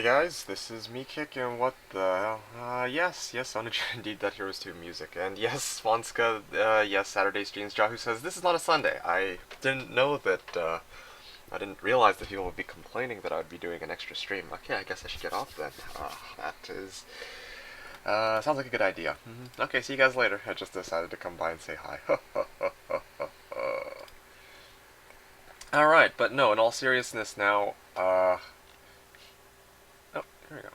Hey guys, this is MeKick, and what the hell? Yes, Ownager indeed, that Heroes 2 music. And yes, Swanska, yes, Saturday streams. Yahoo says, this is not a Sunday. I didn't know that, I didn't realize that people would be complaining that I would be doing an extra stream. Okay, I guess I should get off then. That is, sounds like a good idea. Okay, see you guys later. I just decided to come by and say hi. Alright, but no, in all seriousness now, oh, here we go.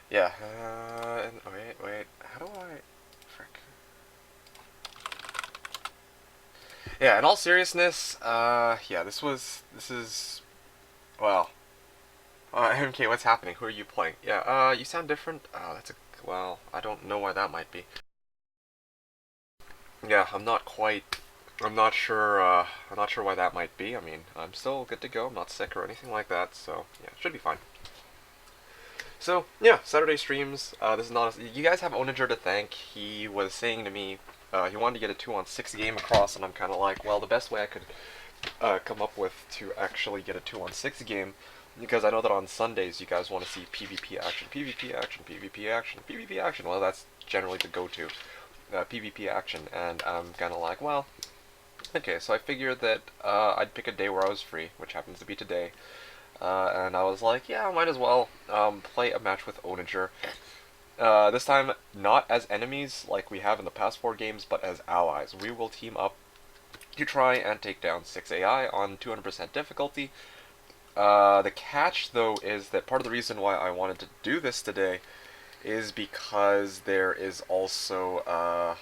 Yeah, and wait, how do I, frick. Yeah, in all seriousness, yeah, this is, well, MK, what's happening? Who are you playing? Yeah, you sound different. Well, I don't know why that might be. Yeah, I'm not sure why that might be. I mean, I'm still good to go. I'm not sick or anything like that, so, yeah, should be fine. So, yeah, Saturday streams. This is not. You guys have Ownager to thank. He was saying to me he wanted to get a 2-on-6 game across, and I'm kind of like, well, the best way I could come up with to actually get a 2-on-6 game, because I know that on Sundays you guys want to see PvP action, PvP action, PvP action, PvP action. Well, that's generally the go-to, PvP action, and I'm kind of like, well, okay, so I figured that I'd pick a day where I was free, which happens to be today. And I was like, yeah, I might as well play a match with Ownager. This time, not as enemies like we have in the past 4 games, but as allies. We will team up to try and take down 6 AI on 200% difficulty. The catch, though, is that part of the reason why I wanted to do this today is because there is also, how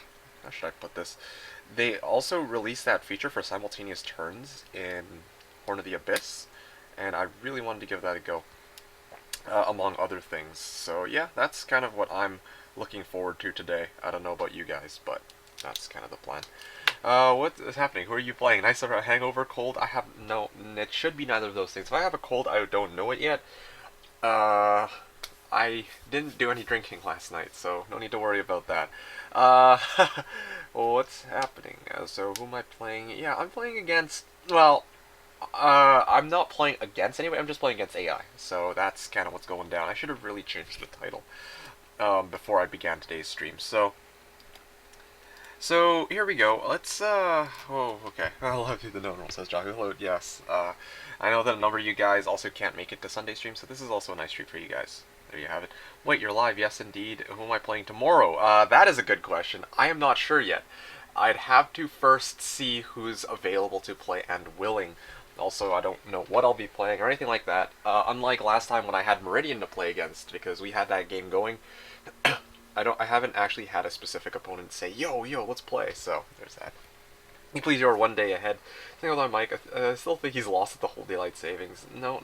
should I put this? They also released that feature for simultaneous turns in Horn of the Abyss, and I really wanted to give that a go, among other things. So yeah, that's kind of what I'm looking forward to today. I don't know about you guys, but that's kind of the plan. What is happening? Who are you playing? Nice hangover, cold? I have no. It should be neither of those things. If I have a cold, I don't know it yet. I didn't do any drinking last night, so no need to worry about that. Uh, what's happening? So who am I playing? Yeah, I'm playing against. Well, I'm not playing against anybody, I'm just playing against AI. So that's kind of what's going down. I should have really changed the title before I began today's stream. So here we go. Let's, oh, okay. I love you, TheKnownWorld, says Jock. Hello, yes. I know that a number of you guys also can't make it to Sunday stream, so this is also a nice treat for you guys. There you have it. Wait, you're live? Yes, indeed. Who am I playing tomorrow? That is a good question. I am not sure yet. I'd have to first see who's available to play and willing. Also, I don't know what I'll be playing or anything like that. Unlike last time when I had Meridian to play against, because we had that game going. I haven't actually had a specific opponent say, yo, let's play. So there's that. Can you please, you're one day ahead. Think on Mike. I still think he's lost at the whole daylight savings. No.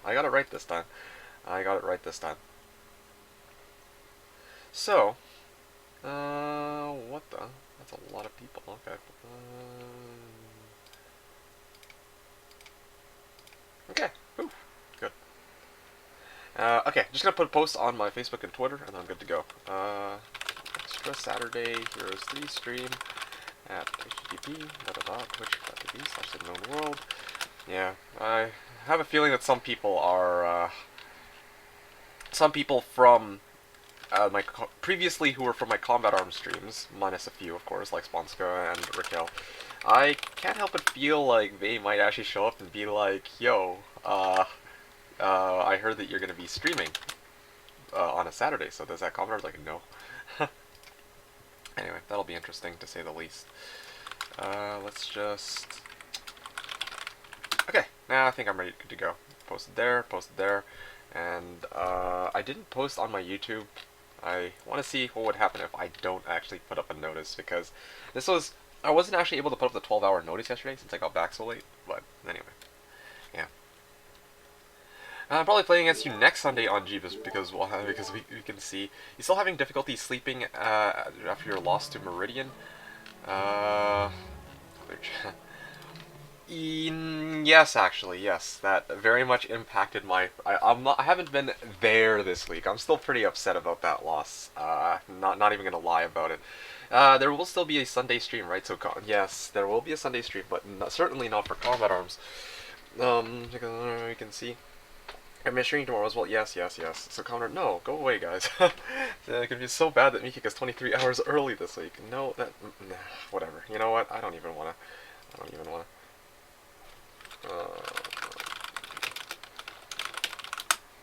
I got it right this time. So, what the? That's a lot of people. Okay. Okay. Whew. Good. Okay, just gonna put a post on my Facebook and Twitter, and I'm good to go. Extra Saturday Heroes 3 stream at http://twitch.tv/TheKnownWorld. Yeah, I have a feeling that some people are, some people from previously who were from my Combat Arms streams, minus a few, of course, like Sponska and Raquel. I can't help but feel like they might actually show up and be like, yo, I heard that you're going to be streaming on a Saturday, so does that comment? I was like, no. Anyway, that'll be interesting, to say the least. Let's just... Okay, now I think I'm ready to go. Posted there, and I didn't post on my YouTube. I want to see what would happen if I don't actually put up a notice, because I wasn't actually able to put up the 12-hour notice yesterday since I got back so late, but anyway. Yeah. I'm probably playing against you next Sunday on Jeebus because we can see you're still having difficulty sleeping after your loss to Meridian. Yes, actually, yes. That very much impacted my. I haven't been there this week. I'm still pretty upset about that loss. Not even gonna lie about it. There will still be a Sunday stream, right? So yes, there will be a Sunday stream, but certainly not for Combat Arms. You can see. I'm streaming tomorrow as well. Yes, yes, yes. So Connor, no, go away, guys. It can be so bad that MeKick is 23 hours early this week. No, that nah, whatever. You know what? I don't even wanna. I don't even wanna.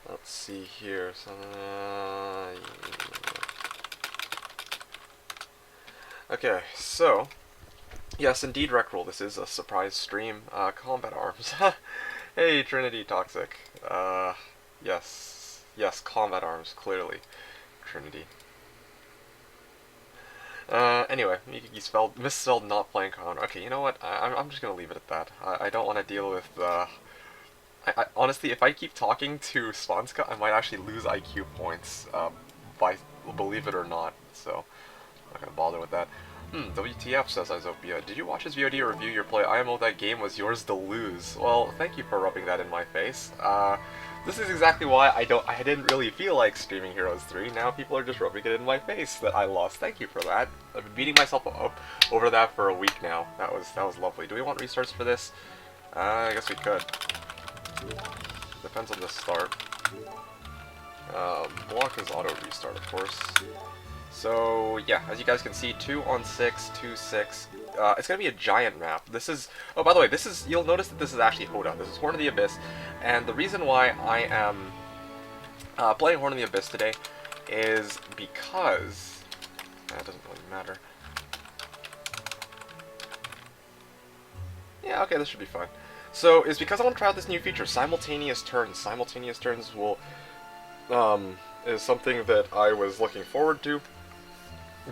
Let's see here. So, okay, so yes, indeed, Reckroll. This is a surprise stream. Combat arms. Hey, Trinity Toxic. Yes, yes, combat arms. Clearly, Trinity. Anyway, you misspelled not playing Connor. Okay, you know what? I'm just gonna leave it at that. I don't want to deal with the. Honestly, if I keep talking to Svanska, I might actually lose IQ points. By believe it or not. So, I'm not gonna bother with that. WTF, says Isopia. Did you watch his VOD or review your play? IMO, that game was yours to lose. Well, thank you for rubbing that in my face. This is exactly why I didn't really feel like streaming Heroes 3. Now people are just rubbing it in my face that I lost. Thank you for that. I've been beating myself up over that for a week now. That was lovely. Do we want restarts for this? I guess we could. Depends on the start. Block is auto restart, of course. So yeah, as you guys can see, 2 on 6, 2, 6. It's gonna be a giant map. This is. Oh, by the way, you'll notice that this is actually Hoda. This is Horn of the Abyss, and the reason why I am playing Horn of the Abyss today is because that doesn't really matter. Yeah, okay, this should be fine. So it's because I want to try out this new feature, Simultaneous Turns. Simultaneous Turns is something that I was looking forward to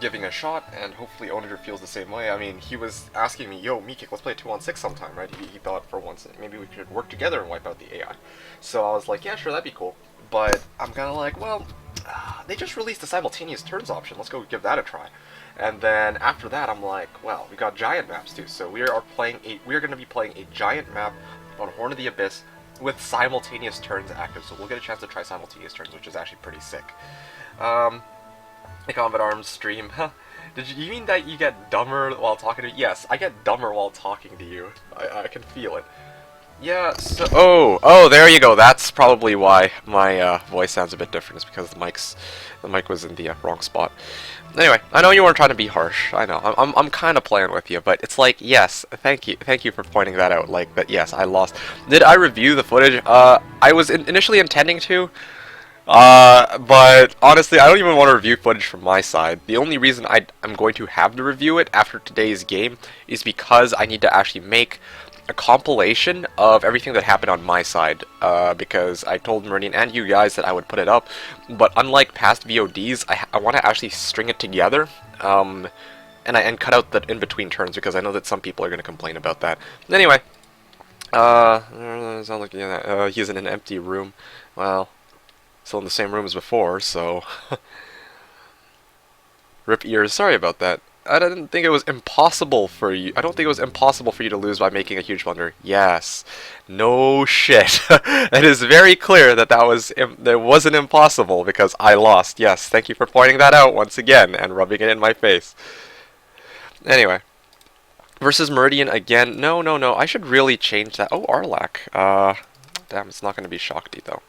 giving a shot, and hopefully Ownager feels the same way. I mean, he was asking me, yo, MeKick, let's play 2 on 6 sometime, right? He thought for once maybe we could work together and wipe out the AI. So I was like, yeah, sure, that'd be cool. But I'm kind of like, well, they just released the Simultaneous Turns option. Let's go give that a try. And then after that, I'm like, well, we got giant maps too. So we're going to be playing a giant map on Horn of the Abyss with Simultaneous Turns active. So we'll get a chance to try Simultaneous Turns, which is actually pretty sick. The Combat Arms stream. Did you mean that you get dumber while talking to me? Yes, I get dumber while talking to you. I can feel it. Yeah, so... Oh, there you go. That's probably why my voice sounds a bit different. It's because the mic was in the wrong spot. Anyway, I know you weren't trying to be harsh. I know. I'm kind of playing with you, but it's like, yes, thank you for pointing that out. Like, that, yes, I lost. Did I review the footage? I was initially intending to. But honestly, I don't even want to review footage from my side. The only reason I'm going to have to review it after today's game is because I need to actually make a compilation of everything that happened on my side. Because I told Meridian and you guys that I would put it up, but unlike past VODs, I want to actually string it together. And cut out the in-between turns because I know that some people are going to complain about that. Anyway, sounds like he's in an empty room. Well. Still in the same room as before, so... Rip ears, sorry about that. I didn't think it was impossible for you. I don't think it was impossible for you to lose by making a huge blunder. Yes. No shit. It is very clear that that wasn't impossible because I lost. Yes, thank you for pointing that out once again and rubbing it in my face. Anyway. Versus Meridian again. No. I should really change that. Oh, Arlac. Damn, it's not going to be Shakti, though.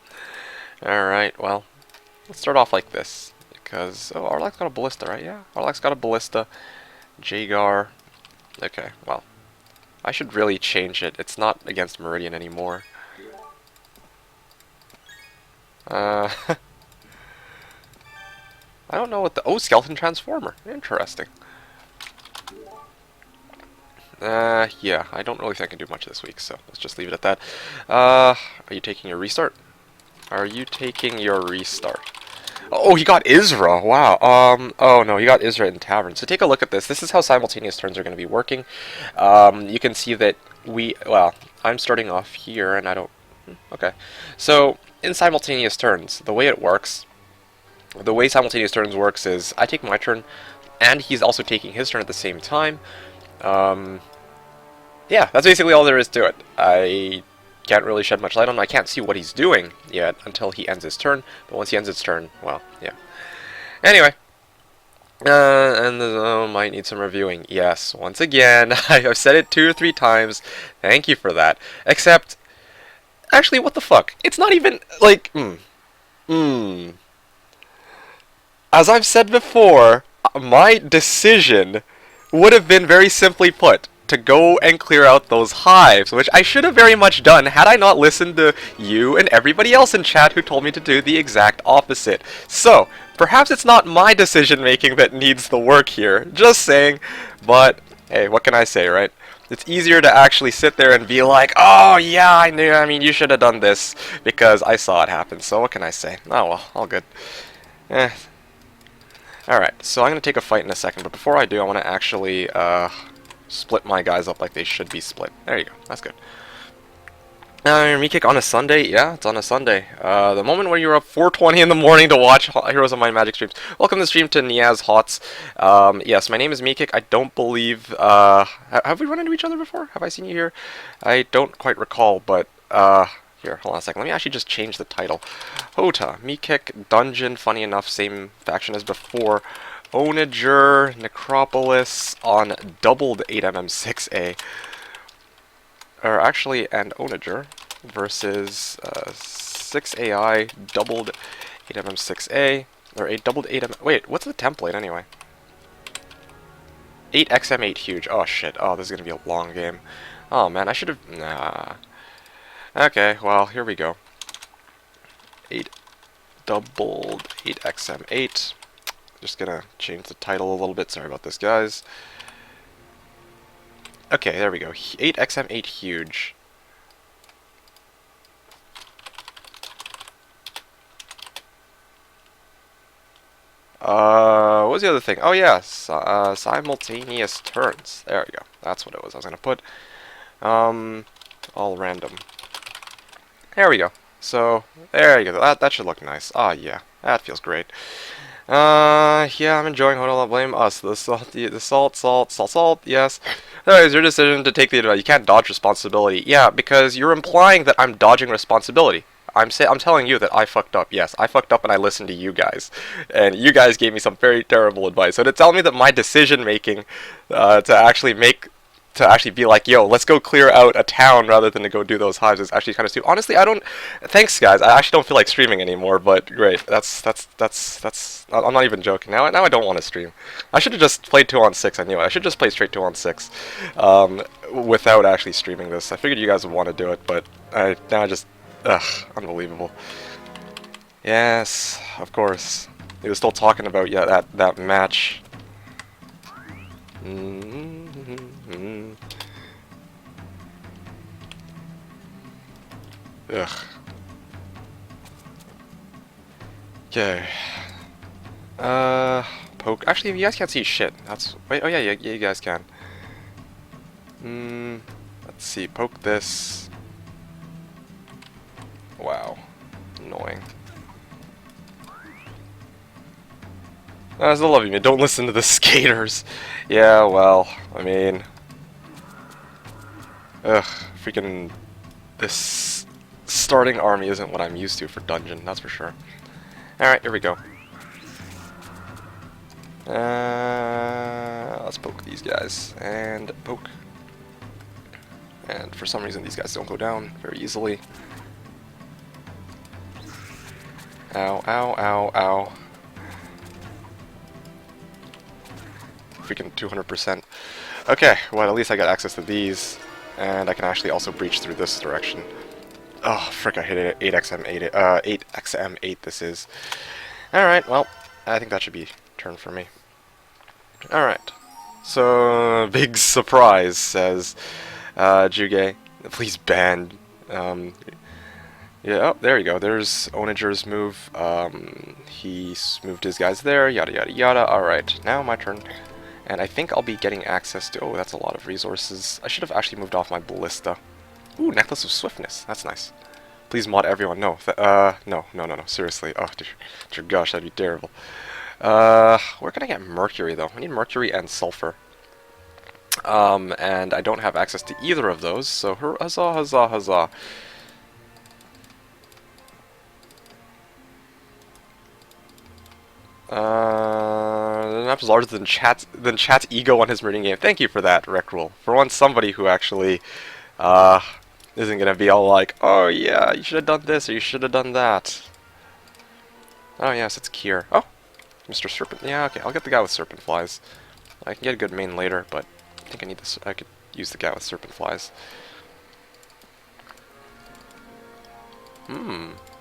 Alright, well, let's start off like this, because, oh, Arlac's got a ballista, right? Yeah, Arlac's got a ballista, Jagar, okay, well, I should really change it. It's not against Meridian anymore. I don't know what Skeleton Transformer, interesting. Yeah, I don't really think I can do much this week, so let's just leave it at that. Are you taking your restart? Are you taking your restart? Oh, he got Isra. Wow. Oh no, he got Isra in Tavern. So take a look at this. This is how simultaneous turns are going to be working. You can see that well, I'm starting off here, and I don't. Okay. So in simultaneous turns, the way simultaneous turns works is I take my turn, and he's also taking his turn at the same time. Yeah, that's basically all there is to it. I can't really shed much light on him. I can't see what he's doing yet until he ends his turn, but once he ends his turn, well, yeah. Anyway, and might need some reviewing. Yes, once again, I've said it 2 or 3 times. Thank you for that. Except, Actually, what the fuck? It's not even, like, As I've said before, my decision would have been very simply put to go and clear out those hives, which I should have very much done had I not listened to you and everybody else in chat who told me to do the exact opposite. So, perhaps it's not my decision making that needs the work here, just saying, but hey, what can I say, right? It's easier to actually sit there and be like, oh yeah, I mean, you should have done this, because I saw it happen, so what can I say? Oh well, all good. Eh. Alright, so I'm going to take a fight in a second, but before I do, I want to actually, split my guys up like they should be split. There you go, that's good. MeKick on a Sunday? Yeah, it's on a Sunday. The moment when you're up 4:20 in the morning to watch Heroes of Might and Magic streams. Welcome to the stream to Niaz Hots. Yes, my name is MeKick. I don't believe, have we run into each other before? Have I seen you here? I don't quite recall, but, here, hold on a second. Let me actually just change the title. Hota, MeKick, Dungeon, funny enough, same faction as before. Ownager, Necropolis on doubled 8mm6A. Or actually, and Ownager versus 6AI doubled 8mm6A. Or 8 doubled 8mm. Wait, what's the template anyway? 8XM8 huge. Oh shit. Oh, this is gonna be a long game. Oh man, I should have. Nah. Okay, well, here we go. 8 doubled 8XM8. Just gonna change the title a little bit. Sorry about this, guys. Okay, there we go. 8XM8 huge. What was the other thing? Oh, yes. Simultaneous turns. There we go. That's what it was. I was gonna put. All random. There we go. So, there you go. That should look nice. Ah, yeah. That feels great. Yeah, I'm enjoying Hold on, blame us. The salt, yes. It's your decision to take the advice. You can't dodge responsibility. Yeah, because you're implying that I'm dodging responsibility. I'm telling you that I fucked up. Yes, I fucked up and I listened to you guys. And you guys gave me some very terrible advice. So to tell me that my decision making to actually be like, yo, let's go clear out a town rather than to go do those hives is actually kind of stupid. Honestly, I don't. Thanks, guys. I actually don't feel like streaming anymore. But great. That's. I'm not even joking. Now I don't want to stream. I should have just played 2-on-6. I knew it. I should just play straight 2-on-6, without actually streaming this. I figured you guys would want to do it, but now I just. Ugh, unbelievable. Yes, of course. He was still talking about that match. Ugh. Okay. Poke. Actually, you guys can't see shit. That's. Wait. Oh yeah, you guys can. Let's see. Poke this. Wow. Annoying. I still love you, man. Don't listen to the skaters. Yeah, well, I mean... Ugh, freaking... This starting army isn't what I'm used to for dungeon, that's for sure. Alright, here we go. Let's poke these guys. And poke. And for some reason these guys don't go down very easily. Ow, ow, ow, ow. Freaking 200%. Okay, well at least I got access to these, and I can actually also breach through this direction. Oh, frick, I hit it 8XM8, 8XM8 this is. Alright, well, I think that should be turn for me. Alright. So, big surprise, says Juge. Please ban. Yeah, oh, there you go. There's Ownager's move. He moved his guys there, yada yada yada. Alright, now my turn. And I think I'll be getting access to... Oh, that's a lot of resources. I should have actually moved off my ballista. Ooh, Necklace of Swiftness. That's nice. Please mod everyone. No. No. Seriously. Oh, dear gosh, that'd be terrible. Where can I get Mercury, though? I need Mercury and Sulfur. And I don't have access to either of those, so huzzah, huzzah, huzzah. The map is larger than chat's ego on his meridian game. Thank you for that, Rec Rule. For once, somebody who actually isn't gonna be all like, oh yeah, you should have done this or you should have done that. Oh yes, it's Kier. Oh, Mr. Serpent. Yeah, okay, I'll get the guy with serpent flies. I can get a good main later, but I think I need this. I could use the guy with serpent flies.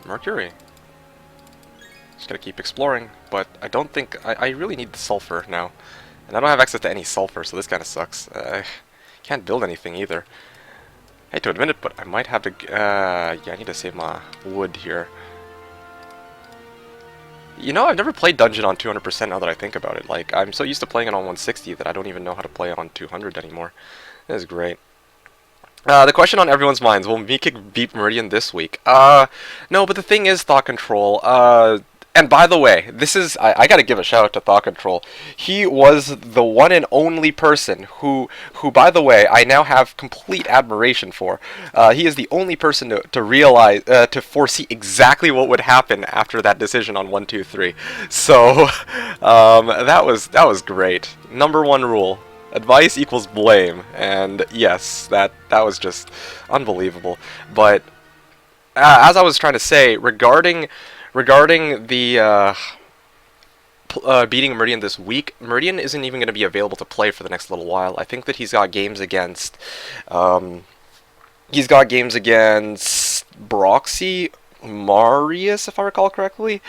Mercury. Just gotta keep exploring, but I don't think I really need the sulfur now, and I don't have access to any sulfur, so this kind of sucks. Can't build anything either. I hate to admit it, but I might have to. Yeah, I need to save my wood here. You know, I've never played Dungeon on 200% now that I think about it. Like, I'm so used to playing it on 160 that I don't even know how to play it on 200 anymore. That is great. The question on everyone's minds, will MeKick beat Meridian this week? No, but the thing is, Thought Control, and by the way, this is, I gotta give a shout out to Thought Control. He was the one and only person who by the way, I now have complete admiration for. He is the only person to realize, to foresee exactly what would happen after that decision on 1, 2, 3. So, that was great. Number one rule. Advice equals blame, and yes, that was just unbelievable. But, as I was trying to say, regarding the beating Meridian this week, Meridian isn't even going to be available to play for the next little while. I think that he's got games against Broxy, Marius, if I recall correctly.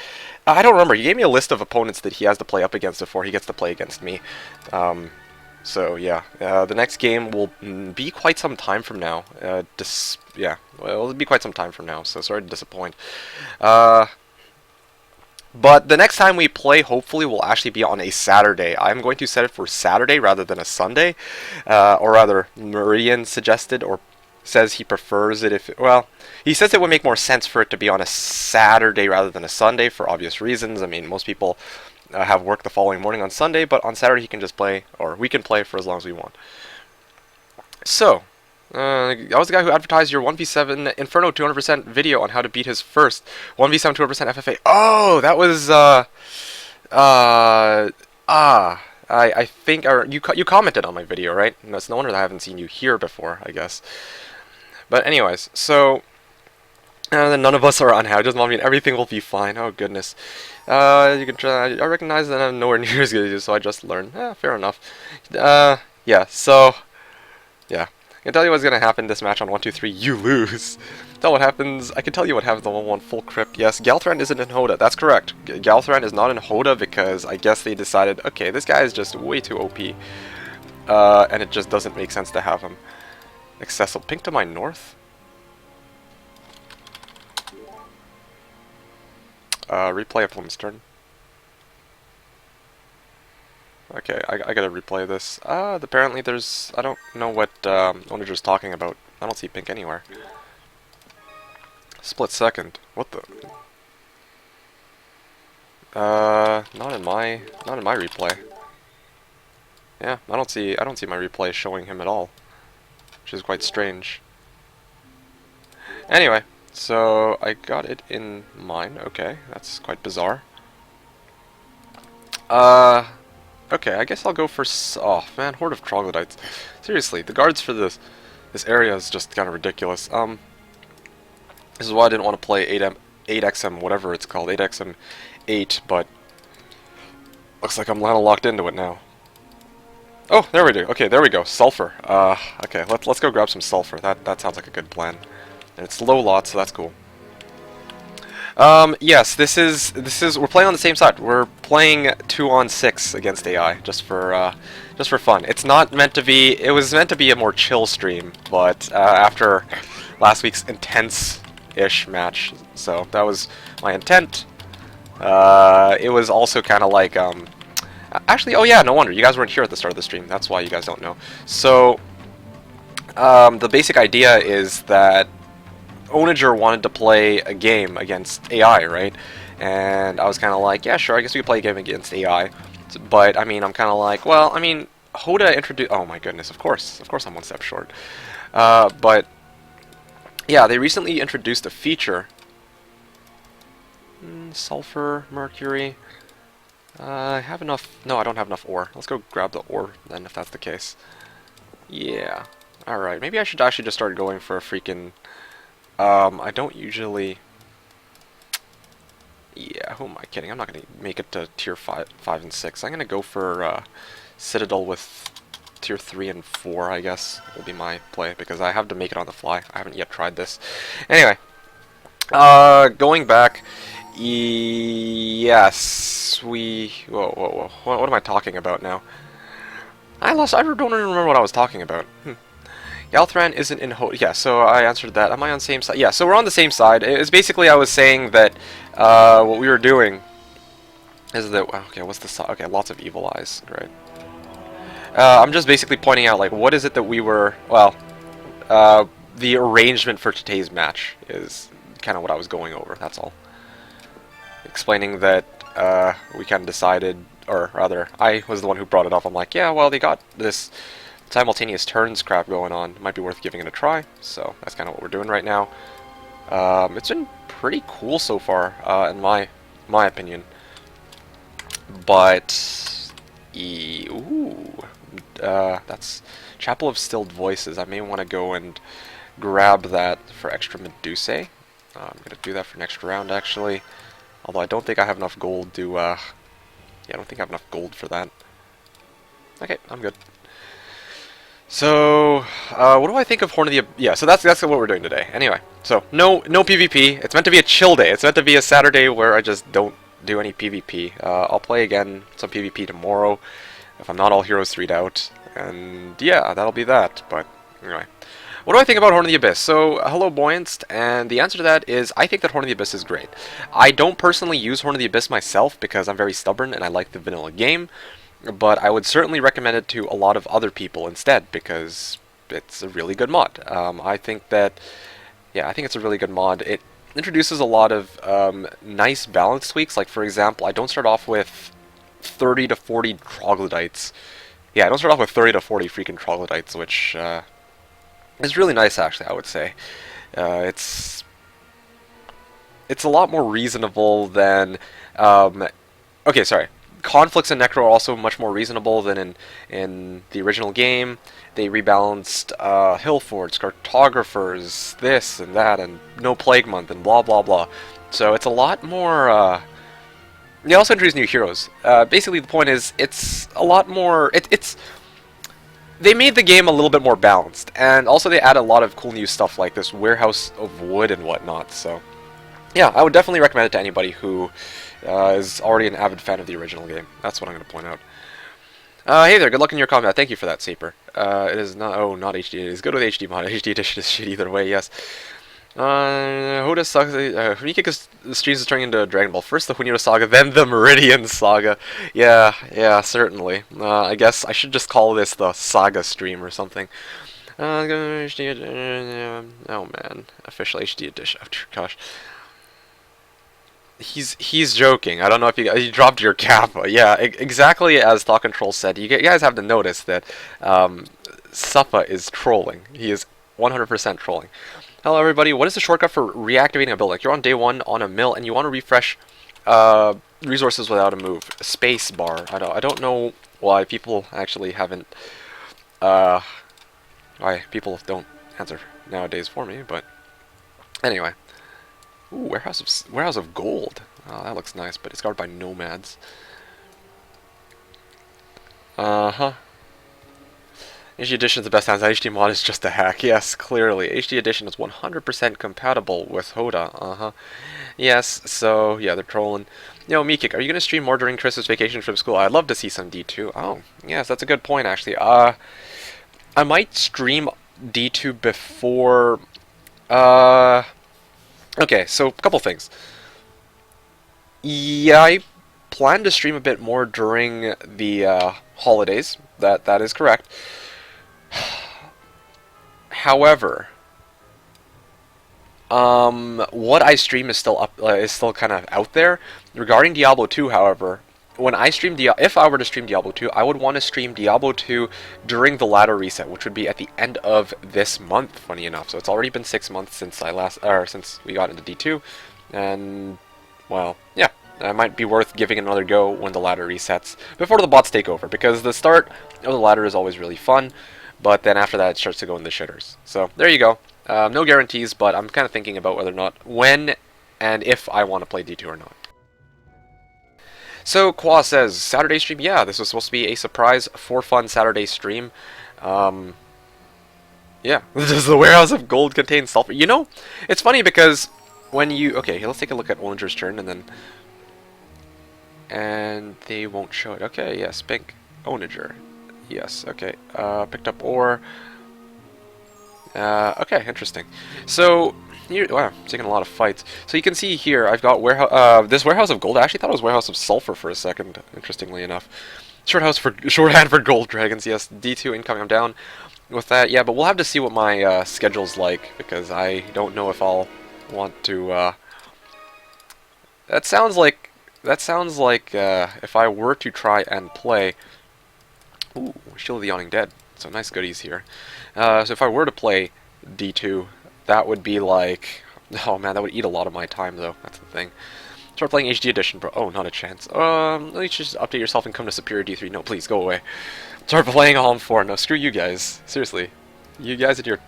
I don't remember. He gave me a list of opponents that he has to play up against before he gets to play against me. So yeah, the next game will be quite some time from now. Yeah, well, it'll be quite some time from now. So sorry to disappoint. But the next time we play, hopefully, will actually be on a Saturday. I'm going to set it for Saturday rather than a Sunday. Or rather, Meridian suggested or says he prefers it if... well, he says it would make more sense for it to be on a Saturday rather than a Sunday for obvious reasons. I mean, most people have work the following morning on Sunday, but on Saturday he can just play, or we can play for as long as we want. So... I was the guy who advertised your 1v7 Inferno 200% video on how to beat his first 1v7 200% FFA. Oh, that was, I think you commented on my video, right? And that's no wonder that I haven't seen you here before, I guess. But anyways, so, none of us are unhappy. It doesn't mean everything will be fine. Oh, goodness. You can try, I recognize that I'm nowhere near as good as you, so I just learned. Fair enough. Yeah, so, yeah. I can tell you what's going to happen this match on 1, 2, 3, you lose. Tell what happens, I can tell you what happens on 1-1 full crypt. Yes, Galthran isn't in Hoda, that's correct. Galthran is not in Hoda because I guess they decided, okay, this guy is just way too OP. And it just doesn't make sense to have him accessible. Pink to my north? Replay of Bloom's turn. Okay, I gotta replay this. Apparently there's... I don't know what Ownager's talking about. I don't see pink anywhere. Split second. What the... not in my replay. Yeah, I don't see my replay showing him at all. Which is quite strange. Anyway, so I got it in mine. Okay, that's quite bizarre. Okay, I guess I'll go for... oh, man, Horde of Troglodytes. Seriously, the guards for this area is just kind of ridiculous. This is why I didn't want to play 8XM, whatever it's called, 8XM8, but... looks like I'm kind of locked into it now. Oh, there we do. Okay, there we go. Sulfur. Okay, let's go grab some sulfur. That sounds like a good plan. And it's low lot, so that's cool. Yes, this is we're playing on the same side. We're playing 2-on-6 against AI, just for fun. It's not meant to be, it was meant to be a more chill stream, but, after last week's intense-ish match, so that was my intent. It was also kind of like, actually, oh yeah, no wonder, you guys weren't here at the start of the stream, that's why you guys don't know. So, the basic idea is that Ownager wanted to play a game against AI, right? And I was kind of like, yeah, sure, I guess we could play a game against AI. But, I mean, I'm kind of like, well, I mean, Hoda introduced... oh my goodness, of course I'm one step short. But, yeah, they recently introduced a feature. Sulfur, mercury... I have enough... no, I don't have enough ore. Let's go grab the ore, then, if that's the case. Yeah. Alright, maybe I should actually just start going for a freaking... I don't usually... Yeah, who am I kidding? I'm not going to make it to tier 5 and 6. I'm going to go for Citadel with tier 3 and 4, I guess, will be my play, because I have to make it on the fly. I haven't yet tried this. Anyway, going back, yes, whoa, what am I talking about now? I don't even remember what I was talking about. Yalthran isn't in yeah, so I answered that. Am I on the same side? Yeah, so we're on the same side. It's basically I was saying that what we were doing is that, okay, what's the side? Okay, lots of evil eyes, right? I'm just basically pointing out, like, what is it that we were, well, the arrangement for today's match is kind of what I was going over, that's all. Explaining that we kind of decided, or rather, I was the one who brought it up. I'm like, yeah, well, they got this simultaneous turns crap going on. It might be worth giving it a try, so that's kind of what we're doing right now. It's been pretty cool so far, in my opinion. But, that's Chapel of Stilled Voices. I may want to go and grab that for extra Medusae. I'm going to do that for next round, actually. Although I don't think I have enough gold to, yeah, I don't think I have enough gold for that. Okay, I'm good. So, what do I think of Horn of the... Yeah, so that's what we're doing today. Anyway, so, no PvP. It's meant to be a chill day. It's meant to be a Saturday where I just don't do any PvP. I'll play again some PvP tomorrow, if I'm not all heroes 3'd out. And, yeah, that'll be that. But, anyway. What do I think about Horn of the Abyss? So, hello Buoyant, and the answer to that is I think that Horn of the Abyss is great. I don't personally use Horn of the Abyss myself because I'm very stubborn and I like the vanilla game, but I would certainly recommend it to a lot of other people instead because it's a really good mod. I think that, yeah, I think it's a really good mod. It introduces a lot of nice balance tweaks, like for example, I don't start off with 30 to 40 troglodytes. Yeah, I don't start off with 30 to 40 freaking troglodytes, which... it's really nice, actually, I would say. It's a lot more reasonable than... okay, sorry. Conflicts in Necro are also much more reasonable than in the original game. They rebalanced Hillforts, Cartographers, this and that, and no Plague Month, and blah blah blah. So it's a lot more... They also introduced new heroes. Basically, the point is, it's a lot more... They made the game a little bit more balanced, and also they added a lot of cool new stuff like this warehouse of wood and whatnot, so... Yeah, I would definitely recommend it to anybody who is already an avid fan of the original game. That's what I'm going to point out. Hey there, good luck in your combat. Thank you for that, Saper. It is not... Oh, not HD. It is good with HD mod. HD edition is shit either way, yes. Hoda sucks. MeKick streams is turning into Dragon Ball. First the Hunito Saga, then the Meridian Saga. Yeah, certainly. I guess I should just call this the Saga stream or something. Oh man, official HD edition. Oh, gosh. He's joking. I don't know if you dropped your kappa. Yeah, exactly as Thought Control said. You guys have to notice that Suppa is trolling. He is 100% trolling. Hello everybody, what is the shortcut for reactivating a build? Like you're on day 1 on a mill and you want to refresh resources without a move. Space bar. I don't know why people actually haven't why people don't answer nowadays for me, but anyway. Ooh, warehouse of gold. Oh, that looks nice, but it's guarded by nomads. HD Edition is the best times. HD mod is just a hack. Yes, clearly. HD Edition is 100% compatible with Hoda. Yes, so, yeah, they're trolling. Yo, MeKick, are you going to stream more during Christmas vacation from school? I'd love to see some D2. Oh, yes, that's a good point, actually. I might stream D2 before... Okay, so, a couple things. Yeah, I plan to stream a bit more during the holidays. That is correct. However, what I stream is still kind of out there. Regarding Diablo 2, however, when I stream if I were to stream Diablo 2, I would want to stream Diablo 2 during the ladder reset, which would be at the end of this month. Funny enough, so it's already been 6 months since since we got into D2, and well, yeah. It might be worth giving it another go when the ladder resets before the bots take over, because the start of the ladder is always really fun. but then after that it starts to go in the shitters. So there you go. No guarantees, but I'm kind of thinking about whether or not, when and if I want to play D2 or not. So Qua says, Saturday stream, yeah, this was supposed to be a surprise for fun Saturday stream. Yeah, does the Warehouse of Gold contain sulfur? You know, it's funny because when you... Okay, let's take a look at Ownager's turn and then... And they won't show it. Okay, yes, pink. Ownager. Yes, okay. Picked up ore. Okay, interesting. So, here, wow, taking a lot of fights. So you can see here, I've got warehouse. This Warehouse of Gold. I actually thought it was Warehouse of Sulfur for a second. Interestingly enough, shorthand for Gold Dragons. Yes, D2 incoming. I'm down with that. Yeah, but we'll have to see what my schedule's like because I don't know if I'll want to. That sounds like if I were to try and play. Ooh, Shield of the Yawning Dead. So nice goodies here. So if I were to play D2, that would be like... Oh man, that would eat a lot of my time though. That's the thing. Start playing HD Edition, bro. Oh, not a chance. Let me just update yourself and come to Superior D3. No, please, go away. Start playing Alm 4. No, screw you guys. Seriously. You guys and your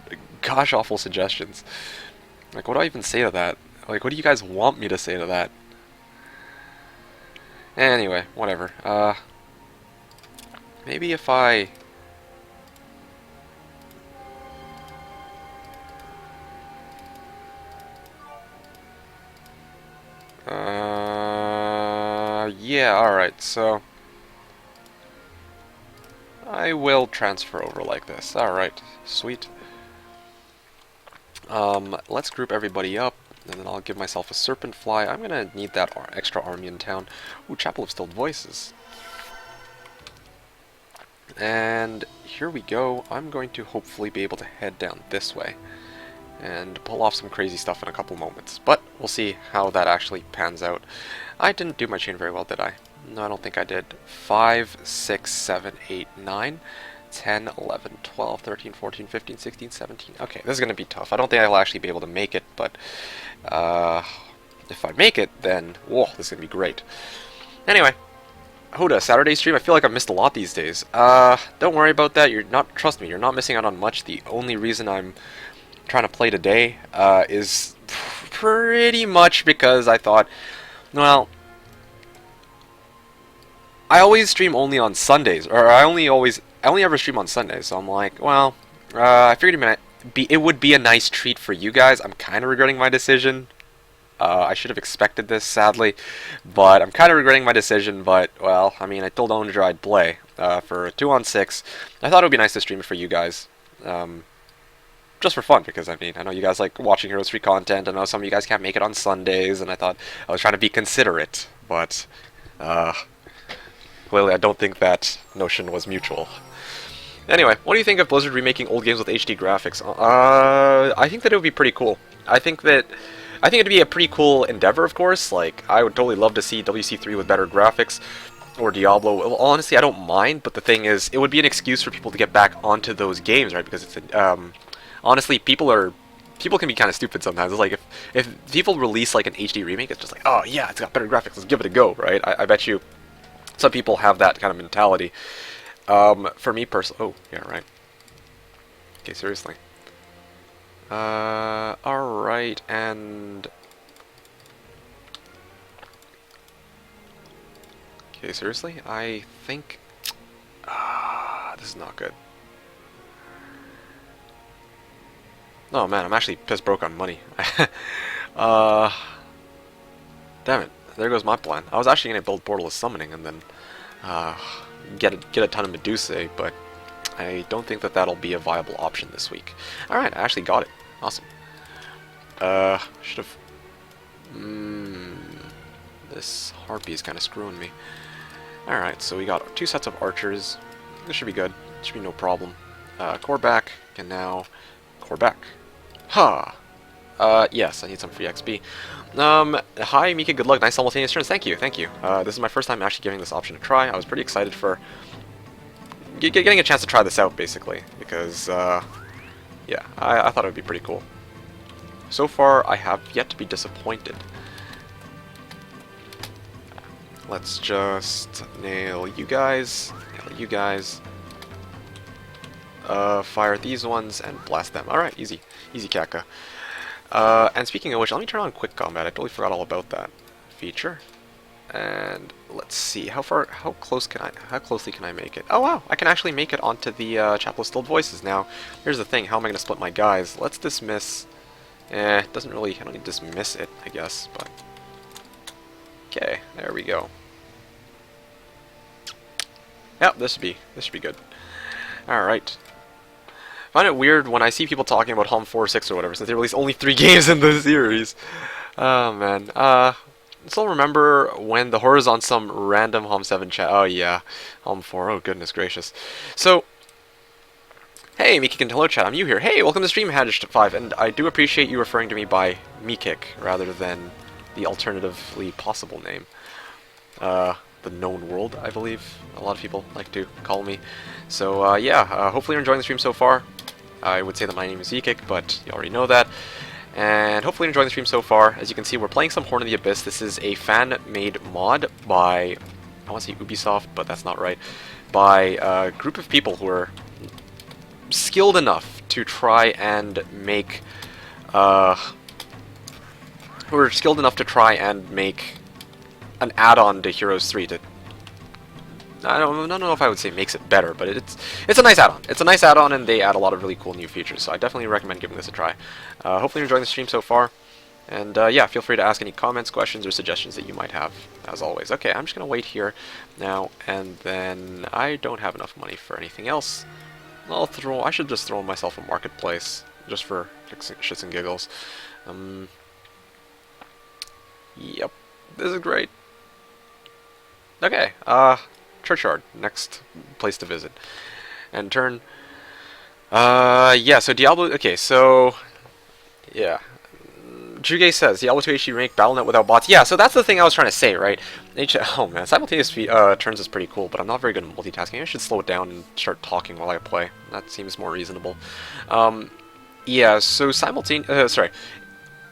gosh awful suggestions. Like, what do I even say to that? Like, what do you guys want me to say to that? Anyway, whatever. Maybe if I... yeah, alright, so... I will transfer over like this. Alright, sweet. Let's group everybody up, and then I'll give myself a Serpent Fly. I'm gonna need that extra army in town. Ooh, Chapel of Stilled Voices. And here we go. I'm going to hopefully be able to head down this way and pull off some crazy stuff in a couple moments. But we'll see how that actually pans out. I didn't do my chain very well, did I? No, I don't think I did. 5, 6, 7, 8, 9, 10, 11, 12, 13, 14, 15, 16, 17. Okay, this is going to be tough. I don't think I'll actually be able to make it, but if I make it, then, whoa, this is going to be great. Anyway, Hoda, Saturday stream, I feel like I've missed a lot these days. Don't worry about that. Trust me, you're not missing out on much. The only reason I'm trying to play today is pretty much because I thought, well, I always stream only on Sundays, or I only ever stream on Sundays, so I'm like, well, I figured it would be a nice treat for you guys. I'm kind of regretting my decision. I should have expected this, sadly, but I'm kind of regretting my decision, but, well, I mean, I told Ownager I'd play for a 2-on-6. I thought it would be nice to stream it for you guys, just for fun, because, I mean, I know you guys like watching Heroes 3 content. I know some of you guys can't make it on Sundays, and I thought I was trying to be considerate, but, clearly I don't think that notion was mutual. Anyway, what do you think of Blizzard remaking old games with HD graphics? I think that it would be pretty cool. I think it'd be a pretty cool endeavor, of course. Like, I would totally love to see WC3 with better graphics, or Diablo. Well, honestly, I don't mind, but the thing is, it would be an excuse for people to get back onto those games, right? Because it's, honestly, people can be kind of stupid sometimes. It's like, if people release, like, an HD remake, it's just like, oh, yeah, it's got better graphics, let's give it a go, right? I bet you some people have that kind of mentality. For me personally... Oh, yeah, right. Okay, seriously. Alright, and... Okay, seriously? I think... this is not good. Oh man, I'm actually pissed broke on money. Damn it. There goes my plan. I was actually going to build Portal of Summoning and then get a ton of Medusae, but I don't think that that'll be a viable option this week. Alright, I actually got it. Awesome. Should have... this Harpy is kind of screwing me. Alright, so we got 2 sets of archers. This should be good. Should be no problem. Core back, and now core back. Ha! Yes, I need some free XP. Hi, MeKick, good luck. Nice simultaneous turns. Thank you, thank you. This is my first time actually giving this option a try. I was pretty excited for getting a chance to try this out, basically, because, yeah, I thought it would be pretty cool. So far, I have yet to be disappointed. Let's just nail you guys, fire these ones and blast them. Alright, easy. Easy Kaka. And speaking of which, let me turn on quick combat. I totally forgot all about that feature. And let's see, how closely can I make it? Oh wow, I can actually make it onto the Chapel of Stilled Voices. Now, here's the thing, how am I going to split my guys? Let's dismiss. Doesn't really, I don't need to dismiss it, I guess, but... Okay, there we go. Yep, this should be good. Alright. I find it weird when I see people talking about Hum 4.6 or whatever, since they released only 3 games in the series. Oh man, still remember when the horrors on some random Hum 7 chat. Oh yeah, Hum 4, oh goodness gracious. So, hey, MeKick and hello chat, I'm you here. Hey, welcome to stream, Hadge5, and I do appreciate you referring to me by MeKick, rather than the alternatively possible name. TheKnownWorld, I believe a lot of people like to call me. So, yeah, hopefully you're enjoying the stream so far. I would say that my name is MeKick, but you already know that. And hopefully you're enjoying the stream so far. As you can see, we're playing some Horn of the Abyss. This is a fan-made mod by, I want to say Ubisoft, but that's not right, by a group of people who are skilled enough to try and make, an add-on to Heroes 3 to, I don't know if I would say makes it better, but it's a nice add-on. It's a nice add-on, and they add a lot of really cool new features, so I definitely recommend giving this a try. Hopefully you're enjoying the stream so far, and yeah, feel free to ask any comments, questions, or suggestions that you might have, as always. Okay, I'm just going to wait here now, and then I don't have enough money for anything else. I should just throw myself a marketplace, just for shits and giggles. Yep, this is great. Okay, Churchyard, next place to visit. And turn. Yeah, so Diablo. Okay, so. Yeah. Juge says Diablo 2 HD remake BattleNet without bots. Yeah, so that's the thing I was trying to say, right? Oh man, simultaneous turns is pretty cool, but I'm not very good at multitasking. I should slow it down and start talking while I play. That seems more reasonable. Yeah, so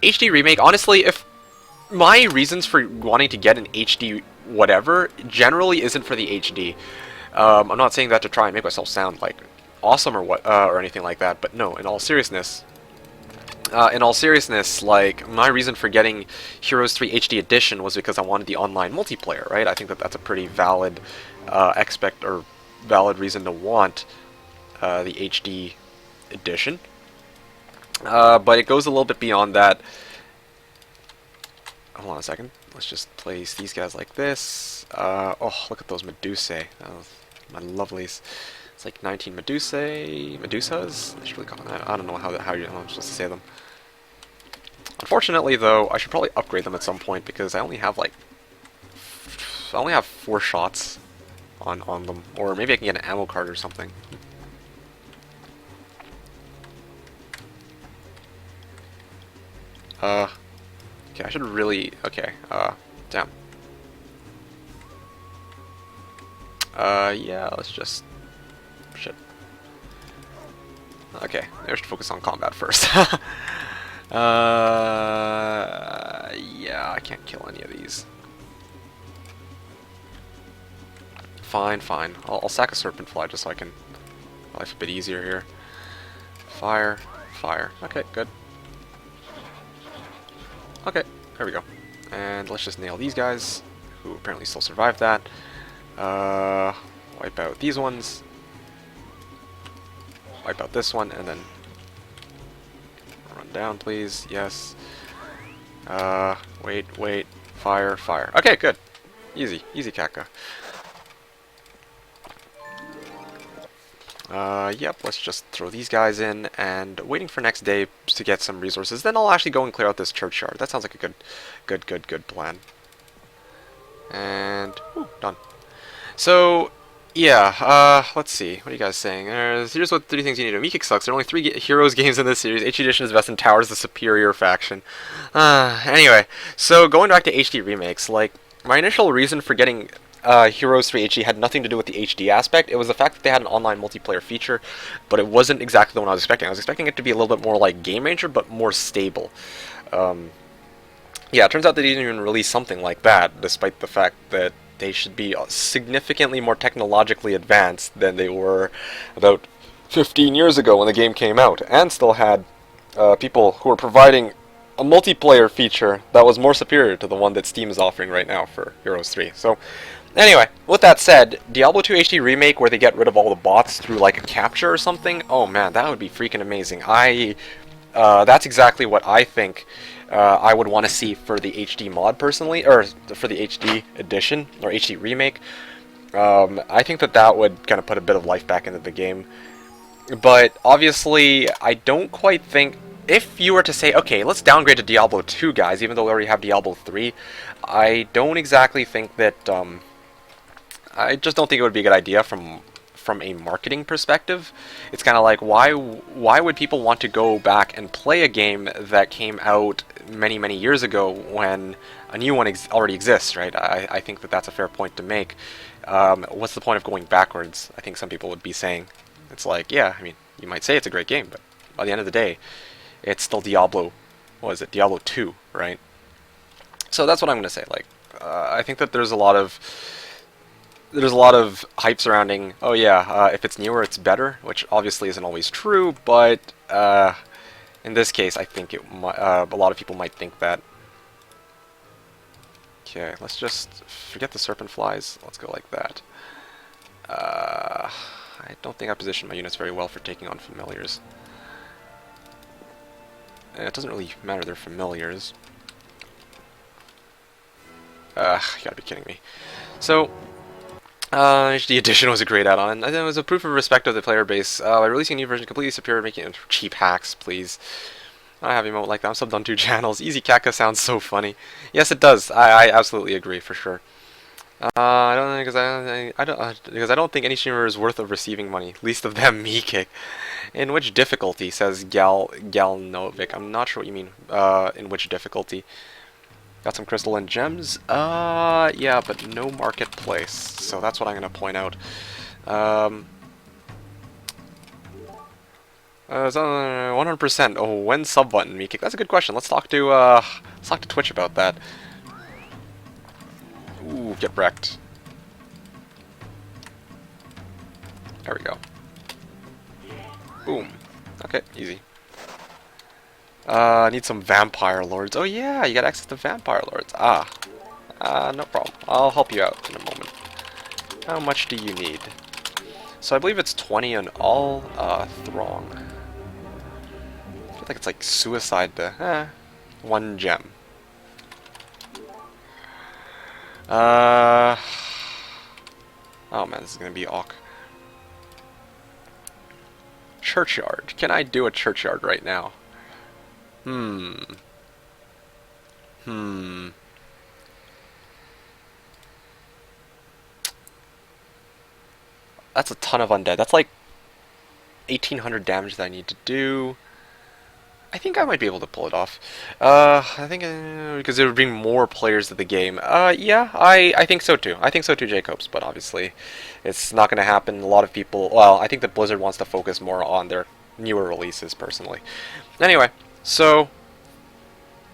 HD remake. Honestly, if my reasons for wanting to get an HD whatever generally isn't for the HD. I'm not saying that to try and make myself sound like awesome or what or anything like that, but no, in all seriousness, like my reason for getting Heroes 3 HD Edition was because I wanted the online multiplayer, right? I think that that's a pretty valid valid reason to want the HD Edition. But it goes a little bit beyond that. Hold on a second. Let's just place these guys like this. Oh, look at those Medusae. Oh, my lovelies. It's like 19 Medusas? I should really call them that. I don't know how I'm supposed to say them. Unfortunately, though, I should probably upgrade them at some point because I only have 4 shots on them. Or maybe I can get an ammo card or something. Okay, I should really... Okay, damn. Yeah, let's just... Shit. Okay, maybe I should focus on combat first. Yeah, I can't kill any of these. Fine. I'll sack a Serpent Fly just so I can... Life a bit easier here. Fire. Okay, good. Okay, there we go. And let's just nail these guys, who apparently still survived that. Wipe out these ones. Wipe out this one, and then run down, please. Yes. Wait. Fire. Okay, good. Easy Kaka. Yep, let's just throw these guys in, and waiting for next day to get some resources. Then I'll actually go and clear out this churchyard. That sounds like a good plan. And, done. So, yeah, let's see. What are you guys saying? Here's what 3 things you need to do. MeKick sucks. There are only 3 Heroes games in this series. HD Edition is best and Tower is the superior faction. Anyway, so going back to HD remakes, like, my initial reason for getting Heroes 3 HD had nothing to do with the HD aspect. It was the fact that they had an online multiplayer feature, but it wasn't exactly the one I was expecting. I was expecting it to be a little bit more like Game Ranger, but more stable. Yeah, it turns out they didn't even release something like that, despite the fact that they should be significantly more technologically advanced than they were about 15 years ago when the game came out, and still had people who were providing a multiplayer feature that was more superior to the one that Steam is offering right now for Heroes 3. So, anyway, with that said, Diablo 2 HD Remake where they get rid of all the bots through like a capture or something, oh man, that would be freaking amazing. That's exactly what I think I would want to see for the HD mod personally, or for the HD edition, or HD Remake. I think that would kind of put a bit of life back into the game. But obviously, I don't quite think, if you were to say, okay, let's downgrade to Diablo 2, guys, even though we already have Diablo 3, I don't exactly think that, I just don't think it would be a good idea from a marketing perspective. It's kind of like, why would people want to go back and play a game that came out many years ago when a new one already exists, right? I think that that's a fair point to make. What's the point of going backwards? I think some people would be saying. It's like, yeah, I mean, you might say it's a great game, but by the end of the day, it's still Diablo, what is it, Diablo 2, right? So that's what I'm going to say. Like, I think that there's a lot of hype surrounding, oh yeah, if it's newer, it's better, which obviously isn't always true, but in this case, I think a lot of people might think that. Okay, let's just forget the serpent flies. Let's go like that. I don't think I positioned my units very well for taking on familiars. It doesn't really matter, they're familiars. You gotta be kidding me. So, HD Edition was a great add-on, and it was a proof of respect of the player base. By releasing a new version completely superior, making it cheap hacks, please. I have emote like that. I'm subbed on 2 channels. Easy Kaka sounds so funny. Yes, it does. I absolutely agree, for sure. I don't because I don't think any streamer is worth of receiving money. Least of them, MeKick. In which difficulty, says Galnovic. I'm not sure what you mean. In which difficulty? Got some crystal and gems. Yeah, but no marketplace. So that's what I'm gonna point out. 100%. Oh, when sub button, MeKick? That's a good question. Let's talk to Twitch about that. Ooh, get wrecked. There we go. Boom. Okay, easy. Need some vampire lords. Oh yeah, you got access to vampire lords. No problem. I'll help you out in a moment. How much do you need? So I believe it's 20 on all throng. I feel like it's like suicide to 1 gem. Oh man, this is gonna be awk. Churchyard. Can I do a churchyard right now? That's a ton of undead. That's like 1800 damage that I need to do. I think I might be able to pull it off. I think because it would bring more players to the game. Yeah, I think so too. I think so too, Jacobs. But obviously, it's not going to happen. A lot of people. Well, I think that Blizzard wants to focus more on their newer releases, personally. Anyway, so.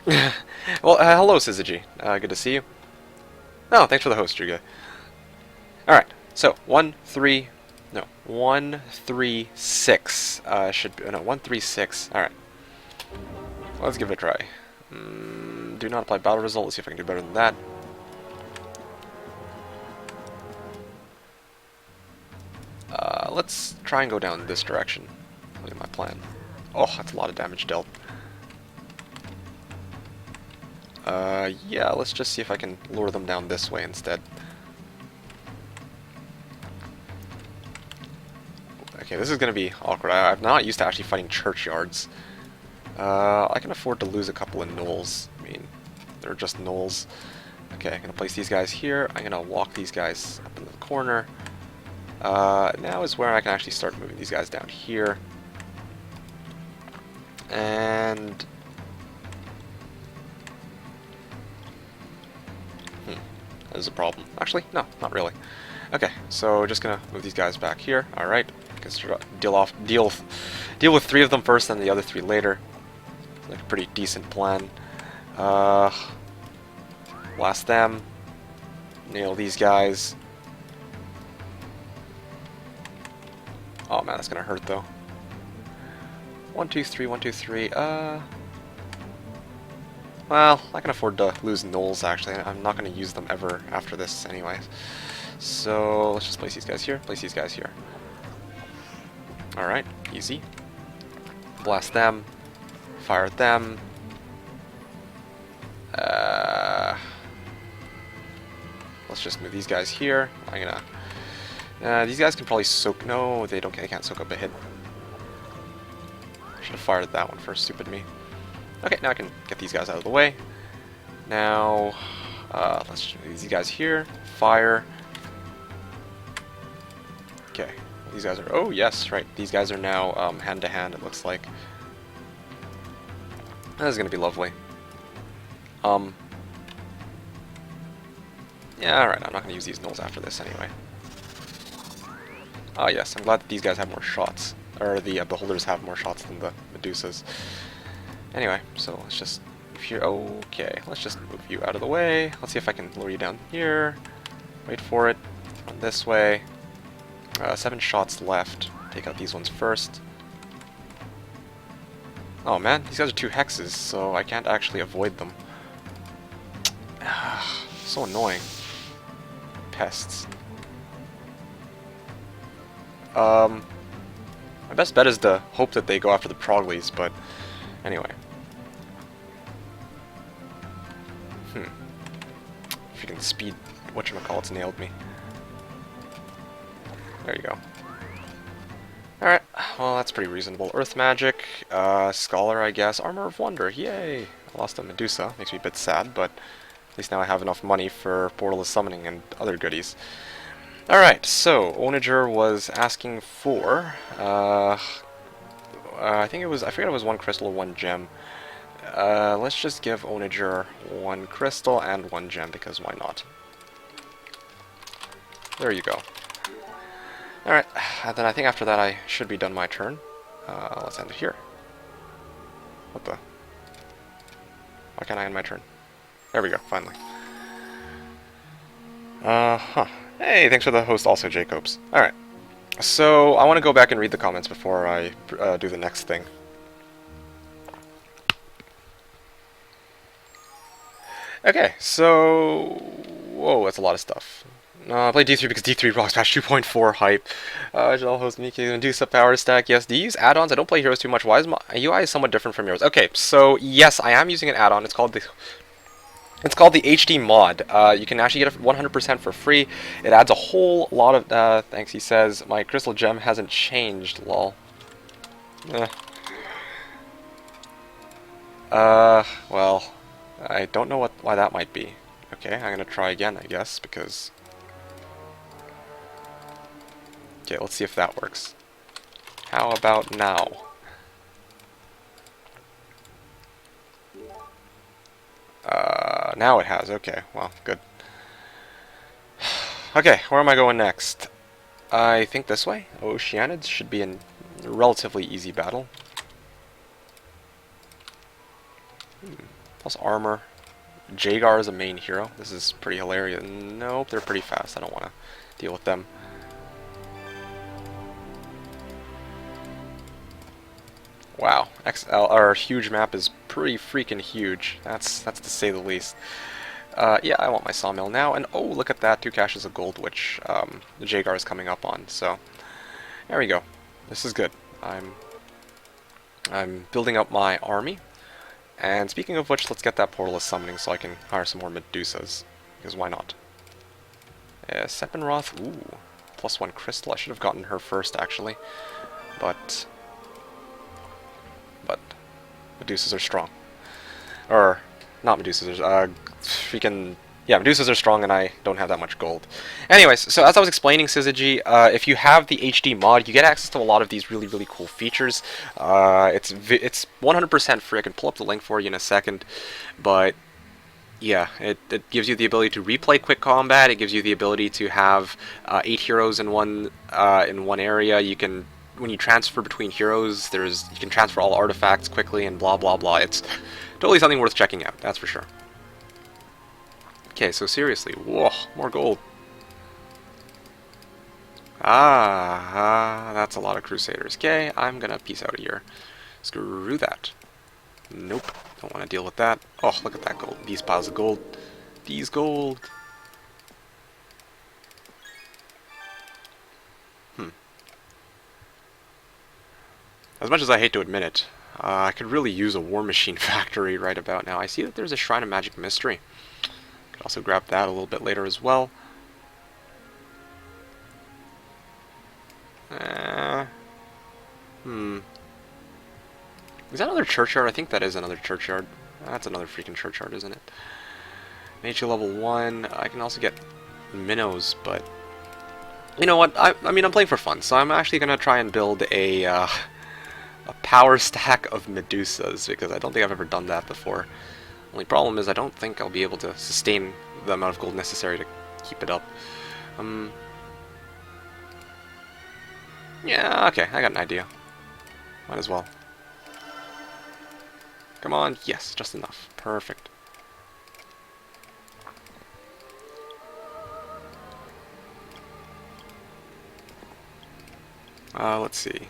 Well, hello, Syzygy. Good to see you. Oh, thanks for the host, Druga. All right. So 1, 3. No, 1, 3, 6. Should be, no 1, 3, 6. All right. Let's give it a try. Do not apply battle result. Let's see if I can do better than that. Let's try and go down this direction. Look at my plan. Oh, that's a lot of damage dealt. Yeah, let's just see if I can lure them down this way instead. Okay, this is going to be awkward. I'm not used to actually fighting churchyards. I can afford to lose a couple of gnolls. I mean, they're just gnolls. Okay, I'm going to place these guys here. I'm going to walk these guys up into the corner. Now is where I can actually start moving these guys down here. And... that is a problem. Actually, no, not really. Okay, so we're just going to move these guys back here. Alright, deal with 3 of them first, and the other 3 later. Like a pretty decent plan. Blast them. Nail these guys. Oh man, that's gonna hurt though. 1, 2, 3, 1, 2, 3. Well, I can afford to lose gnolls actually. I'm not gonna use them ever after this anyways. So let's just place these guys here, place these guys here. Alright, easy. Blast them. Fire them. Let's just move these guys here. I'm gonna... these guys can probably soak... No, they can't soak up a hit. Should have fired that one first, stupid me. Okay, now I can get these guys out of the way. Now, let's just move these guys here. Fire. Okay, these guys are... Oh, yes, right. These guys are now hand-to-hand, it looks like. This is going to be lovely. Yeah, alright, I'm not going to use these gnolls after this anyway. Ah, yes, I'm glad that these guys have more shots. Or the beholders have more shots than the Medusas. Anyway, so let's just move here. Okay, let's just move you out of the way. Let's see if I can lure you down here. Wait for it. Run this way. 7 shots left. Take out these ones first. Oh man, these guys are 2 hexes, so I can't actually avoid them. So annoying. Pests. My best bet is to hope that they go after the Proglies, but anyway. Freaking speed, whatchamacallits nailed me. There you go. Alright, well that's pretty reasonable. Earth Magic, Scholar I guess, Armor of Wonder, yay! I lost a Medusa, makes me a bit sad, but at least now I have enough money for Portal Summoning and other goodies. Alright, so Ownager was asking for, I forget it was 1 crystal or 1 gem. Let's just give Ownager 1 crystal and 1 gem, because why not? There you go. Alright, and then I think after that I should be done my turn. Let's end it here. What the? Why can't I end my turn? There we go, finally. Hey, thanks for the host also, Jacobs. Alright, so I want to go back and read the comments before I do the next thing. Okay, so... Whoa, that's a lot of stuff. I play D3 because D3 rocks patch 2.4 hype. I should all host MeKick and do some power stack. Yes, do you use add-ons? I don't play heroes too much. Why is my UI somewhat different from yours? Okay, so yes, I am using an add-on. It's called the HD mod. You can actually get it 100% for free. It adds a whole lot of... thanks, he says. My crystal gem hasn't changed, lol. Well, I don't know why that might be. Okay, I'm gonna try again, I guess, because... Okay, let's see if that works. How about now? Now it has. Okay, well, good. Okay, where am I going next? I think this way. Oceanids should be a relatively easy battle. Plus armor. Jagar is a main hero. This is pretty hilarious. Nope, they're pretty fast. I don't want to deal with them. Wow, our huge map is pretty freaking huge. That's to say the least. Yeah, I want my sawmill now, and oh, look at that, 2 caches of gold, which the Jagar is coming up on. So there we go. This is good. I'm building up my army. And speaking of which, let's get that Portal of Summoning so I can hire some more Medusas. Because why not? Sepinroth, ooh, +1 crystal. I should have gotten her first, actually. But Medusas are strong. Or, not Medusas, freaking... Yeah, Medusas are strong and I don't have that much gold. Anyways, so as I was explaining, Syzygy, if you have the HD mod, you get access to a lot of these really, really cool features. It's 100% free. I can pull up the link for you in a second. But, yeah, it gives you the ability to replay quick combat. It gives you the ability to have 8 heroes in one area. You can... When you transfer between heroes, you can transfer all artifacts quickly and blah blah blah. It's totally something worth checking out, that's for sure. Okay, so seriously, whoa, more gold. That's a lot of Crusaders. Okay, I'm gonna peace out of here. Screw that. Nope, don't want to deal with that. Oh, look at that gold. These piles of gold. These gold. As much as I hate to admit it, I could really use a war machine factory right about now. I see that there's a Shrine of Magic Mystery. Could also grab that a little bit later as well. Is that another churchyard? I think that is another churchyard. That's another freaking churchyard, isn't it? Nature level 1. I can also get minnows, but you know what? I mean, I'm playing for fun, so I'm actually gonna try and build a power stack of Medusas, because I don't think I've ever done that before. Only problem is I don't think I'll be able to sustain the amount of gold necessary to keep it up. Yeah, okay, I got an idea. Might as well. Come on, yes, just enough. Perfect. Let's see.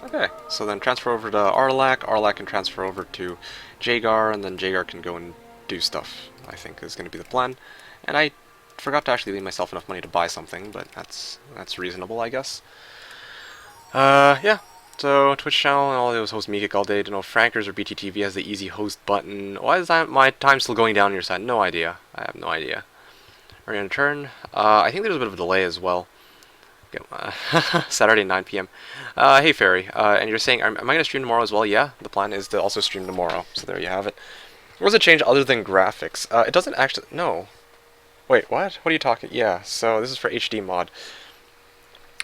Okay, so then transfer over to Arlac. Arlac can transfer over to Jagar, and then Jagar can go and do stuff, I think is going to be the plan. And I forgot to actually leave myself enough money to buy something, but that's reasonable, I guess. Yeah. So, Twitch channel, all it was host MeKick all day. Don't know if Frankers or BTTV has the easy host button. Why is that my time still going down on your side? No idea. I have no idea. Are you gonna turn? I think there's a bit of a delay as well. Saturday 9 p.m. Hey Fairy, and you're saying, am I going to stream tomorrow as well? Yeah, the plan is to also stream tomorrow. So there you have it. What was a change other than graphics? It doesn't actually... No. Wait, what? What are you talking... Yeah, so this is for HD mod.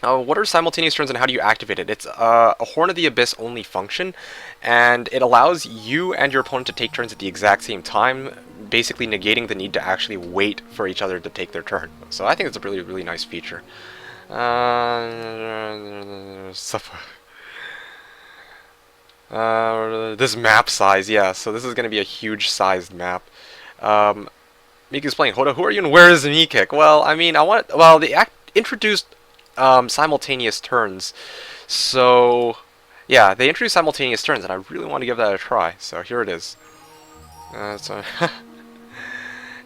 What are simultaneous turns and how do you activate it? It's a Horn of the Abyss only function, and it allows you and your opponent to take turns at the exact same time, basically negating the need to actually wait for each other to take their turn. So I think it's a really, really nice feature. This map size, yeah, so this is going to be a huge sized map. Miku's playing Hoda. Who are you and where is MeKick? Well, I mean, they introduced simultaneous turns. So, yeah, they introduced simultaneous turns, and I really want to give that a try. So here it is.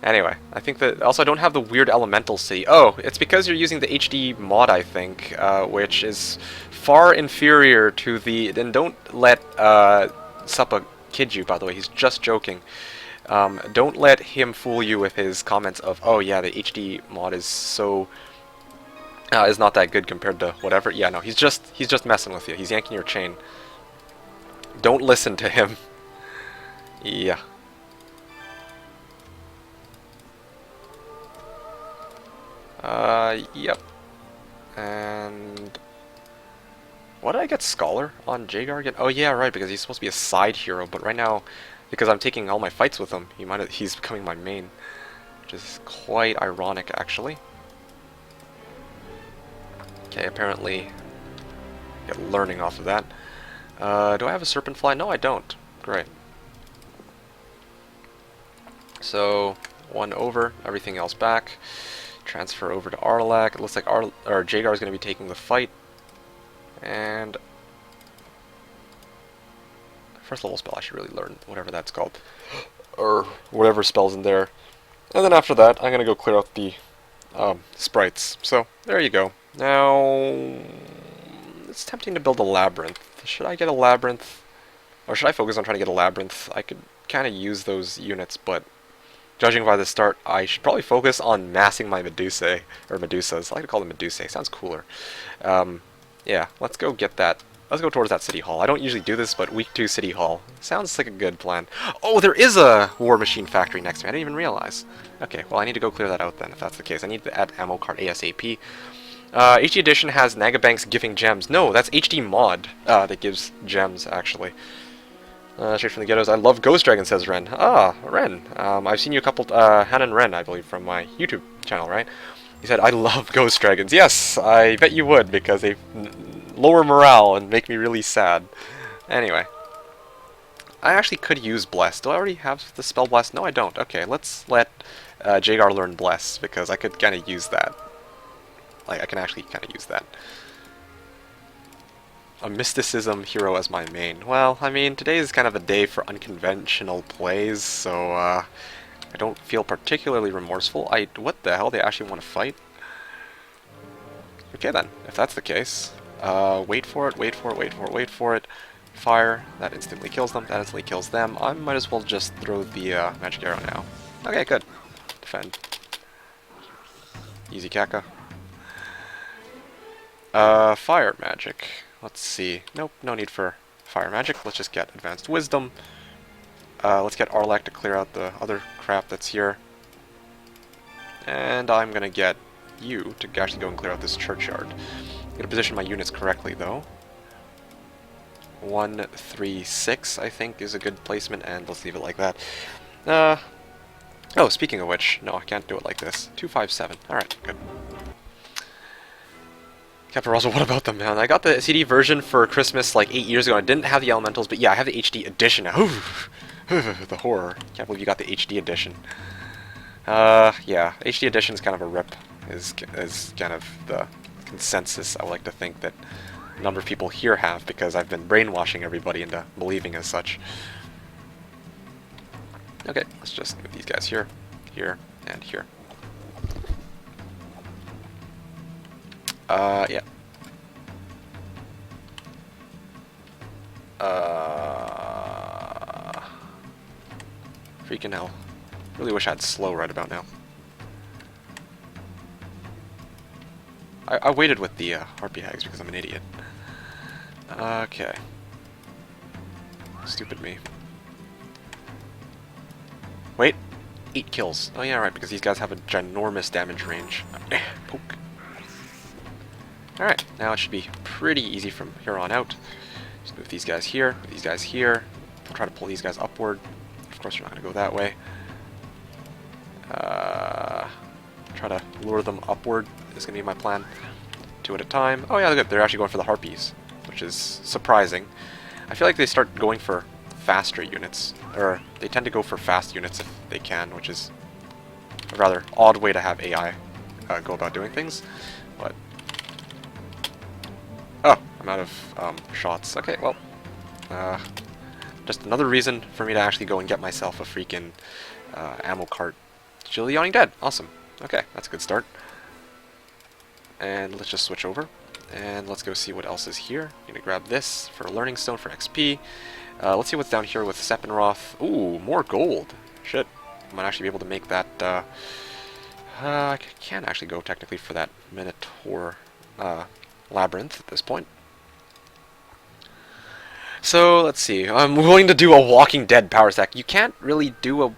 Anyway, I think that also I don't have the weird elemental city. Oh, it's because you're using the HD mod, I think, which is far inferior to the. Then don't let Suppa kid you. By the way, he's just joking. Don't let him fool you with his comments of, oh yeah, the HD mod is so. Is not that good compared to whatever. Yeah, no, he's just messing with you. He's yanking your chain. Don't listen to him. Yeah. Yep. And what did I get Scholar on Jagar again? Oh yeah, right, because he's supposed to be a side hero, but right now, because I'm taking all my fights with him, he's becoming my main, which is quite ironic actually. Okay, apparently get learning off of that. Do I have a Serpent Fly? No, I don't. Great. So, one over, everything else back. Transfer over to Arlac. It looks like Jagar is going to be taking the fight. And first level spell, I should really learn whatever that's called. Or whatever spell's in there. And then after that, I'm going to go clear out the sprites. So, there you go. Now, it's tempting to build a labyrinth. Should I get a labyrinth? Or should I focus on trying to get a labyrinth? I could kind of use those units, but judging by the start, I should probably focus on massing my Medusas. I like to call them Medusas. Sounds cooler. Yeah, let's go get that. Let's go towards that City Hall. I don't usually do this, but week 2 City Hall. Sounds like a good plan. Oh, there is a War Machine factory next to me. I didn't even realize. Okay, well, I need to go clear that out then, if that's the case. I need to add ammo cart ASAP. HD Edition has Nagabanks giving gems. No, that's HD Mod that gives gems, actually. Straight from the ghettos. I love Ghost Dragon, says Ren. Ah, Ren. I've seen you a couple, Han and Ren, I believe, from my YouTube channel, right? He said, I love Ghost Dragons. Yes, I bet you would, because they lower morale and make me really sad. Anyway. I actually could use Bless. Do I already have the spell Bless? No, I don't. Okay, let's let Jagar learn Bless, because I could kind of use that. like I can actually kind of use that. A mysticism hero as my main. Well, I mean, today is kind of a day for unconventional plays, so I don't feel particularly remorseful. What the hell? They actually want to fight? Okay then, if that's the case, wait for it, wait for it, wait for it, wait for it. Fire. That instantly kills them. That instantly kills them. I might as well just throw the magic arrow now. Okay, good. Defend. Easy Kaka. Fire magic. Let's see. Nope, no need for fire magic. Let's just get advanced wisdom. Let's get Arlak to clear out the other crap that's here. And I'm gonna get you to actually go and clear out this churchyard. I'm gonna position my units correctly though. 1, 3, 6 I think is a good placement, and let's leave it like that. Oh, speaking of which, no, I can't do it like this. 2, 5, 7. Alright, good. Captain Russell, what about them, man? I got the CD version for Christmas like 8 years ago. I didn't have the elementals, but yeah, I have the HD edition now. The horror. Can't believe you got the HD edition. Yeah, HD edition is kind of a rip, is kind of the consensus I would like to think that a number of people here have, because I've been brainwashing everybody into believing as such. Okay, let's just move these guys here, here, and here. Yeah. Freaking hell. Really wish I had slow right about now. I waited with the harpy hags because I'm an idiot. Okay. Stupid me. Wait. 8 kills. Oh yeah, right, because these guys have a ginormous damage range. Poke. Alright, now it should be pretty easy from here on out. Just move these guys here, move these guys here. We'll try to pull these guys upward. Of course, you're not going to go that way. Try to lure them upward is going to be my plan. 2 at a time. Oh yeah, good. They're actually going for the harpies, which is surprising. I feel like they start going for faster units, or they tend to go for fast units if they can, which is a rather odd way to have AI go about doing things. But oh, I'm out of shots. Okay, well, just another reason for me to actually go and get myself a freaking ammo cart. Jill the Yawning Dead. Awesome. Okay, that's a good start. And let's just switch over. And let's go see what else is here. I'm gonna grab this for a Learning Stone for XP. Let's see what's down here with Seppenroth. Ooh, more gold. Shit. I might actually be able to make that... I can actually go technically for that Minotaur Labyrinth at this point. So, let's see. I'm willing to do a Walking Dead power stack. You can't really do a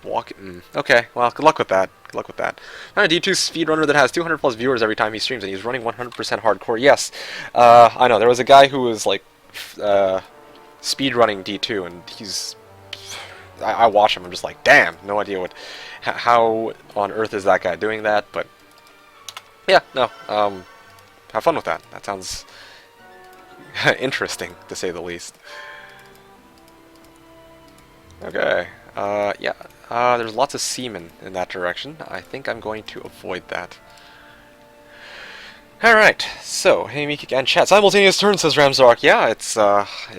okay, well, good luck with that. Good luck with that. I'm a D2 speedrunner that has 200 plus viewers every time he streams, and he's running 100% hardcore. Yes, I know. There was a guy who was, like, speedrunning D2, and he's... I watch him, I'm just like, damn, no idea how on earth is that guy doing that, but... Yeah, no, have fun with that. That sounds interesting, to say the least. Okay, yeah, there's lots of seamen in that direction. I think I'm going to avoid that. Alright, so, hey MeKick and chat. Simultaneous turns, says Ramzark. Yeah, it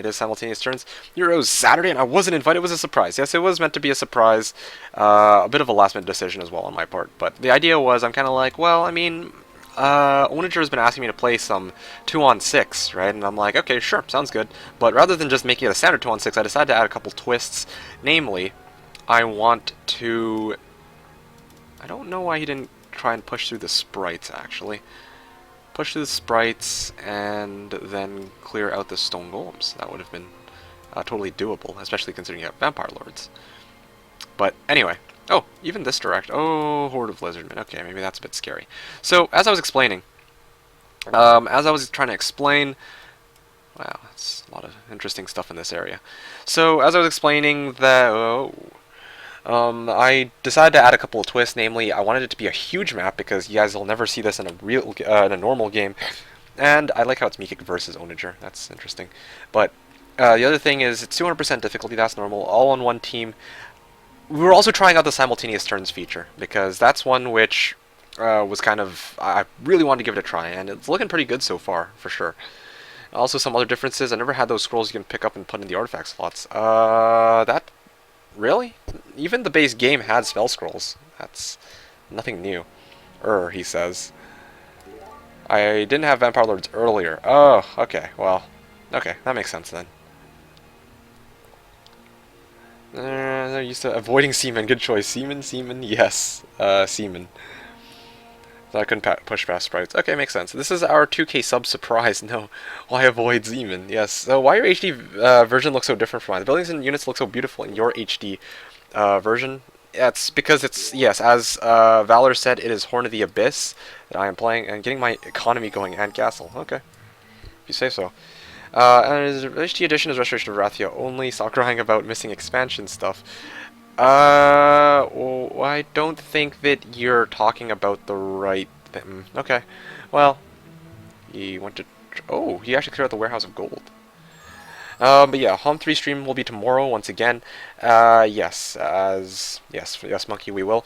is simultaneous turns. Euro's Saturday, and I wasn't invited. It was a surprise. Yes, it was meant to be a surprise. A bit of a last-minute decision as well on my part. But the idea was, I'm kind of like, well, I mean... Ownager has been asking me to play some 2-on-6, right? And I'm like, okay, sure, sounds good. But rather than just making it a standard 2-on-6, I decided to add a couple twists. Namely, I want to... I don't know why he didn't try and push through the sprites, actually. Push through the sprites and then clear out the stone golems. That would have been totally doable, especially considering you have vampire lords. But anyway... Oh, even this direct. Oh, Horde of Lizardmen. Okay, maybe that's a bit scary. So, as I was explaining, wow, that's a lot of interesting stuff in this area. So, as I was explaining that, I decided to add a couple of twists. Namely, I wanted it to be a huge map because you guys will never see this in a normal game. And I like how it's MeKick versus Ownager. That's interesting. But the other thing is, it's 200% difficulty. That's normal. All on one team. We were also trying out the simultaneous turns feature, because that's one which was kind of, I really wanted to give it a try, and it's looking pretty good so far, for sure. Also, some other differences. I never had those scrolls you can pick up and put in the artifact slots. That really? Even the base game had spell scrolls. That's nothing new. He says. I didn't have Vampire Lords earlier. Oh, okay. Well, okay, that makes sense then. They're used to avoiding Seaman. Good choice. Seaman, yes. Seaman. So I couldn't push past sprites. Okay, makes sense. This is our 2K sub surprise. No, why avoid Zeman? Yes. So why your HD version looks so different from mine? The buildings and units look so beautiful in your HD version. It's because it's, yes, as Valor said, it is Horn of the Abyss that I am playing and getting my economy going and castle. Okay, if you say so. And HD edition is Restoration of Wrathia only. Stop crying about missing expansion stuff. Well, I don't think that you're talking about the right thing. Okay, well, he went to... Oh, he actually cleared out the Warehouse of Gold. But yeah, Home 3 stream will be tomorrow once again. Yes, yes, Monkey, we will.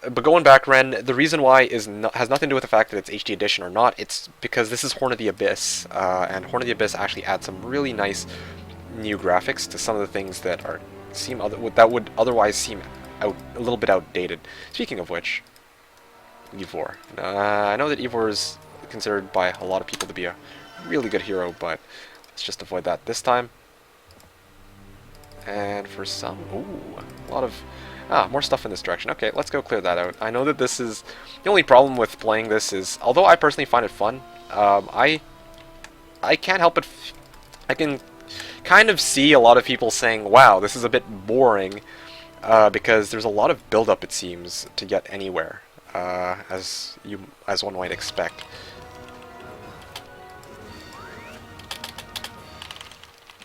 But going back, Ren, the reason why has nothing to do with the fact that it's HD edition or not. It's because this is Horn of the Abyss, and Horn of the Abyss actually adds some really nice new graphics to some of the things that would otherwise seem a little bit outdated. Speaking of which, Ivor. I know that Ivor is considered by a lot of people to be a really good hero, but let's just avoid that this time. And for some, ooh, a lot of more stuff in this direction. Okay, let's go clear that out. I know that this is the only problem with playing this is, although I personally find it fun, I can't help it. I can kind of see a lot of people saying, "Wow, this is a bit boring," because there's a lot of build-up, it seems, to get anywhere, as one might expect.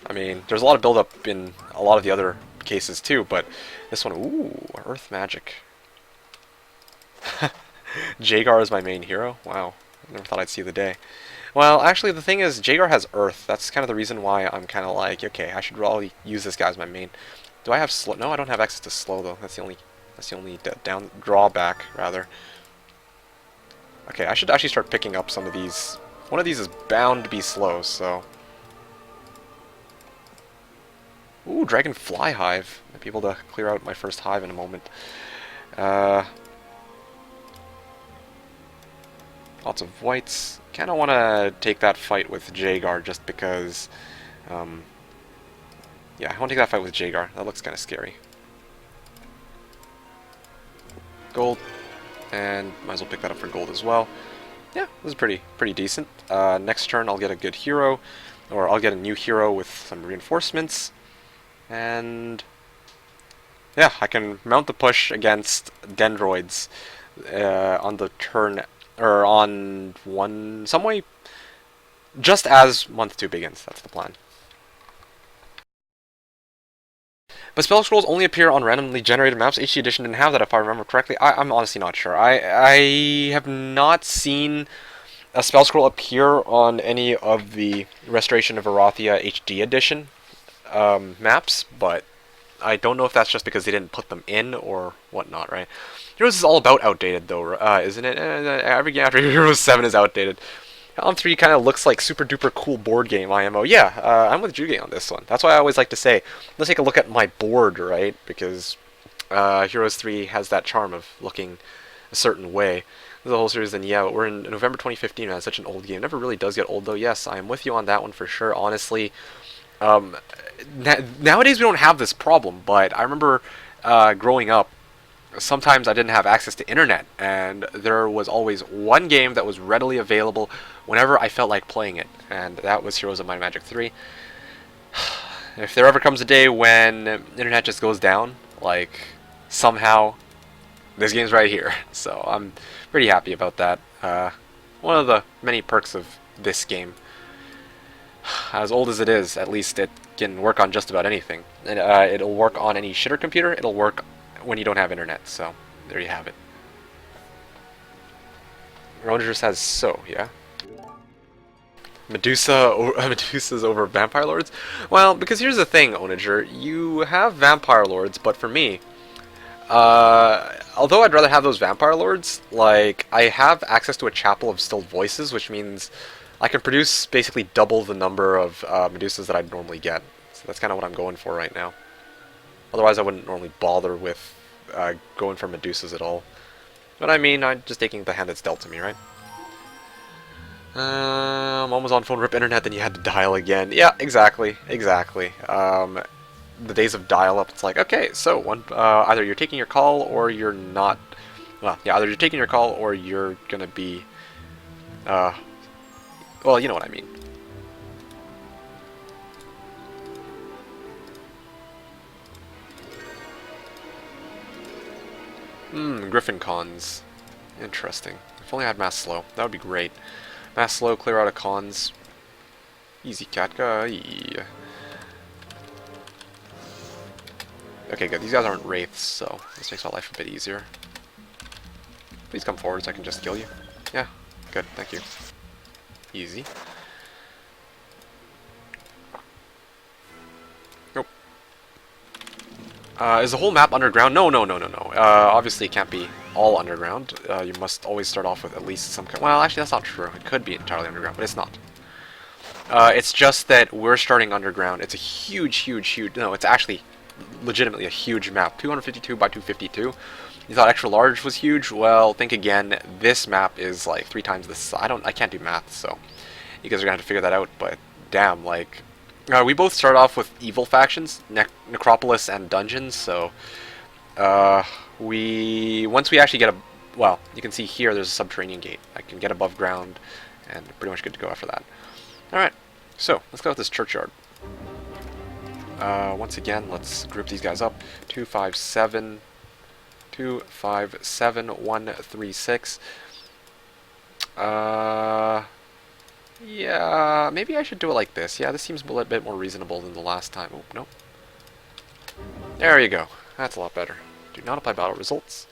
I mean, there's a lot of build-up in a lot of the other cases too, but this one, ooh, Earth Magic. Jagar is my main hero? Wow, I never thought I'd see the day. Well, actually, the thing is, Jagar has Earth. That's kind of the reason why I'm kind of like, okay, I should probably use this guy as my main. Do I have slow? No, I don't have access to slow though. That's the only drawback, rather. Okay, I should actually start picking up some of these. One of these is bound to be slow, so. Ooh, Dragonfly Hive. Might be able to clear out my first hive in a moment. Lots of whites. Kind of want to take that fight with Jagar just because... yeah, I want to take that fight with Jagar. That looks kind of scary. Gold. And might as well pick that up for gold as well. Yeah, this is pretty decent. Next turn I'll get a good hero. Or I'll get a new hero with some reinforcements. And yeah, I can mount the push against Dendroids on the turn, or on some way, just as month 2 begins. That's the plan. But spell scrolls only appear on randomly generated maps. HD edition didn't have that, if I remember correctly. I'm honestly not sure. I have not seen a spell scroll appear on any of the Restoration of Arathia HD edition maps, but I don't know if that's just because they didn't put them in or whatnot, right? Heroes is all about outdated, though, isn't it? Every game after Heroes 7 is outdated. Helm 3 kind of looks like super duper cool board game IMO. Yeah, I'm with Juge on this one. That's why I always like to say, let's take a look at my board, right? Because Heroes 3 has that charm of looking a certain way. The whole series, then yeah, we're in November 2015, and it's such an old game. It never really does get old, though. Yes, I am with you on that one for sure, honestly. Nowadays we don't have this problem, but I remember growing up, sometimes I didn't have access to internet, and there was always one game that was readily available whenever I felt like playing it, and that was Heroes of Might and Magic 3. If there ever comes a day when internet just goes down, like, somehow, this game's right here. So I'm pretty happy about that. One of the many perks of this game. As old as it is, at least it can work on just about anything. And it'll work on any shitter computer, it'll work when you don't have internet, so there you have it. Ownager says so, yeah? Medusa's over Vampire Lords? Well, because here's the thing, Ownager, you have Vampire Lords, but for me, Although I'd rather have those vampire lords, like, I have access to a chapel of stilled voices, which means I can produce basically double the number of Medusas that I'd normally get. So that's kind of what I'm going for right now. Otherwise, I wouldn't normally bother with going for Medusas at all. But I mean, I'm just taking the hand that's dealt to me, right? I'm almost on phone, rip internet, then you had to dial again. Yeah, exactly, exactly. The days of dial-up, it's like, okay, so either you're taking your call or you're not. Well, yeah, either you're taking your call or you're gonna be. Well, you know what I mean. Griffin cons. Interesting. If only I had mass slow, that would be great. Mass slow, clear out of cons. Easy, cat guy. Okay, good. These guys aren't wraiths, so this makes my life a bit easier. Please come forward so I can just kill you. Yeah, good. Thank you. Easy. Nope. Is the whole map underground? No, no, no, no, no. Obviously it can't be all underground. You must always start off with at least some kind. Well, actually that's not true. It could be entirely underground, but it's not. It's just that we're starting underground. It's a huge, huge, huge. No, it's actually legitimately a huge map. 252 by 252. You thought extra large was huge? Well, think again. This map is like 3 times this. I can't do math, so you guys are gonna have to figure that out. But damn, like, we both start off with evil factions, Necropolis and Dungeons. So, once we actually get a, well, you can see here there's a subterranean gate. I can get above ground, and pretty much good to go after that. All right, so let's go with this churchyard. Once again, let's group these guys up. 257, 257, 136. Yeah, maybe I should do it like this. Yeah, this seems a little bit more reasonable than the last time. Oh, no. There you go. That's a lot better. Do not apply battle results.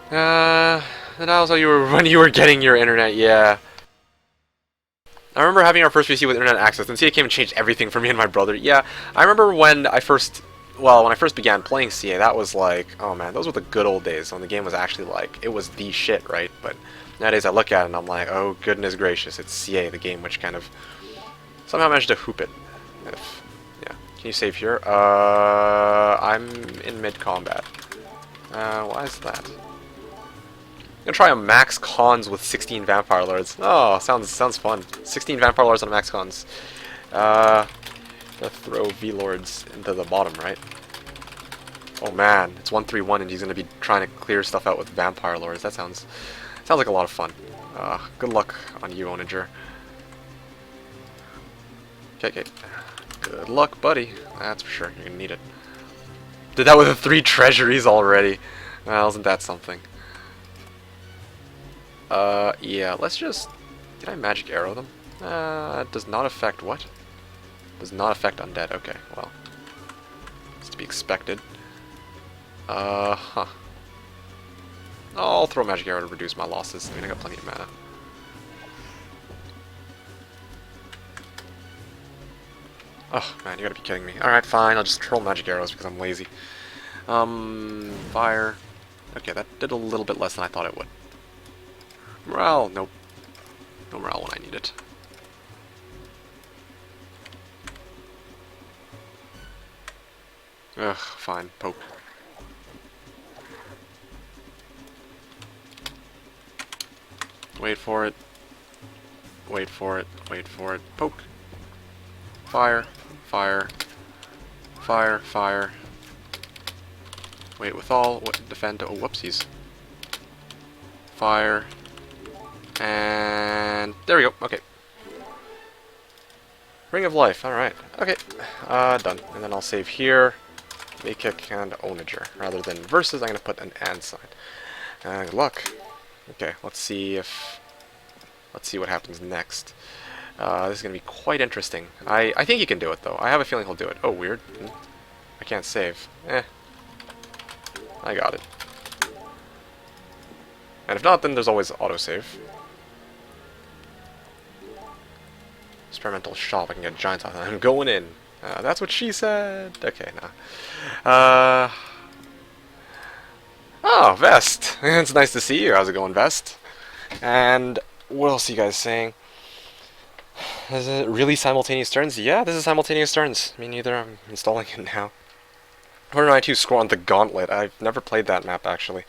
And also when you were getting your internet, yeah. I remember having our first PC with internet access, and CA came and changed everything for me and my brother. Yeah, I remember when I first began playing CA, that was like, oh man, those were the good old days when the game was actually like, it was the shit, right? But nowadays I look at it and I'm like, oh goodness gracious, it's CA, the game which kind of somehow managed to hoop it. Yeah, can you save here? I'm in mid-combat. Why is that? I'm gonna try a max cons with 16 vampire lords. Oh, sounds fun. 16 vampire lords on max cons. Gonna throw V-lords into the bottom, right? Oh man, it's 131 and he's gonna be trying to clear stuff out with vampire lords. That sounds like a lot of fun. Good luck on you, Ownager. Okay. Good luck, buddy. That's for sure. You're gonna need it. Did that with the 3 treasuries already. Well, isn't that something? Yeah, let's just... Can I magic arrow them? Does not affect what? Does not affect undead. Okay, well. It's to be expected. Huh. I'll throw a magic arrow to reduce my losses. I mean, I got plenty of mana. Oh, man, you gotta be kidding me. Alright, fine, I'll just troll magic arrows because I'm lazy. Fire. Okay, that did a little bit less than I thought it would. Morale, nope. No morale when I need it. Ugh, fine. Poke. Wait for it. Wait for it. Wait for it. Poke. Fire. Fire. Fire. Fire. Wait withal. Defend. Oh, whoopsies. Fire. And there we go. Okay. Ring of Life. Alright. Okay. Done. And then I'll save here. MeKick and Ownager. Rather than versus, I'm going to put an and sign. Good luck. Okay, let's see what happens next. This is going to be quite interesting. I think he can do it, though. I have a feeling he'll do it. Oh, weird. I can't save. I got it. And if not, then there's always autosave. Experimental shop, I can get giants out of that. I'm going in. That's what she said. Okay, nah. Oh, Vest. It's nice to see you. How's it going, Vest? And what else are you guys saying? Is it really simultaneous turns? Yeah, this is simultaneous turns. Me neither. I'm installing it now. Where did I to score on the Gauntlet? I've never played that map actually.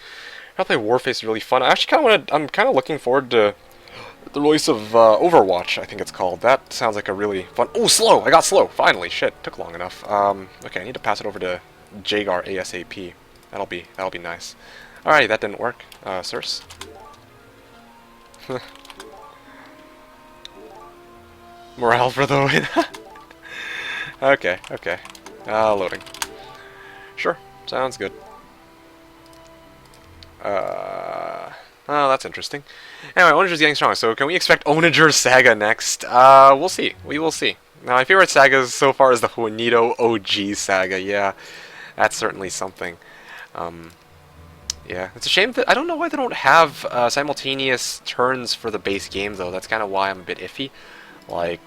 I play Warface is really fun. I actually kind of want to. I'm kind of looking forward to the release of Overwatch. I think it's called. That sounds like a really fun. Oh, slow! I got slow. Finally, shit, took long enough. Okay, I need to pass it over to Jagar ASAP. That'll be nice. Alright, that didn't work. Source. Morale for the win. Okay, okay. Loading. Sure, sounds good. Oh, that's interesting. Anyway, Ownager's getting stronger, so can we expect Ownager Saga next? We'll see. We will see. Now, my favorite sagas so far is the Juanito OG saga. Yeah, that's certainly something. Yeah, it's a shame that I don't know why they don't have simultaneous turns for the base game, though. That's kind of why I'm a bit iffy. Like,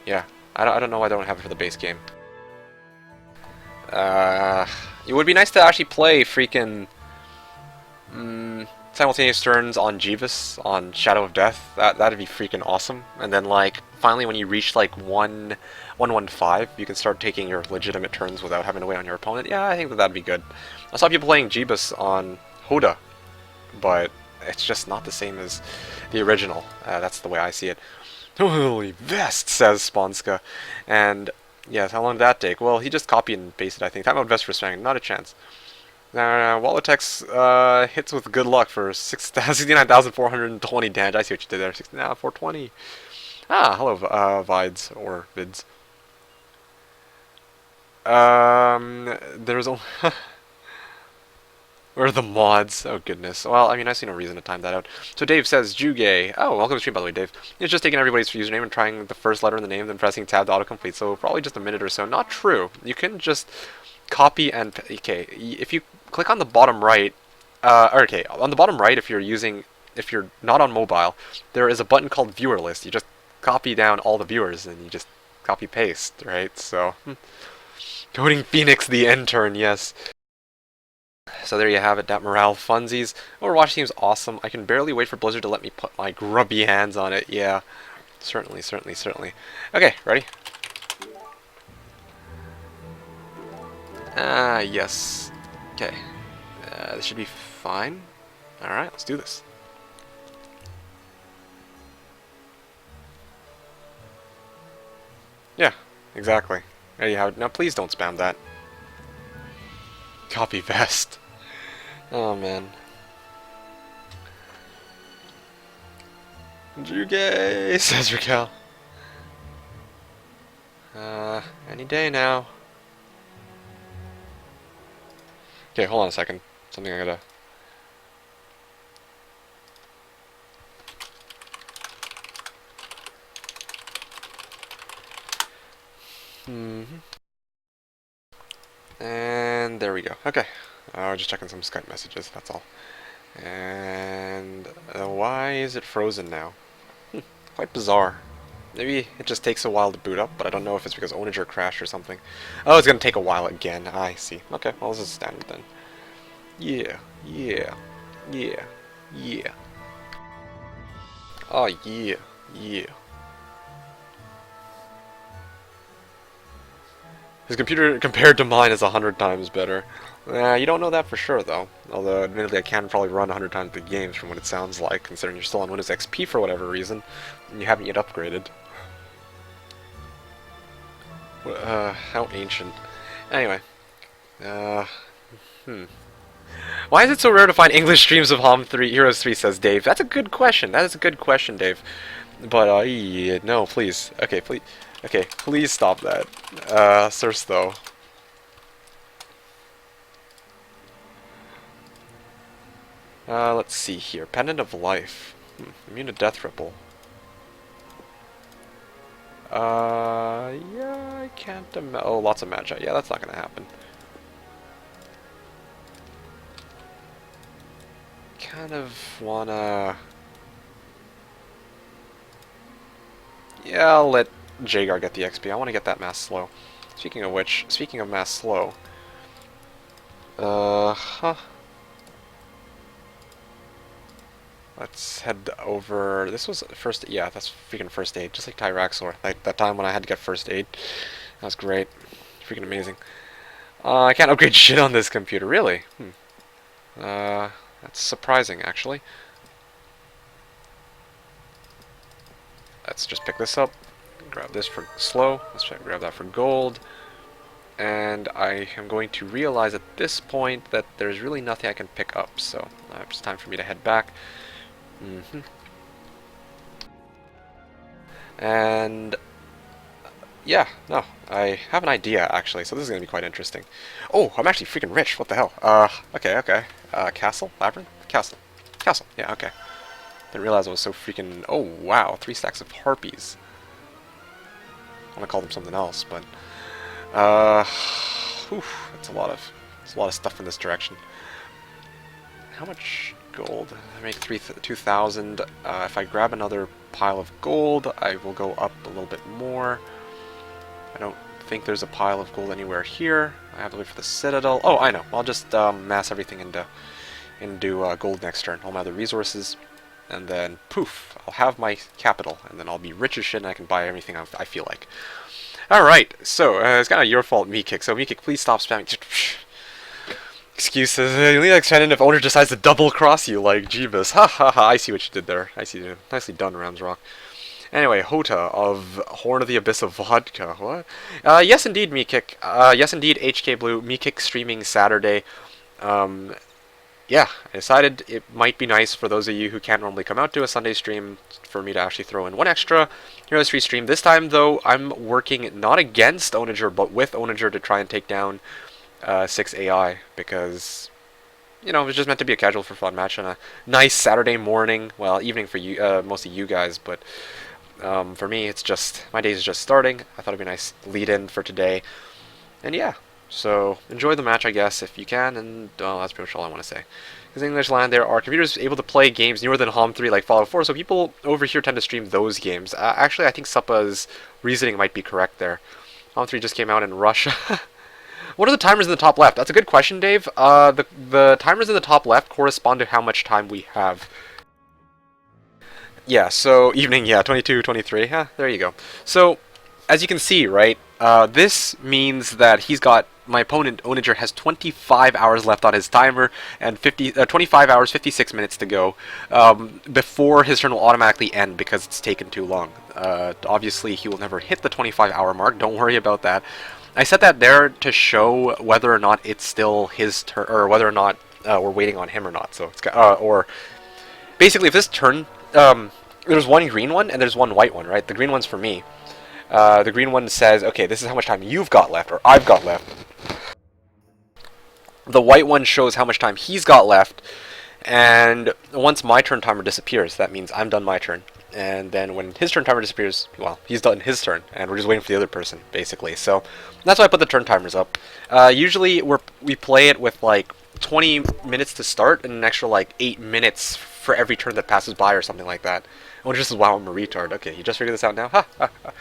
yeah, I don't know why they don't have it for the base game. It would be nice to actually play freaking simultaneous turns on Jeeves on Shadow of Death. That'd be freaking awesome. And then like finally when you reach like 115, you can start taking your legitimate turns without having to wait on your opponent. Yeah, I think that'd be good. I saw people playing Jeebus on Hoda, but it's just not the same as the original. That's the way I see it. Holy Vest, says Sponska. And yes, how long did that take? Well, he just copied and pasted, I think. Time out Vest for spamming, not a chance. Wallitex hits with good luck for 69,420 damage. I see what you did there. 420. Ah, hello, Vides or Vids. There's only. Where are the mods? Oh goodness. Well, I mean, I see no reason to time that out. So Dave says, Juge. Oh, welcome to the stream, by the way, Dave. It's just taking everybody's username and trying the first letter in the name, then pressing tab to autocomplete. So probably just a minute or so. Not true. You can just copy and okay. If you click on the bottom right, okay, on the bottom right, if you're not on mobile, there is a button called Viewer List. You just copy down all the viewers and you just copy paste, right? So, coding Phoenix the intern, yes. So there you have it, that morale funsies. Overwatch seems awesome. I can barely wait for Blizzard to let me put my grubby hands on it. Yeah, certainly, certainly, certainly. Okay, ready? Yes. Okay. This should be fine. Alright, let's do this. Yeah, exactly. There you have it. Now please don't spam that. Copy Vest. Oh man. Juge, says Raquel. Any day now. Okay, hold on a second. Something I gotta... And there we go. Okay. Just checking some Skype messages, that's all. And why is it frozen now? Quite bizarre. Maybe it just takes a while to boot up, but I don't know if it's because Ownager crashed or something. Oh, it's gonna take a while again. I see. Okay, well this is standard then. Yeah, yeah, yeah, yeah. Oh yeah, yeah. His computer compared to mine is 100 times better. You don't know that for sure though. Although admittedly I can probably run 100 times the games from what it sounds like, considering you're still on Windows XP for whatever reason, and you haven't yet upgraded. How ancient. Anyway. Why is it so rare to find English streams of Heroes 3, says Dave? That's a good question. That is a good question, Dave. But, yeah, no, please. Okay, please. Okay, please stop that. Source, though. Let's see here. Pendant of Life. Immune to Death Ripple. Yeah, I can't oh, lots of matchup. Yeah, that's not gonna happen. Kind of wanna... Yeah, I'll let Jagar get the XP. I want to get that mass slow. Speaking of which, speaking of mass slow... Let's head over. This was first. Yeah, that's freaking first aid. Just like Tyraxor. Like that time when I had to get first aid. That was great. Freaking amazing. I can't upgrade shit on this computer. Really? That's surprising, actually. Let's just pick this up. Grab this for slow. Let's try to grab that for gold. And I am going to realize at this point that there's really nothing I can pick up. So it's time for me to head back. And yeah, no, I have an idea actually, so this is gonna be quite interesting. Oh, I'm actually freaking rich. What the hell? Okay. Castle, labyrinth, castle. Yeah, okay. Didn't realize I was so freaking. Oh wow, 3 stacks of harpies. I want to call them something else, but that's a lot of stuff in this direction. How much gold? I make 2,000. If I grab another pile of gold, I will go up a little bit more. I don't think there's a pile of gold anywhere here. I have to wait for the citadel. Oh, I know. I'll just mass everything into gold next turn. All my other resources, and then poof, I'll have my capital, and then I'll be rich as shit, and I can buy everything I feel like. All right. So it's kind of your fault, MeKick. So MeKick, please stop spamming. Excuses. You need to extend if owner decides to double cross you like Jeebus. Ha ha ha. I see what you did there. I see you. Nicely done, Ramsrock. Anyway, Hota of Horn of the Abyss of Vodka. What? Yes, indeed, MeKick. Yes, indeed, HK Blue. MeKick streaming Saturday. Yeah, I decided it might be nice for those of you who can't normally come out to a Sunday stream for me to actually throw in one extra Heroes Free stream. This time, though, I'm working not against Ownager, but with Ownager to try and take down 6 AI, because, you know, it was just meant to be a casual for fun match on a nice Saturday morning, well, evening for you, most of you guys, but for me, it's just, my day is just starting. I thought it'd be a nice lead-in for today, and yeah. So, enjoy the match, I guess, if you can, and that's pretty much all I want to say. Because in English land, there are computers able to play games newer than HOM 3, like Fallout 4, so people over here tend to stream those games. Actually, I think Suppa's reasoning might be correct there. HOM 3 just came out in Russia. What are the timers in the top left? That's a good question, Dave. The timers in the top left correspond to how much time we have. Yeah, so evening, yeah, 22, 23, there you go. So, as you can see, right, this means that he's got, my opponent, Ownager, has 25 hours left on his timer, and 25 hours, 56 minutes to go, before his turn will automatically end because it's taken too long. Obviously, he will never hit the 25-hour mark, don't worry about that. I set that there to show whether or not it's still his turn, or whether or not we're waiting on him or not. So it's or basically, if this turn, there's one green one and there's one white one, right? The green one's for me. The green one says, okay, this is how much time you've got left, or I've got left. The white one shows how much time he's got left, and once my turn timer disappears, that means I'm done my turn. And then when his turn timer disappears, well, he's done his turn, and we're just waiting for the other person, basically. So that's why I put the turn timers up. Usually we play it with like 20 minutes to start, and an extra like 8 minutes for every turn that passes by, or something like that. Oh, just wow, I'm a retard. Okay, you just figured this out now? Ha ha ha.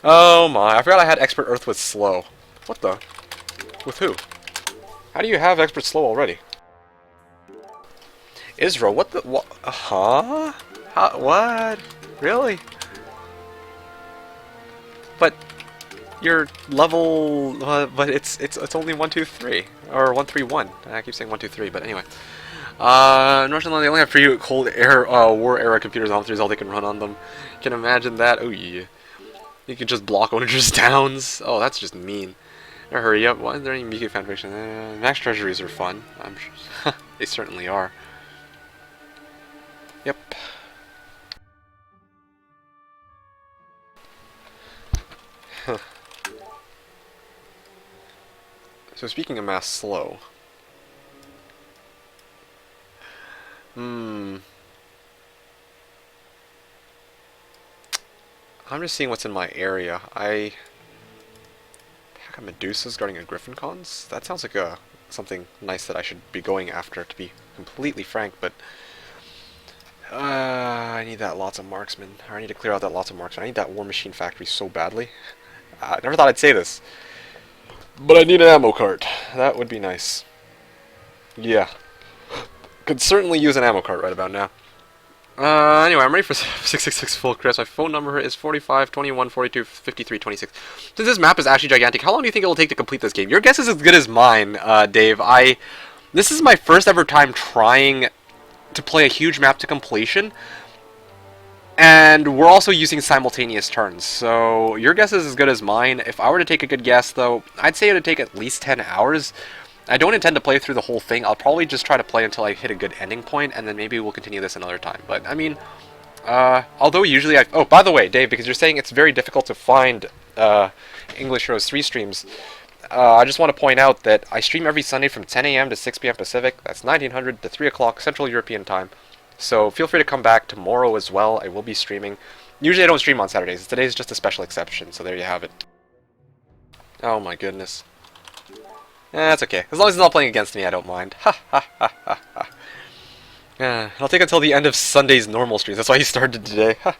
Oh my, I forgot I had Expert Earth with slow. What the? With who? How do you have Expert slow already? Israel, what the? What? Huh? How, what? Really? But your level, but it's only 1, 2, 3 or 1, 3, 1. I keep saying 1, 2, 3, but anyway. Unfortunately, they only have 3 Cold War era computers. HOM 3 is all they can run on them. You can imagine that. Oh yeah. You can just block Ownager's downs. Oh, that's just mean. Now hurry up. Why is there any MeKick fanfiction? Max treasuries are fun. I'm sure they certainly are. Yep. So speaking of mass slow. I'm just seeing what's in my area. I got Medusas guarding a Griffin Cons? That sounds like something nice that I should be going after, to be completely frank, but I need that lots of marksmen. Or I need to clear out that lots of marksmen. I need that War Machine Factory so badly. I never thought I'd say this, but I need an ammo cart. That would be nice. Yeah. Could certainly use an ammo cart right about now. Anyway, I'm ready for 666 full crisp. My phone number is 45 21 42 53 26. Since this map is actually gigantic, how long do you think it will take to complete this game? Your guess is as good as mine, Dave. This is my first ever time trying to play a huge map to completion, and we're also using simultaneous turns, so your guess is as good as mine. If I were to take a good guess, though, I'd say it would take at least 10 hours. I don't intend to play through the whole thing. I'll probably just try to play until I hit a good ending point, and then maybe we'll continue this another time. But, I mean, although usually oh, by the way, Dave, because you're saying it's very difficult to find English Rose 3 streams, I just want to point out that I stream every Sunday from 10 a.m. to 6 p.m. Pacific. That's 1900 to 3 o'clock Central European time. So feel free to come back tomorrow as well. I will be streaming. Usually I don't stream on Saturdays. Today's just a special exception, so there you have it. Oh my goodness. That's okay. As long as it's not playing against me, I don't mind. Ha ha ha ha ha. It'll take until the end of Sunday's normal streams. That's why he started today. Ha.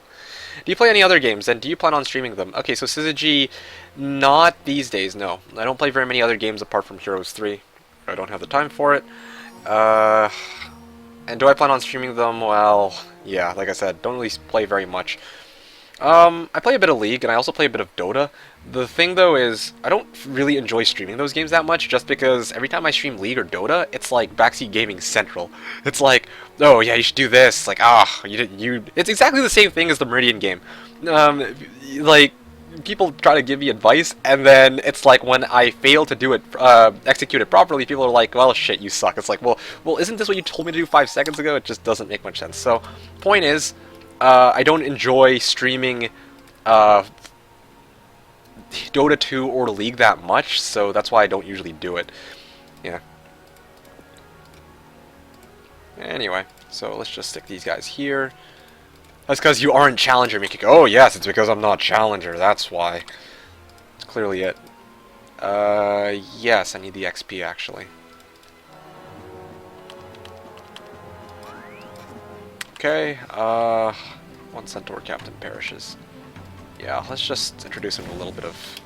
Do you play any other games, and do you plan on streaming them? Okay, so Syzygy, not these days, no. I don't play very many other games apart from Heroes 3. I don't have the time for it. And do I plan on streaming them? Well, yeah, like I said, don't really play very much. I play a bit of League, and I also play a bit of Dota. The thing, though, is I don't really enjoy streaming those games that much, just because every time I stream League or Dota, it's like Backseat Gaming Central. It's like, oh, yeah, you should do this. Like, it's exactly the same thing as the Meridian game. Like, people try to give me advice, and then it's like when I fail to do it, execute it properly, people are like, well, shit, you suck. It's like, well, isn't this what you told me to do 5 seconds ago? It just doesn't make much sense. So, point is, I don't enjoy streaming Dota 2 or League that much, so that's why I don't usually do it. Yeah. Anyway, so let's just stick these guys here. That's because you aren't Challenger, MeKick. Oh, yes, it's because I'm not Challenger, that's why. That's clearly it. Yes, I need the XP, actually. Okay, one Centaur Captain perishes. Yeah, let's just introduce him to a little bit of,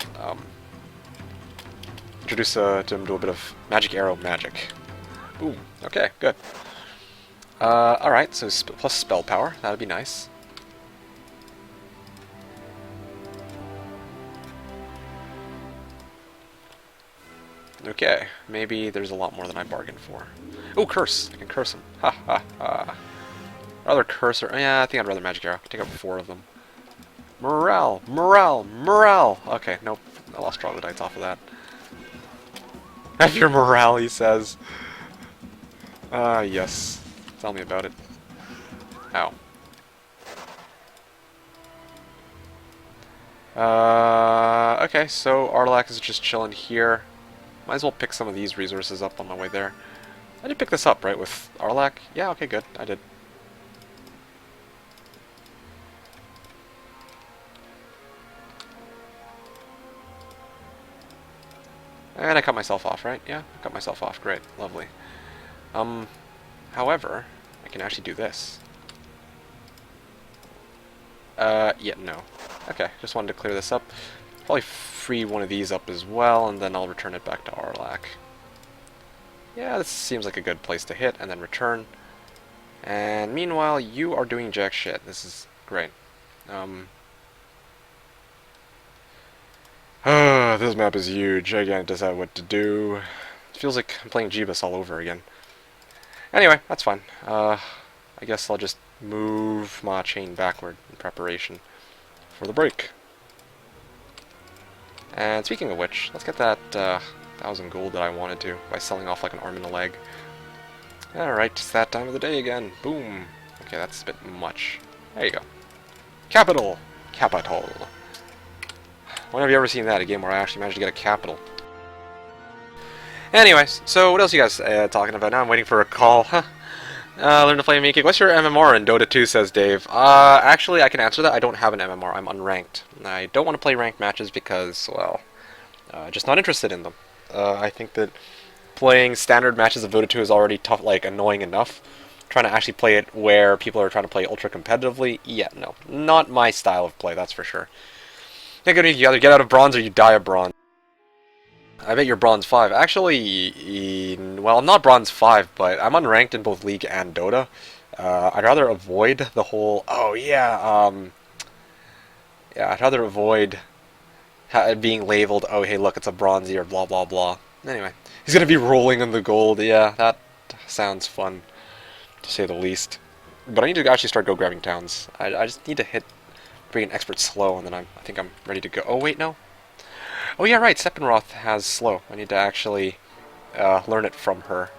introduce him to a bit of magic arrow magic. Boom. Okay, good. Alright, so plus spell power, that'd be nice. Okay, maybe there's a lot more than I bargained for. Oh, curse! I can curse him. Ha ha ha. Rather curse or... yeah, I think I'd rather magic arrow. Take out 4 of them. Morale! Morale! Morale! Okay, nope. I lost troglodytes off of that. Have your morale, he says. Yes. Tell me about it. Ow. Okay, so Arlac is just chilling here. Might as well pick some of these resources up on my way there. I did pick this up, right, with Arlac? Yeah, okay, good. I did. And I cut myself off, right? Yeah, I cut myself off. Great. Lovely. However, I can actually do this. Yeah, no. Okay, just wanted to clear this up. Probably free one of these up as well, and then I'll return it back to Arlac. Yeah, this seems like a good place to hit, and then return. And meanwhile, you are doing jack shit. This is great. This map is huge. I can't decide what to do. It feels like I'm playing Jeebus all over again. Anyway, that's fine. I guess I'll just move my chain backward in preparation for the break. And speaking of which, let's get that 1,000 gold that I wanted to by selling off like an arm and a leg. Alright, it's that time of the day again. Boom. Okay, that's a bit much. There you go. Capital! Capital. When have you ever seen that, a game where I actually managed to get a capital? Anyways, so what else are you guys talking about now? I'm waiting for a call. Huh. Learn to play MeKick. What's your MMR in Dota 2, says Dave. Actually, I can answer that. I don't have an MMR. I'm unranked. I don't want to play ranked matches because, well, just not interested in them. I think that playing standard matches of Dota 2 is already tough, like, annoying enough. Trying to actually play it where people are trying to play ultra competitively, yeah, no. Not my style of play, that's for sure. You either get out of bronze or you die of bronze. I bet you're bronze 5. Actually, well, I'm not bronze 5, but I'm unranked in both League and Dota. I'd rather avoid the whole, oh yeah, yeah, I'd rather avoid being labeled, oh hey look, it's a bronzy or blah blah blah. Anyway, he's gonna be rolling in the gold, yeah, that sounds fun, to say the least. But I need to actually start go grabbing towns. I just need to bring an expert slow, and then I think I'm ready to go. Oh wait, no. Oh yeah, right, Seppenroth has slow. I need to actually learn it from her.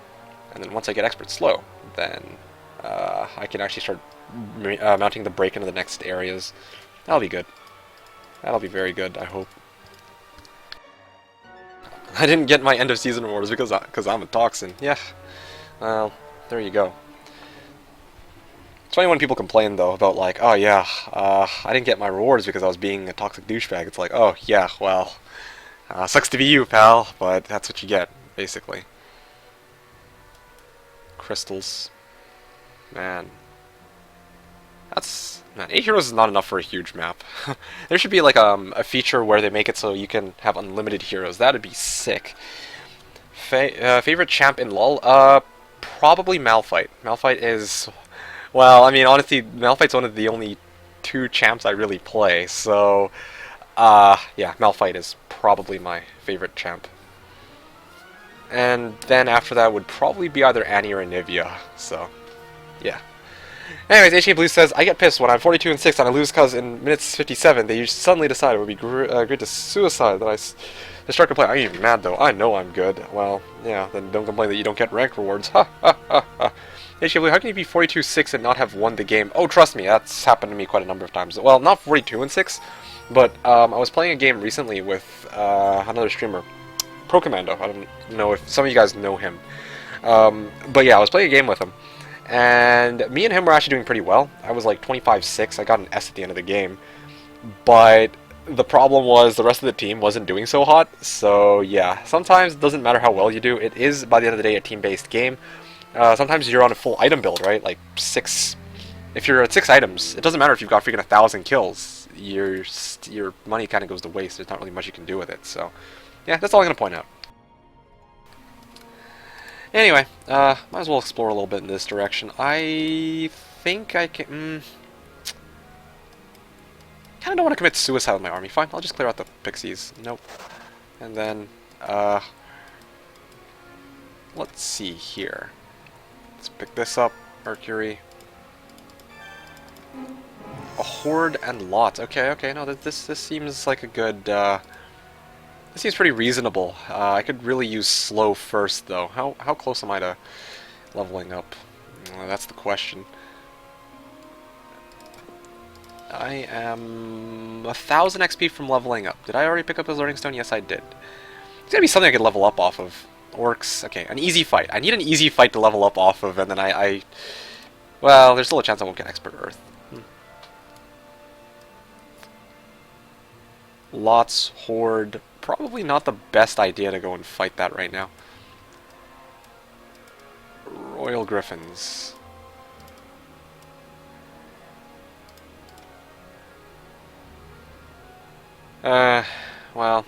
And then once I get expert slow, then I can actually start mounting the break into the next areas. That'll be good. That'll be very good, I hope. I didn't get my end of season rewards because I'm a toxin. Yeah. Well, there you go. It's funny when people complain though about like, oh yeah, I didn't get my rewards because I was being a toxic douchebag. It's like, oh yeah, well, sucks to be you, pal, but that's what you get, basically. Crystals. Man. Man, 8 heroes is not enough for a huge map. There should be like a feature where they make it so you can have unlimited heroes. That'd be sick. Favorite champ in LoL? Probably Malphite. Malphite is... Well, I mean, honestly, Malphite's one of the only 2 champs I really play, so... yeah, Malphite is probably my favorite champ. And then after that would probably be either Annie or Anivia, so... Yeah. Anyways, HK Blue says, I get pissed when I'm 42 and 6 and I lose because in minutes 57 they suddenly decide it would be great to suicide that I start complaining. I ain't mad though. I know I'm good. Well, yeah, then don't complain that you don't get rank rewards. Ha ha ha ha. HK Blue, how can you be 42-6 and not have won the game? Oh, trust me, that's happened to me quite a number of times. Well, not 42 and 6, but I was playing a game recently with another streamer, Pro Commando. I don't know if some of you guys know him. But yeah, I was playing a game with him. And me and him were actually doing pretty well. I was like 25-6. I got an S at the end of the game. But the problem was the rest of the team wasn't doing so hot. So yeah, sometimes it doesn't matter how well you do. It is, by the end of the day, a team-based game. Sometimes you're on a full item build, right? Like 6... If you're at 6 items, it doesn't matter if you've got freaking 1,000 kills. Your money kind of goes to waste. There's not really much you can do with it. So yeah, that's all I'm going to point out. Anyway, might as well explore a little bit in this direction. I think I can... kind of don't want to commit suicide with my army. Fine, I'll just clear out the pixies. Nope. And then, let's see here. Let's pick this up. Mercury. A horde and lots. Okay, okay, no, this seems like a good, this seems pretty reasonable. I could really use slow first, though. How close am I to leveling up? That's the question. I am 1,000 XP from leveling up. Did I already pick up his learning stone? Yes, I did. It's gonna be something I could level up off of. Orcs. Okay, an easy fight. I need an easy fight to level up off of, and then well, there's still a chance I won't get Expert Earth. Lots, Horde. Probably not the best idea to go and fight that right now. Royal Griffins. Well.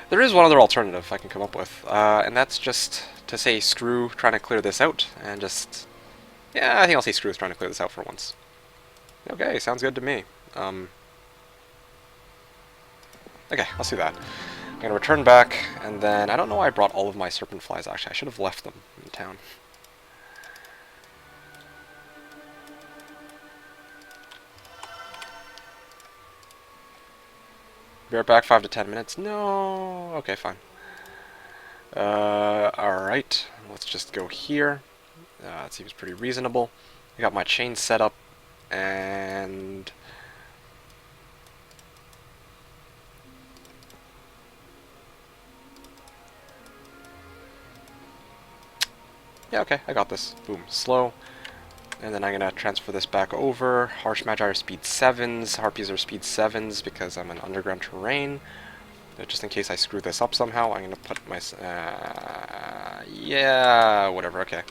There is one other alternative I can come up with, and that's just to say screw trying to clear this out, and just... Yeah, I think I'll say screw trying to clear this out for once. Okay, sounds good to me. Okay, I'll do that. I'm gonna return back, and then I don't know why I brought all of my serpent flies, actually. I should have left them in town. Be right back, 5 to 10 minutes. No! Okay, fine. Alright. Let's just go here. It seems pretty reasonable. I got my chain set up, and... Yeah, okay, I got this. Boom, slow. And then I'm going to transfer this back over. Harsh Magi are speed 7s, Harpies are speed 7s because I'm in underground terrain. But just in case I screw this up somehow, I'm going to put my... yeah, whatever, okay.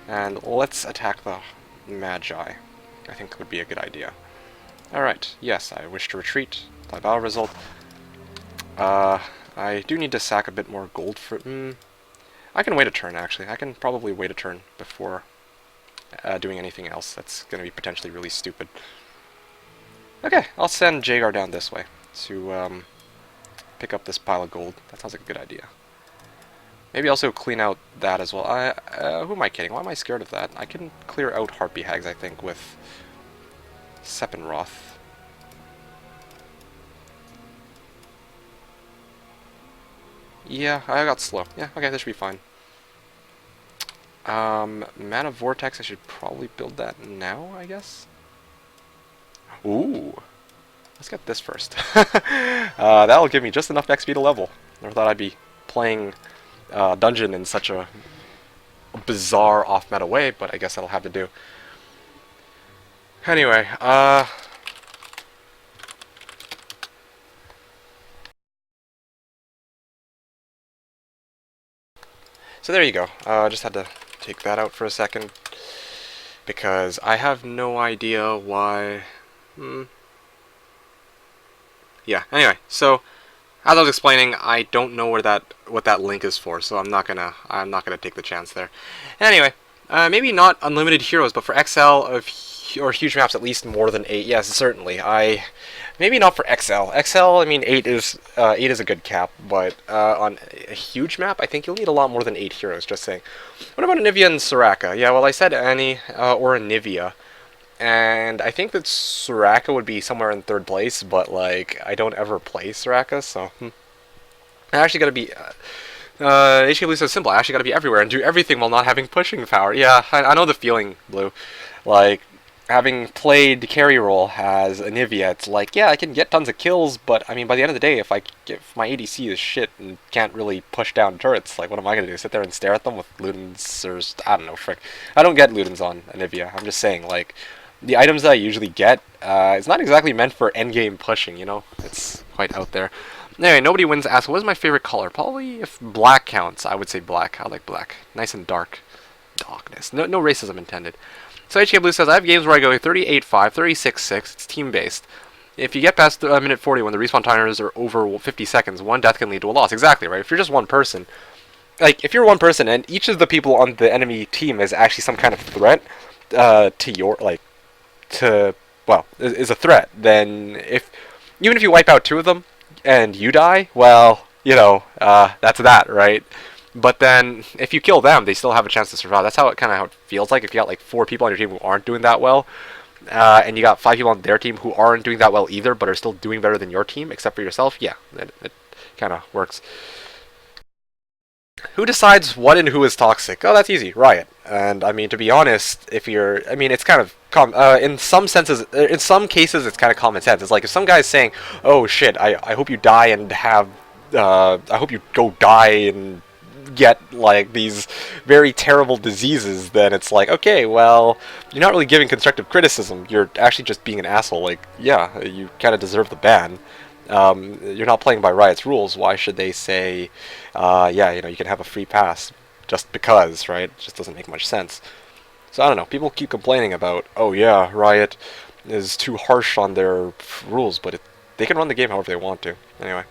And let's attack the Magi. I think would be a good idea. Alright, yes, I wish to retreat. Apply battle result. I do need to sack a bit more gold for... I can wait a turn, actually. I can probably wait a turn before doing anything else that's going to be potentially really stupid. Okay, I'll send Jagar down this way to pick up this pile of gold. That sounds like a good idea. Maybe also clean out that as well. Who am I kidding? Why am I scared of that? I can clear out Harpy Hags, I think, with Seppenroth. Yeah, I got slow. Yeah, okay, this should be fine. Mana Vortex, I should probably build that now, I guess? Ooh. Let's get this first. That'll give me just enough XP to level. Never thought I'd be playing Dungeon in such a bizarre off-meta way, but I guess that'll have to do. Anyway, so there you go. Just had to take that out for a second, because I have no idea why... Yeah, anyway, so as I was explaining, I don't know what that link is for, so I'm not gonna take the chance there. Anyway, maybe not unlimited heroes, but for XL or huge maps, at least more than 8. Yes, certainly. Maybe not for XL. XL, I mean, 8 is a good cap, but on a huge map, I think you'll need a lot more than 8 heroes. Just saying. What about Anivia and Soraka? Yeah, well, I said Annie or Anivia. And I think that Soraka would be somewhere in 3rd place, but, like, I don't ever play Soraka, so... I actually gotta be... HK Blue says simple, I actually gotta be everywhere and do everything while not having pushing power. Yeah, I know the feeling, Blue. Like, having played carry role as Anivia, it's like, yeah, I can get tons of kills, but, I mean, by the end of the day, if my ADC is shit and can't really push down turrets, like, what am I gonna do? Sit there and stare at them with Ludens or... I don't know, frick. I don't get Ludens on Anivia. I'm just saying, like... The items that I usually get, it's not exactly meant for endgame pushing, you know? It's quite out there. Anyway, nobody wins asks, what is my favorite color? Probably, if black counts, I would say black. I like black. Nice and dark. Darkness. No racism intended. So HK Blue says, I have games where I go 38-5, 36-6. It's team-based. If you get past minute 40 when the respawn timers are over 50 seconds, one death can lead to a loss. Exactly, right? If you're just one person, like, if you're one person and each of the people on the enemy team is actually some kind of threat to your, like, is a threat, then even if you wipe out 2 of them and you die, well, you know, that's that, right? But then if you kill them, they still have a chance to survive. That's how it feels like if you got like 4 people on your team who aren't doing that well, and you got 5 people on their team who aren't doing that well either, but are still doing better than your team, except for yourself. Yeah, it kind of works. Who decides what and who is toxic? Oh, that's easy. Riot. And I mean, to be honest, it's kind of in some cases, it's kind of common sense. It's like if some guy's saying, "Oh shit, I hope you die and have, I hope you go die and get like these very terrible diseases," then it's like, okay, well, you're not really giving constructive criticism. You're actually just being an asshole. Like, yeah, you kind of deserve the ban. You're not playing by Riot's rules. Why should they say, yeah, you know, you can have a free pass just because, right? It just doesn't make much sense. So I don't know. People keep complaining about, oh yeah, Riot is too harsh on their rules, but they can run the game however they want to. Anyway,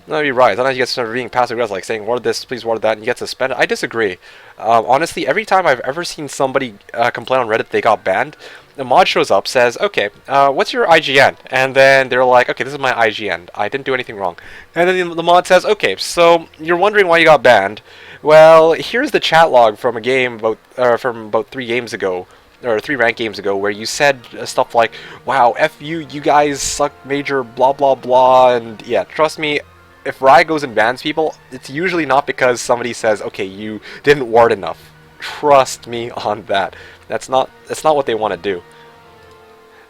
that'd be Riot. Sometimes you get started being passive aggressive, like saying, "Ward this, please ward that," and you get suspended. I disagree. Honestly, every time I've ever seen somebody complain on Reddit they got banned, the mod shows up, says, okay, what's your IGN? And then they're like, okay, this is my IGN. I didn't do anything wrong. And then the mod says, okay, so you're wondering why you got banned. Well, here's the chat log from a game from about 3 games ago, or 3 ranked games ago, where you said stuff like, wow, F you guys suck major, blah, blah, blah. And yeah, trust me, if Riot goes and bans people, it's usually not because somebody says, okay, you didn't ward enough. Trust me on that. That's not what they want to do.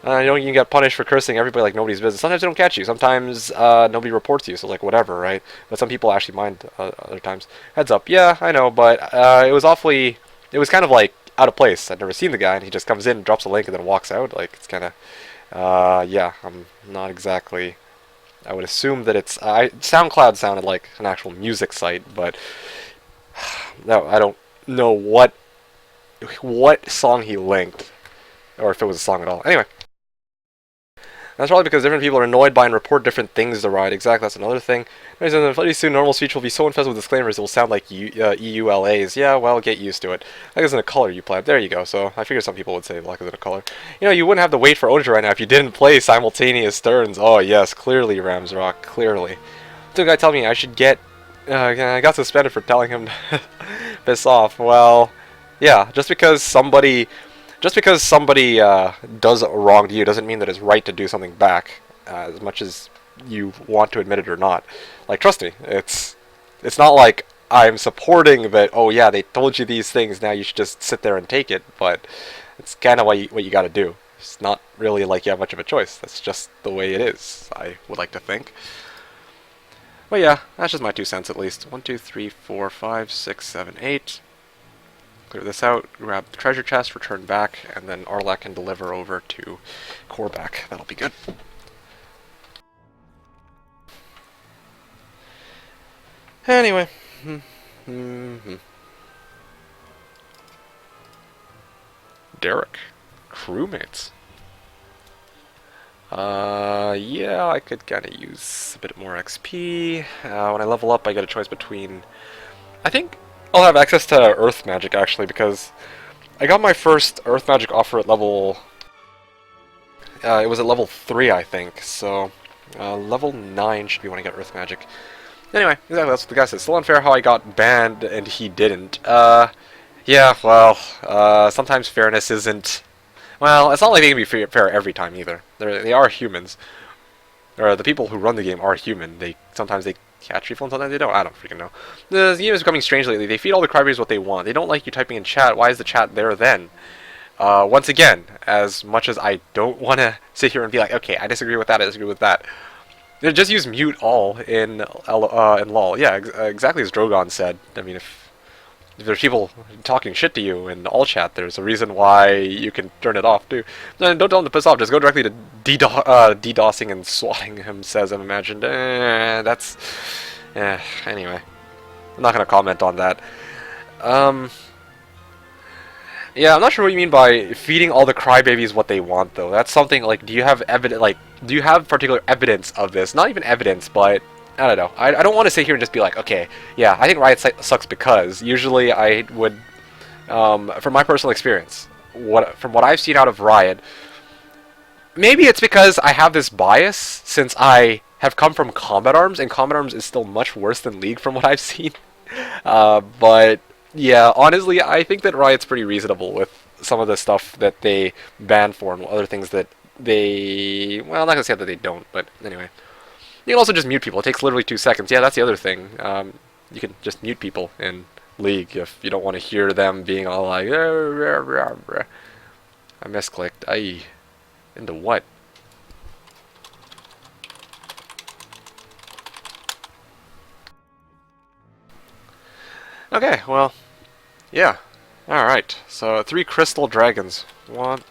You know, you get punished for cursing everybody like nobody's business. Sometimes they don't catch you. Sometimes nobody reports you, so like whatever, right? But some people actually mind other times. Heads up, yeah, I know, but it was kind of like out of place. I'd never seen the guy, and he just comes in, drops a link, and then walks out. Like, it's kind of, yeah, I'm not exactly... I would assume that it's... SoundCloud sounded like an actual music site, but... No, I don't know what song he linked, or if it was a song at all. Anyway. That's probably because different people are annoyed by and report different things to Riot. Exactly, that's another thing. Pretty soon, normal speech will be so infested with disclaimers it will sound like EULAs. Yeah, well, get used to it. Luck isn't a color, you pleb. There you go. So I figured some people would say luck isn't a color. You know, you wouldn't have to wait for Ownager right now if you didn't play simultaneous turns. Oh yes, clearly, Ramsrock, clearly. The guy telling me I should get. I got suspended for telling him to piss off. Well, yeah, just because somebody does wrong to you doesn't mean that it's right to do something back, as much as you want to admit it or not. Like, trust me, it's not like I'm supporting that. Oh yeah, they told you these things. Now you should just sit there and take it. But it's kind of what you got to do. It's not really like you have much of a choice. That's just the way it is. I would like to think. But yeah, that's just my 2 cents at least. 1, 2, 3, 4, 5, 6, 7, 8. Clear this out, grab the treasure chest, return back, and then Arlek can deliver over to Korvac. That'll be good. Anyway. Derek. Crewmates. Yeah, I could kind of use a bit more XP. When I level up, I get a choice between... I think I'll have access to Earth Magic, actually, because I got my first Earth Magic offer at level... it was at level 3, I think, so... level 9 should be when I get Earth Magic. Anyway, exactly, that's what the guy said. Still unfair how I got banned and he didn't. Yeah, well, sometimes fairness isn't... Well, it's not like they can be fair every time either. They are humans. Or the people who run the game are human. Sometimes they catch people and sometimes they don't. I don't freaking know. The game is becoming strange lately. They feed all the crybabies what they want. They don't like you typing in chat. Why is the chat there then? Once again, as much as I don't want to sit here and be like, okay, I disagree with that, I disagree with that. Just use mute all in LOL. Yeah, exactly as Drogon said. I mean, if there's people talking shit to you in all chat, there's a reason why you can turn it off too. Don't tell them to piss off. Just go directly to DDoSing and swatting him. Says I'm imagined. That's. Anyway, I'm not gonna comment on that. Yeah, I'm not sure what you mean by feeding all the crybabies what they want, though. That's something like, do you have do you have particular evidence of this? Not even evidence, but I don't know. I don't want to sit here and just be like, okay, yeah, I think Riot sucks because usually I would, from my personal experience, from what I've seen out of Riot, maybe it's because I have this bias since I have come from Combat Arms, and Combat Arms is still much worse than League from what I've seen. But yeah, honestly, I think that Riot's pretty reasonable with some of the stuff that they ban for and other things that they... Well, I'm not going to say that they don't, but anyway. You can also just mute people. It takes literally 2 seconds. Yeah, that's the other thing. You can just mute people in League if you don't want to hear them being all like... I misclicked. Aye. Into what? Okay, well... Yeah. Alright. So, 3 crystal dragons. What?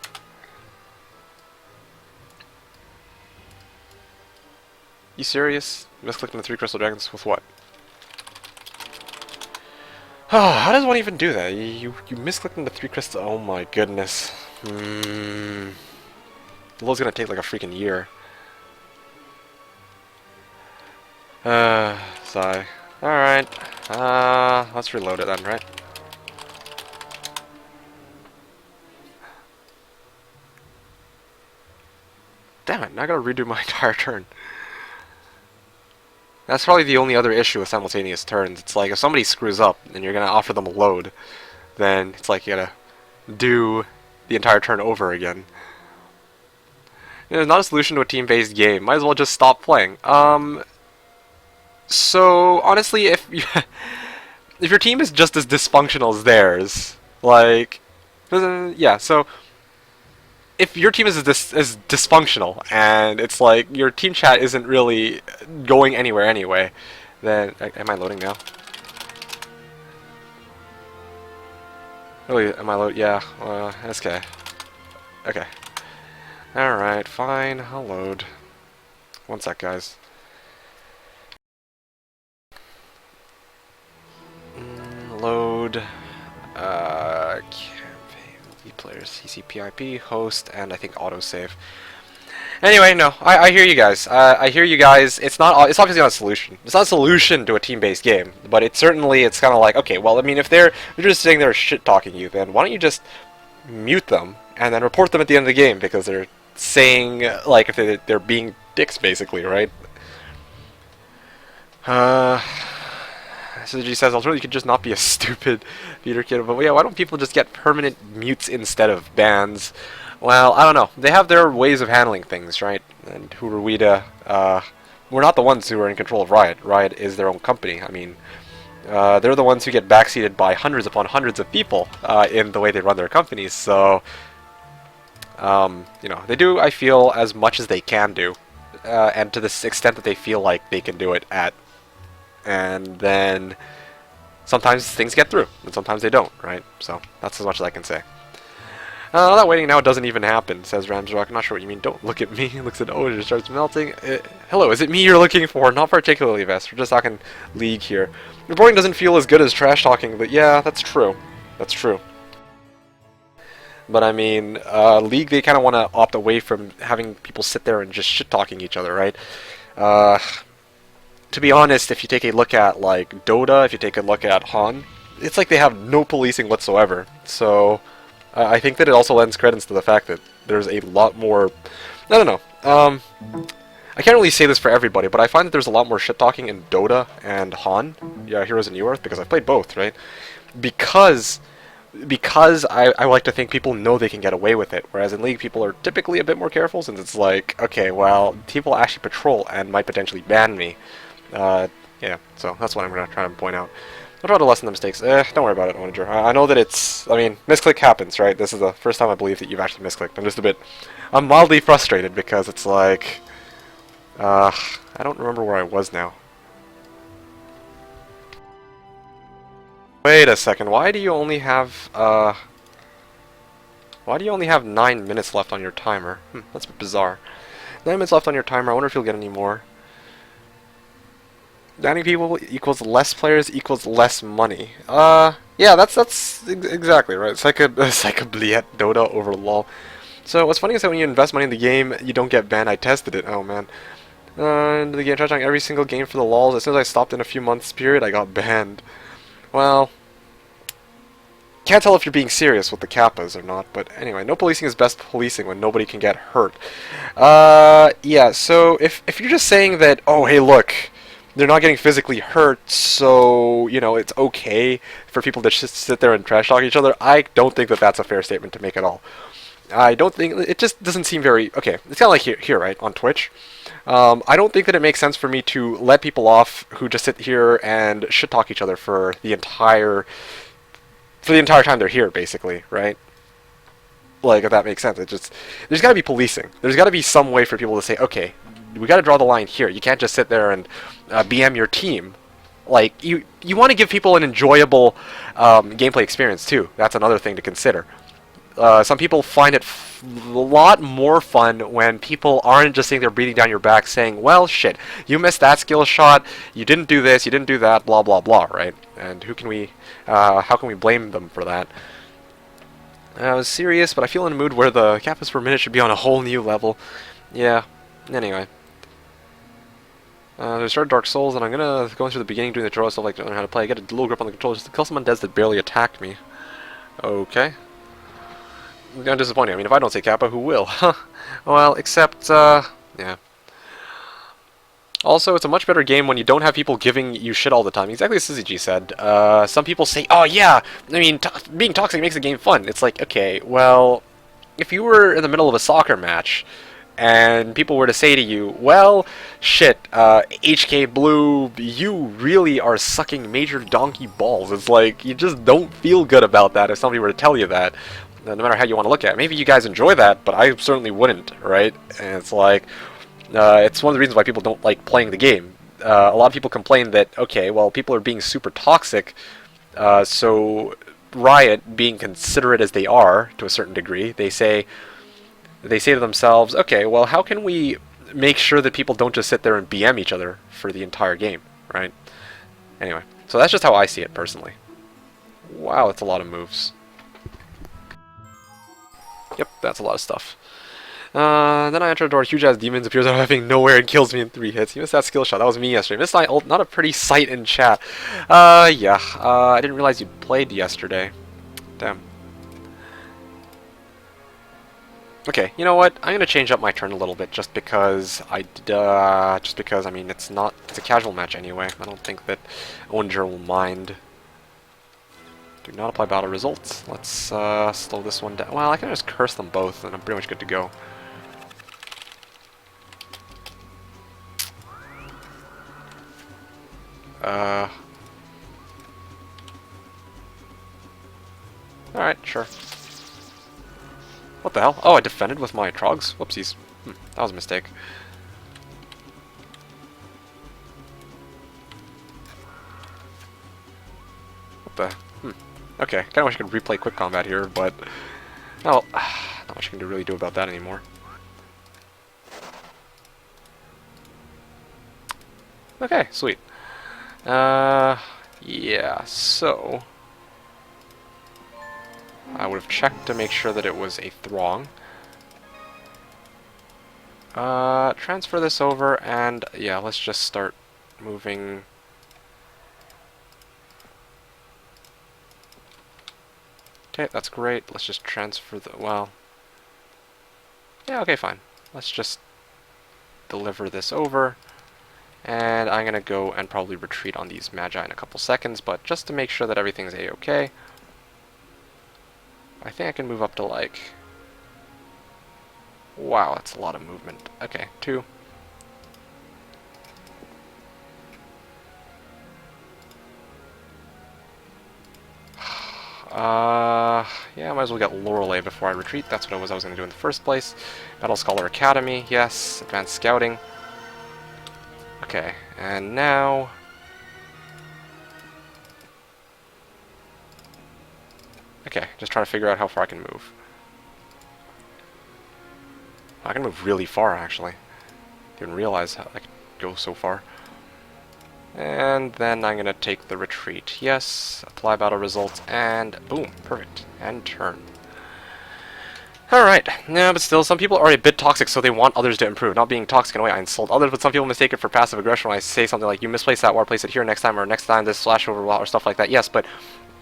You serious? Misclicking the 3 crystal dragons with what? How does one even do that? You misclicking the 3 crystal... Oh my goodness. The load's gonna take like a freaking year. Sigh. Alright. Let's reload it then, right? Damn it, now I gotta redo my entire turn. That's probably the only other issue with simultaneous turns. It's like, if somebody screws up and you're gonna offer them a load, then it's like you gotta do the entire turn over again. It's not a solution to a team-based game. Might as well just stop playing. So, honestly, if your team is just as dysfunctional as theirs, like... yeah, so... If your team is as dysfunctional, and it's like your team chat isn't really going anywhere anyway, then... Am I loading now? Really, am I loading? Yeah, that's okay. Okay. Alright, fine, I'll load. One sec, guys. Load... campaign, players, CCPIP, host, and I think autosave. Anyway, no, I hear you guys. I hear you guys. It's not. It's obviously not a solution. It's not a solution to a team-based game, but it's certainly. It's kind of like, okay, well, I mean, if they're just sitting there shit talking you, then why don't you just mute them and then report them at the end of the game because they're saying like if they're being dicks, basically, right? So G says, alternatively, you could just not be a stupid Peter kid. But yeah, why don't people just get permanent mutes instead of bans? Well, I don't know. They have their ways of handling things, right? And who are we to... we're not the ones who are in control of Riot. Riot is their own company. I mean, they're the ones who get backseated by hundreds upon hundreds of people in the way they run their companies. So, you know, they do, I feel, as much as they can do. And to this extent that they feel like they can do it at. And then sometimes things get through, and sometimes they don't, right? So that's as much as I can say. That waiting now doesn't even happen, says Ramsrock. I'm not sure what you mean. Don't look at me. He looks at Ownager and starts melting. Hello, is it me you're looking for? Not particularly, Vest. We're just talking League here. Reporting doesn't feel as good as trash talking, but yeah, that's true. That's true. But I mean, League, they kind of want to opt away from having people sit there and just shit-talking each other, right? To be honest, if you take a look at, like, Dota, if you take a look at Han, it's like they have no policing whatsoever. So, I think that it also lends credence to the fact that there's a lot more... I don't know. I can't really say this for everybody, but I find that there's a lot more shit-talking in Dota and Han, yeah, Heroes of New Earth, because I've played both, right? Because I like to think people know they can get away with it, whereas in League people are typically a bit more careful, since it's like, okay, well, people actually patrol and might potentially ban me. Yeah, so that's what I'm going to try to point out. I'll try to lessen the mistakes. Don't worry about it, Ownager. I know that it's... I mean, misclick happens, right? This is the first time I believe that you've actually misclicked. I'm just a bit... I'm mildly frustrated because it's like... I don't remember where I was now. Wait a second, why do you only have 9 minutes left on your timer? That's a bit bizarre. 9 minutes left on your timer, I wonder if you'll get any more. Banning people equals less players equals less money. Yeah, that's exactly right. It's like a Bliet Dota over LOL. So what's funny is that when you invest money in the game, you don't get banned. I tested it. Oh man. Into the game, touching every single game for the LOLs. As soon as I stopped in a few months period, I got banned. Well, can't tell if you're being serious with the kappas or not. But anyway, no policing is best policing when nobody can get hurt. Yeah. So if you're just saying that, oh hey look, they're not getting physically hurt, so, you know, it's okay for people to just sit there and trash talk each other. I don't think that that's a fair statement to make at all. I don't think... It just doesn't seem very... Okay, it's kind of like here, right, on Twitch. I don't think that it makes sense for me to let people off who just sit here and shit-talk each other for the entire time they're here, basically, right? Like, if that makes sense. It just... There's got to be policing. There's got to be some way for people to say, okay, we got to draw the line here. You can't just sit there and BM your team. Like, you want to give people an enjoyable gameplay experience too. That's another thing to consider. Some people find it a lot more fun when people aren't just sitting there breathing down your back saying, well, shit, you missed that skill shot, you didn't do this, you didn't do that, blah, blah, blah, right? And how can we blame them for that? I was serious, but I feel in a mood where the kappas per minute should be on a whole new level. Yeah, anyway. I started Dark Souls, and I'm gonna go through the beginning doing the tutorial stuff like to learn how to play. I get a little grip on the controls just to kill some undeads that barely attacked me. Okay. I'm disappointed. I mean, if I don't say Kappa, who will? Well, except, yeah. Also, it's a much better game when you don't have people giving you shit all the time. Exactly as Syzygy said. Some people say, oh yeah, I mean, being toxic makes the game fun. It's like, okay, well, if you were in the middle of a soccer match, and people were to say to you, well, shit, HK Blue, you really are sucking major donkey balls. It's like, you just don't feel good about that if somebody were to tell you that, no matter how you want to look at it. Maybe you guys enjoy that, but I certainly wouldn't, right? And it's like, it's one of the reasons why people don't like playing the game. A lot of people complain that, okay, well, people are being super toxic, so Riot, being considerate as they are, to a certain degree, they say to themselves, okay, well, how can we make sure that people don't just sit there and BM each other for the entire game, right? Anyway, so that's just how I see it, personally. Wow, that's a lot of moves. Yep, that's a lot of stuff. Then I enter the door, huge-ass demons appears out of having nowhere and kills me in 3 hits. You missed that skill shot. That was me yesterday. Missed my ult. Not a pretty sight in chat. Yeah. I didn't realize you played yesterday. Damn. Okay, you know what? I'm gonna change up my turn a little bit just because I mean it's a casual match anyway. I don't think that Ownager will mind. Do not apply battle results. Let's slow this one down. Well, I can just curse them both and I'm pretty much good to go. Alright, sure. What the hell? Oh, I defended with my Trogs? Whoopsies. That was a mistake. What the? Okay, kinda wish I could replay quick combat here, but... well, not much I can really do about that anymore. Okay, sweet. Yeah, so... I would have checked to make sure that it was a throng. Transfer this over, and yeah, let's just start moving. Okay, that's great. Let's just transfer the, well... yeah, okay, fine. Let's just deliver this over. And I'm gonna go and probably retreat on these Magi in a couple seconds, but just to make sure that everything's a-okay. I think I can move up to like... wow, that's a lot of movement. Okay, 2. Yeah, I might as well get Lorelei before I retreat. That's what I was going to do in the first place. Battle Scholar Academy, yes. Advanced Scouting. Okay, and now... okay, just trying to figure out how far I can move. I can move really far, actually. Didn't realize how I could go so far. And then I'm gonna take the retreat. Yes, apply battle results, and boom, perfect. And turn. Alright, yeah, but still, some people are a bit toxic, so they want others to improve. Not being toxic in a way, I insult others, but some people mistake it for passive aggression when I say something like, you misplaced that war, place it here next time, or next time this slash over or stuff like that. Yes, but,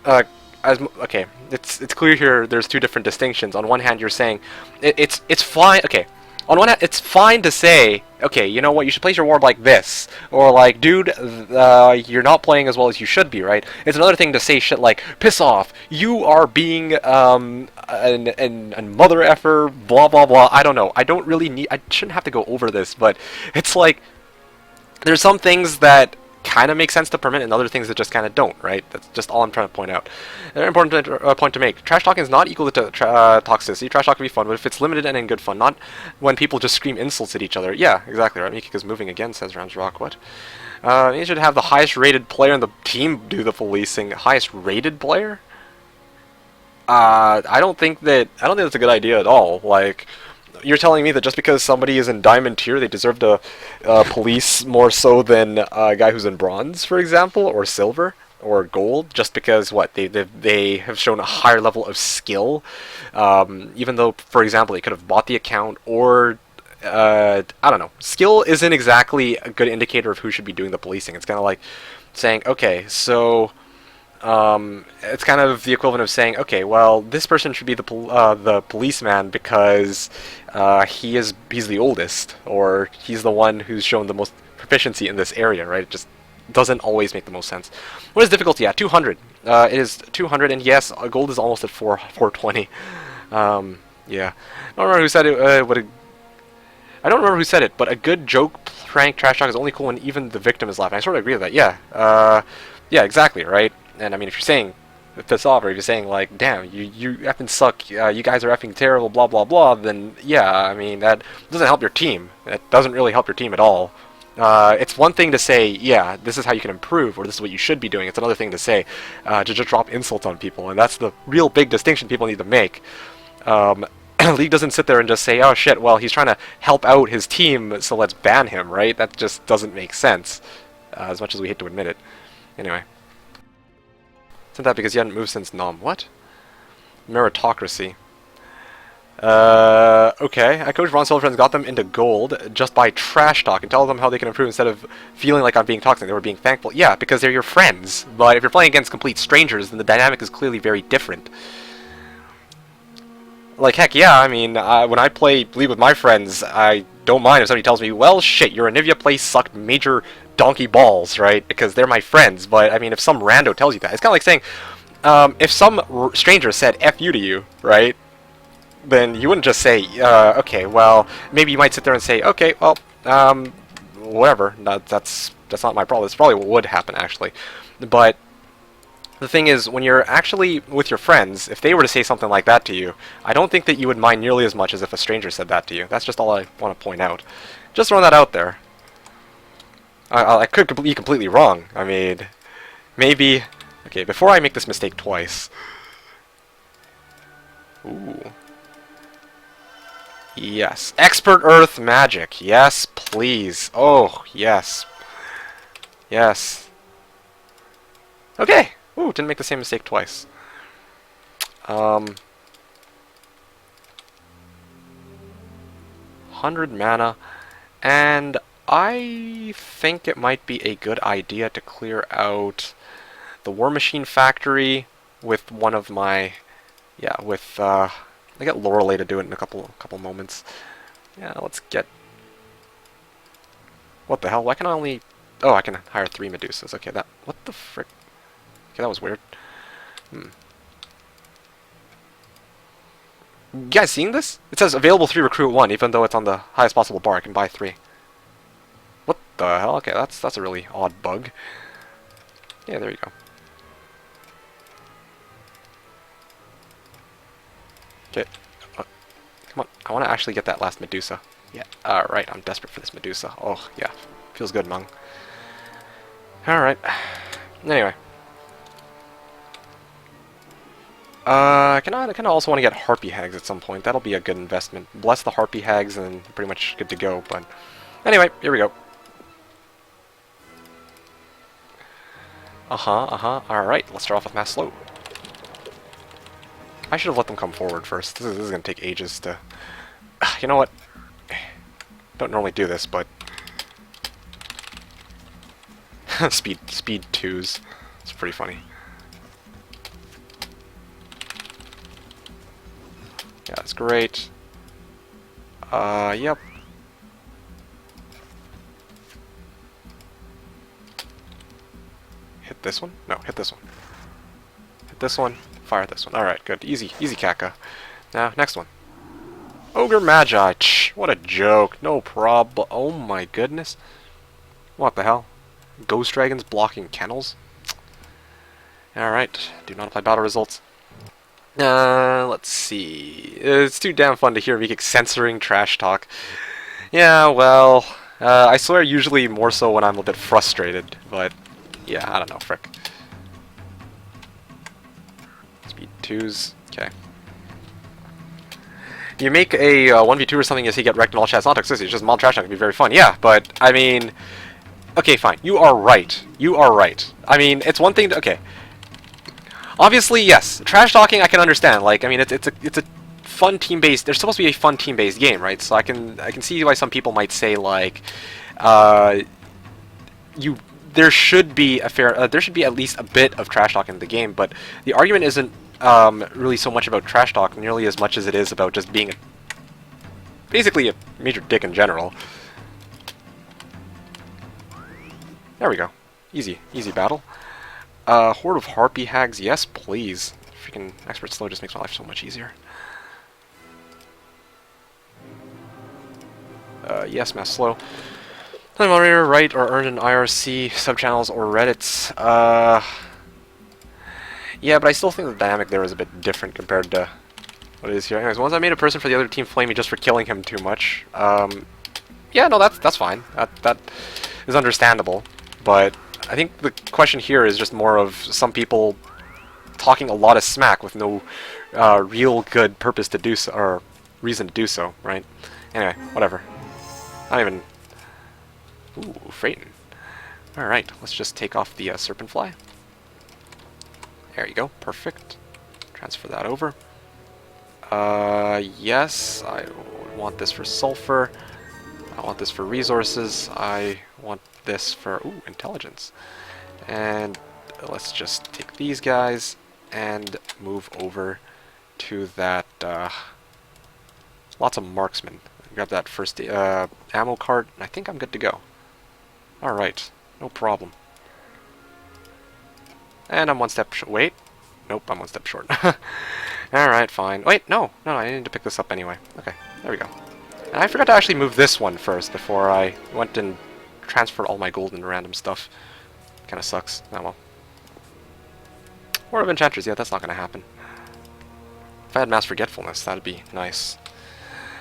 okay, it's clear here there's 2 different distinctions. On one hand, you're saying, it's fine, okay. On one hand, it's fine to say, okay, you know what, you should place your ward like this. Or like, dude, you're not playing as well as you should be, right? It's another thing to say shit like, piss off, you are being a mother effer, blah blah blah. I don't know. I don't really need, I shouldn't have to go over this, but it's like, there's some things that kind of make sense to permit and other things that just kind of don't, right? That's just all I'm trying to point out. An important point to make. Trash talking is not equal to toxicity. Trash talk can be fun, but if it's limited and in good fun, not when people just scream insults at each other. Yeah, exactly, right? MeKick is moving again, says Ramsrock. What? You should have the highest rated player in the team do the policing. Highest rated player? I don't think that's a good idea at all. Like, you're telling me that just because somebody is in diamond tier, they deserve to police more so than a guy who's in bronze, for example, or silver, or gold, just because, what, they have shown a higher level of skill, even though, for example, they could have bought the account, or, I don't know. Skill isn't exactly a good indicator of who should be doing the policing. It's kind of like saying, okay, so... it's kind of the equivalent of saying, okay, well, this person should be the policeman because he's the oldest, or he's the one who's shown the most proficiency in this area, right? It just doesn't always make the most sense. What is difficulty at? 200. It is 200, and yes, gold is almost at 420. Yeah. I don't remember who said it, I don't remember who said it, but a good joke, prank, trash talk is only cool when even the victim is laughing. I sort of agree with that, yeah. Yeah, exactly, right? And I mean, if you're saying piss off, or if you're saying like, damn, you effing suck, you guys are effing terrible, blah blah blah, then yeah, I mean, that doesn't help your team. That doesn't really help your team at all. It's one thing to say, yeah, this is how you can improve, or this is what you should be doing. It's another thing to say, to just drop insults on people, and that's the real big distinction people need to make. League doesn't sit there and just say, oh shit, well, he's trying to help out his team, so let's ban him, right? That just doesn't make sense, as much as we hate to admit it. Anyway. Isn't that because you hadn't moved since Nom? What? Meritocracy. Okay. I coach Ron Silverfriends got them into gold just by trash talk and tell them how they can improve instead of feeling like I'm being toxic. They were being thankful. Yeah, because they're your friends. But if you're playing against complete strangers, then the dynamic is clearly very different. Like, heck, yeah, I mean, when I play League with my friends, I don't mind if somebody tells me, well, shit, your Anivia play sucked major donkey balls, right? Because they're my friends. But, I mean, if some rando tells you that, it's kind of like saying, if some stranger said F you to you, right? Then you wouldn't just say, okay, well, maybe you might sit there and say, okay, well, whatever. That's not my problem. That's probably what would happen, actually. But the thing is, when you're actually with your friends, if they were to say something like that to you, I don't think that you would mind nearly as much as if a stranger said that to you. That's just all I want to point out. Just throwing that out there. I could be completely wrong. I mean, maybe... Okay, before I make this mistake twice... Ooh... Yes. Expert Earth Magic. Yes, please. Oh, yes. Yes. Okay. Ooh, didn't make the same mistake twice. 100 mana. And I think it might be a good idea to clear out the War Machine Factory with one of my... Yeah, with... I get Lorelei to do it in a couple moments. Yeah, let's get... What the hell? Why can I only... Oh, I can hire 3 Medusas. Okay, that... What the frick? Okay, that was weird. You guys seeing this? It says available 3, recruit 1, even though it's on the highest possible bar. I can buy 3. What the hell? Okay, that's a really odd bug. Yeah, there you go. Okay. Come on. I want to actually get that last Medusa. Yeah. Alright, I'm desperate for this Medusa. Oh, yeah. Feels good, Mung. Alright. Anyway. I kind of also want to get Harpy Hags at some point. That'll be a good investment. Bless the Harpy Hags and pretty much good to go. But anyway, here we go. Alright, let's start off with Mass Slow. I should have let them come forward first. This is going to take ages to... You know what? Don't normally do this, but... speed 2s. It's pretty funny. Yeah, that's great. Yep. Hit this one? No, hit this one. Hit this one. Fire this one. Alright, good. Easy Kaka. Now, next one. Ogre Magi. What a joke. No problem. Oh my goodness. What the hell? Ghost Dragons blocking kennels? Alright. Do not apply battle results. Let's see. It's too damn fun to hear MeKick censoring trash talk. Yeah, well, I swear usually more so when I'm a bit frustrated, but yeah, I don't know, frick. Speed 2s, okay. You make a 1v2 or something, you see get wrecked and all chat. It's not toxicity, it's just mod trash talk. It can be very fun. Yeah, but, I mean... Okay, fine. You are right. You are right. I mean, it's one thing to... Okay. Obviously, yes. Trash talking, I can understand. Like, I mean, it's a fun team-based... There's supposed to be a fun team-based game, right? So I can see why some people might say, like... There should be a fair... there should be at least a bit of trash talk in the game, but the argument isn't really so much about trash talk nearly as much as it is about just being basically a major dick in general. There we go. Easy battle. Horde of Harpy Hags, yes please. Freaking Expert Slow just makes my life so much easier. Yes, Mass Slow. Moderator, write or earned an IRC, subchannels, or Reddits. Yeah, but I still think the dynamic there is a bit different compared to what it is here. Anyways, once I made a person for the other team flame me just for killing him too much. Yeah, no, that's fine. That is understandable. But I think the question here is just more of some people talking a lot of smack with no real good purpose to do so, or reason to do so, right? Anyway, whatever. Not even... Ooh, Freyton. Alright, let's just take off the Serpent Fly. There you go, perfect. Transfer that over. Yes, I want this for sulfur. I want this for resources. I want this for, ooh, intelligence. And let's just take these guys and move over to that, lots of marksmen. Grab that first ammo cart, and I think I'm good to go. Alright, no problem. And I'm one step wait. Nope, I'm one step short. Alright, fine. Wait, no, I need to pick this up anyway. Okay, there we go. And I forgot to actually move this one first before I went and transferred all my gold into random stuff. Kinda sucks. Oh well. War of Enchanters, yeah, that's not gonna happen. If I had Mass Forgetfulness, that'd be nice.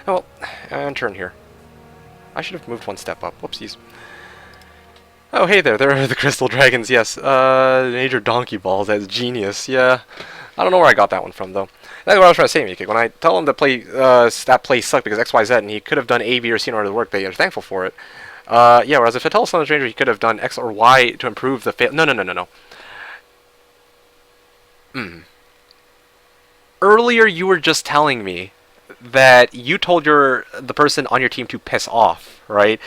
Oh well, and turn here. I should have moved one step up. Whoopsies. Oh, hey there are the Crystal Dragons, yes. Major Donkey Balls, that's genius, yeah. I don't know where I got that one from, though. That's what I was trying to say, MeKick. When I tell him to play, that play sucked because X, Y, Z, and he could have done A, B, or C in order to work, they are thankful for it. Yeah, whereas if I tell Summon Stranger he could have done X or Y to improve the fail. No. Earlier you were just telling me that you told the person on your team to piss off, right?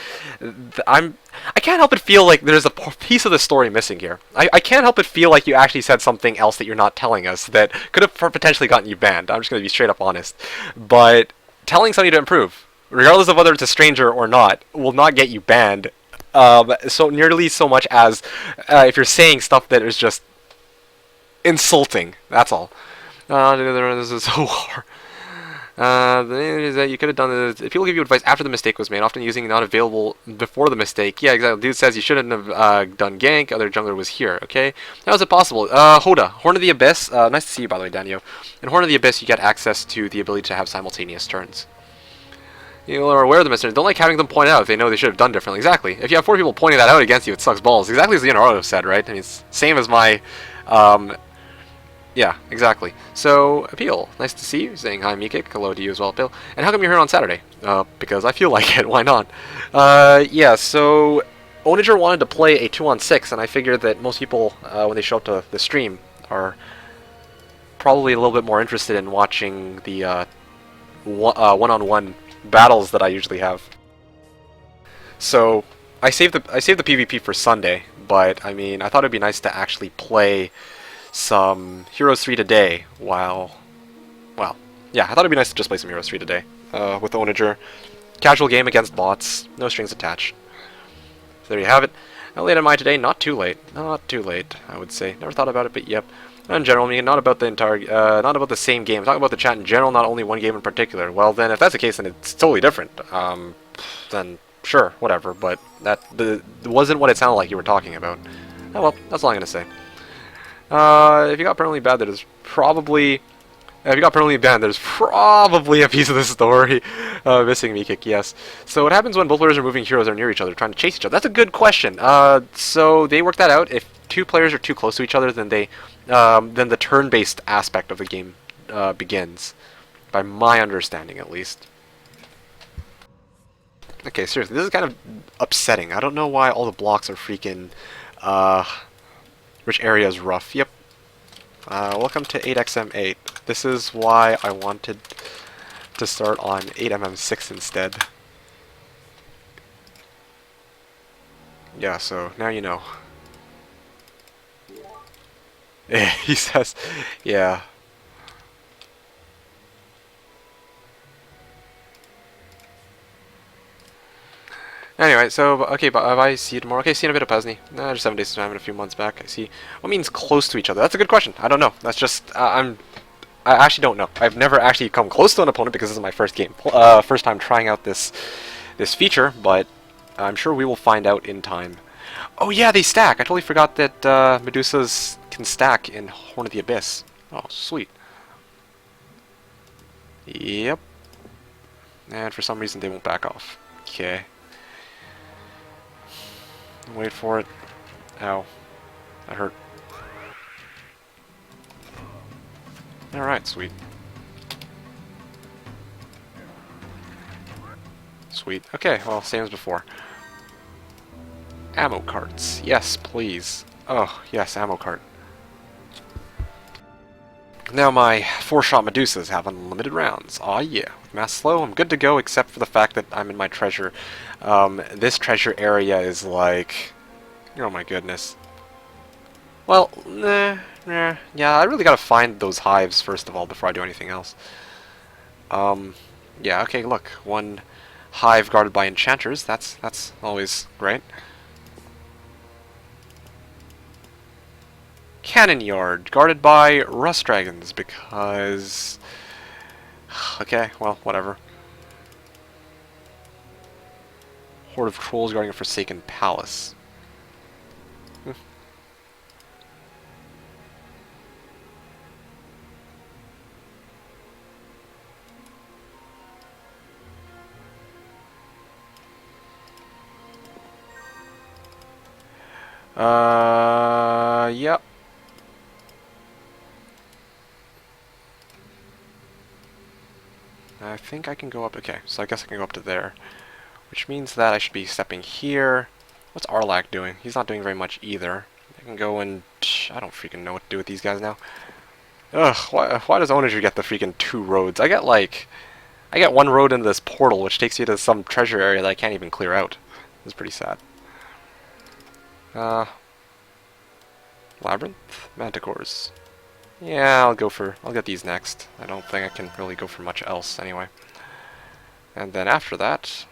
I can't help but feel like there's a piece of the story missing here. I can't help but feel like you actually said something else that you're not telling us that could have potentially gotten you banned. I'm just going to be straight up honest. But telling somebody to improve, regardless of whether it's a stranger or not, will not get you banned. So nearly so much as if you're saying stuff that is just insulting. That's all. This is so hard. The thing is that you could have done this. If people give you advice after the mistake was made, often using not available before the mistake. Yeah, exactly. Dude says you shouldn't have done gank. Other jungler was here. Okay, how is it possible? Hoda, Horn of the Abyss. Nice to see you, by the way, Daniel. In Horn of the Abyss, you get access to the ability to have simultaneous turns. You are aware of the mistake. Don't like having them point out if they know they should have done differently. Exactly. If you have 4 people pointing that out against you, it sucks balls. Exactly as Leonardo said, right? I mean, it's same as my. Yeah, exactly. So, Appeal, nice to see you. Saying hi, MeKick. Hello to you as well, Appeal. And how come you're here on Saturday? Because I feel like it. Why not? Yeah, so Ownager wanted to play a 2-on-6, and I figured that most people, when they show up to the stream, are probably a little bit more interested in watching the one-on-one battles that I usually have. So, I saved the PvP for Sunday, but I mean, I thought it'd be nice to actually play some Heroes 3 today well, yeah, I thought it'd be nice to just play some Heroes 3 today with Ownager. Casual game against bots, no strings attached. So there you have it. How late am I today? Not too late. Not too late, I would say. Never thought about it, but yep. In general, I mean, not about the entire, not about the same game. I'm talking about the chat in general, not only one game in particular. Well, then, if that's the case, then it's totally different. Then sure, whatever. But that wasn't what it sounded like you were talking about. Oh well, that's all I'm gonna say. If you got permanently banned, there's probably... If you got permanently banned, there's probably a piece of the story missing, MeKick, yes. So what happens when both players are moving heroes are near each other, trying to chase each other? That's a good question. So they work that out. If 2 players are too close to each other, then then the turn-based aspect of the game begins. By my understanding, at least. Okay, seriously, this is kind of upsetting. I don't know why all the blocks are freaking... Which area is rough? Yep. Welcome to 8xm8. This is why I wanted to start on 8mm6 instead. Yeah, so now you know. Yeah, he says, yeah. Anyway, so, okay, bye, see you tomorrow. Okay, see you in a bit of Pesny. Just 7 days of time and a few months back. I see. What means close to each other? That's a good question. I don't know. That's just, I actually don't know. I've never actually come close to an opponent because this is my first game. First time trying out this feature, but I'm sure we will find out in time. Oh yeah, they stack! I totally forgot that Medusas can stack in Horn of the Abyss. Oh, sweet. Yep. And for some reason they won't back off. Okay. Wait for it. Ow. That hurt. Alright, sweet. Sweet. Okay, well, same as before. Ammo carts. Yes, please. Oh, yes, ammo cart. Now my 4-shot Medusas have unlimited rounds. Aw yeah. With mass slow, I'm good to go except for the fact that I'm in my treasure. This treasure area is like... Oh my goodness. Well, yeah, I really gotta find those hives first of all before I do anything else. Yeah, okay, look. One hive guarded by enchanters. That's always great. Cannon yard guarded by rust dragons because... Okay, well, whatever. Horde of trolls guarding a forsaken palace. Yep. I think I can go up. Okay, so I guess I can go up to there. Which means that I should be stepping here. What's Arlac doing? He's not doing very much either. I can go and... I don't freaking know what to do with these guys now. Ugh, why does Ownager get the freaking 2 roads? I get like... I get 1 road into this portal, which takes you to some treasure area that I can't even clear out. It's pretty sad. Labyrinth? Manticores. Yeah, I'll get these next. I don't think I can really go for much else anyway. And then after that...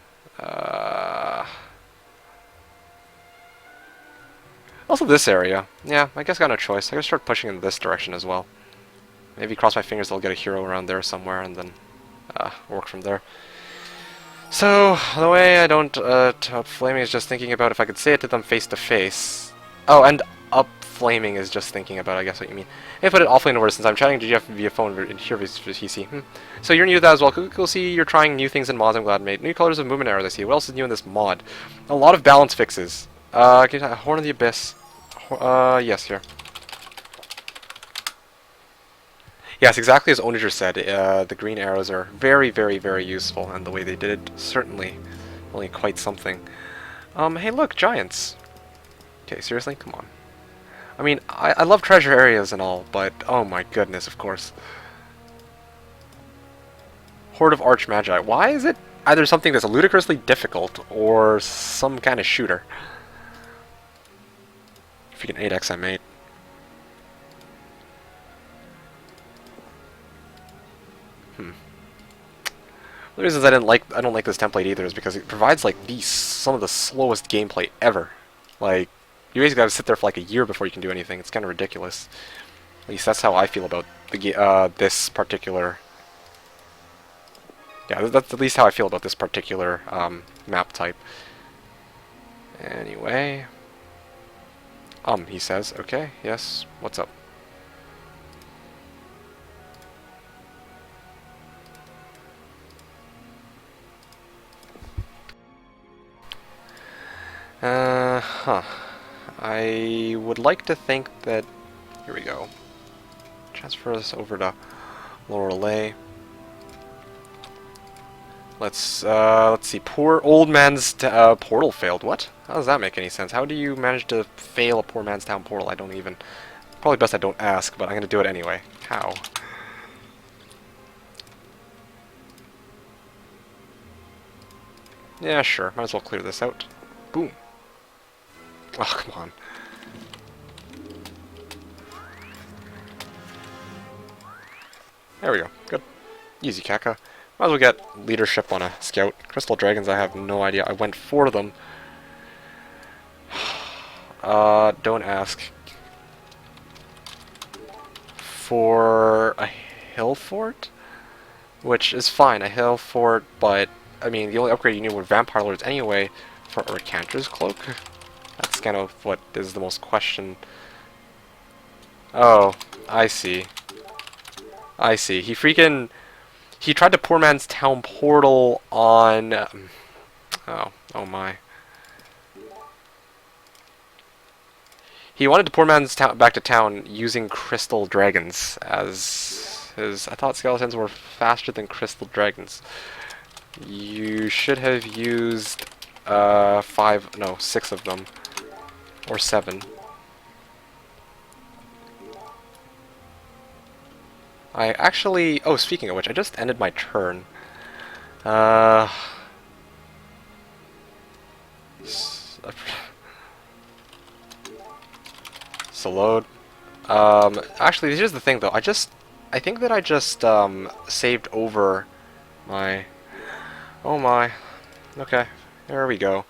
Also this area. Yeah, I guess I got no choice. I gotta start pushing in this direction as well. Maybe cross my fingers I'll get a hero around there somewhere and then work from there. So, the way I don't up flaming is just thinking about if I could say it to them face to face. Oh, and up flaming is just thinking about, I guess what you mean. Hey, put it awfully in order since I'm chatting to Jeff via phone here via PC. So you're new to that as well. Cool, see you're trying new things in mods. I'm glad, mate. New colors of movement arrows I see. What else is new in this mod? A lot of balance fixes. Horn of the Abyss. Yes, here. Yes, exactly as Ownager said, the green arrows are very, very, very useful, and the way they did it, certainly only quite something. Hey look, giants. Okay, seriously? Come on. I mean, I love treasure areas and all, but oh my goodness, of course. Horde of Archmagi. Why is it either something that's ludicrously difficult, or some kind of shooter? Freaking 8x I made. The reasons I don't like this template either is because it provides like some of the slowest gameplay ever. Like, you basically gotta sit there for like a year before you can do anything. It's kind of ridiculous. At least that's how I feel about the this particular. Yeah, that's at least how I feel about this particular map type. Anyway, he says, okay, yes, what's up? I would like to think that... Here we go. Transfer this over to Lorelei. Let's see. Poor old man's portal failed. What? How does that make any sense? How do you manage to fail a poor man's town portal? I don't even... Probably best I don't ask, but I'm gonna do it anyway. How? Yeah, sure. Might as well clear this out. Boom. Oh, come on. There we go. Good. Easy, Kaka. Might as well get leadership on a scout. Crystal Dragons, I have no idea. I went for them. Don't ask. For a hill fort? Which is fine, a hill fort, but, I mean, the only upgrade you need were Vampire Lords anyway for a Recanter's Cloak. That's kind of what is the most question. Oh, I see. I see. He tried to poor man's town portal on... oh my. He wanted to poor man's back to town using Crystal Dragons as his... I thought skeletons were faster than Crystal Dragons. You should have used 6 of them. Or 7. I actually... Oh, speaking of which, I just ended my turn. Uh... So load. Actually, here's the thing, though. I think that I just, saved over my... Oh my. Okay, there we go.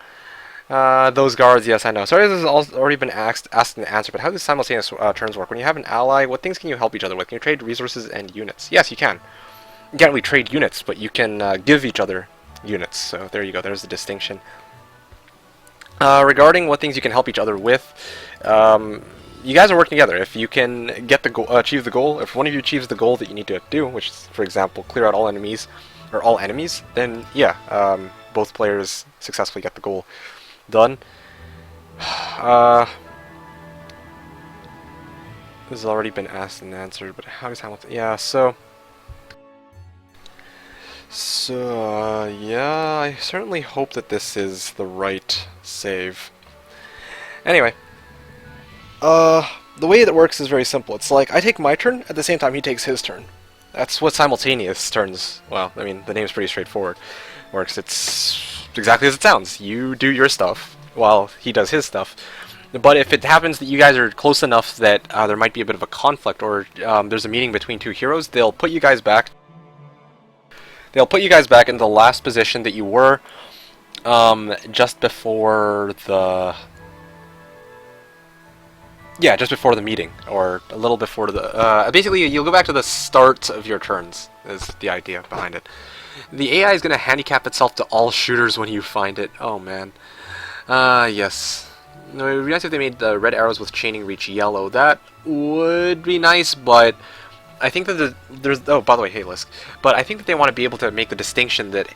Those guards, yes, I know. Sorry, this has already been asked and answered, but how do simultaneous turns work? When you have an ally, what things can you help each other with? Can you trade resources and units? Yes, you can. You can't really trade units, but you can give each other units. So there you go, there's the distinction. Regarding what things you can help each other with, you guys are working together. If you can get the goal, achieve the goal, if one of you achieves the goal that you need to do, which is, for example, clear out all enemies, then yeah, both players successfully get the goal done. This has already been asked and answered, but how does Hamilton... Yeah, so, yeah, I certainly hope that this is the right save. Anyway, the way that works is very simple. It's like, I take my turn, at the same time he takes his turn. That's what simultaneous turns, well, I mean, the name's pretty straightforward. Works, it's exactly as it sounds. You do your stuff, while he does his stuff. But if it happens that you guys are close enough that there might be a bit of a conflict, or there's a meeting between two heroes, they'll put you guys back. They'll put you guys back in the last position that you were, just before the... Yeah, just before the meeting, or a little before the... basically, you'll go back to the start of your turns, is the idea behind it. The AI is going to handicap itself to all shooters when you find it. Oh, man. Yes. No, it would be nice if they made the red arrows with chaining reach yellow. That would be nice, but I think that there's... Oh, by the way, hey, Lisk. But I think that they want to be able to make the distinction that,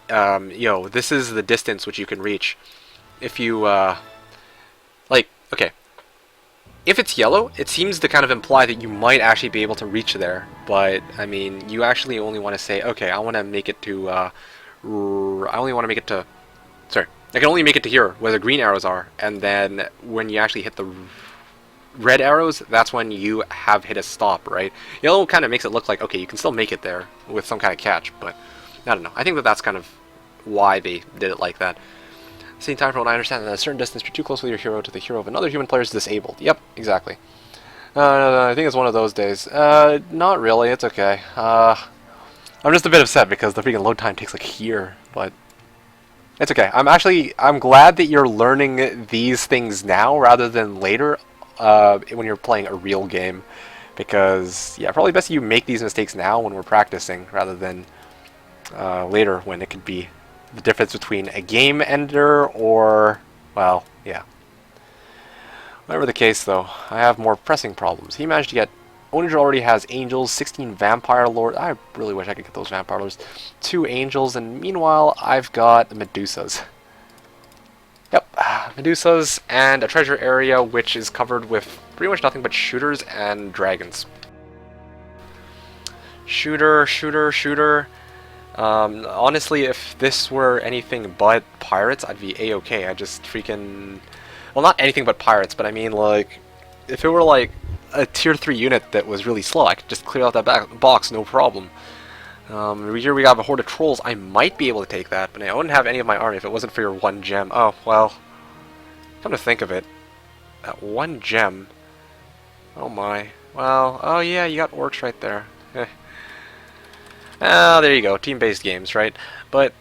this is the distance which you can reach. If you, like, okay. If it's yellow, it seems to kind of imply that you might actually be able to reach there. But, I mean, you actually only want to say, okay, I want to make it to, I only want to make it to... Sorry. I can only make it to here, where the green arrows are, and then when you actually hit the red arrows, that's when you have hit a stop, right? Yellow kind of makes it look like, okay, you can still make it there with some kind of catch, but I don't know. I think that that's kind of why they did it like that. Same time frame, I understand that at a certain distance, you're too close with your hero to the hero of another human player is disabled. Yep, exactly. I think it's one of those days. Not really, it's okay. I'm just a bit upset because the freaking load time takes like a year, but... It's okay. I'm glad that you're learning these things now rather than later when you're playing a real game. Because, yeah, probably best you make these mistakes now when we're practicing rather than later when it could be the difference between a game ender or, well, yeah. Whatever the case, though, I have more pressing problems. He managed to get... Ownager already has angels, 16 vampire lords. I really wish I could get those vampire lords. 2 angels, and meanwhile, I've got Medusas. Yep, Medusas, and a treasure area which is covered with pretty much nothing but shooters and dragons. Shooter. Honestly, if this were anything but pirates, I'd be a-okay. I just freaking... Well, not anything but pirates, but I mean, like, if it were, like, a tier 3 unit that was really slow, I could just clear out that box, no problem. Here we got a horde of trolls. I might be able to take that, but I wouldn't have any of my army if it wasn't for your 1 gem. Oh, well, come to think of it, that 1 gem, oh my, well, oh yeah, you got orcs right there. Ah, there you go, team-based games, right? But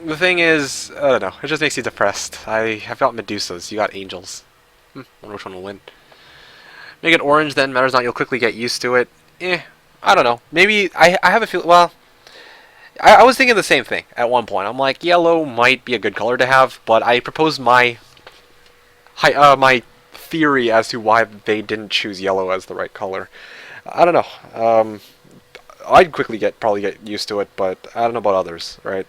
the thing is, I don't know, it just makes you depressed. I have got Medusas, you got angels. Wonder which one will win. Make it orange then, matters not, you'll quickly get used to it. I don't know. Maybe, I have a feel, well, I was thinking the same thing at one point. I'm like, yellow might be a good color to have, but I proposed my theory as to why they didn't choose yellow as the right color. I don't know. I'd quickly probably get used to it, but I don't know about others, right?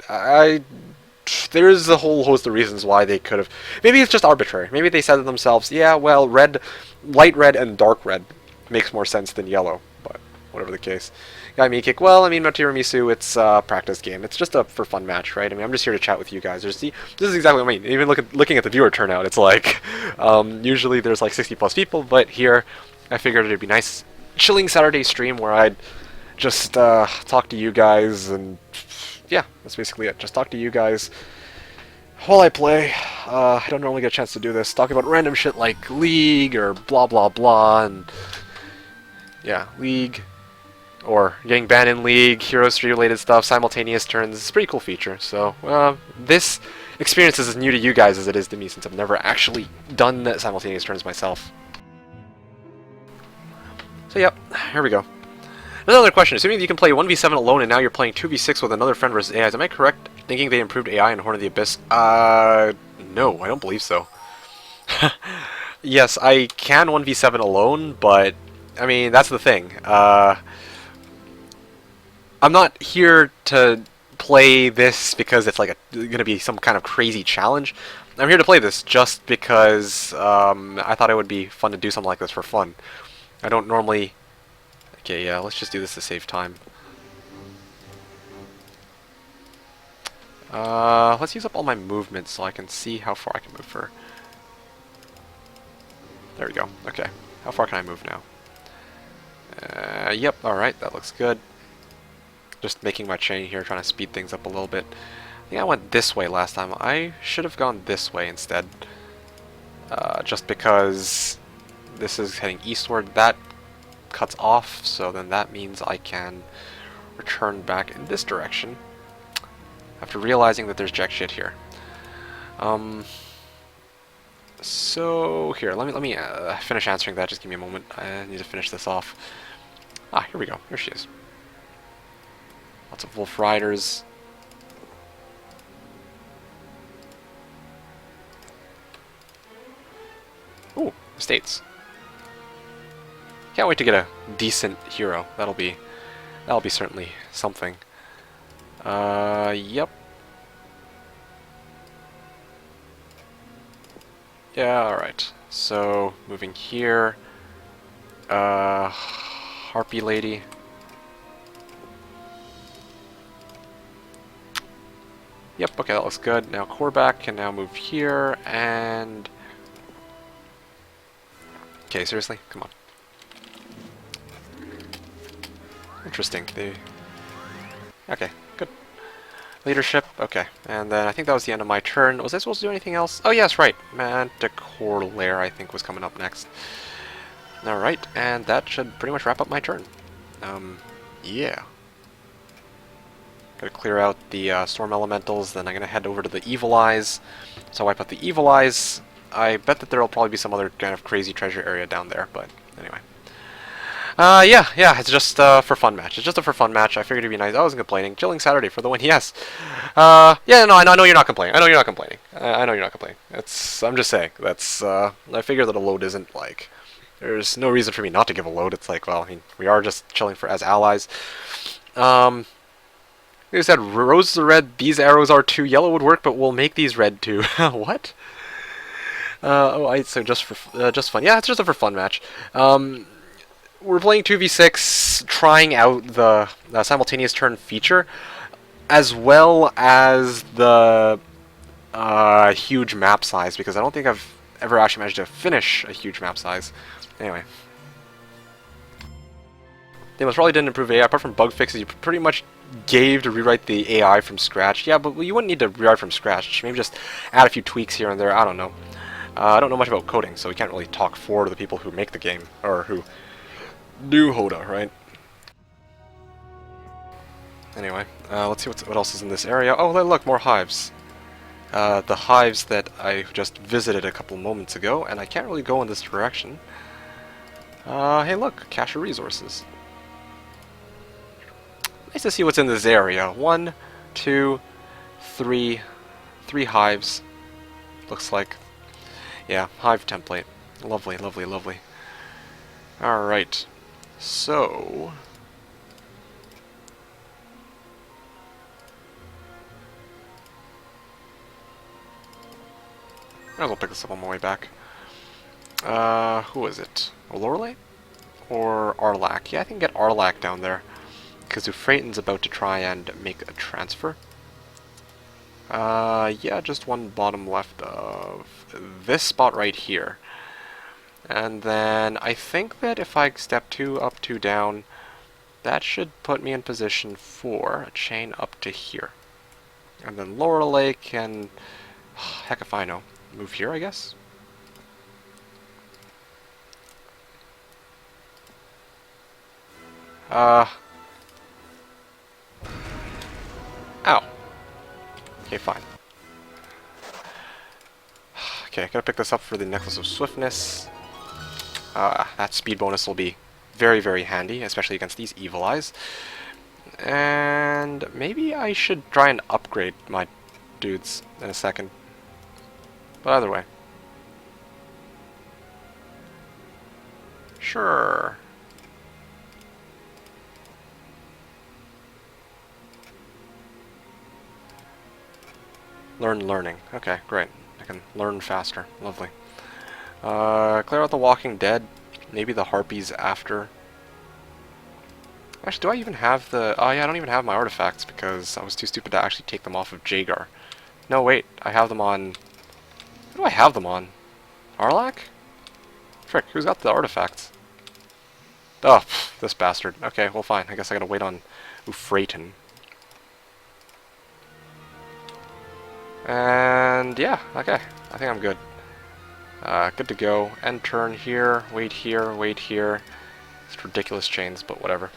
There's a whole host of reasons why they could have... Maybe it's just arbitrary. Maybe they said to themselves, yeah, well, light red and dark red makes more sense than yellow, but whatever the case. Guy MeKick, well, I mean, no tiramisu, it's a practice game. It's just a for fun match, right? I mean, I'm just here to chat with you guys. This is exactly what I mean. Even looking at the viewer turnout, it's like, usually there's like 60 plus people, but here, I figured it'd be nice chilling Saturday stream where I'd just talk to you guys, and yeah, that's basically it. Just talk to you guys while I play. I don't normally get a chance to do this. Talk about random shit like League or blah blah blah, and yeah, League, or getting banned in League, Heroes 3 related stuff, simultaneous turns. It's a pretty cool feature. So this experience is as new to you guys as it is to me, since I've never actually done simultaneous turns myself. So yep, here we go. Another question. Assuming that you can play 1v7 alone and now you're playing 2v6 with another friend versus AIs, am I correct thinking they improved AI in Horn of the Abyss? No, I don't believe so. Yes, I can 1v7 alone, but I mean, that's the thing. I'm not here to play this because it's like gonna be some kind of crazy challenge. I'm here to play this just because I thought it would be fun to do something like this for fun. I don't normally... Okay, yeah, let's just do this to save time. Let's use up all my movements so I can see how far I can move for... There we go. Okay. How far can I move now? Yep, alright, that looks good. Just making my chain here, trying to speed things up a little bit. I think I went this way last time. I should have gone this way instead. Just because this is heading eastward. That cuts off, so then that means I can return back in this direction after realizing that there's jack shit here. So here, let me finish answering that. Just give me a moment. I need to finish this off. Ah, here we go. Here she is. Lots of wolf riders. Ooh, estates. Can't wait to get a decent hero. That'll be certainly something. Yep. Yeah, alright. So, moving here. Harpy lady. Yep, okay, that looks good. Now Korvac can now move here, and... Okay, seriously? Come on. Interesting. Okay, good. Leadership, okay. And then I think that was the end of my turn. Was I supposed to do anything else? Oh yes, right. Manticore Lair, I think, was coming up next. Alright, and that should pretty much wrap up my turn. Yeah. Gotta clear out the Storm Elementals, then I'm gonna head over to the Evil Eyes. So I wipe out the Evil Eyes. I bet that there'll probably be some other kind of crazy treasure area down there, but anyway. Yeah, it's just for fun match. It's just a for fun match. I figured it'd be nice. I wasn't complaining. Chilling Saturday for the win, yes. Yeah, no, I know you're not complaining. I know you're not complaining. I know you're not complaining. I'm just saying. That's, I figure that a load isn't, like, there's no reason for me not to give a load. It's like, well, I mean, we are just chilling as allies. They said, roses are red, these arrows are too. Yellow would work, but we'll make these red too. What? So just fun. Yeah, it's just a for fun match. We're playing 2v6, trying out the simultaneous turn feature, as well as the huge map size, because I don't think I've ever actually managed to finish a huge map size. Anyway. They most probably didn't improve AI, apart from bug fixes. You pretty much gave to rewrite the AI from scratch. Yeah, but you wouldn't need to rewrite from scratch. Maybe just add a few tweaks here and there. I don't know. I don't know much about coding, so we can't really talk for the people who make the game, or who do Hoda, right? Anyway, let's see what else is in this area. Oh, look, more hives. The hives that I just visited a couple moments ago, and I can't really go in this direction. Hey look, cache of resources. Nice to see what's in this area. 1, 2, 3 hives. Looks like, yeah, hive template. Lovely, lovely, lovely. Alright, so... might as well pick this up on my way back. Who is it? Olorle? Or Arlak? Yeah, I can get Arlak down there. Because Ufraten's about to try and make a transfer. Yeah, just one bottom left of this spot right here. And then I think that if I step 2 up, 2 down, that should put me in position for a chain up to here. And then lower the lake and, heck if I know, move here, I guess? Ow. Okay, fine. Okay, gotta pick this up for the Necklace of Swiftness. That speed bonus will be very, very handy, especially against these evil eyes. And maybe I should try and upgrade my dudes in a second. But either way. Sure. Learning. Okay, great. I can learn faster. Lovely. Clear out the Walking Dead. Maybe the Harpies after. Actually, do I even have the... Oh yeah, I don't even have my artifacts because I was too stupid to actually take them off of Jagar. No, wait. I have them on... What do I have them on? Arlak? Frick, who's got the artifacts? Oh, pff, this bastard. Okay, well fine. I guess I gotta wait on Ufraten. And yeah, okay. I think I'm good. Good to go. End turn here, wait here, wait here. It's ridiculous chains, but whatever.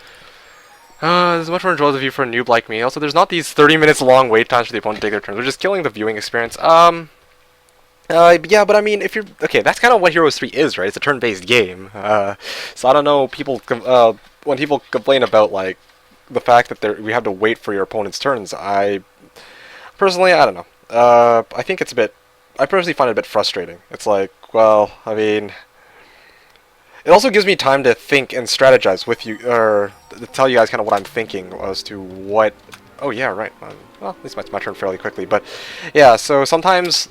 This is much more enjoyable view for a noob like me. Also, there's not these 30 minutes long wait times for the opponent to take their turns. They're just killing the viewing experience. Yeah, but I mean, if you're... Okay, that's kind of what Heroes 3 is, right? It's a turn-based game. So I don't know, people... when people complain about, like, the fact that we have to wait for your opponent's turns, personally, I don't know. I think it's a bit... I personally find it a bit frustrating. It's like, well, I mean... It also gives me time to think and strategize with you, or to tell you guys kind of what I'm thinking as to what... Oh, yeah, right. Well, at least my turn fairly quickly. But, yeah, so sometimes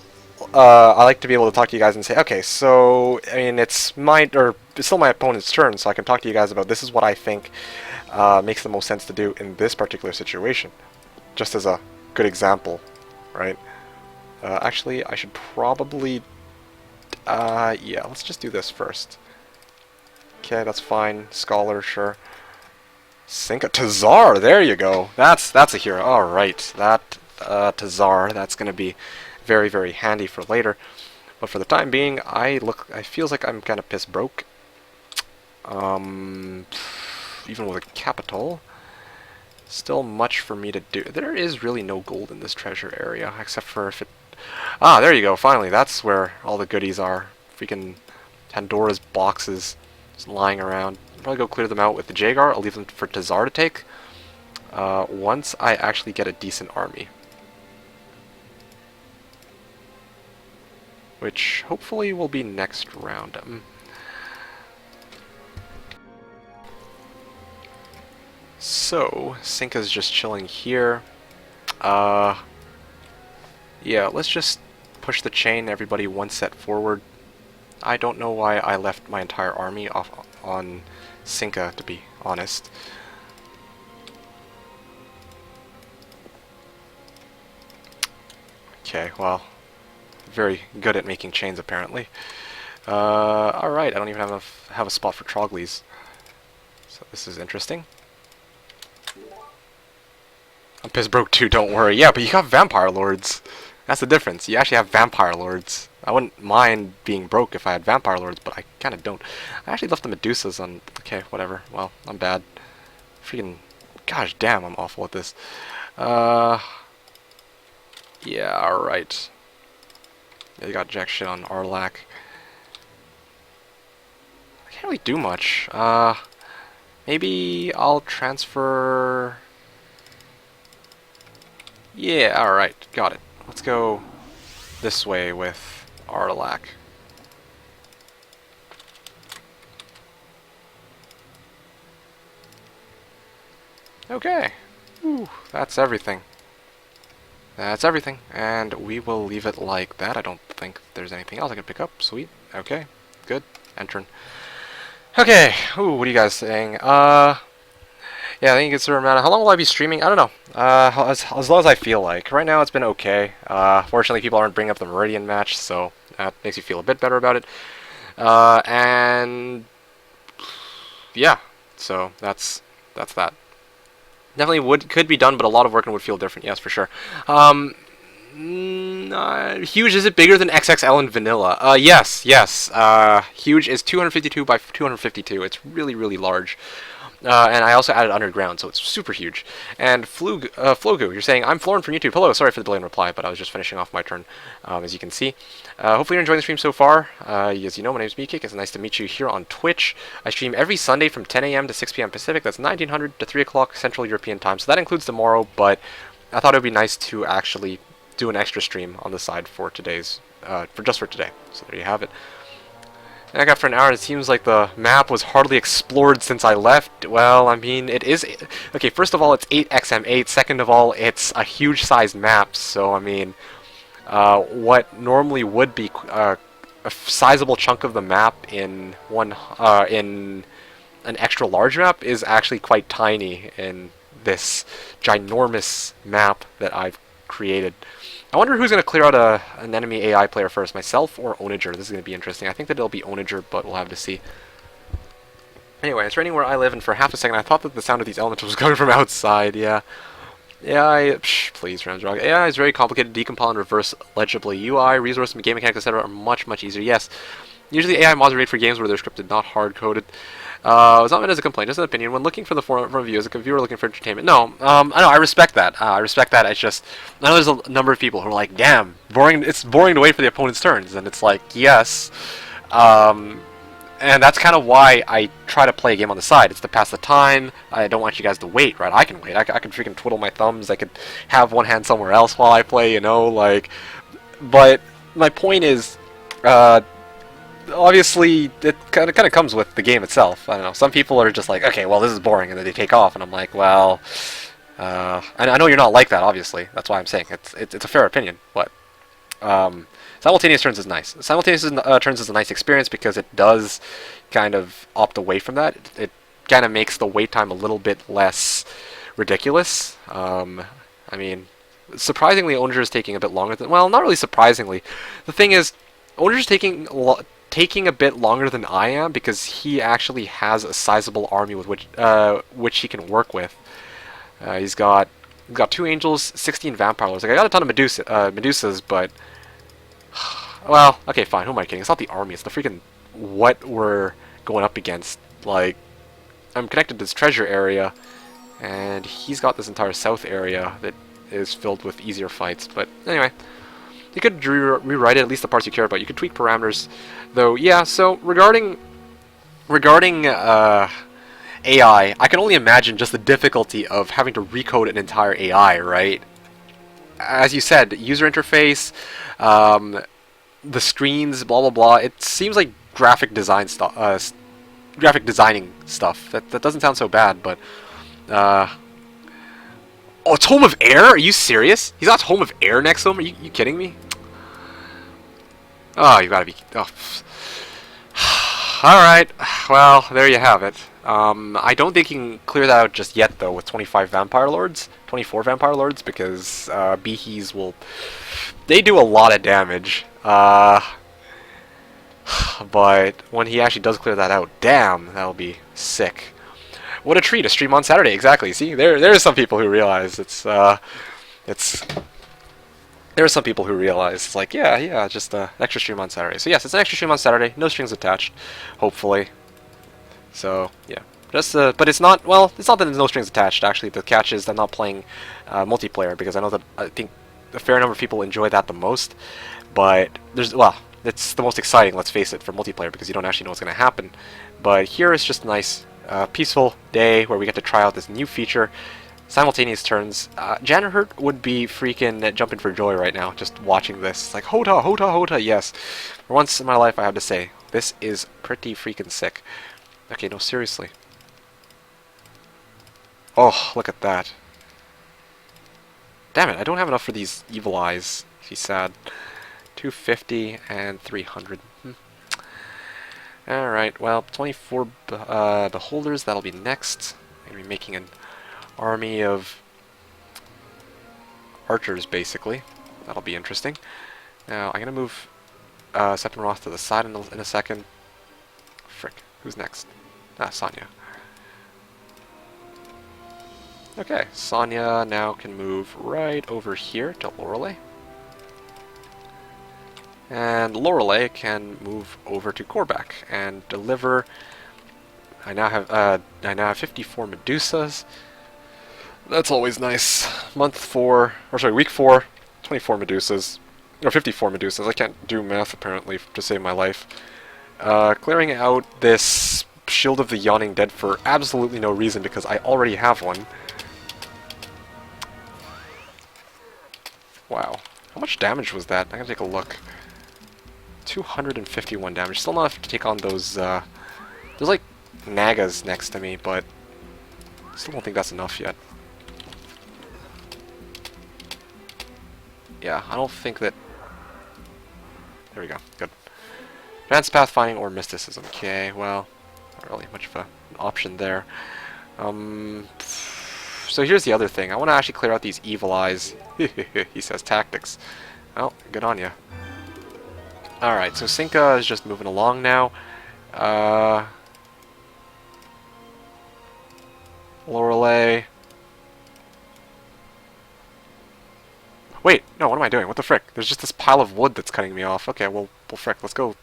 I like to be able to talk to you guys and say, okay, so, I mean, it's still my opponent's turn, so I can talk to you guys about this is what I think makes the most sense to do in this particular situation. Just as a good example, right? Actually, I should probably... yeah, let's just do this first. Okay, that's fine. Scholar, sure. Sinka Tazar, there you go. That's a hero. Alright, that Tazar, that's gonna be very, very handy for later. But for the time being, I feels like I'm kinda piss broke. Even with a capital. Still much for me to do. There is really no gold in this treasure area, except for if it... Ah, there you go, finally, that's where all the goodies are. Freaking Pandora's boxes just lying around. I'll probably go clear them out with the Jagar. I'll leave them for Tazar to take. Once I actually get a decent army. Which hopefully will be next round. So, Sinka's just chilling here. Yeah, let's just push the chain, everybody one set forward. I don't know why I left my entire army off on Sinka, to be honest. Okay, well, very good at making chains apparently. Alright, I don't even have a spot for Trogleys. So this is interesting. I'm piss broke too, don't worry. Yeah, but you got Vampire Lords. That's the difference. You actually have Vampire Lords. I wouldn't mind being broke if I had Vampire Lords, but I kind of don't. I actually left the Medusas on... Okay, whatever. Well, I'm bad. Freaking... Gosh damn, I'm awful at this. Yeah, alright. Yeah, you got jack shit on Arlak. I can't really do much. Maybe I'll transfer... Yeah, alright, got it. Let's go this way with Arlak. Okay. Ooh, that's everything. That's everything. And we will leave it like that. I don't think there's anything else I can pick up. Sweet. Okay. Good. Enter. Okay. Ooh, what are you guys saying? Yeah, I think it's a amount. How long will I be streaming? I don't know. As long as I feel like. Right now it's been okay. Fortunately, people aren't bringing up the Meridian match, so that makes you feel a bit better about it. And yeah, so that's that's that. Definitely could be done, but a lot of work and would feel different. Yes, for sure. Huge, is it bigger than XXL in vanilla? Yes, yes. Huge is 252 by 252. It's really, really large. And I also added underground, so it's super huge. And Flogu, you're saying, I'm Florin from YouTube. Hello, sorry for the delay in reply, but I was just finishing off my turn, as you can see. Hopefully you're enjoying the stream so far. As you know, my name is MeKick. It's nice to meet you here on Twitch. I stream every Sunday from 10 a.m. to 6 p.m. Pacific. That's 1900 to 3 o'clock Central European time. So that includes tomorrow, but I thought it would be nice to actually do an extra stream on the side for today's, just for today. So there you have it. And I got for an hour. It seems like the map was hardly explored since I left. Well, I mean, it is. Okay, first of all, it's 8xm8. Second of all, it's a huge sized map. So, I mean, what normally would be a sizable chunk of the map in in an extra large map is actually quite tiny in this ginormous map that I've created. I wonder who's going to clear out an enemy AI player first, myself or Ownager. This is going to be interesting. I think that it'll be Ownager, but we'll have to see. Anyway, it's raining where I live, and for half a second I thought that the sound of these elementals was coming from outside. Yeah. AI, please, Ramsrock. AI is very complicated to decompile and reverse legibly. UI, resource, game mechanics, etc. are much, much easier. Yes. Usually AI mods are great for games where they're scripted, not hard-coded. It's not meant as a complaint, just an opinion. When looking for the forum from view as a viewer looking for entertainment. No, I know, I respect that. I respect that. It's just, I know there's a number of people who are like, damn, boring. It's boring to wait for the opponent's turns. And it's like, yes. And that's kind of why I try to play a game on the side. It's to pass the time. I don't want you guys to wait, right? I can wait. I can freaking twiddle my thumbs. I could have one hand somewhere else while I play, you know, like. But my point is, obviously, it kind of comes with the game itself. I don't know. Some people are just like, okay, well, this is boring, and then they take off, and I'm like, well, I know you're not like that. Obviously, that's why I'm saying it's a fair opinion. But simultaneous turns is nice. Simultaneous turns is a nice experience because it does kind of opt away from that. It kind of makes the wait time a little bit less ridiculous. I mean, surprisingly, Ownager is taking a bit longer than. Well, not really surprisingly. The thing is, Ownager is taking a bit longer than I am because he actually has a sizable army with which he can work with. He's got 2 angels, 16 vampire lords. Like, I got a ton of Medusas, but well, okay, fine. Who am I kidding? It's not the army. It's the freaking what we're going up against. Like, I'm connected to this treasure area, and he's got this entire south area that is filled with easier fights. But anyway. You could rewrite it, at least the parts you care about. You could tweak parameters, though. Yeah. So regarding AI, I can only imagine just the difficulty of having to recode an entire AI, right? As you said, user interface, the screens, blah blah blah. It seems like graphic designing stuff. That doesn't sound so bad, but. Oh, it's Home of Air? Are you serious? He's got Home of Air next to him? Are you kidding me? Oh, you gotta be... Oh. Alright, well, there you have it. I don't think you can clear that out just yet, though, with 25 Vampire Lords. 24 Vampire Lords, because Behees will... They do a lot of damage. But when he actually does clear that out, damn, that'll be sick. What a treat, a stream on Saturday, exactly. See, there's some people who realize there are some people who realize it's like, yeah, just an extra stream on Saturday. So yes, it's an extra stream on Saturday, no strings attached, hopefully. So yeah, just but it's not, well, it's not that there's no strings attached. Actually, the catch is I'm not playing multiplayer because I think a fair number of people enjoy that the most. But it's the most exciting, let's face it, for multiplayer because you don't actually know what's going to happen. But here it's just nice. Peaceful day where we get to try out this new feature, simultaneous turns. Janahert would be freaking jumping for joy right now just watching this. It's like, Hota, Hota, Hota, yes. For once in my life I have to say, this is pretty freaking sick. Okay, no, seriously. Oh, look at that. Damn it, I don't have enough for these evil eyes. She's sad. 250 and 300. Alright, well, 24 beholders, that'll be next. I'm going to be making an army of archers, basically. That'll be interesting. Now, I'm going to move Sephiroth to the side in a second. Frick, who's next? Ah, Sonya. Okay, Sonya now can move right over here to Lorelei. And Lorelei can move over to Korvac and deliver. I now have 54 Medusas. That's always nice. Week 4, 24 Medusas. Or 54 Medusas. I can't do math apparently to save my life. Clearing out this Shield of the Yawning Dead for absolutely no reason because I already have one. Wow. How much damage was that? I'm gonna take a look. 251 damage. Still not enough to take on those, there's like Nagas next to me, but still don't think that's enough yet. Yeah, I don't think that... There we go. Good. Advanced Pathfinding or Mysticism. Okay, well, not really much of an option there. So here's the other thing. I want to actually clear out these evil eyes. He says tactics. Well, good on ya. Alright, so Cinca is just moving along now. Lorelei. Wait, no, what am I doing? What the frick? There's just this pile of wood that's cutting me off. Okay, well frick, let's go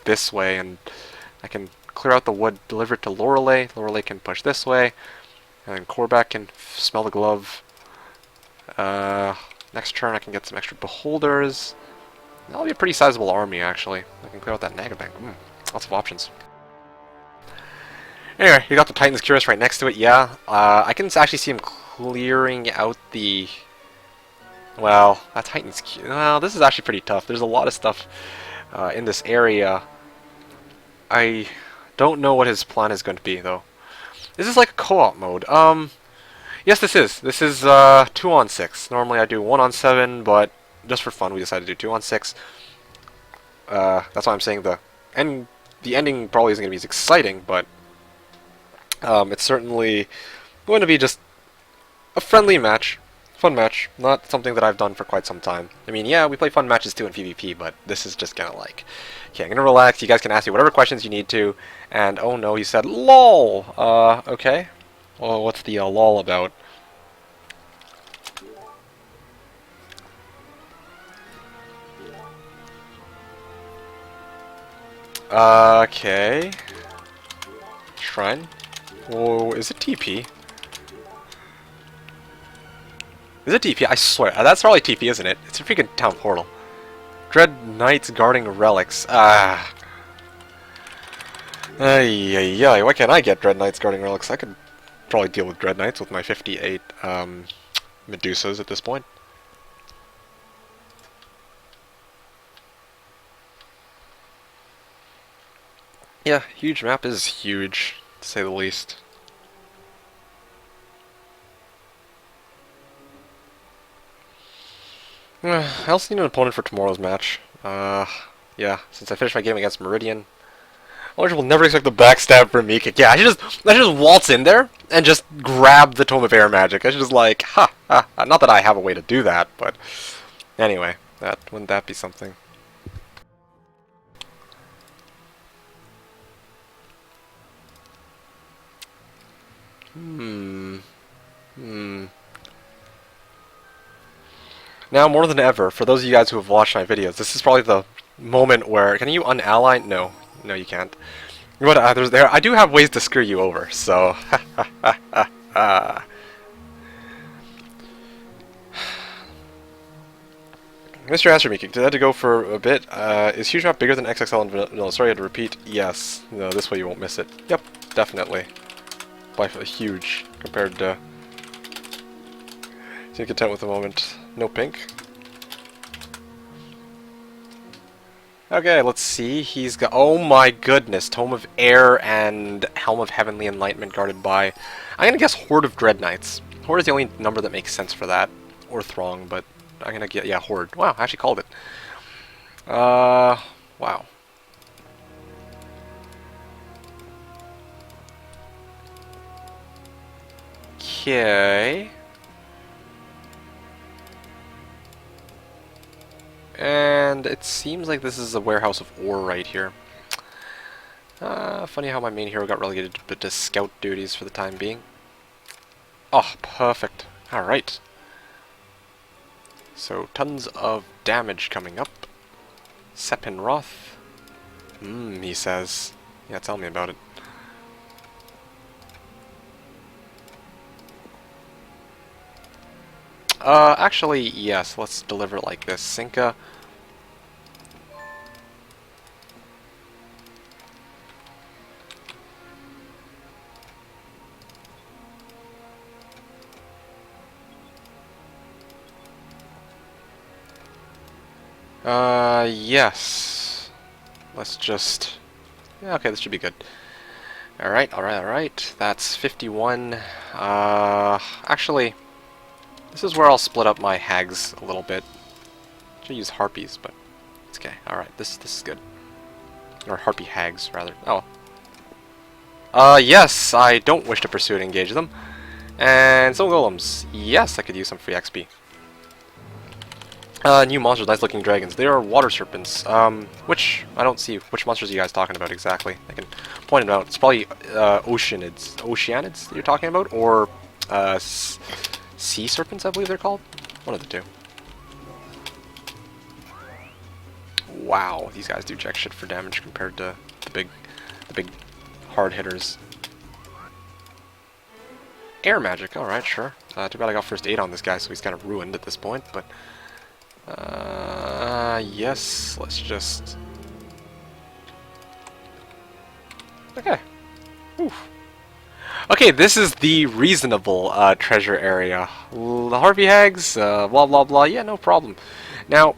this way, and I can clear out the wood, deliver it to Lorelei. Lorelei can push this way, and then Korvac can smell the glove. Next turn I can get some extra beholders. That'll be a pretty sizable army, actually. I can clear out that Naga bank. Lots of options. Anyway, you got the Titan's Curious right next to it, yeah. I can actually see him clearing out the... Well, that Titan's Curious... Well, this is actually pretty tough. There's a lot of stuff in this area. I don't know what his plan is going to be, though. This is like a co-op mode. Yes, this is. This is 2 on 6. Normally I do 1 on 7, but just for fun we decided to do 2 on 6. That's why I'm saying the ending probably isn't going to be as exciting, but it's certainly going to be just a friendly match. Fun match. Not something that I've done for quite some time. I mean, yeah, we play fun matches too in PvP, but this is just kind of like, okay, I'm going to relax. You guys can ask me whatever questions you need to. And, oh no, he said, LOL! Okay. Well, what's the lol about? Okay. Shrine? Whoa, is it TP? Is it TP? I swear. That's probably TP, isn't it? It's a freaking town portal. Dread Knights guarding relics. Ay, why can't I get Dread Knights guarding relics? I could probably deal with Dread Knights with my 58 Medusas at this point. Yeah, huge map is huge, to say the least. I also need an opponent for tomorrow's match. Yeah, since I finished my game against Meridian. Ownager will never expect the backstab from MeKick. Yeah, I should just waltz in there and just grab the Tome of Air magic. I should just like, ha. Not that I have a way to do that, but anyway, wouldn't that be something? Now, more than ever, for those of you guys who have watched my videos, this is probably the moment where... Can you unally? No. No, you can't. But I do have ways to screw you over, so... Mr. Astro MeKick, did I have to go for a bit? Is Huge Map bigger than XXL and Vanilla? Sorry I had to repeat. Yes. No, this way you won't miss it. Yep, definitely. By huge compared to... Seem content with the moment. No pink. Okay, let's see. He's got... Oh my goodness. Tome of Air and Helm of Heavenly Enlightenment guarded by... I'm gonna guess Horde of Dread Knights. Horde is the only number that makes sense for that. Or Throng, but I'm gonna get... Yeah, Horde. Wow, I actually called it. Wow. Okay. And it seems like this is a warehouse of ore right here. Funny how my main hero got relegated to scout duties for the time being. Oh, perfect. Alright. So, tons of damage coming up. Sepinroth. He says. Yeah, tell me about it. Actually, yes, let's deliver it like this. Sinka. Yes. Let's just... Yeah, okay, this should be good. Alright, alright, alright. That's 51. Actually, this is where I'll split up my hags a little bit. Should use harpies, but it's okay. Alright, this is good. Or harpy hags, rather. Oh. Yes, I don't wish to pursue and engage them. And some golems. Yes, I could use some free XP. New monsters, nice looking dragons. They are water serpents. Which, I don't see, which monsters are you guys talking about exactly? I can point it out. It's probably, oceanids that you're talking about? Or, sea serpents, I believe they're called? One of the two. Wow, these guys do jack shit for damage compared to the big hard hitters. Air magic, alright, sure. Too bad I got first aid on this guy, so he's kind of ruined at this point, but... yes, let's just... Okay. Oof. Okay, this is the reasonable, treasure area. The Harpy Hags, blah blah blah, yeah, no problem. Now,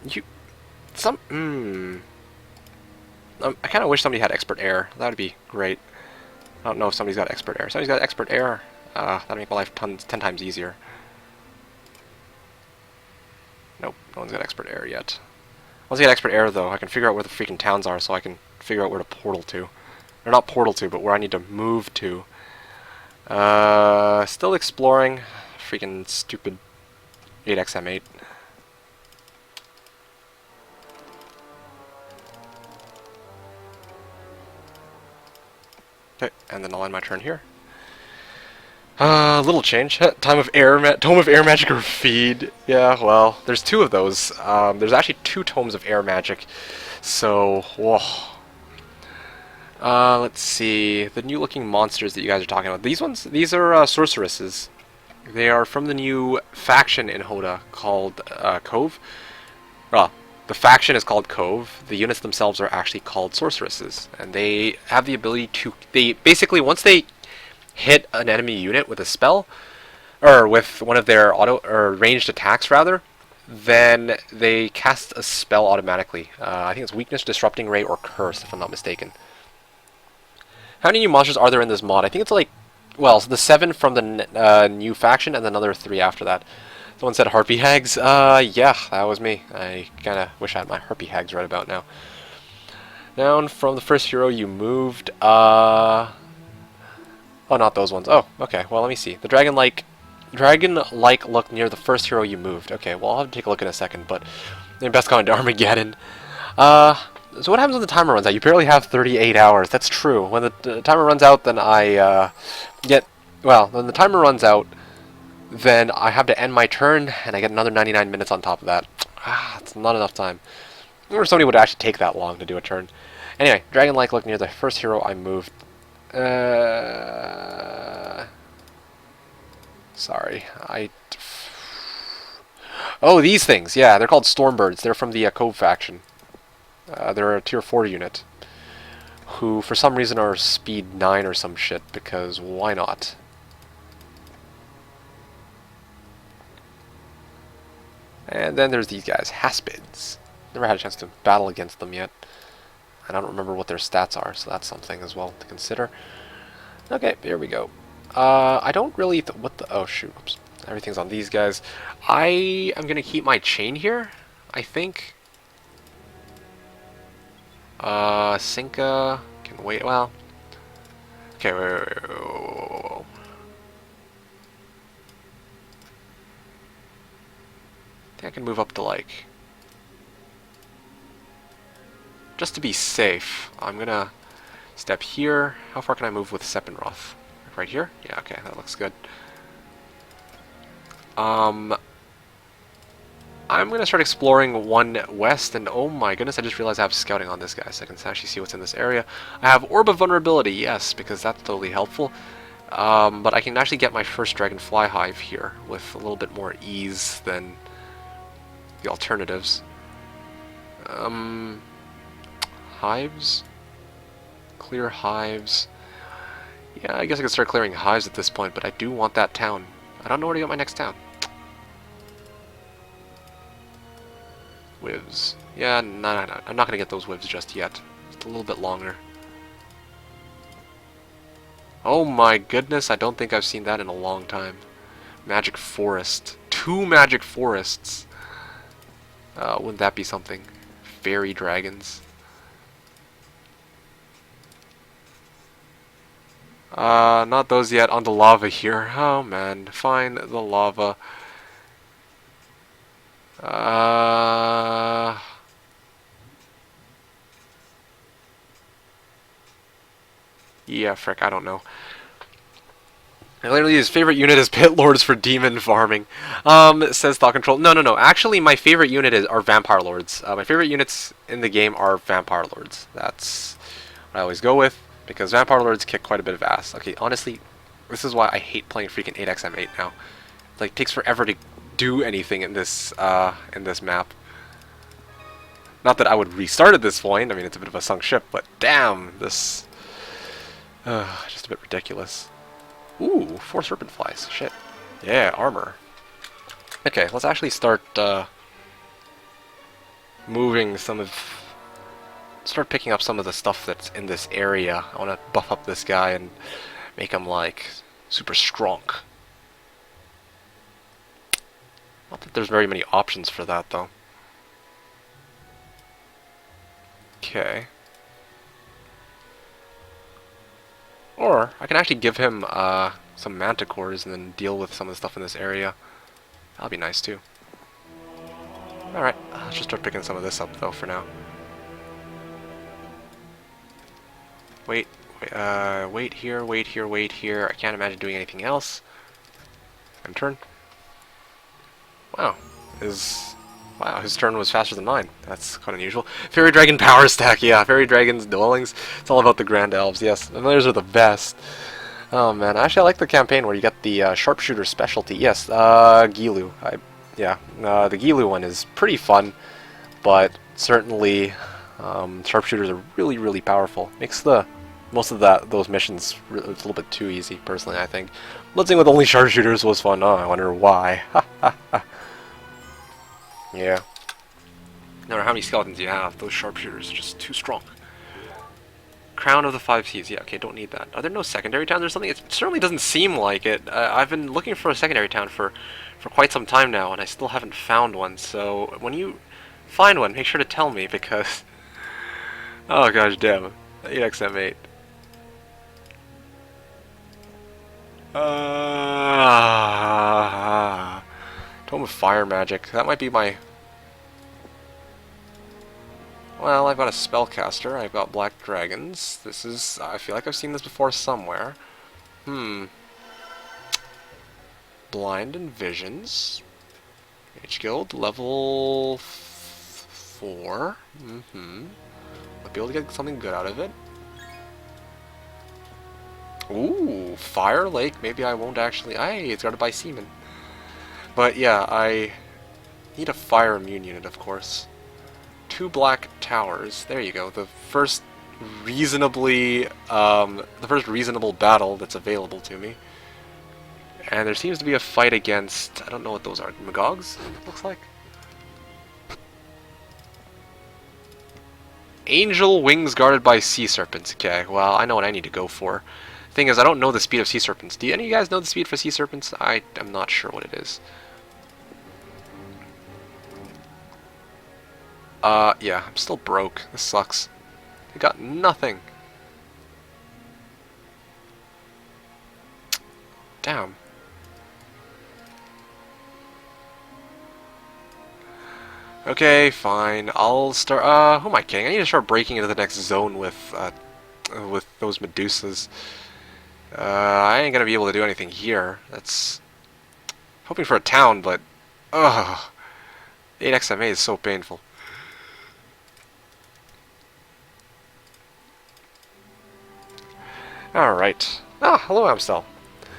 I kind of wish somebody had expert air. That would be great. I don't know if somebody's got expert air. If somebody's got expert air, that'd make my life 10 times easier. Nope, no one's got expert air yet. Once I get expert air, though, I can figure out where the freaking towns are, so I can figure out where to portal to. Or not portal to, but where I need to move to. Still exploring. Freaking stupid 8xm8. Okay, and then I'll end my turn here. Little change. Tome of Air Magic or Feed. Yeah, well, there's two of those. There's actually 2 Tomes of Air Magic. So, whoa. Let's see. The new looking monsters that you guys are talking about. These are sorceresses. They are from the new faction in Hoda called Cove. Well, the faction is called Cove. The units themselves are actually called sorceresses. And they have the ability to... They basically, once they hit an enemy unit with a spell, or with one of their ranged attacks rather, then they cast a spell automatically. I think it's Weakness, Disrupting Ray, or Curse, if I'm not mistaken. How many new monsters are there in this mod? I think it's like, well, the 7 from the new faction, and another 3 after that. Someone said Harpy Hags. Yeah, that was me. I kinda wish I had my Harpy Hags right about now. Down from the first hero you moved, oh, not those ones. Oh, okay, well, let me see. The dragon-like look near the first hero you moved. Okay, well, I'll have to take a look in a second, but maybe best going to Armageddon. So what happens when the timer runs out? You barely have 38 hours. That's true. When the timer runs out, then I, when the timer runs out, then I have to end my turn, and I get another 99 minutes on top of that. It's not enough time. I wonder if somebody would actually take that long to do a turn. Anyway, dragon-like look near the first hero I moved. Sorry, Oh, these things, yeah, they're called Stormbirds. They're from the Cove faction. They're a tier 4 unit, who for some reason are speed 9 or some shit, because why not? And then there's these guys, Haspids. Never had a chance to battle against them yet. I don't remember what their stats are, so that's something as well to consider. Okay, here we go. I don't really... oh, shoot. Oops. Everything's on these guys. I am going to keep my chain here, I think. Sinka can wait. Well... Okay, whoa. I think I can move up to, like... Just to be safe, I'm going to step here. How far can I move with Sepinroth? Right here? Yeah, okay, that looks good. I'm going to start exploring one west, and oh my goodness, I just realized I have scouting on this guy, so I can actually see what's in this area. I have Orb of Vulnerability, yes, because that's totally helpful. But I can actually get my first Dragonfly Hive here with a little bit more ease than the alternatives. Hives? Clear hives. Yeah, I guess I could start clearing hives at this point, but I do want that town. I don't know where to get my next town. Whivs. Yeah, no. I'm not going to get those whivs just yet. Just a little bit longer. Oh my goodness, I don't think I've seen that in a long time. Magic Forest. 2 Magic Forests. Wouldn't that be something? Fairy dragons. Not those yet. On the lava here. Oh man, find the lava. Yeah, frick, I don't know. Literally, his favorite unit is Pit Lords for demon farming. Says Thought Control. No. Actually, my favorite unit are Vampire Lords. My favorite units in the game are Vampire Lords. That's what I always go with, because Vampire Lords kick quite a bit of ass. Okay, honestly, this is why I hate playing freaking 8xM8 now. Like, it takes forever to do anything in this map. Not that I would restart at this point. I mean, it's a bit of a sunk ship, but damn, this just a bit ridiculous. Ooh, 4 serpent flies. Shit. Yeah, armor. Okay, let's actually start moving some of... Start picking up some of the stuff that's in this area. I want to buff up this guy and make him, like, super strong. Not that there's very many options for that, though. Okay. Or, I can actually give him some manticores and then deal with some of the stuff in this area. That'll be nice, too. Alright, let's just start picking some of this up, though, for now. Wait here. I can't imagine doing anything else. End turn. Wow. His turn was faster than mine. That's quite unusual. Fairy Dragon Power Stack, yeah. Fairy Dragon's Dwellings. It's all about the Grand Elves, yes. And those are the best. Oh man, actually I like the campaign where you get the Sharpshooter specialty. Yes, Gilu. The Gilu one is pretty fun, but certainly Sharpshooters are really, really powerful. Makes most of those missions a little bit too easy, personally, I think. Blitzing with only Sharpshooters was fun. Oh, I wonder why. Yeah. No matter how many skeletons you have, those sharpshooters are just too strong. Crown of the 5 Seas. Yeah, okay, don't need that. Are there no secondary towns or something? It certainly doesn't seem like it. I've been looking for a secondary town for quite some time now, and I still haven't found one. So when you find one, make sure to tell me, because... Oh gosh, damn. 8xM8. Tome of Fire Magic. That might be my... Well, I've got a Spellcaster. I've got Black Dragons. This is... I feel like I've seen this before somewhere. Blind and Visions. Mage Guild, level 4. I'll be able to get something good out of it. Ooh, Fire Lake. Maybe I won't actually... Hey, it's guarded by Seaman. But yeah, I need a fire immune unit, of course. 2 black towers. There you go. The first reasonable battle that's available to me. And there seems to be a fight against... I don't know what those are. Magogs, it looks like? Angel Wings guarded by Sea Serpents. Okay, well, I know what I need to go for. Thing is, I don't know the speed of Sea Serpents. Do any of you guys know the speed for Sea Serpents? I am not sure what it is. Yeah, I'm still broke. This sucks. I got nothing. Damn. Okay, fine. I'll start, who am I kidding? I need to start breaking into the next zone with those Medusas. I ain't gonna be able to do anything here. That's... Hoping for a town, but... Ugh. 8 XMA is so painful. Alright. Ah, hello Amstel.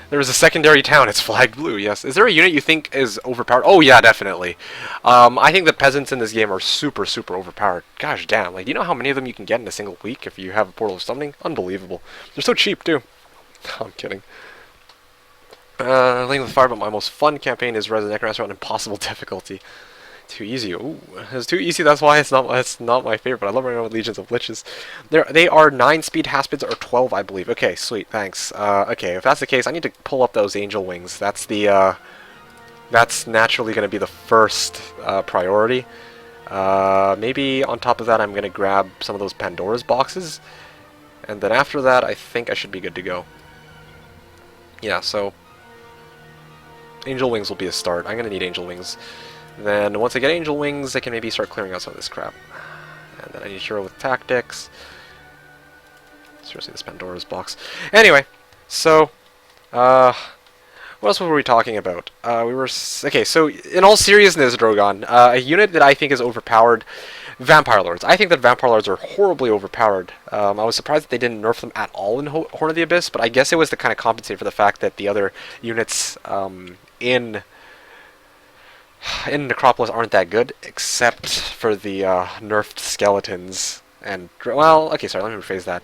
There is a secondary town, it's flagged blue, yes. Is there a unit you think is overpowered? Oh yeah, definitely. I think the peasants in this game are super, super overpowered. Gosh damn, like, do you know how many of them you can get in a single week if you have a Portal of Summoning? Unbelievable. They're so cheap, too. I'm kidding. Link with Fire, but my most fun campaign is Resident Evil Restaurant Impossible difficulty. Too easy. Ooh, it's too easy. That's why it's not my favorite. But I love running around with legions of liches. They are 9-speed haspids or 12, I believe. Okay, sweet. Thanks. Okay, if that's the case, I need to pull up those angel wings. That's the that's naturally going to be the first priority. Maybe on top of that, I'm going to grab some of those Pandora's boxes, and then after that, I think I should be good to go. Yeah. So angel wings will be a start. I'm going to need angel wings. Then once I get angel wings, I can maybe start clearing out some of this crap. And then I need a hero with tactics. Seriously, this Pandora's box. Anyway, so what else were we talking about? Okay. So in all seriousness, Drogon, a unit that I think is overpowered, Vampire Lords. I think that Vampire Lords are horribly overpowered. I was surprised that they didn't nerf them at all in Horn of the Abyss, but I guess it was to kind of compensate for the fact that the other units in Necropolis aren't that good, except for the nerfed skeletons. And, well, okay, sorry, let me rephrase that.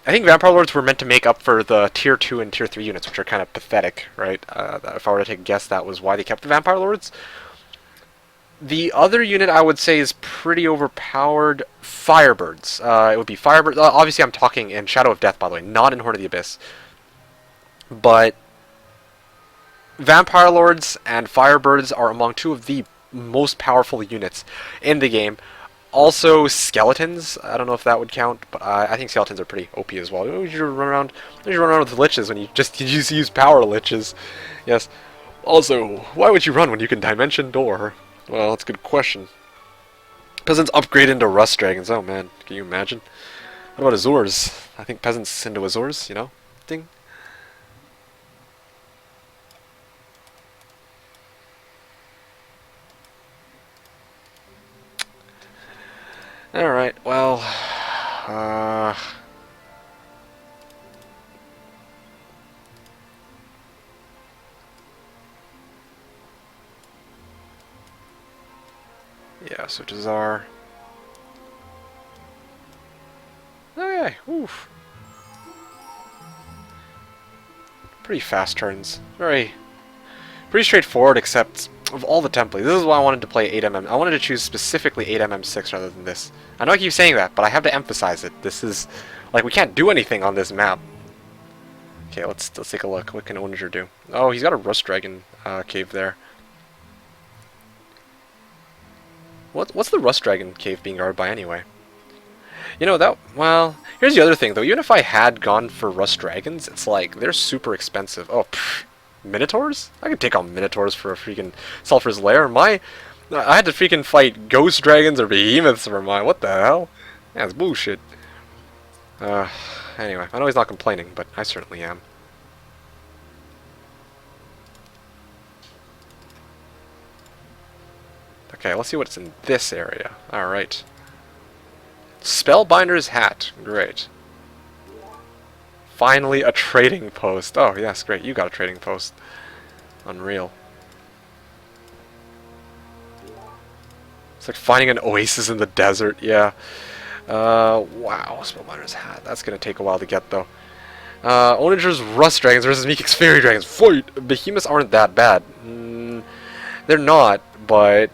I think Vampire Lords were meant to make up for the Tier 2 and Tier 3 units, which are kind of pathetic, right? If I were to take a guess, that was why they kept the Vampire Lords. The other unit I would say is pretty overpowered, Firebirds. It would be Firebirds. Obviously, I'm talking in Shadow of Death, by the way, not in Horn of the Abyss. But Vampire Lords and Firebirds are among two of the most powerful units in the game. Also, Skeletons. I don't know if that would count, but I think Skeletons are pretty OP as well. You should run around with liches when you just use power liches. Yes. Also, why would you run when you can Dimension Door? Well, that's a good question. Peasants upgrade into Rust Dragons. Oh man, can you imagine? What about Azors? I think peasants into Azors, you know? Ding. Alright, well, yeah, so Jazar. Okay, oof. Pretty fast turns. Pretty straightforward, except of all the templates. This is why I wanted to play 8mm. I wanted to choose specifically 8mm6 rather than this. I know I keep saying that, but I have to emphasize it. This is, like, we can't do anything on this map. Okay, let's take a look. What can Ownager do? Oh, he's got a Rust Dragon cave there. What's the Rust Dragon cave being guarded by anyway? You know, well, here's the other thing, though. Even if I had gone for Rust Dragons, it's like, they're super expensive. Oh, pfft. Minotaurs? I could take on Minotaurs for a freaking Sulphur's Lair. I had to freaking fight Ghost Dragons or Behemoths for mine. What the hell? That's bullshit. Anyway, I know he's not complaining, but I certainly am. Okay, let's see what's in this area. Alright. Spellbinder's Hat. Great. Finally, a trading post. Oh, yes, great. You got a trading post. Unreal. It's like finding an oasis in the desert. Yeah. Wow. Spellbinder's Hat. That's going to take a while to get, though. Ownager's Rust Dragons versus MeKick's Fairy Dragons. Fight! Behemoths aren't that bad. They're not, but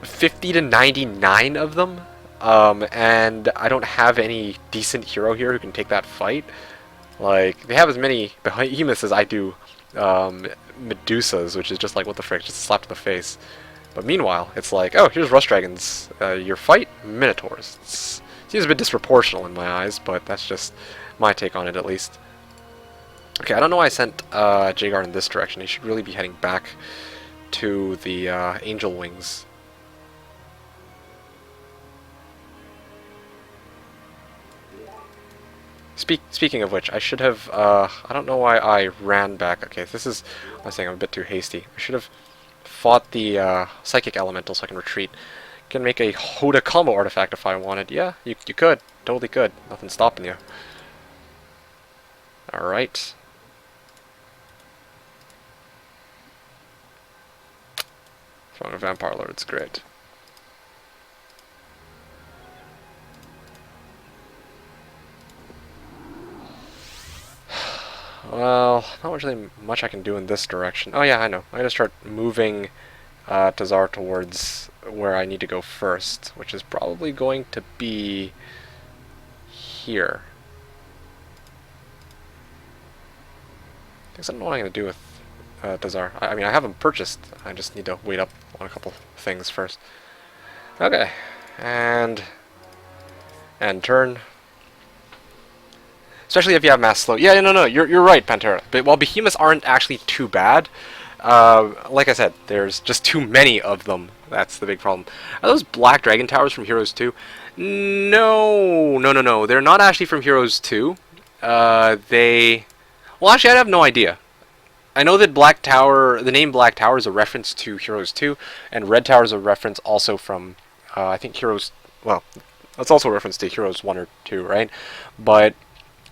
50 to 99 of them. And I don't have any decent hero here who can take that fight. Like, they have as many behemoths as I do Medusas, which is just like, what the frick, just a slap to the face. But meanwhile, it's like, oh, here's Rust Dragons. Your fight? Minotaurs. It seems a bit disproportional in my eyes, but that's just my take on it, at least. Okay, I don't know why I sent Jagar in this direction. He should really be heading back to the Angel Wings. Speaking of which, I should have, I don't know why I ran back. Okay, this is, I'm saying I'm a bit too hasty. I should have fought the Psychic Elemental so I can retreat. Can make a Hoda combo artifact if I wanted. Yeah, you could. Totally could. Nothing's stopping you. Alright. Throwing a Vampire Lord's great. Well, not really much I can do in this direction. Oh yeah, I know. I'm gonna start moving Tazar towards where I need to go first, which is probably going to be here. I don't know what I'm gonna do with Tazar. I mean, I have him purchased. I just need to wait up on a couple things first. Okay, and turn. Especially if you have mass slow. Yeah, no, you're right, Pantera. But while behemoths aren't actually too bad, like I said, there's just too many of them. That's the big problem. Are those black dragon towers from Heroes 2? No. They're not actually from Heroes 2. They... Well, actually, I have no idea. I know that Black Tower, the name Black Tower is a reference to Heroes 2, and Red Tower is a reference also from, I think Heroes... Well, that's also a reference to Heroes 1 or 2, right? But...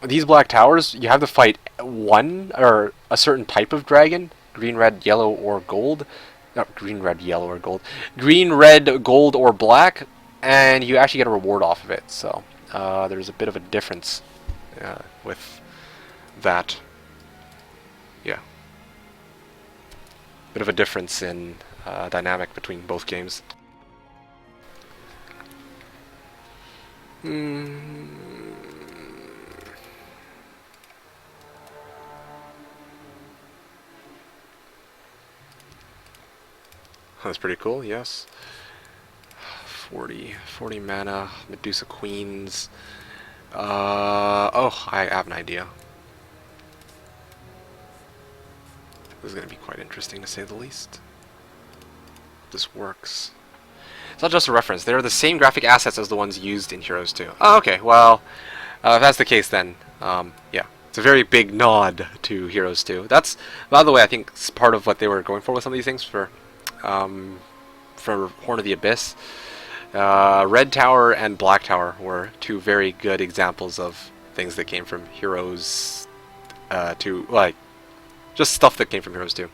These black towers, you have to fight one or a certain type of dragon, green, red, yellow, or gold. Not green, red, yellow, or gold. Green, red, gold, or black, and you actually get a reward off of it. So there's a bit of a difference with that. Yeah, bit of a difference in dynamic between both games. That's pretty cool, yes. 40 mana, Medusa Queens. Oh, I have an idea. This is going to be quite interesting to say the least. This works. It's not just a reference, they're the same graphic assets as the ones used in Heroes 2. Oh, okay, well, if that's the case then, yeah. It's a very big nod to Heroes 2. That's, by the way, I think it's part of what they were going for with some of these things for Horn of the Abyss. Red Tower and Black Tower were two very good examples of things that came from Heroes 2, like, just stuff that came from Heroes 2.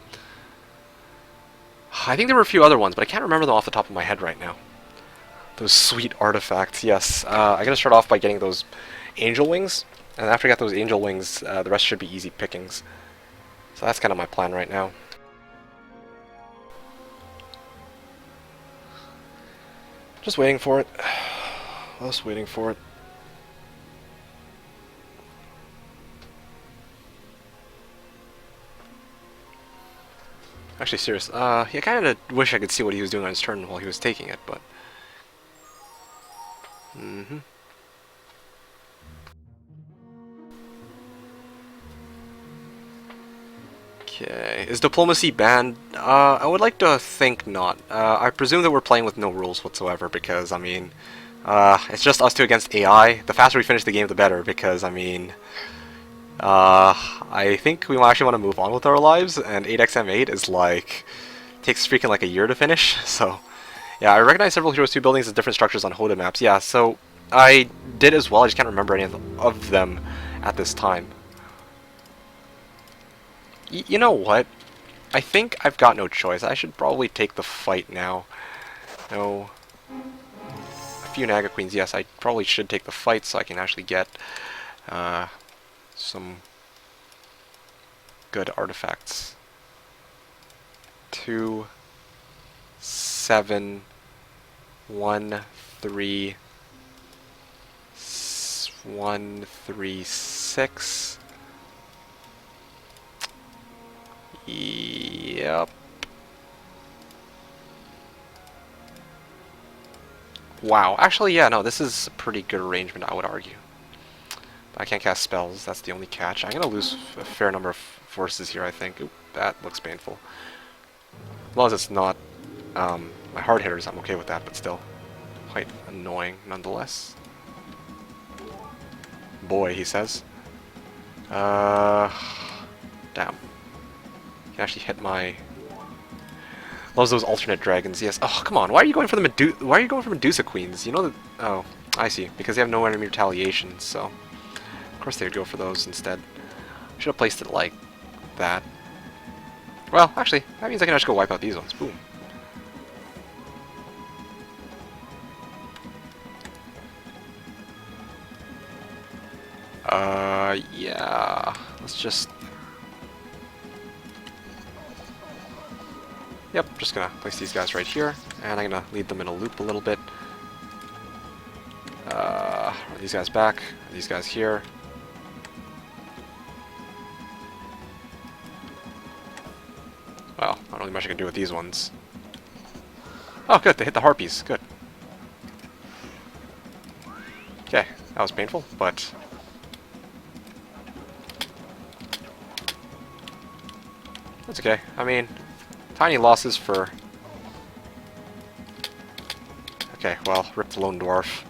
I think there were a few other ones, but I can't remember them off the top of my head right now. Those sweet artifacts, yes. I'm going to start off by getting those angel wings, and after I get those angel wings, the rest should be easy pickings. So that's kind of my plan right now. Just waiting for it. Just waiting for it. Actually, serious. Yeah, I kind of wish I could see what he was doing on his turn while he was taking it, but... Okay, is diplomacy banned? I would like to think not. I presume that we're playing with no rules whatsoever because, I mean, it's just us two against AI. The faster we finish the game, the better because, I mean, I think we actually want to move on with our lives, and 8xm8 is like, takes freaking like a year to finish, so, yeah, I recognize several Heroes 2 buildings as different structures on Hoda maps. Yeah, so I did as well, I just can't remember any of them at this time. You know what? I think I've got no choice. I should probably take the fight now. No. A few Naga Queens, yes, I probably should take the fight so I can actually get some good artifacts. 2, 7, 1, 3, 1, 3, 6. Yep. Wow. Actually, yeah, no, this is a pretty good arrangement, I would argue. But I can't cast spells. That's the only catch. I'm going to lose a fair number of forces here, I think. Oop, that looks painful. As long as it's not my hard hitters, I'm okay with that, but still quite annoying nonetheless. boy, he says. Damn. Can actually hit my... Loves those alternate dragons, yes. Oh, come on, why are you going for the why are you going for Medusa Queens? You know that... Oh, I see. Because they have no enemy retaliation, so... Of course they would go for those instead. Should have placed it like that. Well, actually, that means I can just go wipe out these ones. Boom. Yeah. Let's just... Yep, just gonna place these guys right here, and I'm gonna lead them in a loop a little bit. Are these guys back? Are these guys here? Well, not really much I can do with these ones. Oh, good, they hit the harpies. Good. Okay, that was painful, but... That's okay. I mean, tiny losses for... Okay, well, rip the lone dwarf.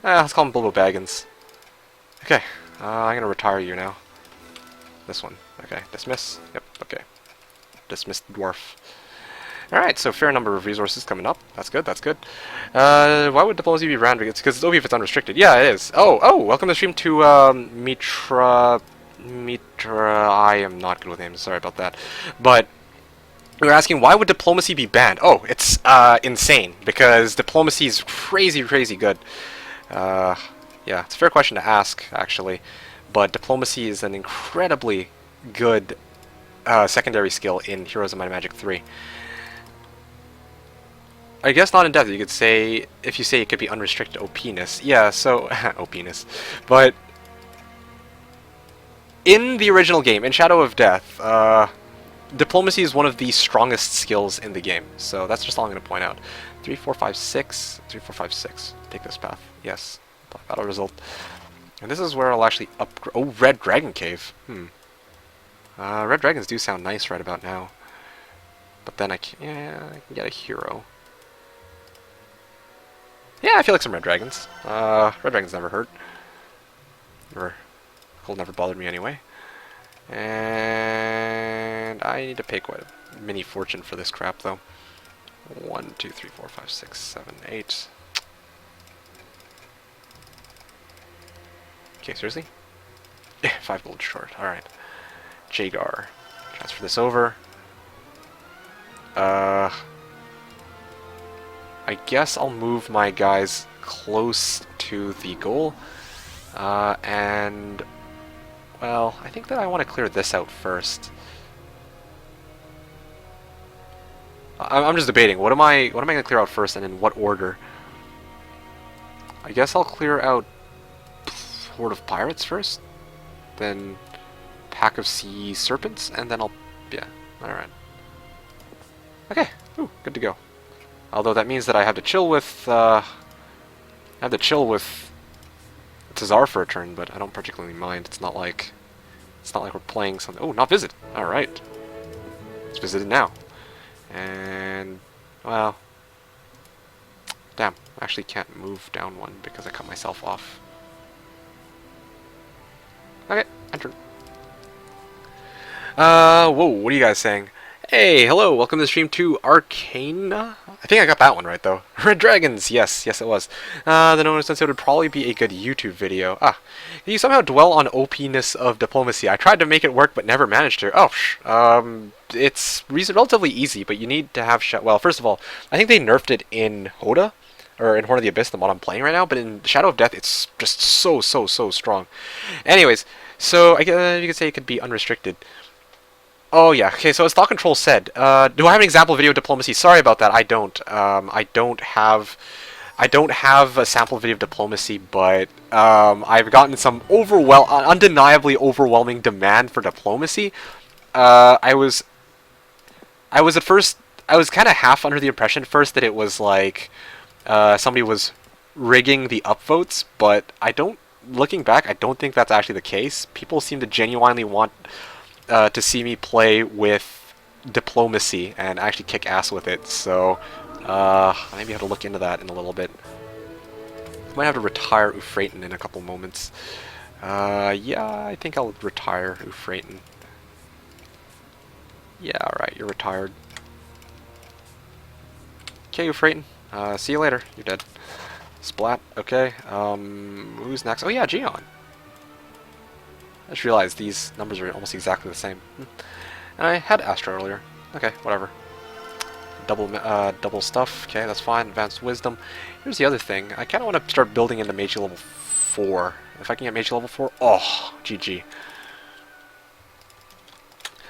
Let's call him Bilbo Baggins. Okay, I'm gonna retire you now. This one. Okay, dismiss. Yep, okay. Dismiss the dwarf. Alright, so fair number of resources coming up. That's good, that's good. Why would diplomacy be random? It's because it's OP if it's unrestricted. Yeah, it is. Oh, welcome to the stream to, Mitra... I am not good with names, sorry about that. But we were asking, why would diplomacy be banned? Oh, it's insane, because diplomacy is crazy, crazy good. Yeah, it's a fair question to ask, actually. But diplomacy is an incredibly good secondary skill in Heroes of Might and Magic 3. I guess not in depth. You could say, if you say it could be unrestricted OP-ness. Yeah, so, OP-ness. But in the original game, in Shadow of Death, diplomacy is one of the strongest skills in the game. So that's just all I'm going to point out. 3, 4, 5, 6. 3, 4, 5, 6. Take this path. Yes. Battle result. And this is where I'll actually upgrade. Oh, Red Dragon Cave. Red Dragons do sound nice right about now. But then I can get a hero. Yeah, I feel like some Red Dragons. Red Dragons never hurt. Cold never bothered me anyway. And I need to pay quite a mini fortune for this crap, though. 1, 2, 3, 4, 5, 6, 7, 8. Okay, seriously? 5 gold short. Alright. Jagar. Transfer this over. I guess I'll move my guys close to the goal. And... Well, I think that I want to clear this out first. I'm just debating. What am I going to clear out first, and in what order? I guess I'll clear out Horde of Pirates first, then Pack of Sea Serpents, and then I'll... Yeah, alright. Okay, ooh, good to go. Although that means that I have to chill with... Tazar for a turn, but I don't particularly mind. It's not like we're playing something... Oh, not visit! Alright. It's visited now. And... Well... Damn, I actually can't move down one because I cut myself off. Okay, enter. Whoa, what are you guys saying? Hey, hello, welcome to the stream to Arcana? I think I got that one right, though. Red Dragons, yes, it was. The known sense it would probably be a good YouTube video. Can you somehow dwell on OP-ness of diplomacy? I tried to make it work, but never managed to. It's relatively easy, but you need to have... Well, first of all, I think they nerfed it in Hoda, or in Horn of the Abyss, the mod I'm playing right now, but in Shadow of Death, it's just so strong. Anyways, so you could say it could be unrestricted. Oh yeah, okay, so as Thought Control said, do I have an example video of diplomacy? Sorry about that, I don't. I don't have a sample video of diplomacy, but I've gotten some undeniably overwhelming demand for diplomacy. I was at first, I was kind of half under the impression first that it was like somebody was rigging the upvotes, but looking back, I don't think that's actually the case. People seem to genuinely want to see me play with diplomacy and actually kick ass with it, so maybe I have to look into that in a little bit. Might have to retire Euphraten in a couple moments. Yeah, I think I'll retire Euphraten. Yeah, alright, you're retired. Okay, Euphraten. See you later. You're dead. Splat. Okay. Who's next? Oh yeah, Geon. I just realized these numbers are almost exactly the same. And I had Astra earlier. Okay, whatever. Double stuff. Okay, that's fine. Advanced Wisdom. Here's the other thing. I kind of want to start building into Meiji level 4. If I can get Meiji level 4, oh, GG.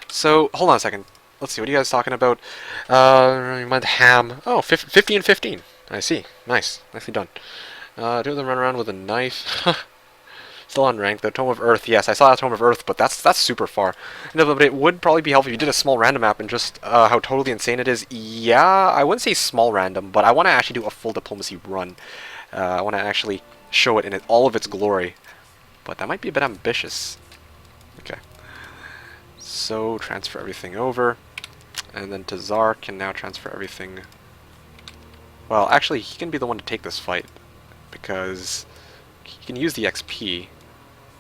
So, hold on a second. Let's see, what are you guys talking about? Mind ham. Oh, 50 and 15. I see. Nice. Nicely done. Do them run around with a knife. Still unranked. The Tome of Earth. Yes, I saw the Tome of Earth, but that's super far. No, but it would probably be helpful if you did a small random map and just how totally insane it is. Yeah, I wouldn't say small random, but I want to actually do a full diplomacy run. I want to actually show it in all of its glory. But that might be a bit ambitious. Okay. So, transfer everything over. And then Tazar can now transfer everything. Well, actually, he can be the one to take this fight. Because he can use the XP.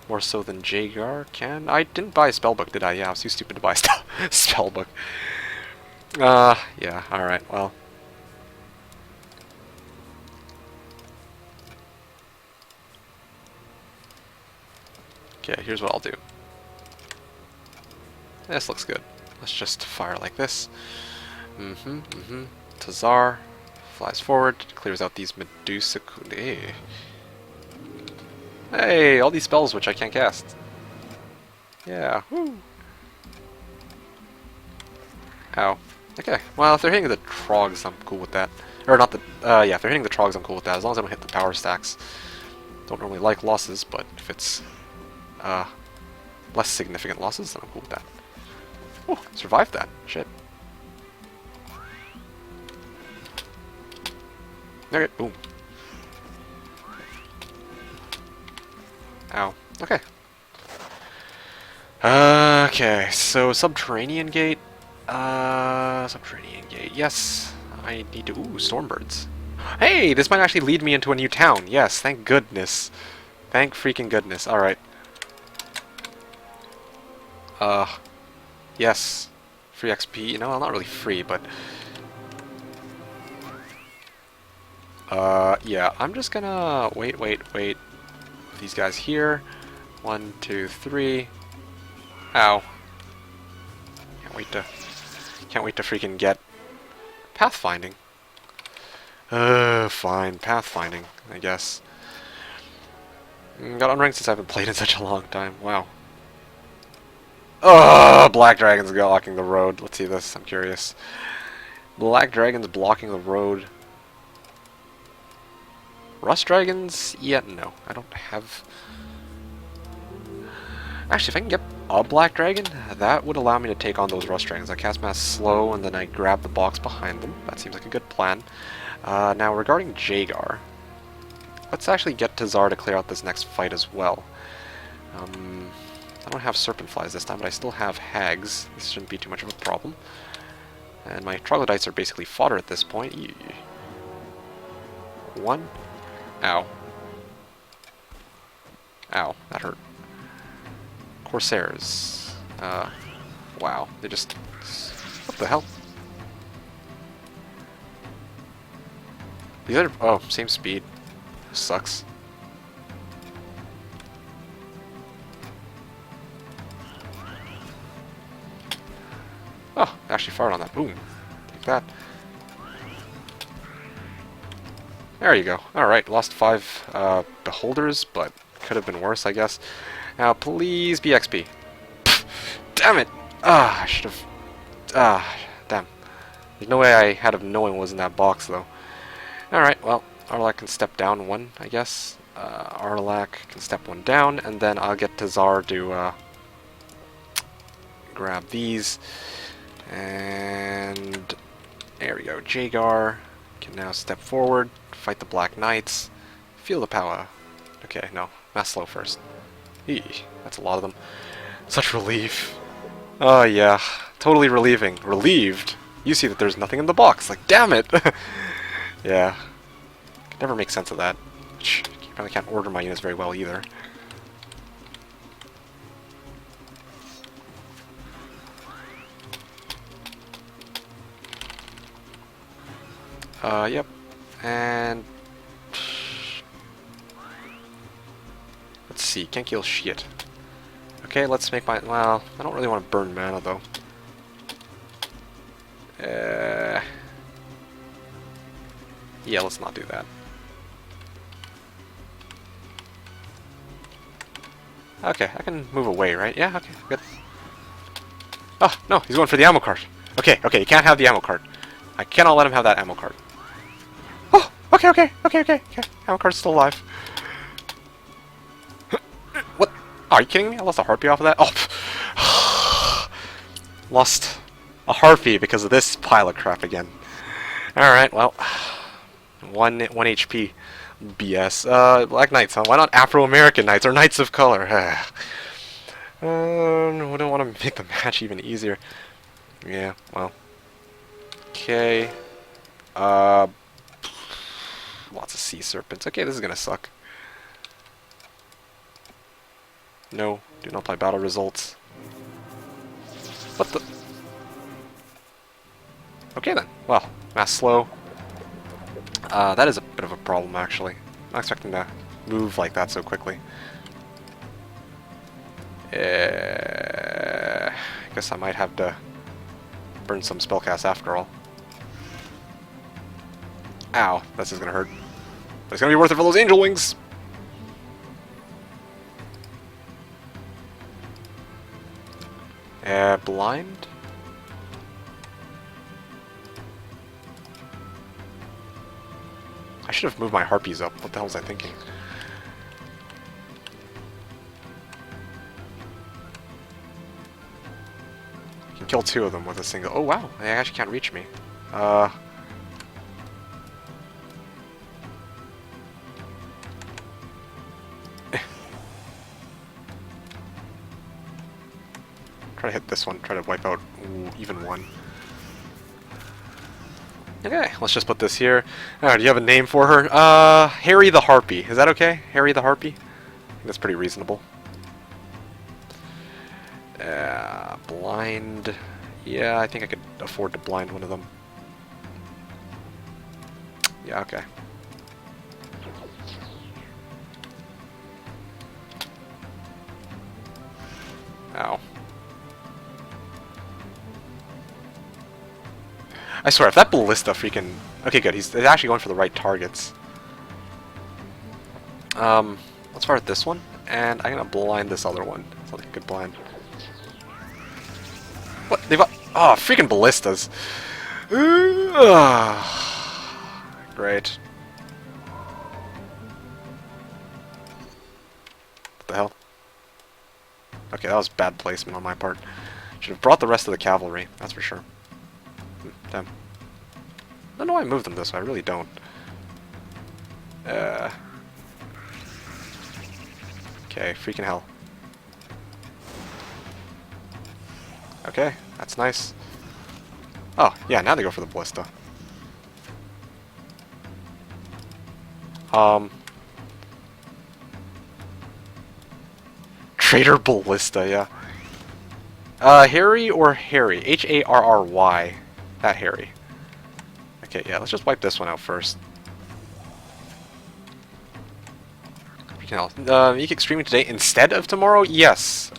More so than Jagar can. I didn't buy a spellbook, did I? Yeah, I was too stupid to buy a spellbook. Yeah, alright, well. Okay, here's what I'll do. This looks good. Let's just fire like this. Tazar flies forward, clears out these Medusa. Hey, all these spells which I can't cast. Yeah, woo. Ow. Okay, well, if they're hitting the Trogs, I'm cool with that. Or not the, yeah, if they're hitting the Trogs, I'm cool with that, as long as I don't hit the power stacks. Don't normally like losses, but if it's, less significant losses, then I'm cool with that. Oh, survived that. Shit. Okay, boom. Ow. Okay. Okay, so Subterranean Gate. Subterranean Gate. Yes. I need to... Ooh, Stormbirds. Hey, this might actually lead me into a new town. Yes, thank goodness. Thank freaking goodness. Alright. Yes. Free XP. No, not really free, but... yeah, I'm just gonna... Wait. These guys here. 1, 2, 3. Ow. Can't wait to freaking get pathfinding. Fine, pathfinding, I guess. Got unranked since I haven't played in such a long time. Wow. Oh, Black Dragon's blocking the road. Let's see this. I'm curious. Black Dragon's blocking the road. Rust Dragons? Yeah, no. I don't have... Actually, if I can get a Black Dragon, that would allow me to take on those Rust Dragons. I cast Mass slow, and then I grab the box behind them. That seems like a good plan. Now, regarding Jagar, let's actually get Tazar to clear out this next fight as well. I don't have Serpent Flies this time, but I still have Hags. This shouldn't be too much of a problem. And my Troglodytes are basically fodder at this point. One. Ow. Ow, that hurt. Corsairs. Wow, they just... What the hell? These are... Oh, same speed. Sucks. Oh, actually fired on that. Boom. Take that. There you go. Alright, lost 5 beholders, but could have been worse, I guess. Now, please be XP. Pfft, damn it! Ah, I should have... Ah, damn. There's no way I had of knowing what was in that box, though. Alright, well, Arlac can step down 1, I guess. Arlac can step 1 down, and then I'll get Tazar to grab these. And there we go. Jagar can now step forward, fight the Black Knights. Feel the power. Okay, no. Mass slow first. Eee, that's a lot of them. Such relief. Oh yeah, totally relieving. Relieved? You see that there's nothing in the box. Like, damn it! Yeah. Could never make sense of that. Which you probably can't order my units very well either. Yep. And let's see, can't kill shit. Okay, let's make my, well, I don't really want to burn mana though. Yeah, let's not do that. Okay, I can move away, right? Yeah, okay, good. Oh, no, he's going for the ammo cart. Okay, you can't have the ammo cart. I cannot let him have that ammo cart. Oh, okay. Ammo cart's still alive. What? Are you kidding me? I lost a harpy off of that? Oh, lost a harpy because of this pile of crap again. Alright, well, 1 HP. BS. Black Knights, huh? Why not Afro-American Knights or Knights of Color? We don't want to make the match even easier. Yeah, well. Okay. Lots of sea serpents. Okay, this is gonna suck. No, do not play battle results. What the? Okay then. Well, mass slow. That is a bit of a problem, actually. I'm not expecting to move like that so quickly. I guess I might have to burn some spellcasts after all. Ow, this is gonna hurt. But it's gonna be worth it for those angel wings! Blind? I should have moved my harpies up. What the hell was I thinking? I can kill 2 of them with a single... Oh wow, they actually can't reach me. Try to hit this one, try to wipe out even one. Okay, let's just put this here. Alright, do you have a name for her? Harry the Harpy. Is that okay? Harry the Harpy? I think that's pretty reasonable. Blind. Yeah, I think I could afford to blind one of them. Yeah, okay. Ow. I swear, if that ballista freaking... Okay, good. He's actually going for the right targets. Let's fire at this one, and I'm gonna blind this other one. Sounds like a good blind. What? They've got... Oh, freaking ballistas. Great. What the hell? Okay, that was bad placement on my part. Should have brought the rest of the cavalry, that's for sure. Damn. I don't know why I moved them this way, I really don't. Okay, freaking hell. Okay, that's nice. Oh, yeah, now they go for the ballista. Traitor ballista, yeah. Harry or Harry? H-A-R-R-Y. That Harry. Okay, yeah, let's just wipe this one out first. MeKick streaming today instead of tomorrow? Yes.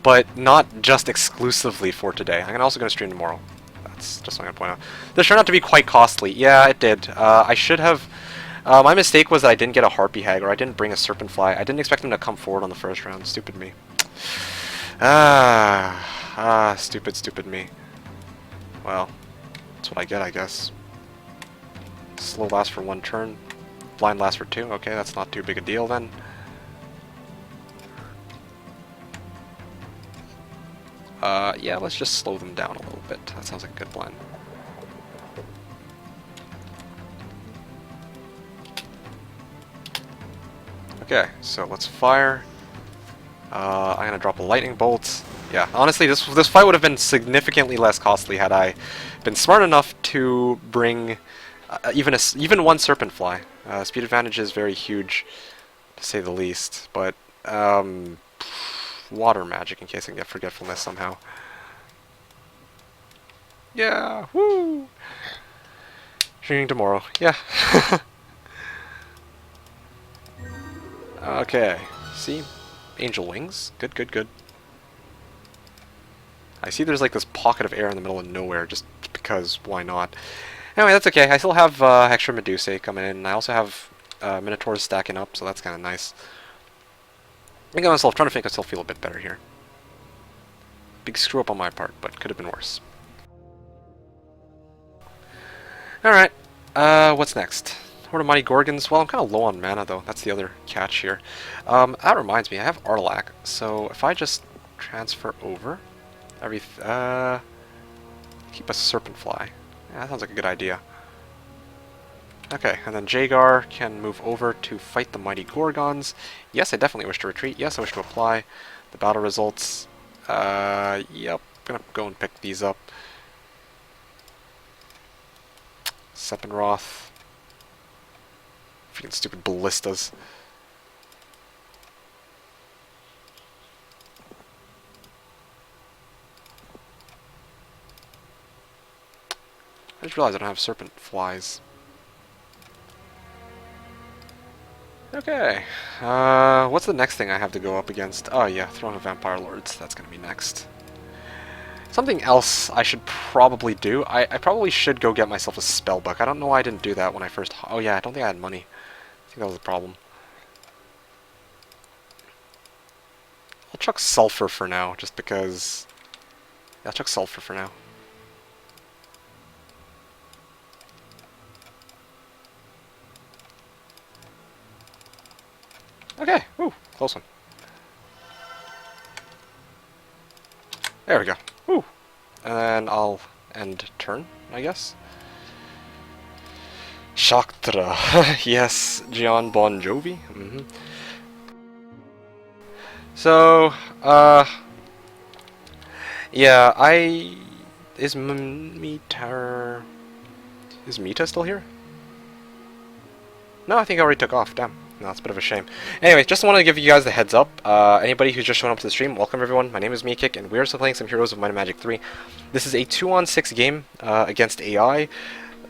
But not just exclusively for today. I'm also going to stream tomorrow. That's just what I'm going to point out. This turned out to be quite costly. Yeah, it did. I should have... my mistake was that I didn't get a Harpy Hag, or I didn't bring a Serpent Fly. I didn't expect him to come forward on the first round. Stupid me. Stupid me. Well, that's what I get, I guess. Slow lasts for 1 turn. Blind lasts for 2. Okay, that's not too big a deal then. Yeah, let's just slow them down a little bit. That sounds like a good plan. Okay, so let's fire. I'm gonna drop a lightning bolt. Yeah, honestly, this fight would have been significantly less costly had I been smart enough to bring even 1 serpent fly. Speed advantage is very huge, to say the least, but water magic in case I can get forgetfulness somehow. Yeah, woo! Training tomorrow, yeah. Okay, see? Angel wings, good, good, good. I see there's like this pocket of air in the middle of nowhere, just because, why not? Anyway, that's okay. I still have extra Medusae coming in. I also have Minotaurs stacking up, so that's kind of nice. I got myself trying to make myself feel a bit better here. Big screw up on my part, but could have been worse. Alright, what's next? Horde of Mighty Gorgons. Well, I'm kind of low on mana, though. That's the other catch here. That reminds me, I have Arlac, so if I just transfer over keep a Serpent Fly. Yeah, that sounds like a good idea. Okay, and then Jagar can move over to fight the Mighty Gorgons. Yes, I definitely wish to retreat. Yes, I wish to apply the battle results. Yep, gonna go and pick these up. Seppenroth. Freaking stupid ballistas. I just realized I don't have Serpent Flies. Okay, what's the next thing I have to go up against? Oh yeah, Throne of Vampire Lords. That's gonna be next. Something else I should probably do. I probably should go get myself a spellbook. I don't know why I didn't do that when I first... Oh yeah, I don't think I had money. I think that was the problem. I'll chuck Sulfur for now, just because... Yeah, I'll chuck Sulfur for now. Okay, ooh, close one. There we go. Ooh. And then I'll end turn, I guess. Shaktra. Yes, Gian Bon Jovi. So, yeah, Is Mita... Is Mita still here? No, I think I already took off. Damn. No, that's a bit of a shame. Anyway, just wanted to give you guys the heads up. Anybody who's just shown up to the stream, welcome everyone. My name is MeKick, and we're still playing some Heroes of Might and Magic 3. This is a 2-on-6 game against AI.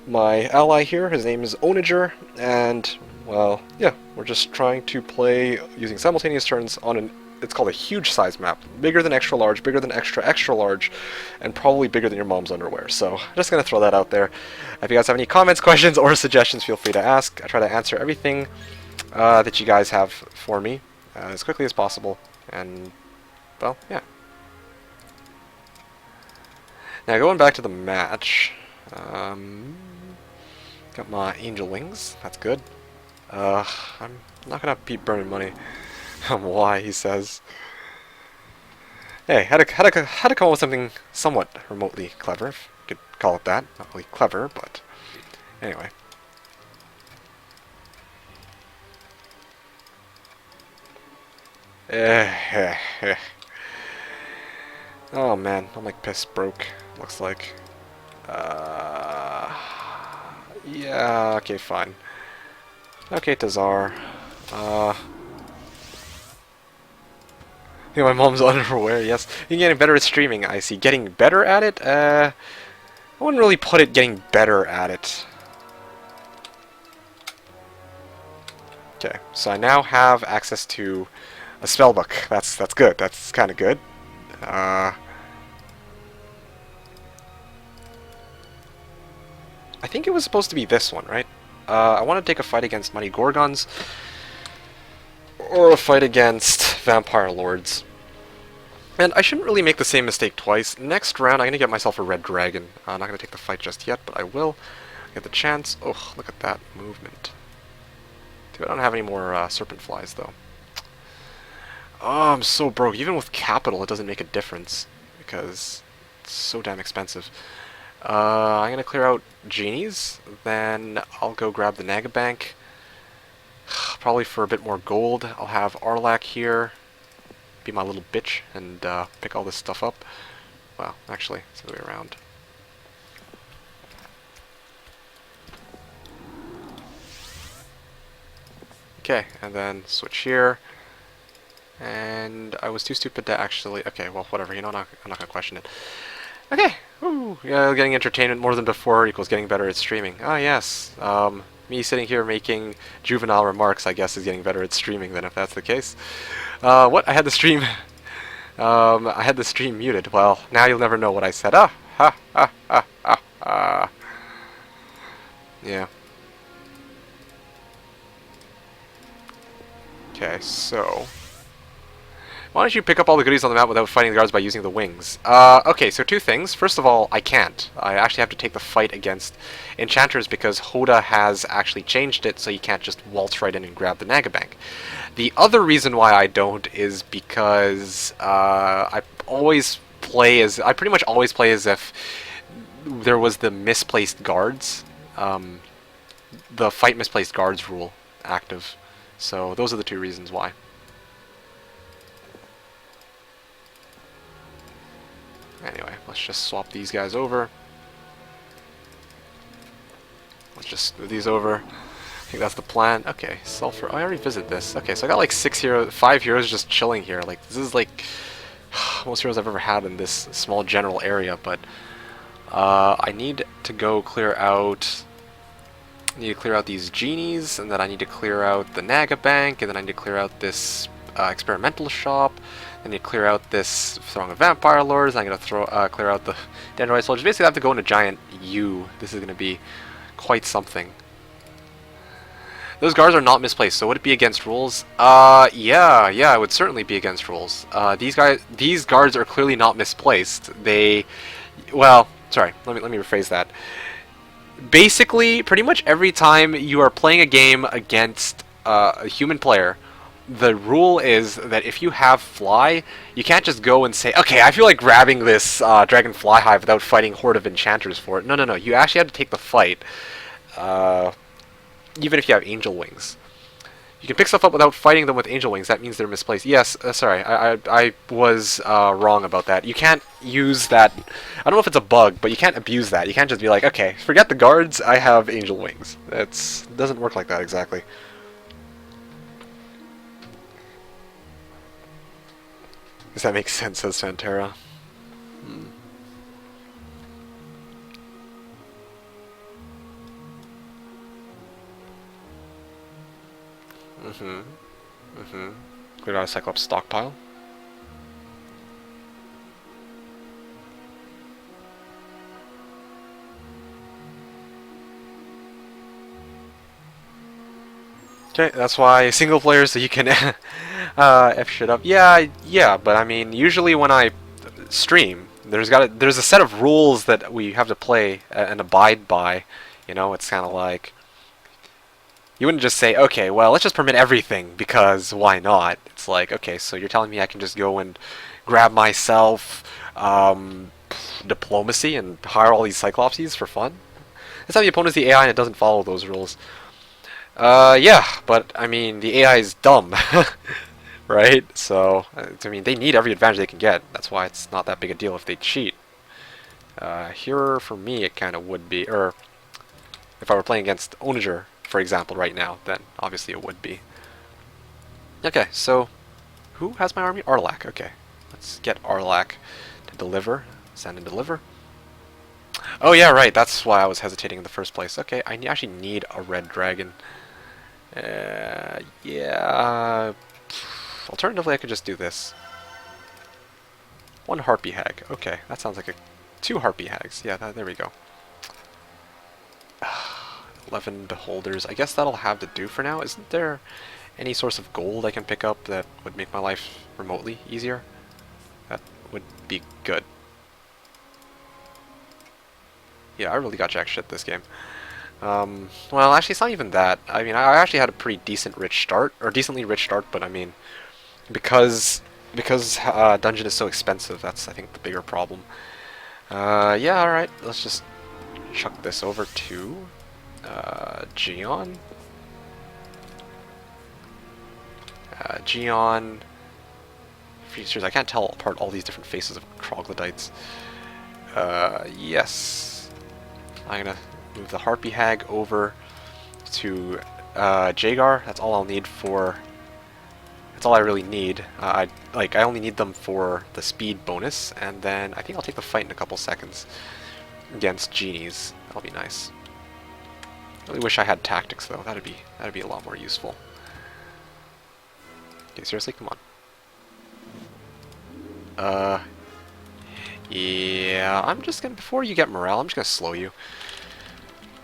My ally here, his name is Ownager, and, well, yeah, we're just trying to play using simultaneous turns on an... It's called a huge size map. Bigger than extra large, bigger than extra extra large, and probably bigger than your mom's underwear. So, just gonna throw that out there. If you guys have any comments, questions, or suggestions, feel free to ask. I try to answer everything that you guys have for me as quickly as possible, and well, yeah. Now going back to the match, got my Angel Wings. That's good. I'm not gonna keep burning money. Why, he says. Hey, had to come up with something somewhat remotely clever, if you could call it that. Not really clever, but anyway. Oh man, I'm like piss broke, looks like. Yeah, okay, fine. Okay, Tazar. I think my mom's underwear, yes. You're getting better at streaming, I see. Getting better at it? I wouldn't really put it getting better at it. Okay, so I now have access to a spellbook. That's good. That's kind of good. I think it was supposed to be this one, right? I want to take a fight against Mighty Gorgons, or a fight against Vampire Lords. And I shouldn't really make the same mistake twice. Next round, I'm going to get myself a Red Dragon. I'm not going to take the fight just yet, but I will get the chance. Oh, look at that movement. I don't have any more Serpent Flies, though. Oh, I'm so broke. Even with capital, it doesn't make a difference, because it's so damn expensive. I'm going to clear out Genies, then I'll go grab the Nagabank. Probably for a bit more gold. I'll have Arlac here, be my little bitch, and pick all this stuff up. Well, actually, it's the other way around. Okay, and then switch here. And I was too stupid to actually... Okay, well, whatever, you know, I'm not gonna question it. Okay, woo! Yeah, getting entertainment more than before equals getting better at streaming. Ah, yes. Me sitting here making juvenile remarks, I guess, is getting better at streaming then, if that's the case. What? I had the stream... I had the stream muted. Well, now you'll never know what I said. Ah! Ha! Ha! Ha! Ha! Ha! Yeah. Okay, so... Why don't you pick up all the goodies on the map without fighting the guards by using the wings? Okay, so two things. First of all, I can't. I actually have to take the fight against enchanters because Hoda has actually changed it so you can't just waltz right in and grab the Nagabank. The other reason why I don't is because I pretty much always play as if there was the misplaced guards, the fight misplaced guards rule active. So those are the two reasons why. Anyway, let's just swap these guys over. Let's just move these over. I think that's the plan. Okay, sulfur. Oh, I already visited this. Okay, so I got like 5 heroes just chilling here. Like, this is like most heroes I've ever had in this small general area, but I need to go clear out... I need to clear out these genies, and then I need to clear out the Nagabank, and then I need to clear out this experimental shop. I need to clear out this throng of vampire lords. I'm going to clear out the Dendroid soldiers. Basically, I have to go in a giant U. This is going to be quite something. Those guards are not misplaced, so would it be against rules? Yeah, it would certainly be against rules. These guards are clearly not misplaced. Well, sorry, let me rephrase that. Basically, pretty much every time you are playing a game against a human player, the rule is that if you have fly, you can't just go and say, okay, I feel like grabbing this dragon fly hive without fighting horde of enchanters for it. No. You actually have to take the fight, even if you have angel wings. You can pick stuff up without fighting them with angel wings. That means they're misplaced. Yes, sorry, I was wrong about that. You can't use that. I don't know if it's a bug, but you can't abuse that. You can't just be like, okay, forget the guards, I have angel wings. It doesn't work like that exactly. Does that make sense, says Santera? Cleared out a Cyclops stockpile. Okay, that's why single player, so you can F shit up. Yeah, but I mean, usually when I stream, there's a set of rules that we have to play and abide by. You know, it's kind of like, you wouldn't just say, okay, well, let's just permit everything, because why not? It's like, okay, so you're telling me I can just go and grab myself diplomacy and hire all these Cyclopses for fun? That's how the opponent's the AI and it doesn't follow those rules. Yeah, but, I mean, the AI is dumb, right? So, I mean, they need every advantage they can get. That's why it's not that big a deal if they cheat. Here, for me, it kind of would be, or if I were playing against Ownager, for example, right now, then obviously it would be. Okay, so, who has my army? Arlac, okay. Let's get Arlac to deliver. Send and deliver. Oh yeah, right, that's why I was hesitating in the first place. Okay, I actually need a red dragon. Yeah. Alternatively, I could just do this. 1 harpy hag. Okay, that sounds like 2 harpy hags. Yeah, there we go. 11 beholders. I guess that'll have to do for now. Isn't there any source of gold I can pick up that would make my life remotely easier? That would be good. Yeah, I really got jack shit this game. Well, actually, it's not even that. I mean, I actually had a pretty decently rich start, but I mean, because dungeon is so expensive, that's, I think, the bigger problem. Yeah, alright, let's just chuck this over to Geon. Geon features, I can't tell apart all these different faces of troglodytes. Yes. I'm gonna move the Harpy Hag over to Jaeger. That's all I'll need for... That's all I really need. I only need them for the speed bonus, and then I think I'll take the fight in a couple seconds against genies. That'll be nice. I really wish I had tactics though. That'd be a lot more useful. Okay, seriously, come on. Yeah, I'm just gonna, before you get morale, I'm just gonna slow you.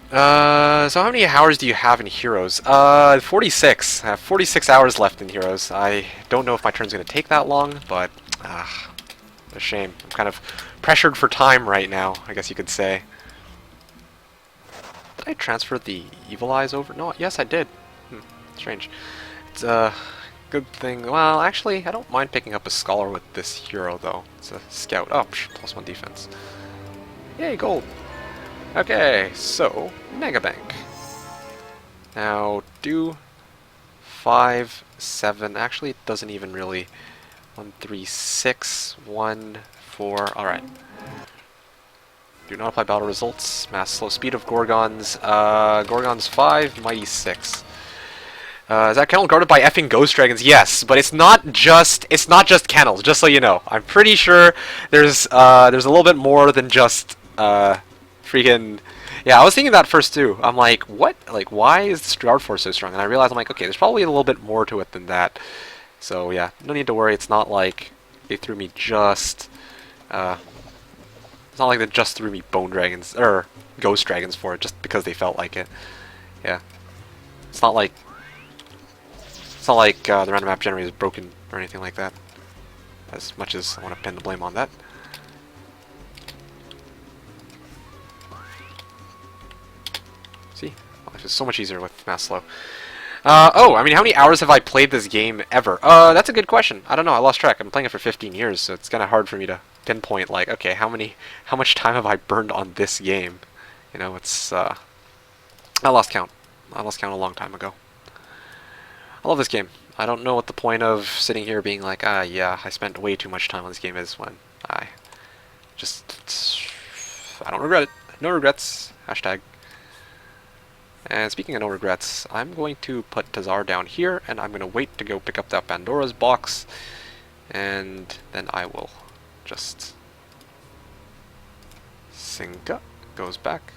So how many hours do you have in Heroes? 46. I have 46 hours left in Heroes. I don't know if my turn's gonna take that long, but, a shame. I'm kind of pressured for time right now, I guess you could say. Did I transfer the Evil Eyes over? No, yes I did. Strange. It's a good thing. Well, actually, I don't mind picking up a Scholar with this hero, though. It's a Scout. Oh, +1 defense. Yay, gold! Okay, so, Mega Bank. Now, do 5, 7. Actually, it doesn't even really. 1, 3, 6, 1, 4. Alright. Do not apply battle results. Mass slow speed of Gorgons. Gorgons 5, Mighty 6. Is that kennel guarded by effing ghost dragons? Yes, but it's not just kennels, just so you know. I'm pretty sure there's a little bit more than just freaking... Yeah, I was thinking that first too. I'm like, what? Like, why is the guard force so strong? And I realized, I'm like, okay, there's probably a little bit more to it than that. So yeah, no need to worry. It's not like they threw me just... it's not like they just threw me bone dragons, or ghost dragons for it, just because they felt like it. Yeah. It's not like the random map generator is broken or anything like that. As much as I want to pin the blame on that. See? Life is so much easier with mass slow. Oh, I mean, how many hours have I played this game ever? That's a good question. I don't know, I lost track. I've been playing it for 15 years, so it's kind of hard for me to pinpoint, like, okay, how much time have I burned on this game? You know, it's, I lost count. I lost count a long time ago. I love this game. I don't know what the point of sitting here being like, yeah, I spent way too much time on this game is when I don't regret it. No regrets. Hashtag. And speaking of no regrets, I'm going to put Tazar down here, and I'm going to wait to go pick up that Pandora's box, and then I will just sync up. Goes back.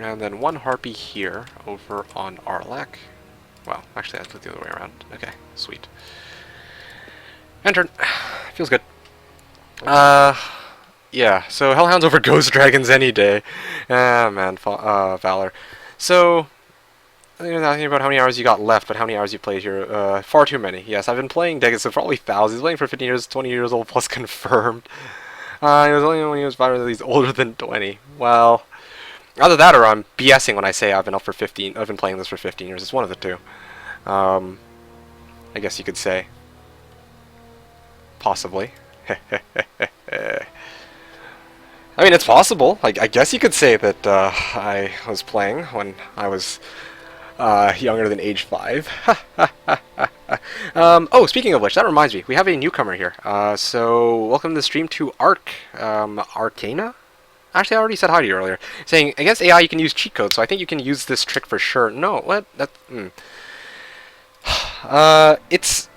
And then one harpy here over on Arlac. Well, actually, I put the other way around. Okay, sweet. And turn. Feels good. Yeah, so Hellhounds over Ghost Dragons any day. Ah, man, Valor. So, I think nothing about how many hours you got left, but how many hours you played here. Far too many. Yes, I've been playing Degas for probably thousands. Playing for 15 years, 20 years old, plus confirmed. It was only when he was 5 years older than 20. Well... Either that or I'm BSing when I say I've been playing this for 15 years. It's one of the two. I guess you could say. Possibly. I mean, it's possible. I guess you could say that I was playing when I was younger than age 5. Oh, speaking of which, that reminds me. We have a newcomer here. So, welcome to the stream to Arcana? Actually, I already said hi to you earlier. Saying, against AI you can use cheat codes, so I think you can use this trick for sure. No, what? It's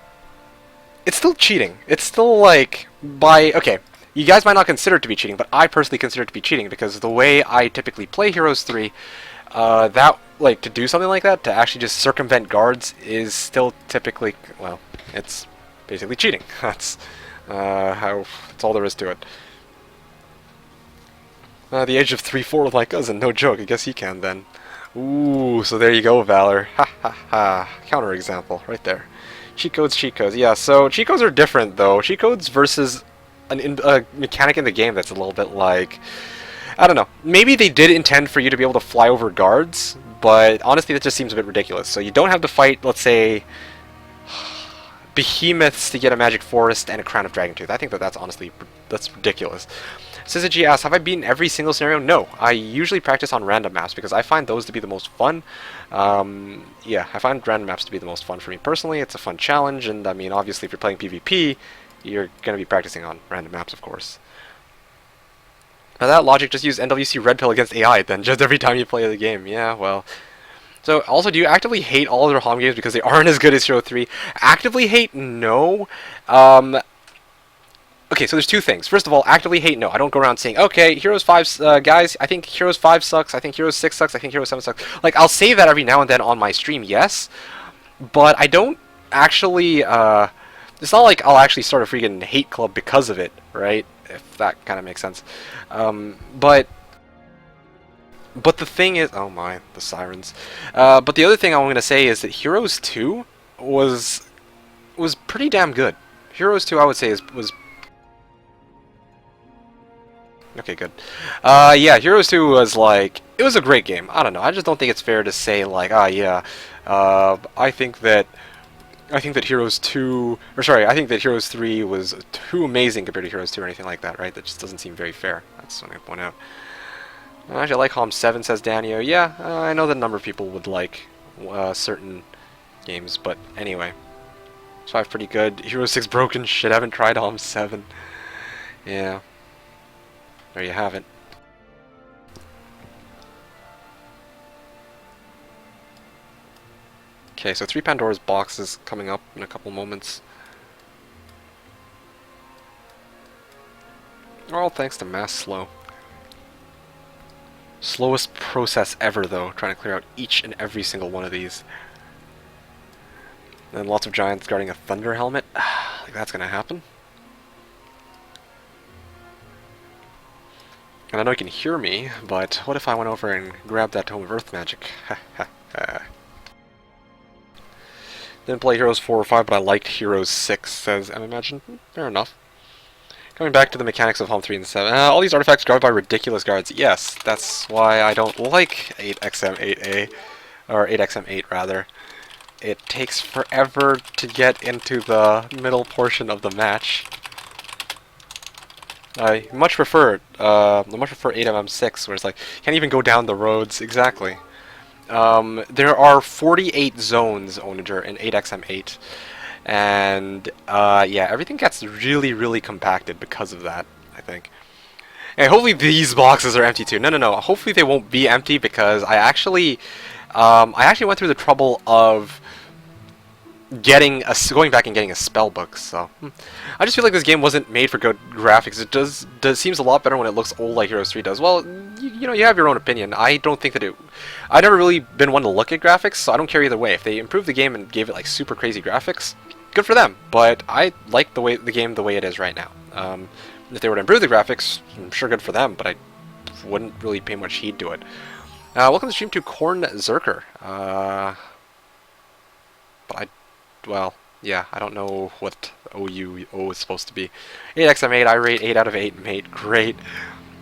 still cheating. It's still like, okay, you guys might not consider it to be cheating, but I personally consider it to be cheating, because the way I typically play Heroes 3, to do something like that, to actually just circumvent guards, is still typically, well, it's basically cheating. That's all there is to it. The age of 3-4 like us, and no joke, I guess he can then. Ooh, so there you go, Valor. Ha ha ha. Counter example, right there. Cheat codes, cheat codes. Yeah, so cheat codes are different, though. Cheat codes versus a mechanic in the game that's a little bit like... I don't know. Maybe they did intend for you to be able to fly over guards, but honestly, that just seems a bit ridiculous. So you don't have to fight, let's say... behemoths to get a magic forest and a crown of dragon tooth. I think that's honestly, that's ridiculous. Syzygy asks, have I beaten every single scenario? No. I usually practice on random maps because I find those to be the most fun. Yeah, I find random maps to be the most fun for me personally. It's a fun challenge, and I mean, obviously, if you're playing PvP, you're going to be practicing on random maps, of course. Now that logic, just use NWC Red Pill against AI, then just every time you play the game. Yeah, well... So, also, do you actively hate all other HOM games because they aren't as good as Hero 3? Actively hate? No. Okay, so there's two things. First of all, actively hate, no. I don't go around saying, okay, Heroes 5, guys, I think Heroes 5 sucks, I think Heroes 6 sucks, I think Heroes 7 sucks. Like, I'll say that every now and then on my stream, yes, but I don't actually, it's not like I'll actually start a freaking hate club because of it, right? If that kind of makes sense. But the thing is, oh my, the sirens. But the other thing I'm going to say is that Heroes 2 was pretty damn good. Heroes 2, I would say, was... Okay, good. Yeah, Heroes 2 was like... It was a great game. I don't know. I just don't think it's fair to say, like, yeah, I think that Heroes 2... Or, sorry, I think that Heroes 3 was too amazing compared to Heroes 2 or anything like that, right? That just doesn't seem very fair. That's what I'm going to point out. Actually, I like HOM 7, says Danio. Yeah, I know that a number of people would like certain games, but anyway. 5 pretty good. Hero 6 broken. Shit, I haven't tried HOM 7. Yeah. There you have it. Okay, so 3 Pandora's boxes coming up in a couple moments. All thanks to Mass Slow. Slowest process ever, though, trying to clear out each and every single one of these. And then lots of giants guarding a thunder helmet. Like that's gonna happen. And I know you can hear me, but what if I went over and grabbed that Tome of Earth magic? Didn't play Heroes 4 or 5, but I liked Heroes 6, says M Imagine. Fair enough. Coming back to the mechanics of HOM 3 and 7. All these artifacts guarded by ridiculous guards. Yes, that's why I don't like 8XM8A. Or 8XM8, rather. It takes forever to get into the middle portion of the match. I much prefer 8MM6, where it's like, can't even go down the roads. Exactly. There are 48 zones, Ownager, in 8XM8. And, yeah, everything gets really, really compacted because of that, I think. And hopefully these boxes are empty too. No. Hopefully they won't be empty because I actually went through the trouble of going back and getting a spell book. So I just feel like this game wasn't made for good graphics. It seems a lot better when it looks old like Heroes 3 does. Well, you know, you have your own opinion. I don't think that I've never really been one to look at graphics, so I don't care either way. If they improved the game and gave it like super crazy graphics, good for them. But I like the game the way it is right now. If they were to improve the graphics, I'm sure good for them, but I wouldn't really pay much heed to it. Welcome to the stream to Corn Zerker. Well, yeah, I don't know what OU is supposed to be. 8XM8, I rate 8 out of 8 mate. Great.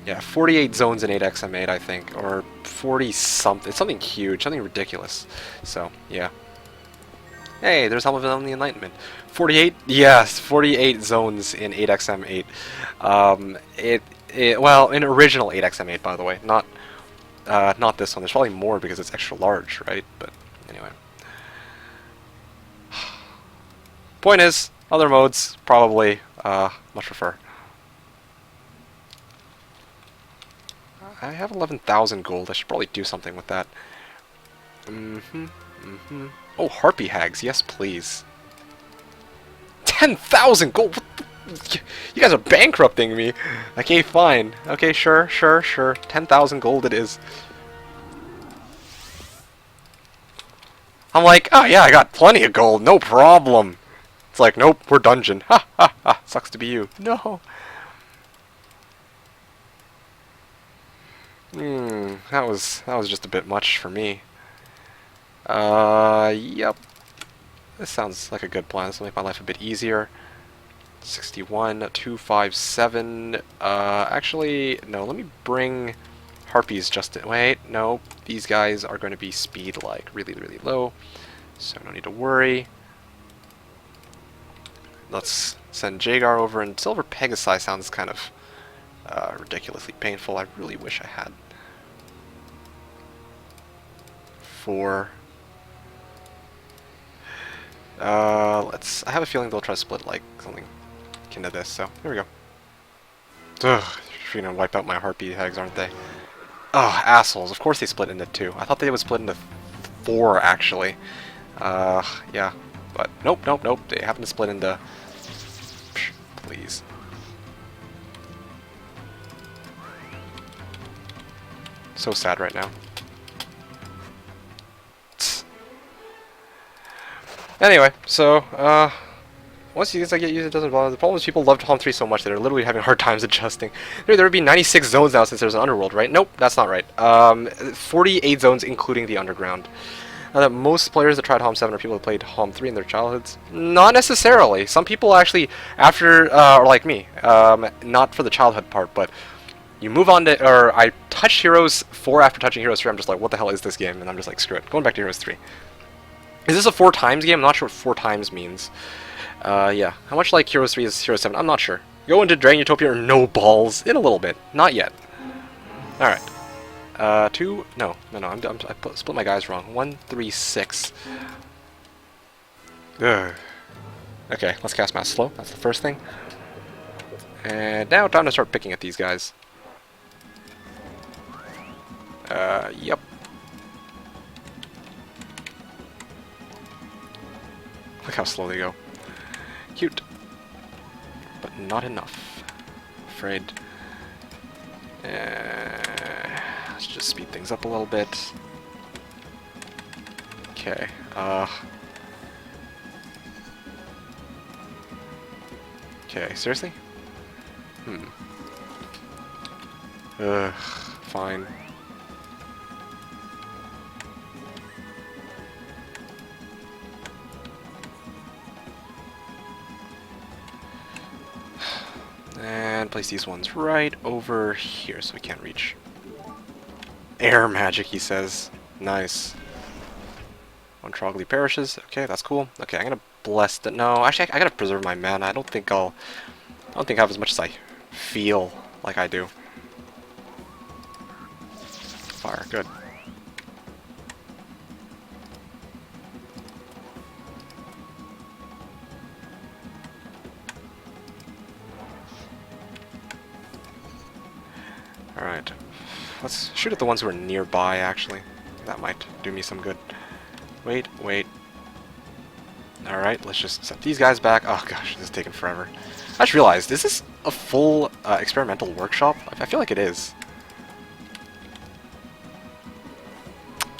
Yeah, 48 zones in 8XM8, I think. Or 40 something. It's something huge, something ridiculous. So, yeah. Hey, there's Helm of the Enlightenment. 48? Yes, 48 zones in 8XM8. Well, in original 8XM8, by the way. Not this one. There's probably more because it's extra large, right? But, anyway. Point is, other modes, probably, much prefer. I have 11,000 gold. I should probably do something with that. Oh, Harpy Hags. Yes, please. 10,000 gold? You guys are bankrupting me. Okay, fine. Okay, sure. 10,000 gold it is. I'm like, oh yeah, I got plenty of gold. No problem. It's like, nope, we're dungeon. Ha ha ha. Sucks to be you. No. That was just a bit much for me. Yep. This sounds like a good plan. This will make my life a bit easier. 61, 257. Actually, no, let me bring Harpies just in. Wait, no. These guys are going to be speed, like, really, really low. So no need to worry. Let's send Jagar over, and Silver Pegasi sounds kind of Ridiculously painful. I really wish I had 4. I have a feeling they'll try to split like something akin to this, so here we go. Ugh, you're gonna wipe out my heartbeat hags, aren't they? Oh, assholes. Of course they split into 2. I thought they would split into 4, actually. Yeah. But nope, nope, nope. They happen to split into... Psh, please. So sad right now. Anyway, so, once you guys get used, it doesn't bother. The problem is people love Tom 3 so much that they're literally having hard times adjusting. There would be 96 zones now since there's an underworld, right? Nope, that's not right. 48 zones including the underground. Most players that tried HOM 7 are people who played HOM 3 in their childhoods. Not necessarily. Some people actually, after, are like me, not for the childhood part, but you move on to, or I touched Heroes 4 after touching Heroes 3, I'm just like, what the hell is this game? And I'm just like, screw it, going back to Heroes 3. Is this a 4 times game? I'm not sure what 4 times means. Yeah. How much like Heroes 3 is Heroes 7? I'm not sure. Go into Dragon Utopia or no balls in a little bit. Not yet. Alright. 2... No. I split my guys wrong. 1, 3, 6. Ugh. Okay, let's cast Mass Slow. That's the first thing. And now time to start picking at these guys. Yep. Look how slow they go. Cute. But not enough. Afraid. Let's just speed things up a little bit. Okay. Okay, seriously? Ugh, fine. And place these ones right over here so we can't reach. Air magic, he says. Nice. One Trogley perishes. Okay, that's cool. Okay, I'm gonna bless the... No, actually, I gotta preserve my mana. I don't think I have as much as I feel like I do. Fire, good. Alright. Let's shoot at the ones who are nearby, actually. That might do me some good. Wait. Alright, let's just set these guys back. Oh gosh, this is taking forever. I just realized, is this a full experimental workshop? I feel like it is.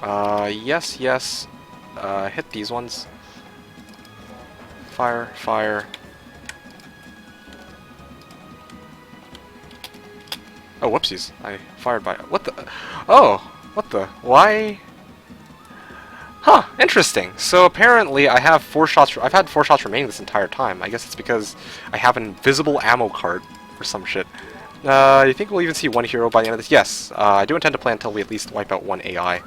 Yes. Hit these ones. Fire. Oh, whoopsies. I fired by... What the... Oh! What the... Why... Huh, interesting. So apparently I have 4 shots... I've had 4 shots remaining this entire time. I guess it's because I have an invisible ammo cart or some shit. You think we'll even see 1 hero by the end of this? Yes. I do intend to play until we at least wipe out 1 AI.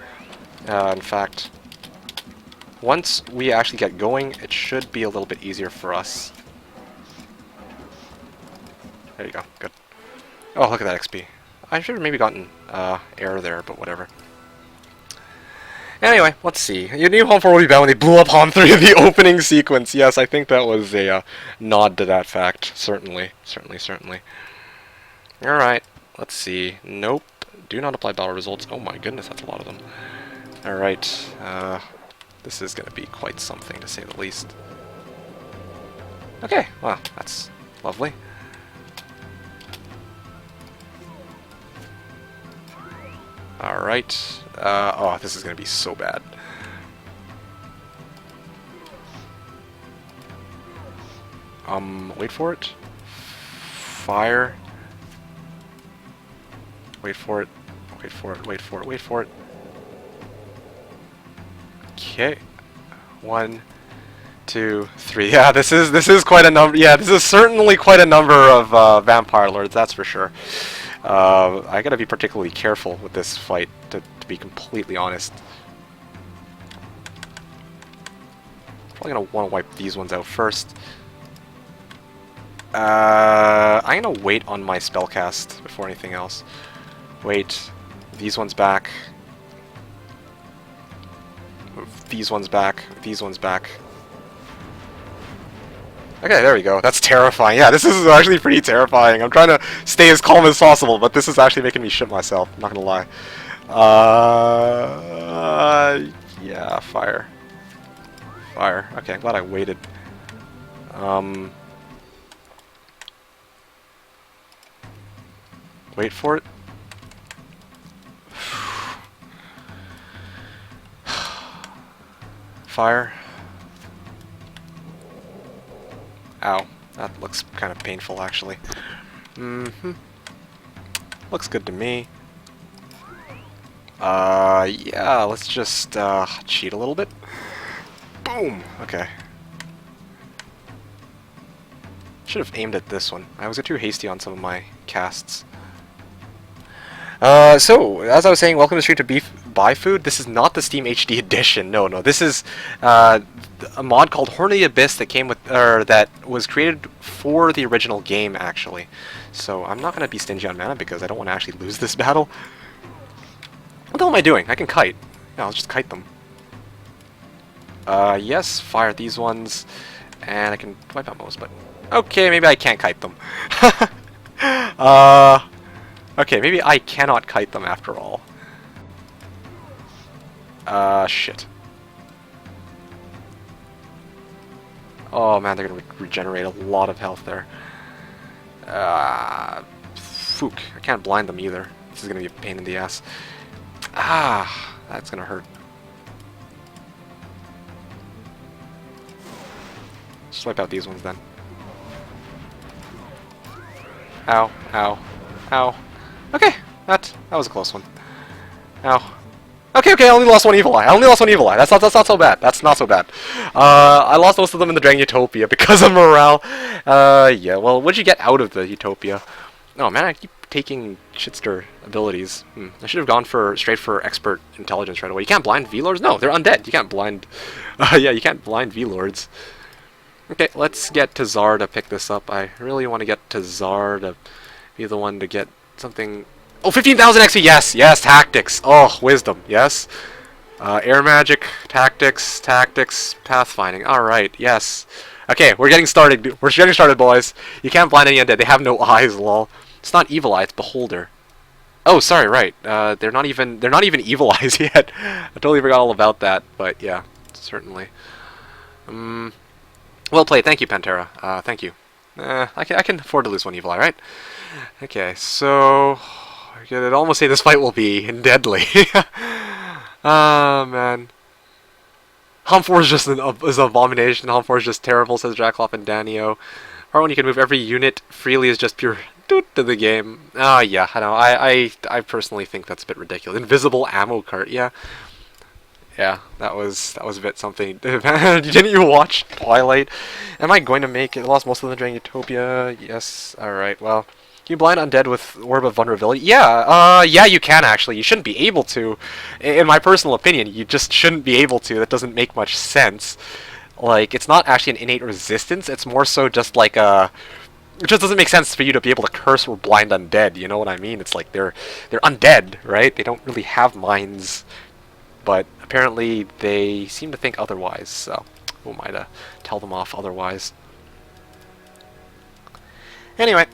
In fact, once we actually get going, it should be a little bit easier for us. There you go. Good. Oh, look at that XP. I should have maybe gotten air there, but whatever. Anyway, let's see. You knew HOM 4 would be bad when they blew up HOM 3 in the opening sequence. Yes, I think that was a nod to that fact. Certainly. Alright, let's see. Nope. Do not apply battle results. Oh my goodness, that's a lot of them. Alright, this is going to be quite something, to say the least. Okay, well, that's lovely. Alright. Oh, this is going to be so bad. Wait for it. Fire. Wait for it. Okay. 1, 2, 3. Yeah, this is quite a number. Yeah, this is certainly quite a number of vampire lords, that's for sure. I gotta be particularly careful with this fight, to be completely honest. Probably gonna want to wipe these ones out first. I'm gonna wait on my spellcast before anything else. Wait. These ones back. Move these ones back. These ones back. Okay, there we go. That's terrifying. Yeah, this is actually pretty terrifying. I'm trying to stay as calm as possible, but this is actually making me shit myself. I'm not gonna lie. Yeah, fire. Fire. Okay, I'm glad I waited. Wait for it. Fire. Ow. That looks kind of painful, actually. Looks good to me. Yeah, let's just, cheat a little bit. Boom! Okay. Should have aimed at this one. I was too hasty on some of my casts. So, as I was saying, welcome to Street to Buy Food. This is not the Steam HD edition. No, this is, a mod called Horn of the Abyss that came with, that was created for the original game, actually. So, I'm not going to be stingy on mana because I don't want to actually lose this battle. What the hell am I doing? I can kite. Yeah, I'll just kite them. Yes, fire these ones, and I can wipe out most, but... Okay, maybe I can't kite them. Okay, maybe I cannot kite them after all. Shit. Oh man, they're gonna regenerate a lot of health there. Fook. I can't blind them either. This is gonna be a pain in the ass. Ah, that's gonna hurt. Just wipe out these ones then. Ow, ow, ow. Okay, that was a close one. Ow. Okay, I only lost one evil eye. That's not so bad. That's not so bad. I lost most of them in the Dragon Utopia because of morale. Yeah, well, what'd you get out of the Utopia? Oh man, I keep taking shitster abilities. I should have gone straight for expert intelligence right away. You can't blind V-Lords? No, they're undead. You can't blind... yeah, you can't blind V-Lords. Okay, let's get Tazar to pick this up. I really want to get Tazar to be the one to get something... Oh, 15,000 XP! Yes, tactics! Oh, wisdom, yes. Air magic, tactics, pathfinding. Alright, yes. Okay, we're getting started. We're getting started, boys. You can't blind any undead. They have no eyes, lol. It's not evil eye, it's beholder. Oh, sorry, right. They're not even evil eyes yet. I totally forgot all about that, but yeah, certainly. Well played. Thank you, Pantera. Thank you. I can afford to lose one evil eye, right? Okay, so I could almost say this fight will be deadly. Ah, man. Hum4 is just an abomination. Hum4 is just terrible, says Jackloff and Danio. Part when you can move every unit freely is just pure doot to the game. Ah, yeah, I know. I personally think that's a bit ridiculous. Invisible ammo cart, yeah. Yeah, that was a bit something. Didn't you watch Twilight? Am I going to make it? I lost most of them during Utopia. Yes. All right. Well, can you blind undead with Orb of Vulnerability? Yeah. Yeah, you can actually. You shouldn't be able to. In my personal opinion, you just shouldn't be able to. That doesn't make much sense. Like, it's not actually an innate resistance. It's more so just like a. It just doesn't make sense for you to be able to curse or blind undead. You know what I mean? It's like they're undead, right? They don't really have minds. But apparently they seem to think otherwise, so who am I to tell them off otherwise? Anyway,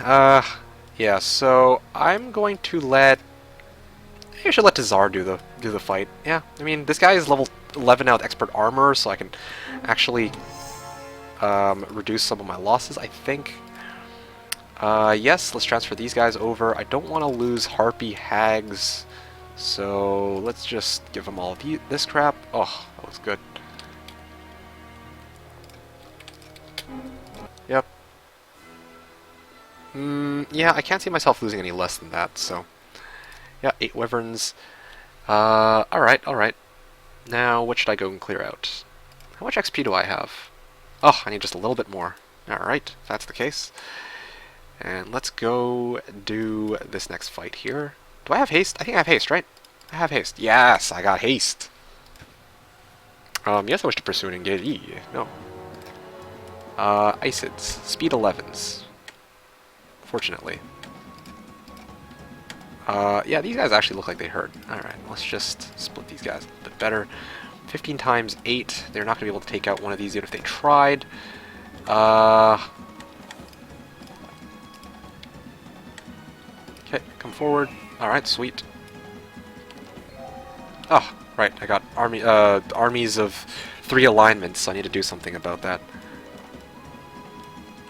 yeah, so I'm going to maybe I should let Tazar do the fight. Yeah, I mean, this guy is level 11 now with expert armor, so I can actually reduce some of my losses, I think. Yes, let's transfer these guys over. I don't want to lose Harpy, Hags. So let's just give them all this crap. Oh, that was good. Yep. Yeah, I can't see myself losing any less than that, so... Yeah, 8 wyverns. Alright. Now, what should I go and clear out? How much XP do I have? Oh, I need just a little bit more. Alright, if that's the case. And let's go do this next fight here. Do I have haste? I think I have haste, right? I have haste. Yes, I got haste. Yes, I wish to pursue and engage. No. Icids. Speed 11s. Fortunately. Yeah, these guys actually look like they hurt. Alright, let's just split these guys a little bit better. 15 times 8. They're not going to be able to take out one of these even if they tried. Okay, come forward. Alright, sweet. Oh, right, I got armies of 3 alignments, so I need to do something about that.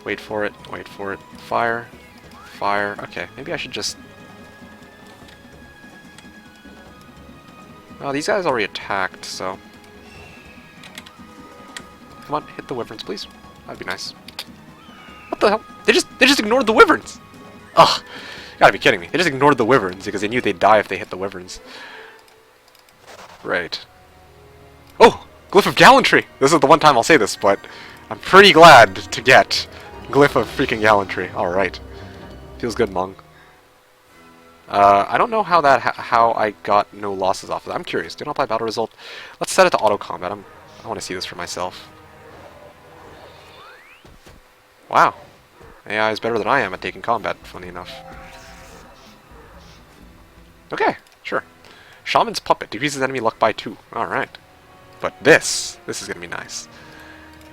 Wait for it, wait for it. Fire. Fire. Okay, maybe I should just... Oh, these guys already attacked, so... Come on, hit the wyverns, please. That'd be nice. What the hell? They just ignored the wyverns! Ugh! You gotta be kidding me. They just ignored the wyverns because they knew they'd die if they hit the wyverns. Right. Oh! Glyph of Gallantry! This is the one time I'll say this, but I'm pretty glad to get Glyph of freaking Gallantry. Alright. Feels good, Mong. I don't know how how I got no losses off of that. I'm curious. Do not apply battle result. Let's set it to auto combat. I want to see this for myself. Wow. AI is better than I am at taking combat, funny enough. Okay, sure. Shaman's Puppet decreases enemy luck by 2. Alright. But this is gonna be nice.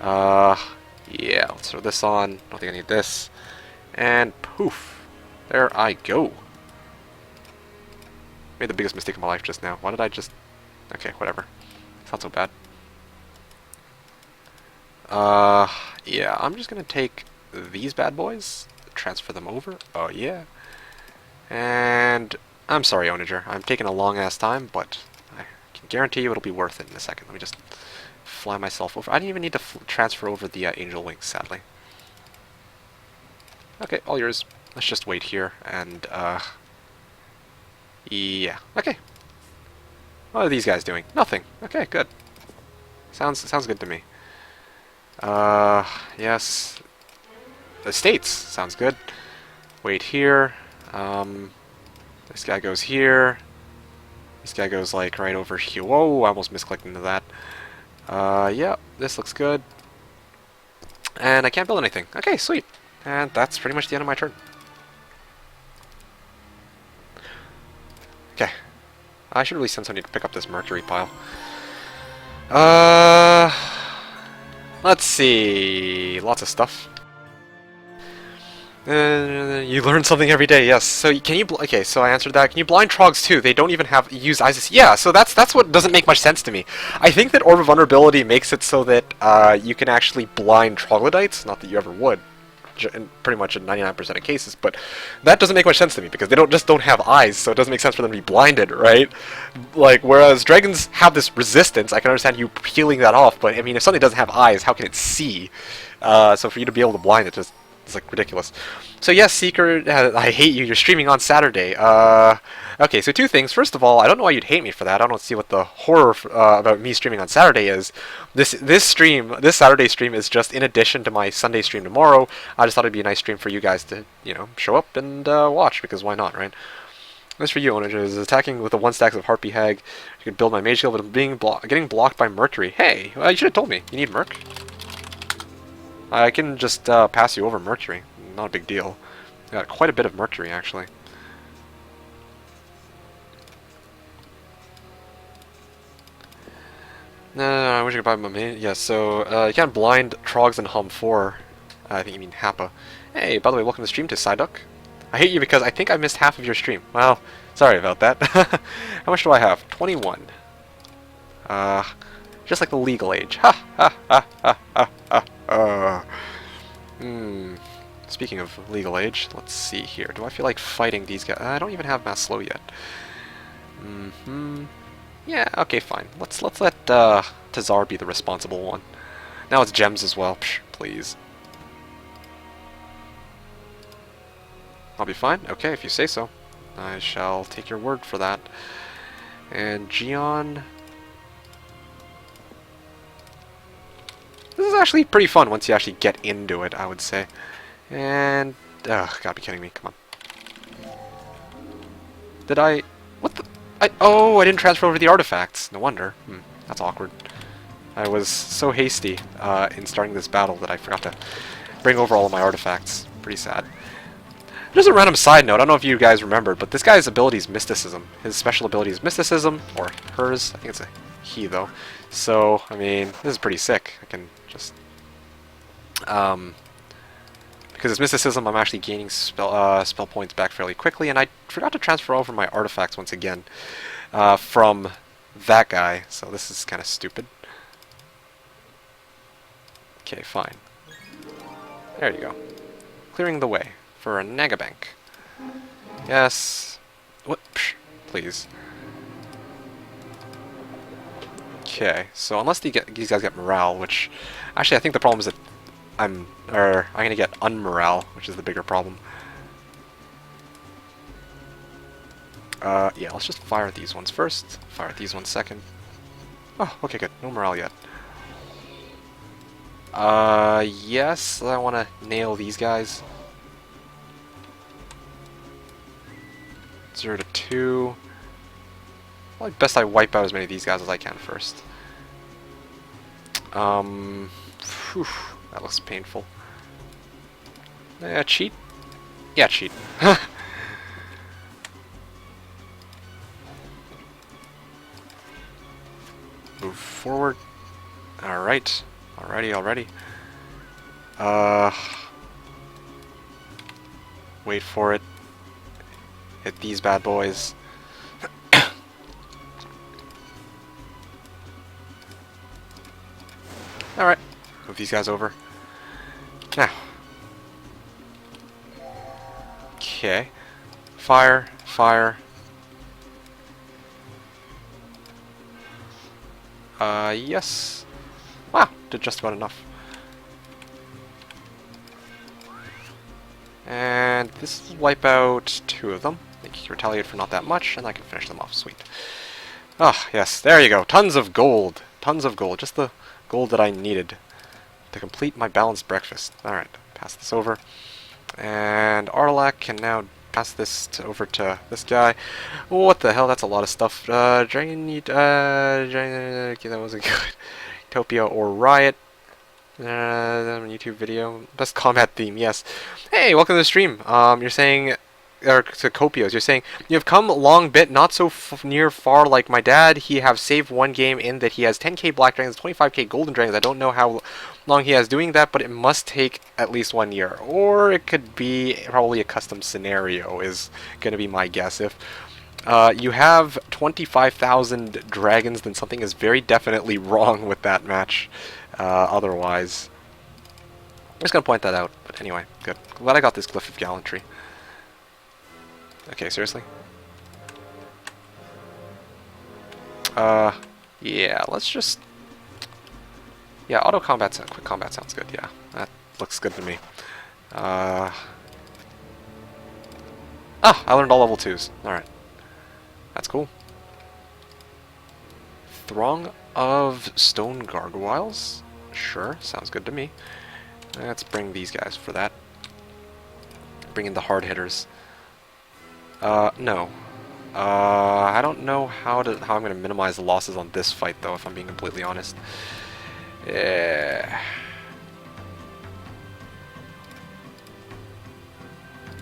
Yeah, let's throw this on. Don't think I need this. And poof. There I go. Made the biggest mistake of my life just now. Why did I just... Okay, whatever. It's not so bad. Yeah, I'm just gonna take these bad boys, transfer them over. Oh, yeah. And... I'm sorry, Ownager. I'm taking a long-ass time, but I can guarantee you it'll be worth it in a second. Let me just fly myself over. I didn't even need to transfer over the Angel Wings, sadly. Okay, all yours. Let's just wait here, and, yeah. Okay. What are these guys doing? Nothing. Okay, good. Sounds good to me. Yes. Estates. Sounds good. Wait here. This guy goes here. This guy goes, like, right over here. Whoa, I almost misclicked into that. Yeah, this looks good. And I can't build anything. Okay, sweet. And that's pretty much the end of my turn. Okay. I should really send somebody to pick up this mercury pile. Let's see. Lots of stuff. You learn something every day, yes. So can you... Okay, so I answered that. Can you blind trogs too? They don't even use ISIS. Yeah, so that's what doesn't make much sense to me. I think that Orb of Vulnerability makes it so that you can actually blind troglodytes. Not that you ever would, in pretty much in 99% of cases, but that doesn't make much sense to me because they don't have eyes, so it doesn't make sense for them to be blinded, right? Like, whereas dragons have this resistance, I can understand you peeling that off, but I mean, if something doesn't have eyes, how can it see? So for you to be able to blind it, just... It's like ridiculous. So yes, Seeker, I hate you. You're streaming on Saturday. Okay, so 2 things. First of all, I don't know why you'd hate me for that. I don't see what the horror about me streaming on Saturday is. This Saturday stream is just in addition to my Sunday stream tomorrow. I just thought it'd be a nice stream for you guys to, you know, show up and watch, because why not, right? This for you, Ownager, is attacking with the 1 stacks of Harpy Hag. You can build my mage skill, but getting blocked by Mercury. Hey, you should have told me. You need Merc? I can just pass you over Mercury. Not a big deal. Got quite a bit of Mercury, actually. No, I wish I could buy my main. Yeah, so you can't blind Trogs and Hum 4. I think you mean Happa. Hey, by the way, welcome to the stream to Psyduck. I hate you because I think I missed half of your stream. Well, sorry about that. How much do I have? 21. Just like the legal age. Ha ha ha ha ha ha. Speaking of legal age, let's see here. Do I feel like fighting these guys? I don't even have mass slow yet. Yeah, okay, fine. Let's let Tazar be the responsible one. Now it's gems as well. Psh, please. I'll be fine? Okay, if you say so. I shall take your word for that. And Gion... This is actually pretty fun once you actually get into it, I would say. And... gotta be kidding me, come on. Did I... What the... Oh, I didn't transfer over the artifacts. No wonder. That's awkward. I was so hasty in starting this battle that I forgot to bring over all of my artifacts. Pretty sad. Just a random side note, I don't know if you guys remembered, but this guy's ability is Mysticism. His special ability is Mysticism, or hers. I think it's a he, though. So, I mean, this is pretty sick. I can just... because it's Mysticism, I'm actually gaining spell points back fairly quickly, and I forgot to transfer over my artifacts once again from that guy, so this is kind of stupid. Okay, fine. There you go. Clearing the way for a Nagabank. Yes. What? Psh, please. Okay, so unless these guys get morale, which actually I think the problem is that I'm gonna get unmorale, which is the bigger problem. Yeah, let's just fire at these ones first. Fire at these ones second. Oh, okay, good. No morale yet. Yes, I want to nail these guys. 0 to 2. Well, best I wipe out as many of these guys as I can first. Phew, that looks painful. Cheat? Yeah, cheat. Move forward. Alright. Already. Wait for it. Hit these bad boys. Alright. Move these guys over. Now. Okay. Fire. Yes. Wow, did just about enough. And this will wipe out 2 of them. They can retaliate for not that much, and I can finish them off. Sweet. Ah, yes, there you go. Tons of gold. Tons of gold. Just the gold that I needed to complete my balanced breakfast. Alright, pass this over. And Arlac can now pass this over to this guy. What the hell? That's a lot of stuff. Dragon need, that wasn't good. Utopia or Riot. YouTube video. Best combat theme, yes. Hey, welcome to the stream. You're saying, or to Copios, you're saying, you have come a long bit, not so near far like my dad. He have saved one game in that he has 10k black dragons, 25k golden dragons. I don't know how long he has doing that, but it must take at least 1 year. Or it could be probably a custom scenario is going to be my guess. If you have 25,000 dragons, then something is very definitely wrong with that match. Otherwise, I'm just going to point that out. But anyway, good. Glad I got this Glyph of Gallantry. Okay, seriously? Yeah, let's just... Yeah, auto combat, quick combat sounds good, yeah. That looks good to me. Ah, I learned all level 2s. Alright. That's cool. Throng of Stone Gargoyles? Sure, sounds good to me. Let's bring these guys for that. Bring in the hard hitters. No. I don't know how I'm going to minimize the losses on this fight, though, if I'm being completely honest. Yeah.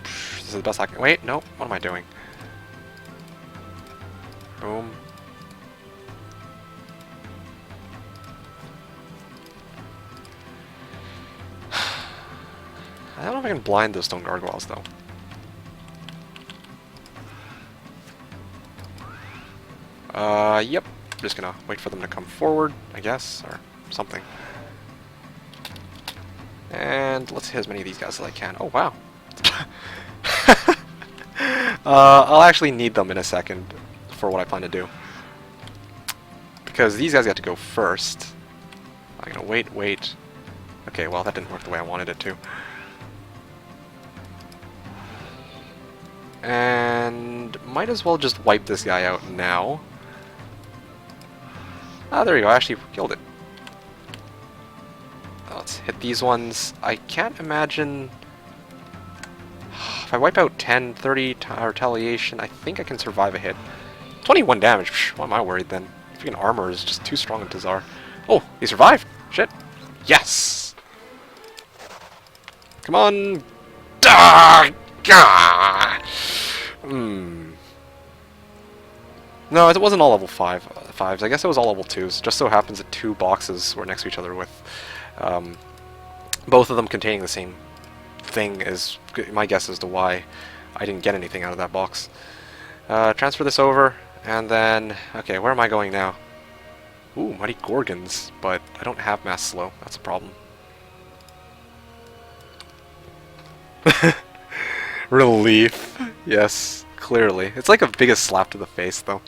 This is the best I can... Wait, no. What am I doing? Boom. I don't know if I can blind those stone gargoyles, though. Yep. I'm just gonna wait for them to come forward, I guess, or something. And let's hit as many of these guys as I can. Oh, wow. I'll actually need them in a second for what I plan to do. Because these guys got to go first. I'm gonna wait. Okay, well, that didn't work the way I wanted it to. And might as well just wipe this guy out now. Ah, there you go, I actually killed it. Let's hit these ones. I can't imagine... If I wipe out 10, 30 retaliation, I think I can survive a hit. 21 damage, psh, why am I worried then? Freaking armor is just too strong in Tazar. Oh, he survived. Shit. Yes. Come on. Ah, gah. No, it wasn't all level 5s. I guess it was all level 2s. Just so happens that 2 boxes were next to each other with um, both of them containing the same thing is my guess as to why I didn't get anything out of that box. Transfer this over, and then... Okay, where am I going now? Ooh, Mighty Gorgons, but I don't have Mass Slow. That's a problem. Relief. Yes, clearly. It's like a biggest slap to the face, though.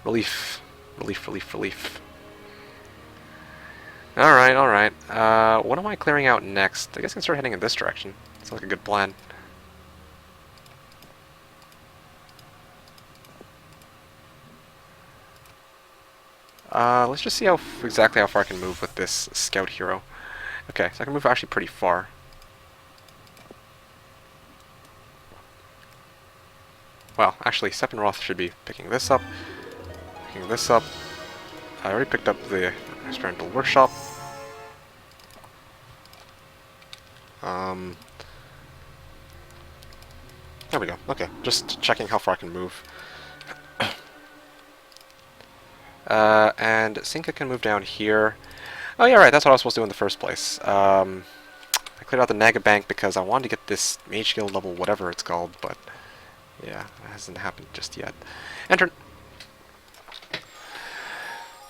Relief. Relief, relief, relief. Alright, alright. What am I clearing out next? I guess I can start heading in this direction. Sounds like a good plan. Let's just see exactly how far I can move with this scout hero. Okay, so I can move actually pretty far. Well, actually, Sephiroth should be picking this up. Picking this up. I already picked up the experimental workshop. There we go. Okay, just checking how far I can move. And Sinka can move down here. Oh yeah, right, that's what I was supposed to do in the first place. I cleared out the Naga Bank because I wanted to get this Mage Guild level whatever it's called, but yeah, it hasn't happened just yet. Enter.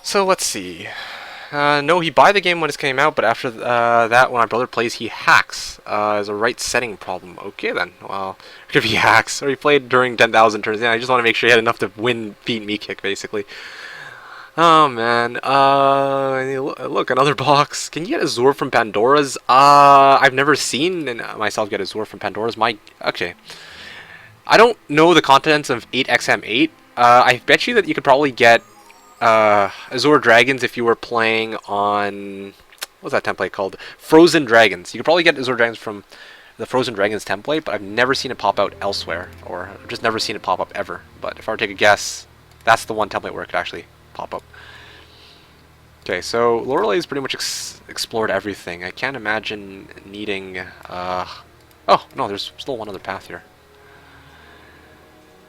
So let's see. No, he buy the game when it came out, but after that, when my brother plays, he hacks. As a right setting problem. Okay then. Well, if he hacks, or he played during 10,000 turns, yeah, I just want to make sure he had enough to beat MeKick, basically. Oh man, look, another box. Can you get Azure from Pandora's? I've never seen myself get Azure from Pandora's. Okay. I don't know the contents of 8XM8. I bet you that you could probably get Azure Dragons if you were playing on... What's that template called? Frozen Dragons. You could probably get Azure Dragons from the Frozen Dragons template, but I've never seen it pop out elsewhere, or just never seen it pop up ever. But if I were to take a guess, that's the one template where it could actually pop up. Okay, so Lorelei's pretty much explored everything. I can't imagine needing... Oh, no, there's still one other path here.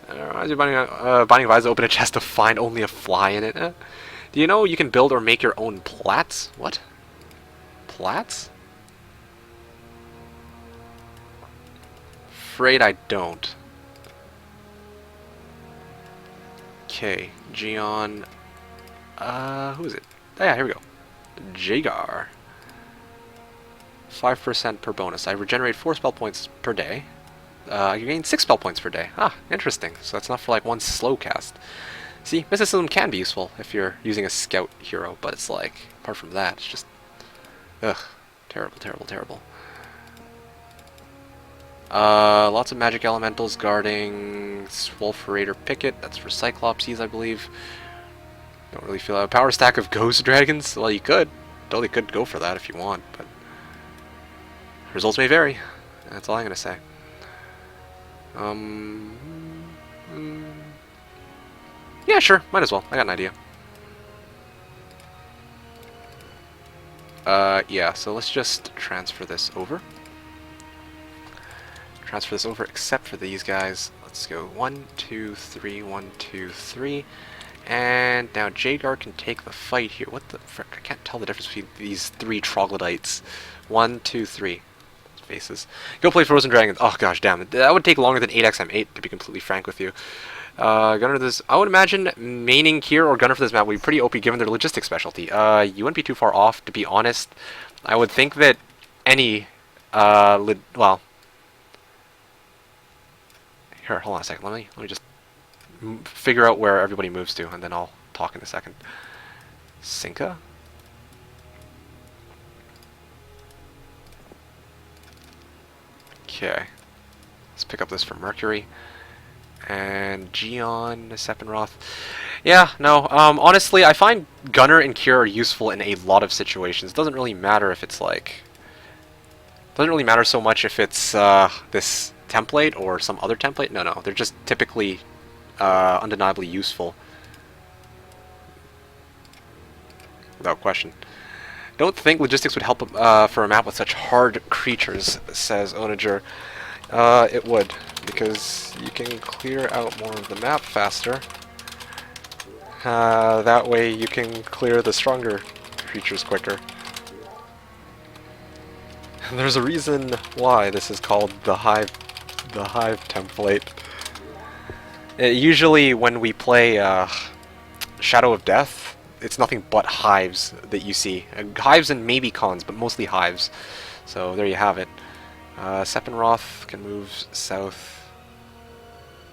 Binding of Eyes, open a chest to find only a fly in it. Do you know you can build or make your own plats? What? Plats? Afraid I don't. Okay, Gion... who is it? Oh, yeah, here we go. Jagar. 5% per bonus. I regenerate 4 spell points per day. You gain 6 spell points per day. Ah, interesting. So that's enough for like one slow cast. See, mysticism can be useful if you're using a scout hero, but it's like, apart from that, it's just... Ugh. Terrible, terrible, terrible. Lots of magic elementals guarding Swolferator Picket. That's for Cyclopses, I believe. Don't really feel a power stack of Ghost Dragons. Well, you could. Totally could go for that if you want, but results may vary. That's all I'm gonna say. Yeah, sure. Might as well. I got an idea. Yeah. So let's just transfer this over. Transfer this over, except for these guys. Let's go 1, 2, 3, 1, 2, 3. And now Jagar can take the fight here. What the frick? I can't tell the difference between these 3 troglodytes. 1, 2, 3. Faces. Go play Frozen Dragons. Oh gosh, damn it. That would take longer than 8XM8, to be completely frank with you. Gunner this... I would imagine maining here or Gunner for this map would be pretty OP given their logistics specialty. You wouldn't be too far off, to be honest. I would think that any... well... Here, hold on a second. Let me just... figure out where everybody moves to, and then I'll talk in a second. Sinka? Okay. Let's pick up this from Mercury. And Gion, Sephiroth. Yeah, no, honestly, I find Gunner and Cure are useful in a lot of situations. It doesn't really matter if it's like... doesn't really matter so much if it's this template or some other template. No, they're just typically undeniably useful. without question. Don't think logistics would help for a map with such hard creatures, says Ownager. It would, because you can clear out more of the map faster. That way you can clear the stronger creatures quicker. There's a reason why this is called the hive template. Usually when we play Shadow of Death, it's nothing but hives that you see. Hives and maybe cons, but mostly hives. So there you have it. Seppenroth can move south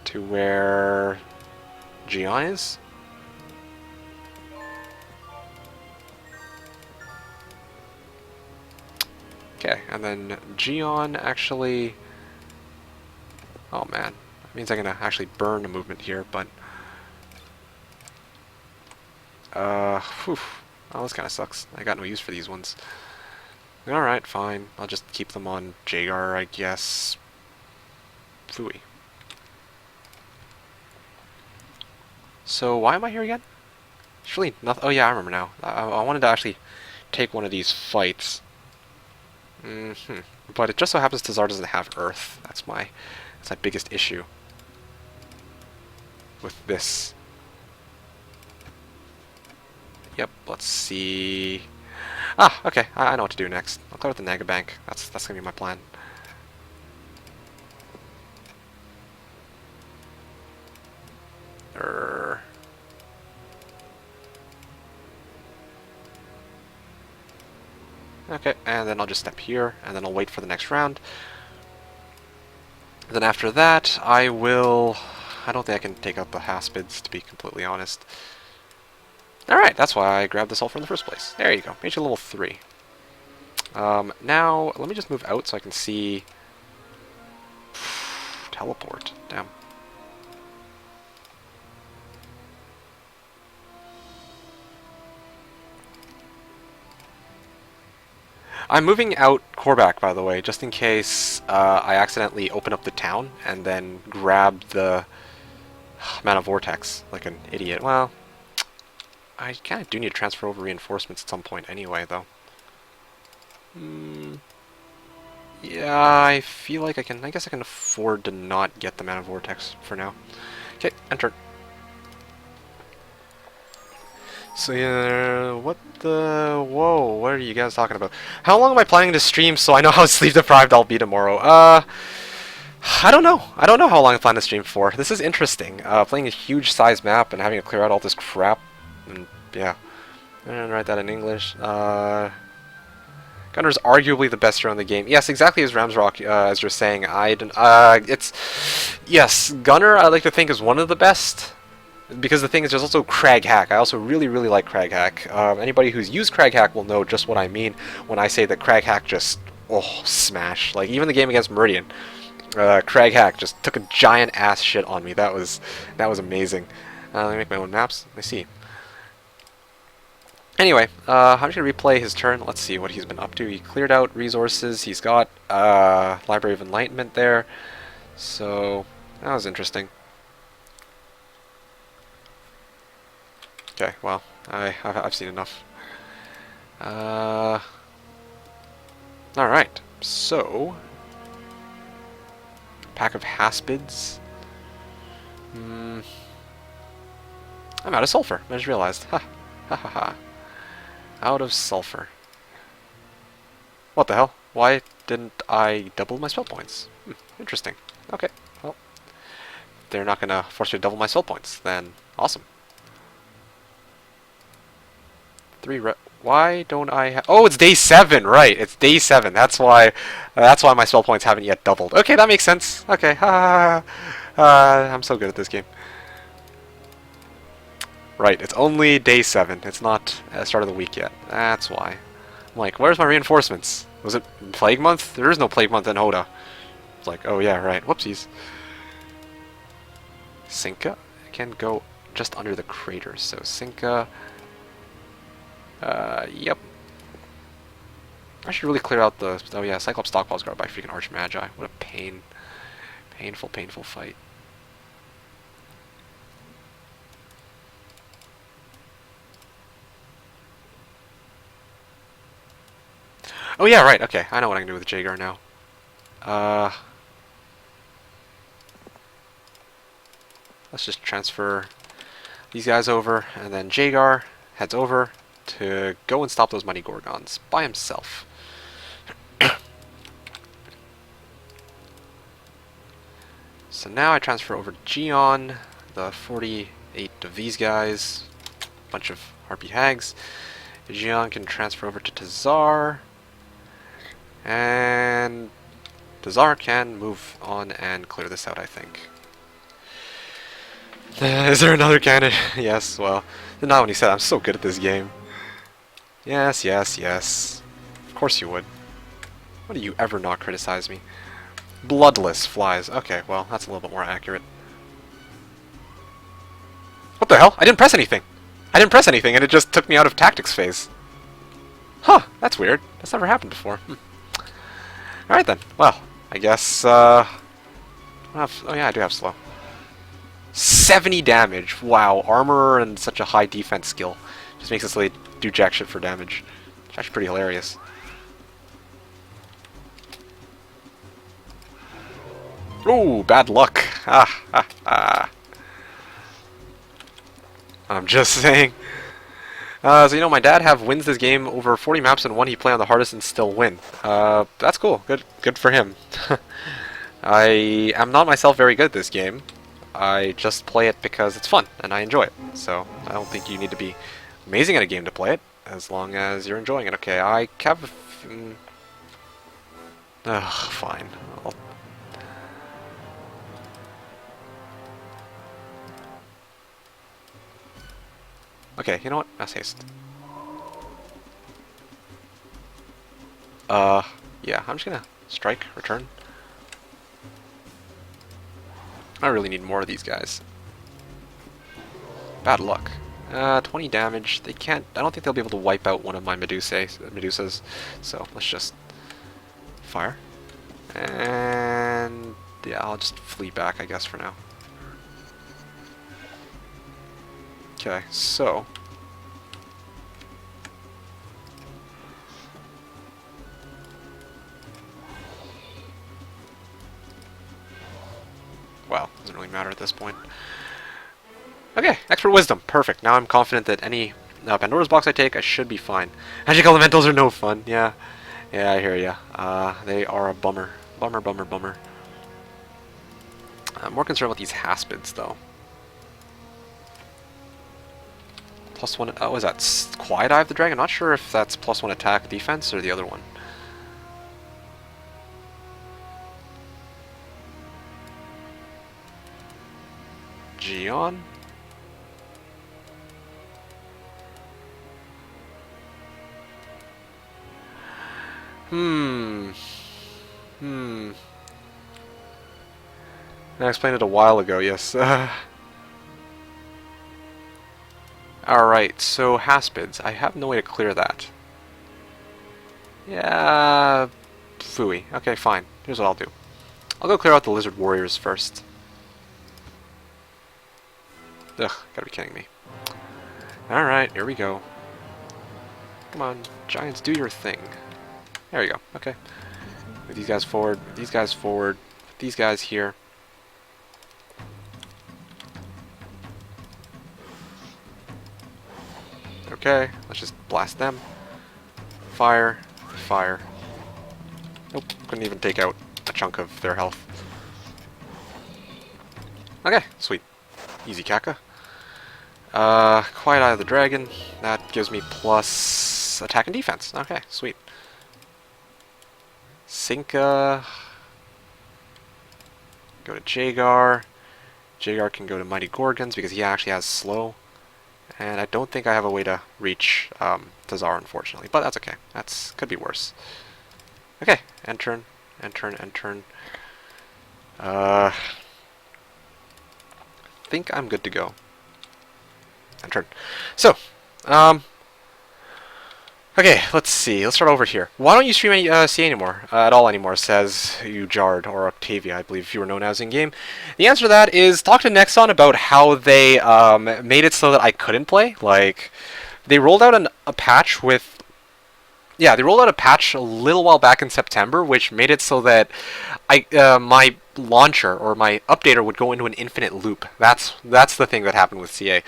to where Gion is. Okay, and then Gion actually... Oh man, that means I'm gonna actually burn a movement here, but... Whew. Oh, this kinda sucks. I got no use for these ones. Alright, fine. I'll just keep them on Jagar, I guess. Phooey. So, why am I here again? It's really nothing. Oh yeah, I remember now. I wanted to actually take one of these fights. But it just so happens Tazar doesn't have Earth. That's my biggest issue with this. Yep, let's see. Ah, okay, I know what to do next. I'll clear out the Naga Bank. That's gonna be my plan. Okay, and then I'll just step here, and then I'll wait for the next round. Then after that, I don't think I can take out the Haspids, to be completely honest. Alright, that's why I grabbed the sulfur in the first place. There you go, made you level 3. Now, let me just move out so I can see... Teleport, damn. I'm moving out Korvac, by the way, just in case I accidentally open up the town and then grab the Mana Vortex like an idiot. Well, I kind of do need to transfer over reinforcements at some point anyway, though. Yeah, I feel like I guess I can afford to not get the Mana Vortex for now. Okay, enter. So yeah, what the... Whoa, what are you guys talking about? How long am I planning to stream so I know how sleep deprived I'll be tomorrow? I don't know. I don't know how long I plan to stream for. This is interesting. Playing a huge size map and having to clear out all this crap. And yeah. I'm gonna write that in English. Gunner's arguably the best hero in the game. Yes, exactly as Ramsrock, as you're saying. Yes, Gunner I like to think is one of the best. Because the thing is, there's also Crag Hack. I also really, really like Crag Hack. Anybody who's used Crag Hack will know just what I mean when I say that Crag Hack just, smash. Like, even the game against Meridian, Crag Hack just took a giant ass shit on me. That was amazing. Let me make my own maps. Let me see. Anyway, I'm just going to replay his turn. Let's see what he's been up to. He cleared out resources. He's got Library of Enlightenment there. So, that was interesting. Okay, well, I've seen enough. Alright, so... Pack of Haspids. I'm out of sulfur, I just realized. Ha ha ha ha. Out of sulfur. What the hell? Why didn't I double my spell points? Interesting. Okay, well. They're not gonna force me to double my spell points, then awesome. Why don't I have... Oh, it's day 7, right. It's day 7. That's why my spell points haven't yet doubled. Okay, that makes sense. Okay. I'm so good at this game. Right, it's only day 7. It's not at the start of the week yet. That's why. I'm like, where's my reinforcements? Was it Plague Month? There is no Plague Month in Hoda. It's like, oh yeah, right. Whoopsies. Sinka can go just under the craters. So Sinka... yep. I should really clear out the... Oh yeah, Cyclops stockpiles guarded by freaking Arch Magi. What a pain. Painful, painful fight. Oh yeah, right. Okay, I know what I can do with Jaeger now. Let's just transfer these guys over, and then Jaeger heads over to go and stop those mighty Gorgons by himself. So now I transfer over to Gion, the 48 of these guys, bunch of Harpy Hags. Gion can transfer over to Tazar, and Tazar can move on and clear this out, I think. Is there another cannon? Yes, well, not when he said I'm so good at this game. Yes, yes, yes. Of course you would. Why do you ever not criticize me? Bloodless flies. Okay, well, that's a little bit more accurate. What the hell? I didn't press anything! I didn't press anything, and it just took me out of tactics phase. Huh, that's weird. That's never happened before. Alright then. Well, I guess, oh yeah, I do have slow. 70 damage! Wow, armor and such a high defense skill. Just makes this lady do jack shit for damage. It's actually pretty hilarious. Ooh, bad luck. Ah, ah, ah. I'm just saying. So, you know, my dad wins this game over 40 maps and one he play on the hardest and still win. That's cool. Good for him. I am not myself very good at this game. I just play it because it's fun and I enjoy it. So, I don't think you need to be amazing at a game to play it, as long as you're enjoying it. Okay, I have fine. Okay, you know what? Mass haste. Yeah, I'm just gonna strike, return. I really need more of these guys. Bad luck. 20 damage. They can't... I don't think they'll be able to wipe out one of my Medusas. So, let's just fire. And... yeah, I'll just flee back, I guess, for now. Okay, so... well, doesn't really matter at this point. Okay, expert wisdom, perfect. Now I'm confident that any Pandora's box I take, I should be fine. Magic elementals are no fun. Yeah, I hear ya. They are a bummer. Bummer. I'm more concerned with these Haspids though. +1. Oh, is that Quiet Eye of the Dragon? I'm not sure if that's +1 attack defense or the other one. Gion? I explained it a while ago, yes. Alright, so Haspids. I have no way to clear that. Yeah... phooey. Okay, fine. Here's what I'll do. I'll go clear out the Lizard Warriors first. Ugh, gotta be kidding me. Alright, here we go. Come on, Giants, do your thing. There you go, okay. Move these guys forward, these guys forward, these guys here. Okay, let's just blast them. Fire, fire. Nope, couldn't even take out a chunk of their health. Okay, sweet. Easy caca. Quiet Eye of the Dragon. That gives me plus attack and defense. Okay, sweet. Sinka. Go to Jaeger. Jaeger can go to Mighty Gorgons because he actually has slow. And I don't think I have a way to reach Tazar, unfortunately. But that's okay. Could be worse. Okay, end turn. Think I'm good to go. End turn. So, okay, let's see. Let's start over here. Why don't you stream any, CA anymore? At all anymore, says Ujard, or Octavia, I believe you were known as in-game. The answer to that is talk to Nexon about how they made it so that I couldn't play. Like, they rolled out a patch with Yeah, they rolled out a patch a little while back in September, which made it so that my launcher or my updater would go into an infinite loop. That's the thing that happened with CA.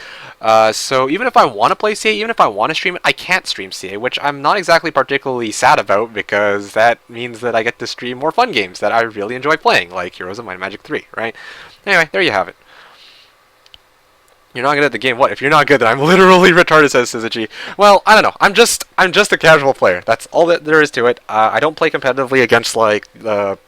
So even if I want to play CA, even if I want to stream it, I can't stream CA, which I'm not exactly particularly sad about because that means that I get to stream more fun games that I really enjoy playing, like Heroes of Might and Magic 3, right? Anyway, there you have it. You're not good at the game. What? If you're not good, then I'm literally retarded, says Syzygy. Well, I don't know. I'm just a casual player. That's all that there is to it. I don't play competitively against like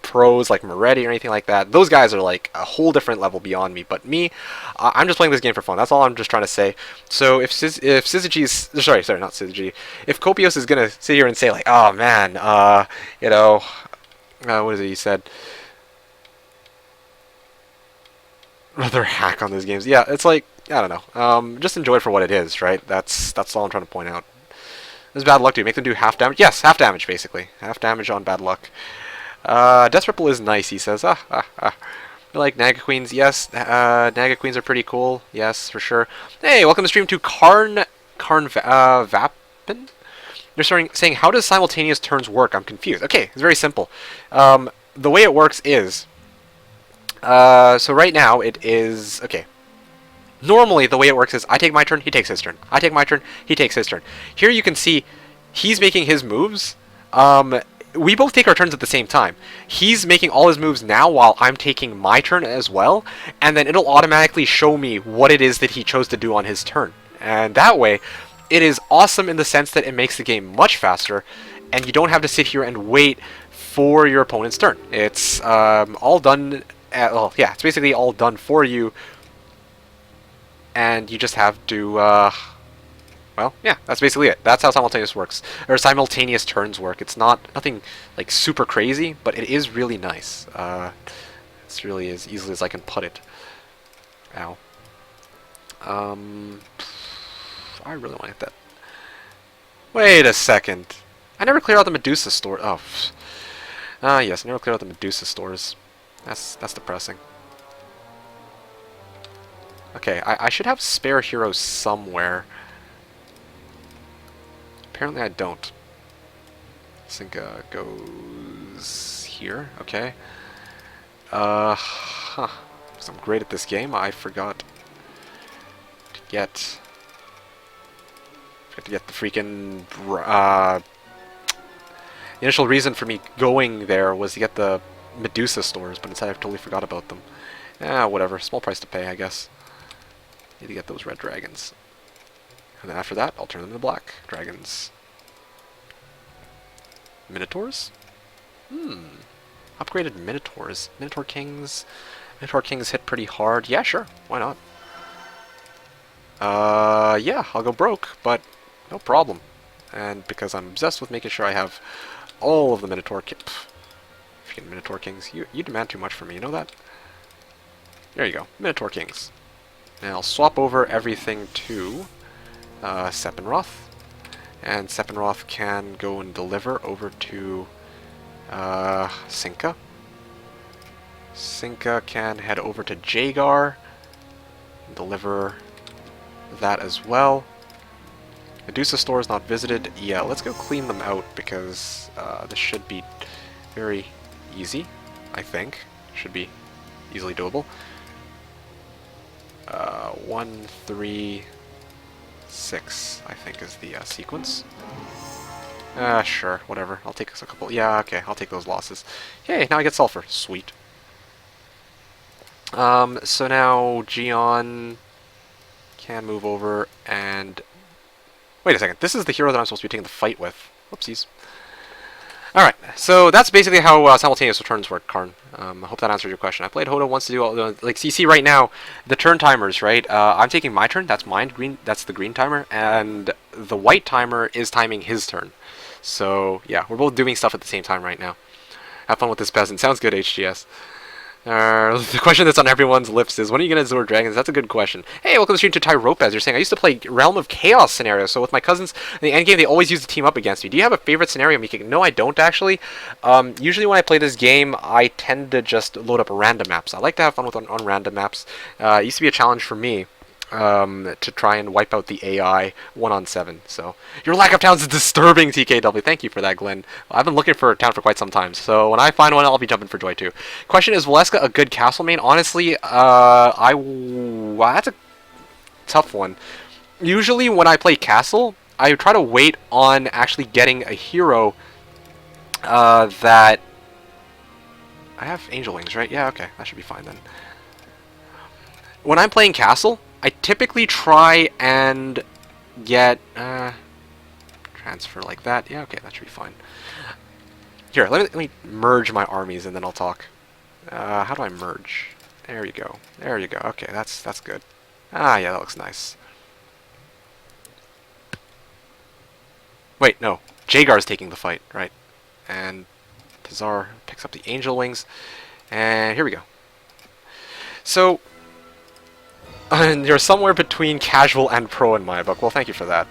pros like Moretti or anything like that. Those guys are like a whole different level beyond me. But me, I'm just playing this game for fun. That's all I'm just trying to say. So if Syzygy's sorry, not Syzygy. If Copios is gonna sit here and say like, oh man, you know, what is it he said? Another hack on these games. Yeah, it's like, I don't know. Just enjoy it for what it is, right? That's all I'm trying to point out. This is bad luck, dude. Make them do half damage. Yes, half damage, basically. Half damage on bad luck. Death Ripple is nice, he says. I like Naga Queens. Yes, Naga Queens are pretty cool. Yes, for sure. Hey, welcome to stream to Vapin? They're saying, how does simultaneous turns work? I'm confused. Okay, it's very simple. The way it works is... so right now, it is... Okay. Normally, the way it works is I take my turn, he takes his turn. I take my turn, he takes his turn. Here you can see he's making his moves. We both take our turns at the same time. He's making all his moves now while I'm taking my turn as well. And then it'll automatically show me what it is that he chose to do on his turn. And that way, it is awesome in the sense that it makes the game much faster. And you don't have to sit here and wait for your opponent's turn. It's all done... well, yeah, it's basically all done for you. And you just have to, well, yeah, that's basically it. That's how simultaneous works, or simultaneous turns work. It's nothing like super crazy, but it is really nice. It's really as easily as I can put it. Ow. I really want to hit that. Wait a second. I never cleared out the Medusa store. Oh, yes, I never cleared out the Medusa stores. That's depressing. Okay, I should have spare heroes somewhere. Apparently I don't. Sinka goes here, okay. Huh. So I'm great at this game, I forgot to get the freaking... the initial reason for me going there was to get the Medusa stores, but instead I totally forgot about them. Whatever. Small price to pay, I guess. Need to get those red dragons. And then after that, I'll turn them into black dragons. Minotaurs? Upgraded Minotaurs. Minotaur Kings. Minotaur Kings hit pretty hard. Yeah, sure. Why not? Yeah, I'll go broke, but no problem. And because I'm obsessed with making sure I have all of the Minotaur freaking Minotaur Kings. You demand too much from me, you know that? There you go. Minotaur Kings. Now I'll swap over everything to Sepinroth. And Sepinroth can go and deliver over to Sinka. Sinka can head over to Jagar and deliver that as well. Medusa store is not visited. Yeah, let's go clean them out because this should be very easy, I think. Should be easily doable. 1, 3, 6, I think is the sequence. Sure, whatever. I'll take a couple. Yeah, okay, I'll take those losses. Yay, now I get sulfur. Sweet. So now Gion can move over and... Wait a second, this is the hero that I'm supposed to be taking the fight with. Whoopsies. Alright, so that's basically how simultaneous returns work, Karn. I hope that answered your question. I played Hodo once to do all the... Like, you see right now, the turn timers, right? I'm taking my turn, that's mine, green, that's the green timer, and the white timer is timing his turn. So, yeah, we're both doing stuff at the same time right now. Have fun with this peasant. Sounds good, HGS. The question that's on everyone's lips is, when are you going to Zord Dragons? That's a good question. Hey, welcome to stream to Ty Ropez. You're saying, I used to play Realm of Chaos scenario, so with my cousins in the endgame, they always used to team up against me. Do you have a favorite scenario, MeKick? No, I don't, actually. Usually when I play this game, I tend to just load up random maps. I like to have fun with on random maps. It used to be a challenge for me. to try and wipe out the AI 1-on-7. So your lack of towns is disturbing, TKW. Thank you for that, Glenn. I've been looking for a town for quite some time, so when I find one, I'll be jumping for joy too. Question: is Valeska a good castle main? Honestly, that's a tough one. Usually, when I play castle, I try to wait on actually getting a hero that I have angel wings, right? Yeah, okay, that should be fine then. When I'm playing castle, I typically try and get transfer like that. Yeah, okay, that should be fine. Here, let me merge my armies and then I'll talk. How do I merge? There you go. There you go. Okay, that's good. Ah, yeah, that looks nice. Wait, no. Jagar's taking the fight, right? And Tazar picks up the angel wings. And here we go. So, and you're somewhere between casual and pro in my book. Well, thank you for that.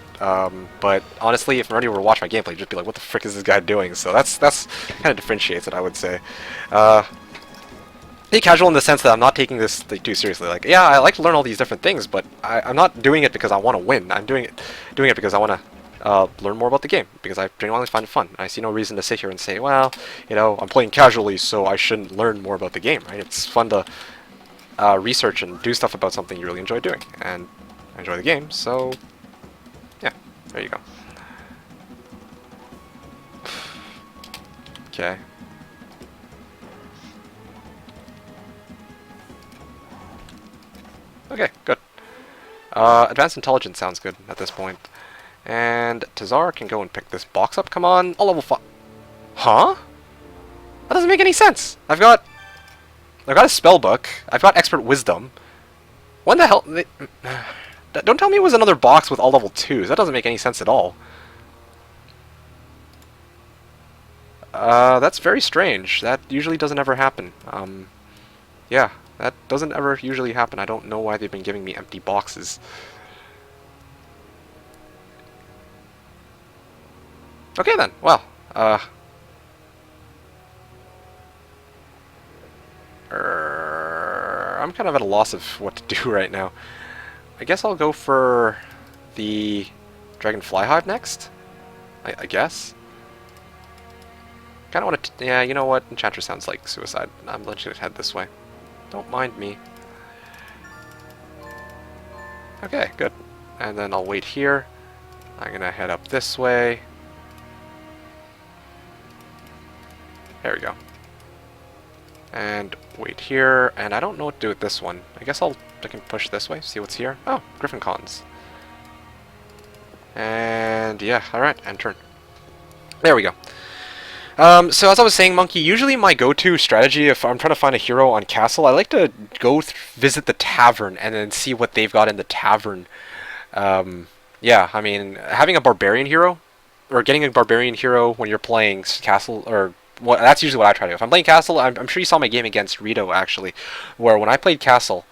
But honestly, if Marty were to watch my gameplay, you'd just be like, what the frick is this guy doing? So that's kind of differentiates it, I would say. Be casual in the sense that I'm not taking this too seriously. Like, yeah, I like to learn all these different things, but I'm not doing it because I want to win. I'm doing it because I want to learn more about the game, because I genuinely find it fun. I see no reason to sit here and say, well, you know, I'm playing casually, so I shouldn't learn more about the game, right? It's fun to research and do stuff about something you really enjoy doing, and I enjoy the game, so yeah, there you go. Okay. Okay, good. Advanced Intelligence sounds good at this point. And Tazar can go and pick this box up. Come on, all level 5. Huh? That doesn't make any sense. I've got a spell book. I've got expert wisdom. When the hell? Don't tell me it was another box with all level 2s. That doesn't make any sense at all. That's very strange. That usually doesn't ever happen. Yeah, that doesn't ever usually happen. I don't know why they've been giving me empty boxes. Okay then. Well, I'm kind of at a loss of what to do right now. I guess I'll go for the Dragonfly Hive next. I guess. Kind of want to. Yeah, you know what? Enchantress sounds like suicide. I'm just gonna head this way. Don't mind me. Okay, good. And then I'll wait here. I'm gonna head up this way. There we go. And wait here, and I don't know what to do with this one. I guess I can push this way, see what's here. Oh, Griffin Cons. And yeah, alright, and turn. There we go. So as I was saying, Monkey, usually my go-to strategy if I'm trying to find a hero on Castle, I like to go visit the tavern and then see what they've got in the tavern. Yeah, I mean, having a barbarian hero, or getting a barbarian hero when you're playing Castle, or well, that's usually what I try to do. If I'm playing Castle, I'm sure you saw my game against Rito, actually, where when I played Castle,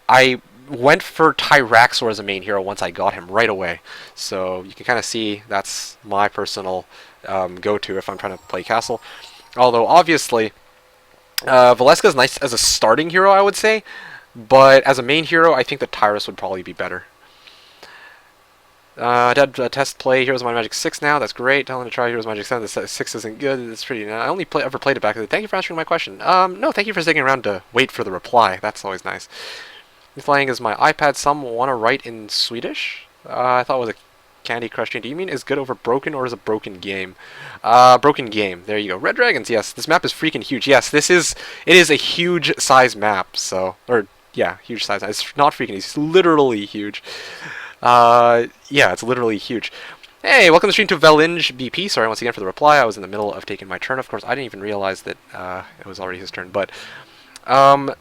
I went for Tyraxor as a main hero once I got him right away. So you can kind of see that's my personal go-to if I'm trying to play Castle. Although, obviously, Valeska is nice as a starting hero, I would say, but as a main hero, I think that Tyrus would probably be better. I did test play Heroes of Might and Magic 6 now. That's great. Telling to try Heroes of Magic 7. The 6 isn't good. It's pretty. I only ever played it back then. Thank you for answering my question. No, thank you for sticking around to wait for the reply. That's always nice. Playing is my iPad. Some want to write in Swedish. I thought it was a Candy Crush game. Do you mean is good over broken or is a broken game? Broken game. There you go. Red Dragons. Yes, this map is freaking huge. Yes, it is a huge size map. So, or yeah, huge size. It's not freaking. It's literally huge. Yeah, it's literally huge. Hey, welcome to the stream to Velinge BP. Sorry once again for the reply. I was in the middle of taking my turn. Of course, I didn't even realize that it was already his turn. But how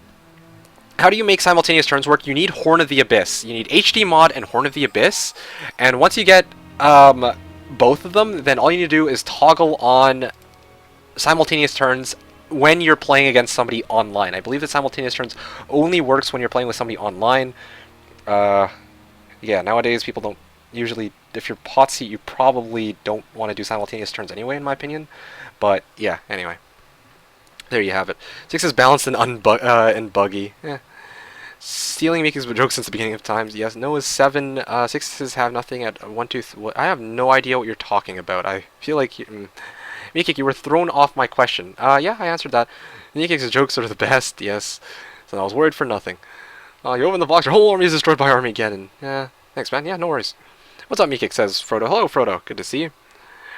do you make simultaneous turns work? You need Horn of the Abyss. You need HD mod and Horn of the Abyss. And once you get both of them, then all you need to do is toggle on simultaneous turns when you're playing against somebody online. I believe that simultaneous turns only works when you're playing with somebody online. Yeah, nowadays people don't usually, if you're pot seat, you probably don't want to do simultaneous turns anyway, in my opinion. But yeah, anyway. There you have it. 6 is balanced and buggy. Stealing MeKick's joke since the beginning of times. Yes, no is 7. Sixes have nothing at 1, 2, I have no idea what you're talking about. I feel like MeKick, you were thrown off my question. Yeah, I answered that. MeKick's jokes are the best. Yes. So I was worried for nothing. You open the box, your whole army is destroyed by Armageddon. Yeah, thanks, man. Yeah, no worries. What's up, MeKick, says Frodo. Hello, Frodo. Good to see you.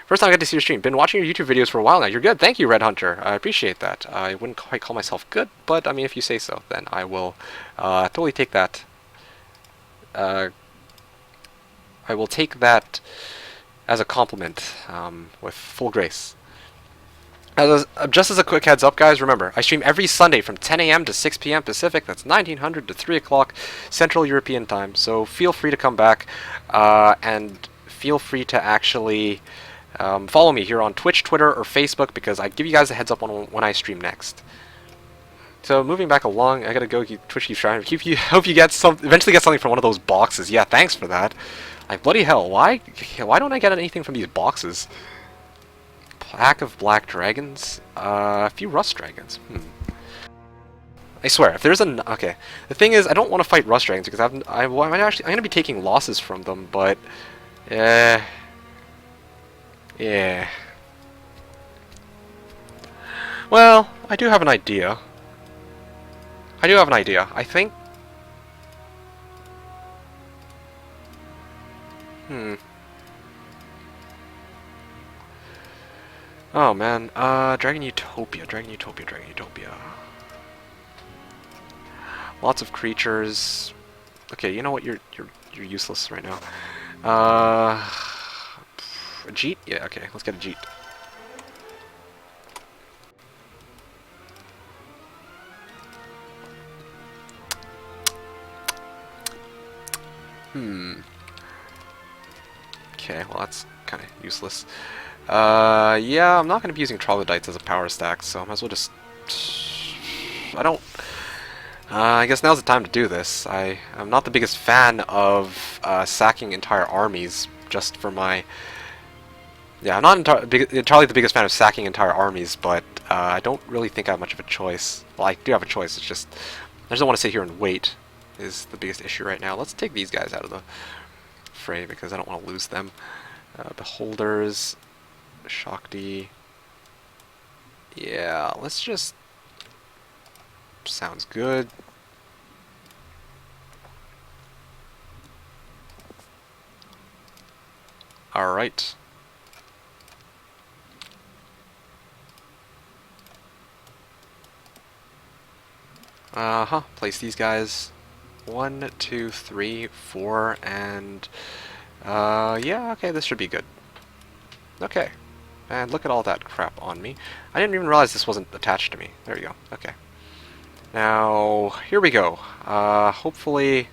First time I get to see your stream. Been watching your YouTube videos for a while now. You're good. Thank you, Red Hunter. I appreciate that. I wouldn't quite call myself good, but I mean, if you say so, then I will totally take that. I will take that as a compliment with full grace. Just as a quick heads up, guys, remember, I stream every Sunday from 10 a.m. to 6 p.m. Pacific. That's 1900 to 3 o'clock Central European time. So feel free to come back and feel free to actually follow me here on Twitch, Twitter, or Facebook, because I give you guys a heads up on when I stream next. So moving back along, I gotta go. Twitch keeps trying. Hope you get eventually get something from one of those boxes. Yeah, thanks for that. Like bloody hell, why don't I get anything from these boxes? Pack of black dragons, a few rust dragons. I swear, if there's an okay, the thing is, I don't want to fight rust dragons because I'm gonna be taking losses from them, but yeah. Well, I do have an idea. I think. Oh man, Dragon Utopia. Lots of creatures. Okay, you know what? You're useless right now. A Jeet? Yeah, okay, let's get a Jeet. Okay, well that's kind of useless. Yeah, I'm not going to be using troglodytes as a power stack, so I might as well just... I guess now's the time to do this. I'm not the biggest fan of sacking entire armies just for my... Yeah, I'm not entirely the biggest fan of sacking entire armies, but I don't really think I have much of a choice. Well, I do have a choice, it's just... I just don't want to sit here and wait, is the biggest issue right now. Let's take these guys out of the fray, because I don't want to lose them. Beholders... Shakti. Yeah, let's just... Sounds good. Alright. Place these guys 1, 2, 3, 4, and yeah, okay, this should be good. Okay. And look at all that crap on me. I didn't even realize this wasn't attached to me. There you go. Okay. Now, here we go. Hopefully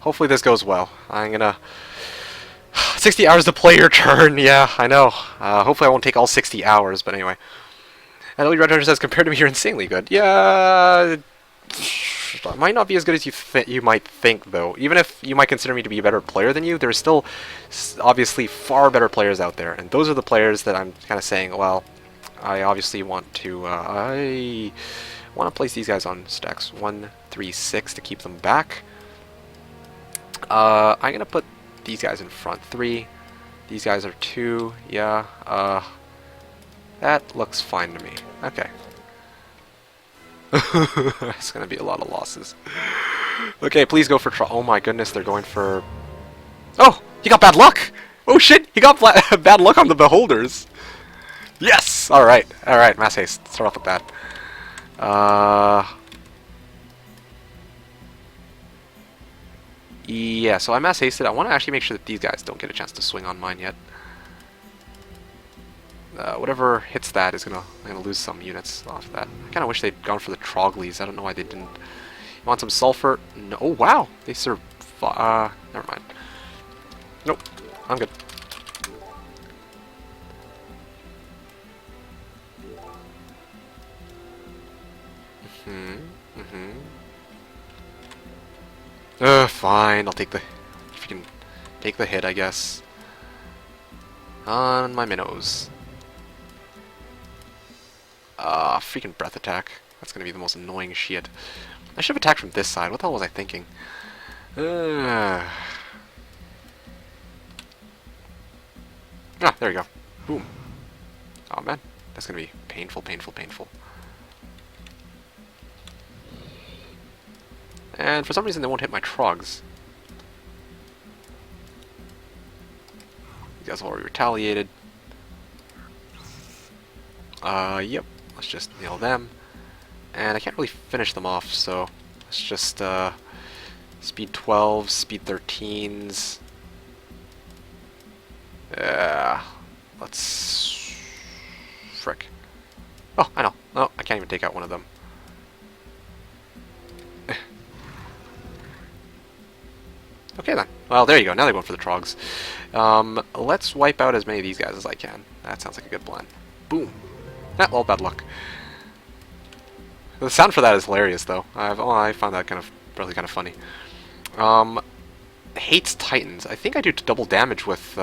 this goes well. I'm gonna... 60 hours to play your turn. Yeah, I know. Hopefully I won't take all 60 hours, but anyway. And Red Hunter says, compared to me, you're insanely good. Yeah... I might not be as good as you might think, though. Even if you might consider me to be a better player than you, there's still obviously far better players out there. And those are the players that I'm kind of saying, well, I obviously want to... I want to place these guys on stacks 1, 3, 6 to keep them back. I'm going to put these guys in front 3. These guys are 2. Yeah. That looks fine to me. Okay. It's gonna be a lot of losses. Okay, please go for oh my goodness, they're going for... Oh! He got bad luck! Oh shit! He got bad luck on the Beholders! Yes! Alright, alright, mass haste. Start off with that. Yeah, so I mass hasted. I want to actually make sure that these guys don't get a chance to swing on mine yet. Whatever hits that is I'm gonna lose some units off of that. I kind of wish they'd gone for the Troglies. I don't know why they didn't. You want some sulfur? No. Oh wow, they never mind. Nope, I'm good. Fine. I'll take the. If you can take the hit, I guess. On my minnows. Freaking breath attack. That's gonna be the most annoying shit. I should have attacked from this side. What the hell was I thinking? Ah, there you go. Boom. Oh man, that's gonna be painful, painful, painful. And for some reason they won't hit my trogs. You guys already retaliated. Yep. Let's just nail them. And I can't really finish them off, so let's just, speed 12s, speed 13s. Let's... Frick. Oh, I know. No, I can't even take out one of them. Okay then. Well, there you go. Now they're going for the trogs. Let's wipe out as many of these guys as I can. That sounds like a good plan. Boom. Ah, well, bad luck. The sound for that is hilarious, though. I found that really kind of funny. Hates Titans. I think I do double damage with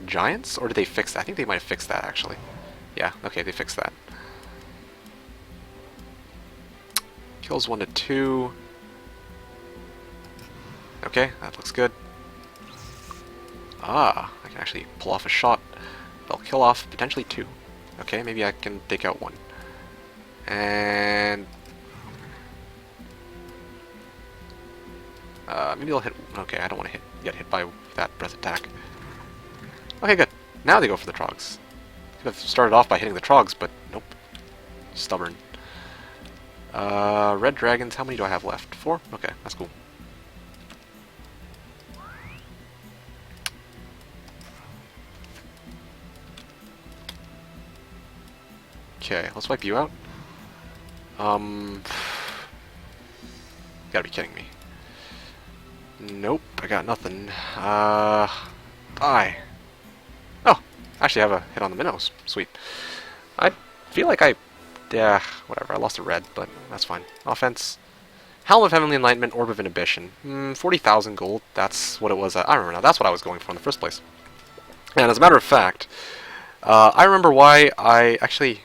Giants, or did they fix that? I think they might have fixed that, actually. Yeah, okay, they fixed that. Kills 1 to 2. Okay, that looks good. I can actually pull off a shot. They'll kill off potentially 2. Okay, maybe I can take out 1. And... maybe I'll hit... Okay, I don't want to get hit by that breath attack. Okay, good. Now they go for the trogs. Could have started off by hitting the trogs, but nope. Stubborn. Red dragons, how many do I have left? 4? Okay, that's cool. Okay, let's wipe you out. Gotta be kidding me. Nope, I got nothing. Die. Oh, actually I have a hit on the minnows. Sweet. I feel like yeah, whatever, I lost a red, but that's fine. Offense. Helm of Heavenly Enlightenment, Orb of Inhibition. 40,000 gold, that's what it was. I remember now, that's what I was going for in the first place. And as a matter of fact, I remember why I actually...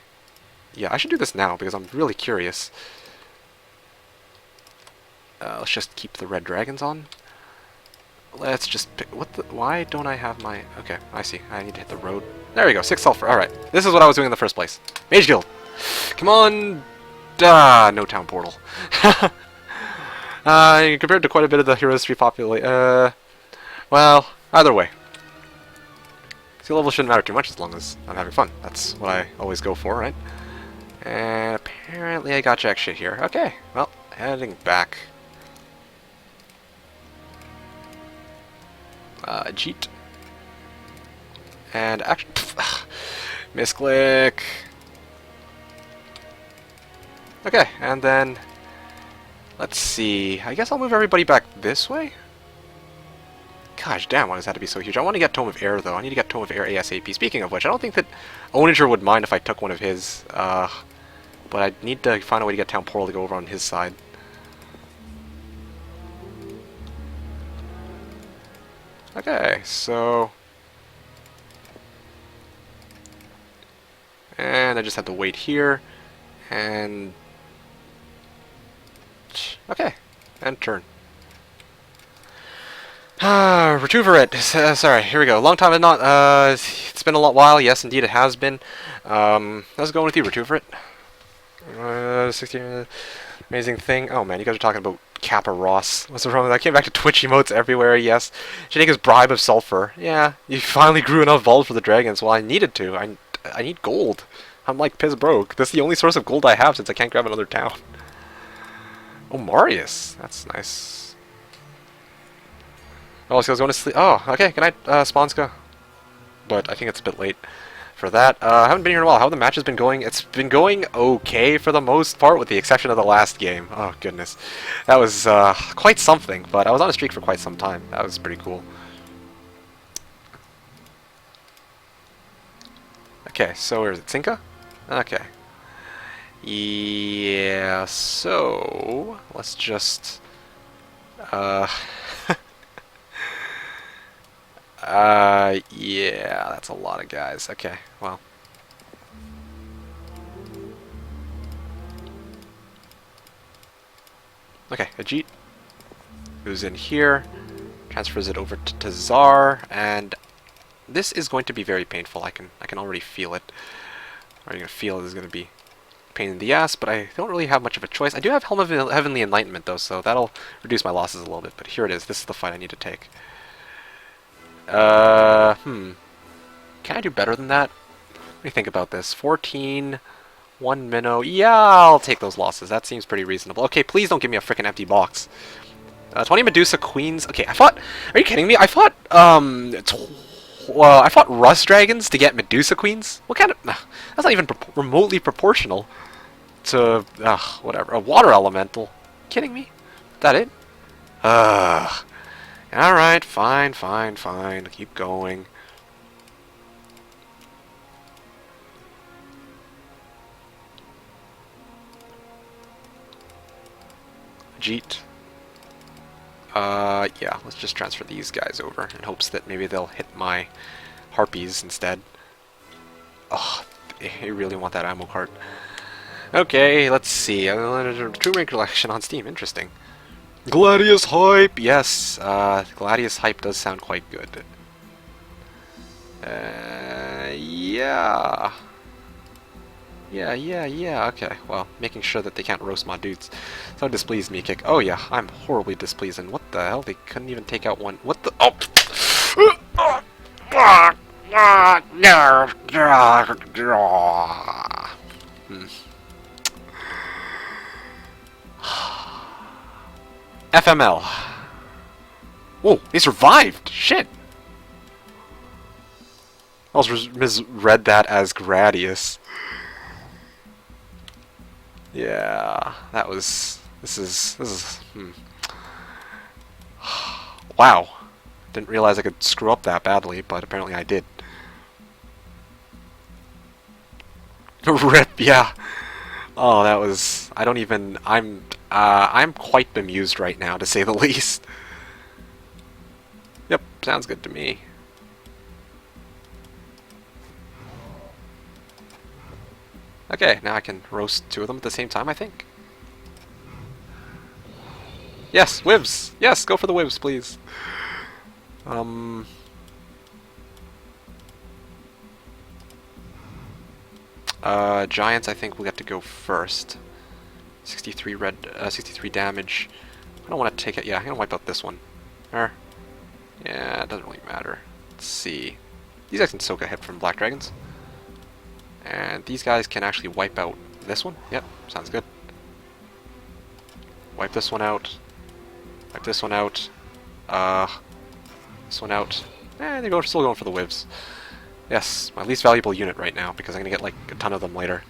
Yeah, I should do this now, because I'm really curious. Let's just keep the red dragons on. Let's just pick... Why don't I have my... Okay, I see. I need to hit the road. There we go, 6 sulfur. Alright, this is what I was doing in the first place. Mage Guild! Come on! No town portal. Compared to quite a bit of the Heroes 3 population... well, either way. Skill level shouldn't matter too much as long as I'm having fun. That's what I always go for, right? And apparently I got jack shit here. Okay, well, heading back. Cheat. And action. Misclick. Okay, and then let's see. I guess I'll move everybody back this way. Gosh damn, why does that have to be so huge? I want to get Tome of Air, though. I need to get Tome of Air ASAP. Speaking of which, I don't think that Ownager would mind if I took one of his, but I need to find a way to get Town Portal to go over on his side. Okay, so... And I just have to wait here, and... Okay, and turn. Retuverate. Sorry, here we go. Long time not. It's been a while. Yes, indeed, it has been. How's it going with you, Retuverate? 16. Amazing thing. Oh man, you guys are talking about Kappa Ross. What's wrong with that? I came back to Twitch emotes everywhere. Yes. Should take his bribe of sulfur. Yeah, you finally grew enough vault for the dragons. Well, I needed to. I need gold. I'm like piss broke. This is the only source of gold I have since I can't grab another town. Oh, Marius. That's nice. Oh, so I was going to sleep. Oh, okay. Good night, Sponska. But I think it's a bit late for that. I haven't been here in a while. How have the matches been going? It's been going okay for the most part, with the exception of the last game. Oh, goodness. That was quite something, but I was on a streak for quite some time. That was pretty cool. Okay, so where is it? Cinca? Okay. Yeah, so... Let's just... yeah, that's a lot of guys. Okay, well. Okay, Ajit, who's in here, transfers it over to Tazar, and this is going to be very painful. I can already feel it. Or you're gonna feel it is gonna be a pain in the ass, but I don't really have much of a choice. I do have Helm of Heavenly Enlightenment though, so that'll reduce my losses a little bit. But here it is. This is the fight I need to take. Can I do better than that? What do you think about this? 14, 1 minnow. Yeah, I'll take those losses. That seems pretty reasonable. Okay, please don't give me a freaking empty box. 20 Medusa Queens. Okay, I fought... Are you kidding me? I fought, I fought Rust Dragons to get Medusa Queens? What kind of... That's not even remotely proportional to... whatever. A Water Elemental. Kidding me? Is that it? Alright, fine. Keep going. Jeet. Yeah, let's just transfer these guys over in hopes that maybe they'll hit my harpies instead. Oh, I really want that ammo cart. Okay, let's see. Tomb Raider collection on Steam. Interesting. Gladius hype. Yes, Gladius hype does sound quite good. Yeah. Yeah, okay. Well, making sure that they can't roast my dudes. So displeased, MeKick. Oh yeah, I'm horribly displeased. And what the hell? They couldn't even take out one. What the? Oh! FML. Whoa, they survived! Shit! I was misread that as Gradius. Yeah, that was... This is... Wow. Didn't realize I could screw up that badly, but apparently I did. RIP, yeah. Oh, that was... I don't even... I'm quite bemused right now, to say the least. Yep, sounds good to me. Okay, now I can roast two of them at the same time, I think. Yes, whibs! Yes, go for the whibs, please. Giants, I think, will get to go first. 63 red, 63 damage. I don't want to take it. Yeah, I'm gonna wipe out this one. Yeah, it doesn't really matter. Let's see. These guys can soak a hit from Black Dragons. And these guys can actually wipe out this one. Yep, sounds good. Wipe this one out. Wipe this one out. This one out. They're still going for the whibs. Yes, my least valuable unit right now, because I'm going to get like a ton of them later.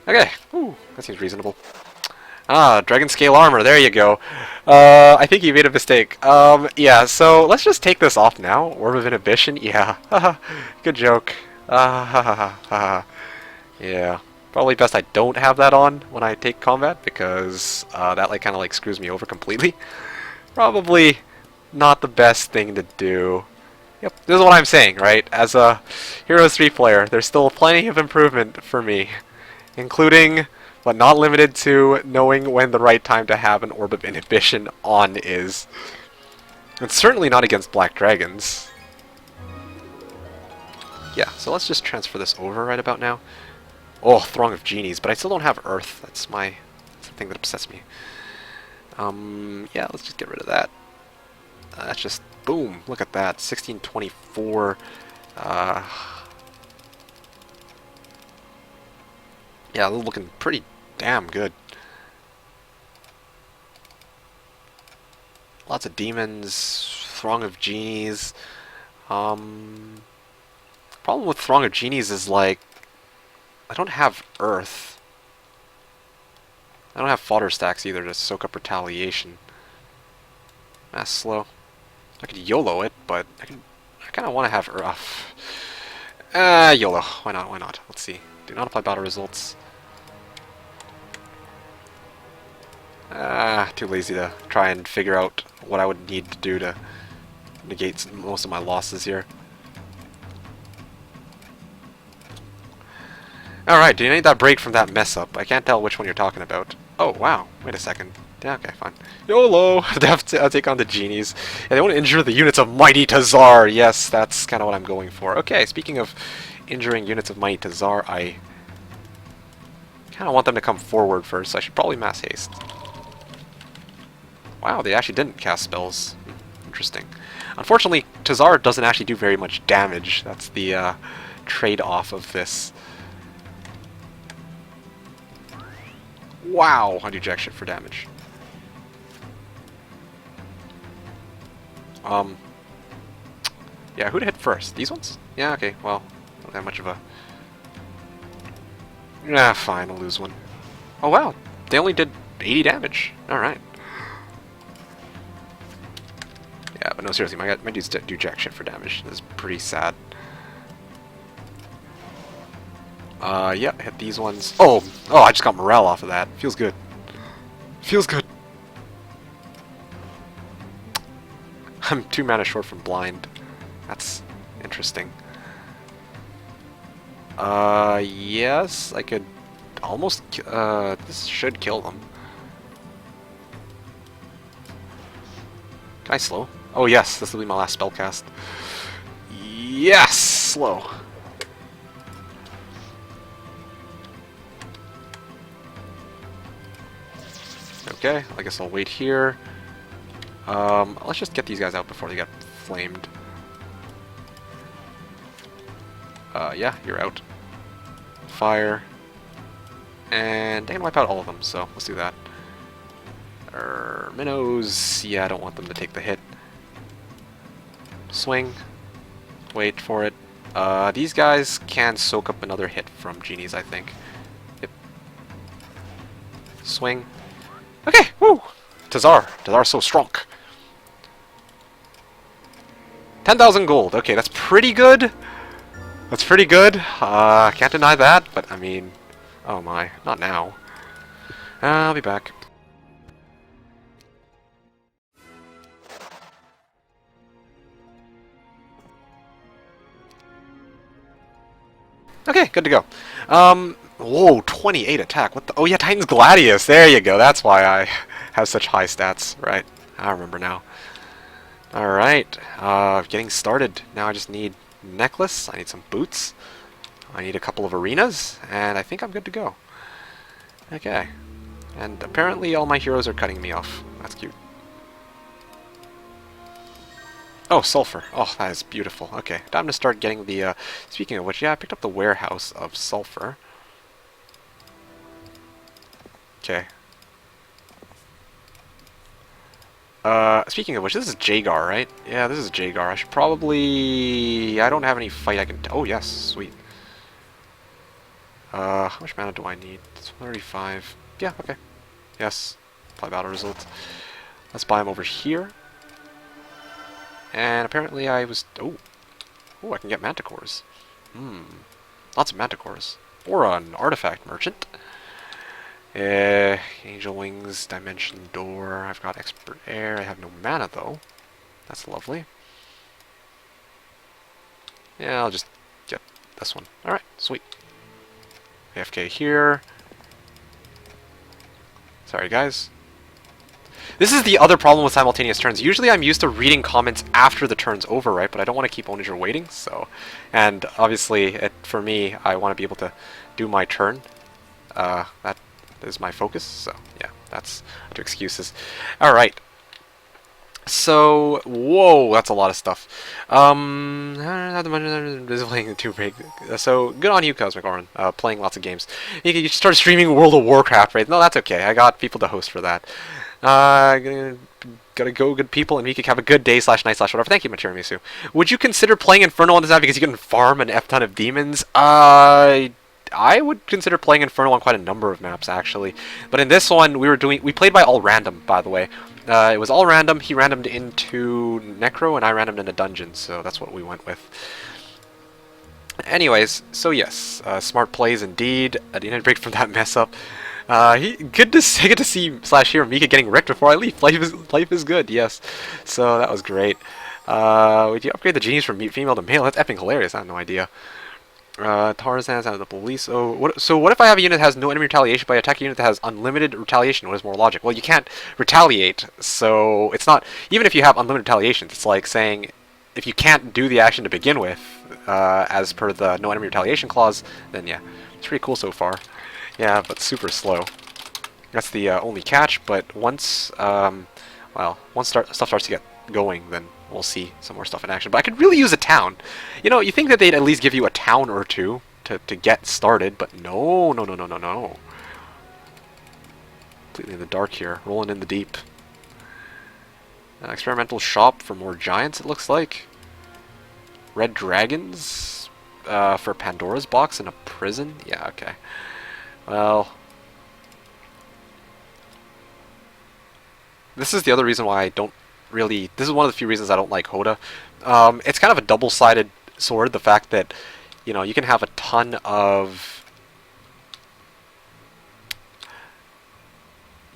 Okay, ooh, that seems reasonable. Dragon Scale Armor, there you go. I think you made a mistake. Yeah, so let's just take this off now. Orb of Inhibition, yeah. Good joke. Yeah. Probably best I don't have that on when I take combat, because that like kind of like screws me over completely. Probably not the best thing to do. Yep, this is what I'm saying, right? As a Heroes 3 player, there's still plenty of improvement for me, including, but not limited to, knowing when the right time to have an Orb of Inhibition on is. It's certainly not against Black Dragons. Yeah, so let's just transfer this over right about now. Oh, Throng of Genies, but I still don't have Earth. That's the thing that upsets me. Yeah, let's just get rid of that. That's just, boom, look at that, 1624. Yeah, they're looking pretty damn good. Lots of demons, Throng of Genies. Problem with Throng of Genies is, like, I don't have Earth. I don't have fodder stacks either to soak up Retaliation. Mass slow. I could YOLO it, but I kind of want to have Earth. YOLO. Why not? Let's see. Do not apply battle results. Too lazy to try and figure out what I would need to do to negate most of my losses here. Alright, do you need that break from that mess up? I can't tell which one you're talking about. Oh, wow. Wait a second. Yeah, okay, fine. YOLO! They have to take on the genies. Yeah, they want to injure the units of Mighty Tazar! Yes, that's kind of what I'm going for. Okay, speaking of injuring units of Mighty Tazar, I kind of want them to come forward first. I should probably mass haste. Wow, they actually didn't cast spells. Interesting. Unfortunately, Tazar doesn't actually do very much damage. That's the trade-off of this. Wow, I do jack shit for damage. Yeah, who'd hit first? These ones? Yeah, okay, well, not that much of a... Nah, fine, I'll lose one. Oh wow, they only did 80 damage. Alright. Yeah, but no, seriously, my dudes do jack shit for damage. This is pretty sad. Yeah, hit these ones. Oh, I just got morale off of that. Feels good. Feels good. I'm 2 mana short from blind. That's interesting. Yes, I could almost... this should kill them. Can I slow? Oh yes, this will be my last spell cast. Yes! Slow. Okay, I guess I'll wait here. Let's just get these guys out before they get flamed. Yeah, you're out. Fire. And they can wipe out all of them, so let's do that. Minnows, yeah, I don't want them to take the hit. Swing. Wait for it. These guys can soak up another hit from genies, I think. Yep. Swing. Okay, woo! Tazar's so strong. 10,000 gold. Okay, that's pretty good. That's pretty good. Can't deny that, but I mean... Oh my, not now. I'll be back. Okay, good to go. Whoa, 28 attack. What the? Oh yeah, Titan's Gladius. There you go. That's why I have such high stats. Right. I remember now. Alright, getting started. Now I just need necklace. I need some boots. I need a couple of arenas, and I think I'm good to go. Okay. And apparently all my heroes are cutting me off. That's cute. Oh, sulfur. Oh, that is beautiful. Okay, time to start getting the, speaking of which, yeah, I picked up the warehouse of sulfur. Okay. Speaking of which, this is Jagar, right? Yeah, this is Jagar. I should probably... I don't have any fight I can... Oh, yes, sweet. How much mana do I need? It's 35. Yeah, okay. Yes. Apply battle results. Let's buy him over here. And apparently I was... Oh, I can get manticores. Lots of manticores. Or an artifact merchant. Angel Wings, Dimension Door. I've got Expert Air. I have no mana though. That's lovely. Yeah, I'll just get this one. Alright, sweet. AFK here. Sorry guys. This is the other problem with simultaneous turns. Usually I'm used to reading comments after the turn's over, right? But I don't want to keep Ownager waiting, so... And obviously, for me, I want to be able to do my turn. That is my focus, so yeah, that's other excuses. Alright. So, whoa, that's a lot of stuff. Playing too big. So, good on you, Cosmic Orin, playing lots of games. You start streaming World of Warcraft, right? No, that's okay. I got people to host for that. Gotta go, good people, and MeKick have a good day / night / whatever. Thank you, Tiramisu. Would you consider playing Infernal on this map because you can farm an F ton of demons? I would consider playing Infernal on quite a number of maps, actually. But in this one, we played by all random, by the way. It was all random. He randomed into Necro, and I randomed into Dungeon, so that's what we went with. Anyways, so yes, smart plays indeed. I didn't break from that mess up. Good to see / hear MeKick getting wrecked before I leave. Life is good, yes. So that was great. Would you upgrade the genies from female to male? That's epic hilarious. I have no idea. Tarzan's out of the police. Oh, what if I have a unit that has no enemy retaliation, but I attack a unit that has unlimited retaliation? What is more logic? Well, you can't retaliate, so it's not. Even if you have unlimited retaliations, it's like saying if you can't do the action to begin with, as per the no enemy retaliation clause, then yeah, it's pretty cool so far. Yeah, but super slow. That's the only catch. But once, once stuff starts to get going, then we'll see some more stuff in action. But I could really use a town. You know, you think that they'd at least give you a town or two to get started, but no, no, no, no, no, no. Completely in the dark here, rolling in the deep. Experimental shop for more giants, it looks like. Red dragons for Pandora's box in a prison. Yeah, okay. Well, this is the other reason why I don't really... This is one of the few reasons I don't like Hoda. It's kind of a double-sided sword, the fact that, you know, you can have a ton of...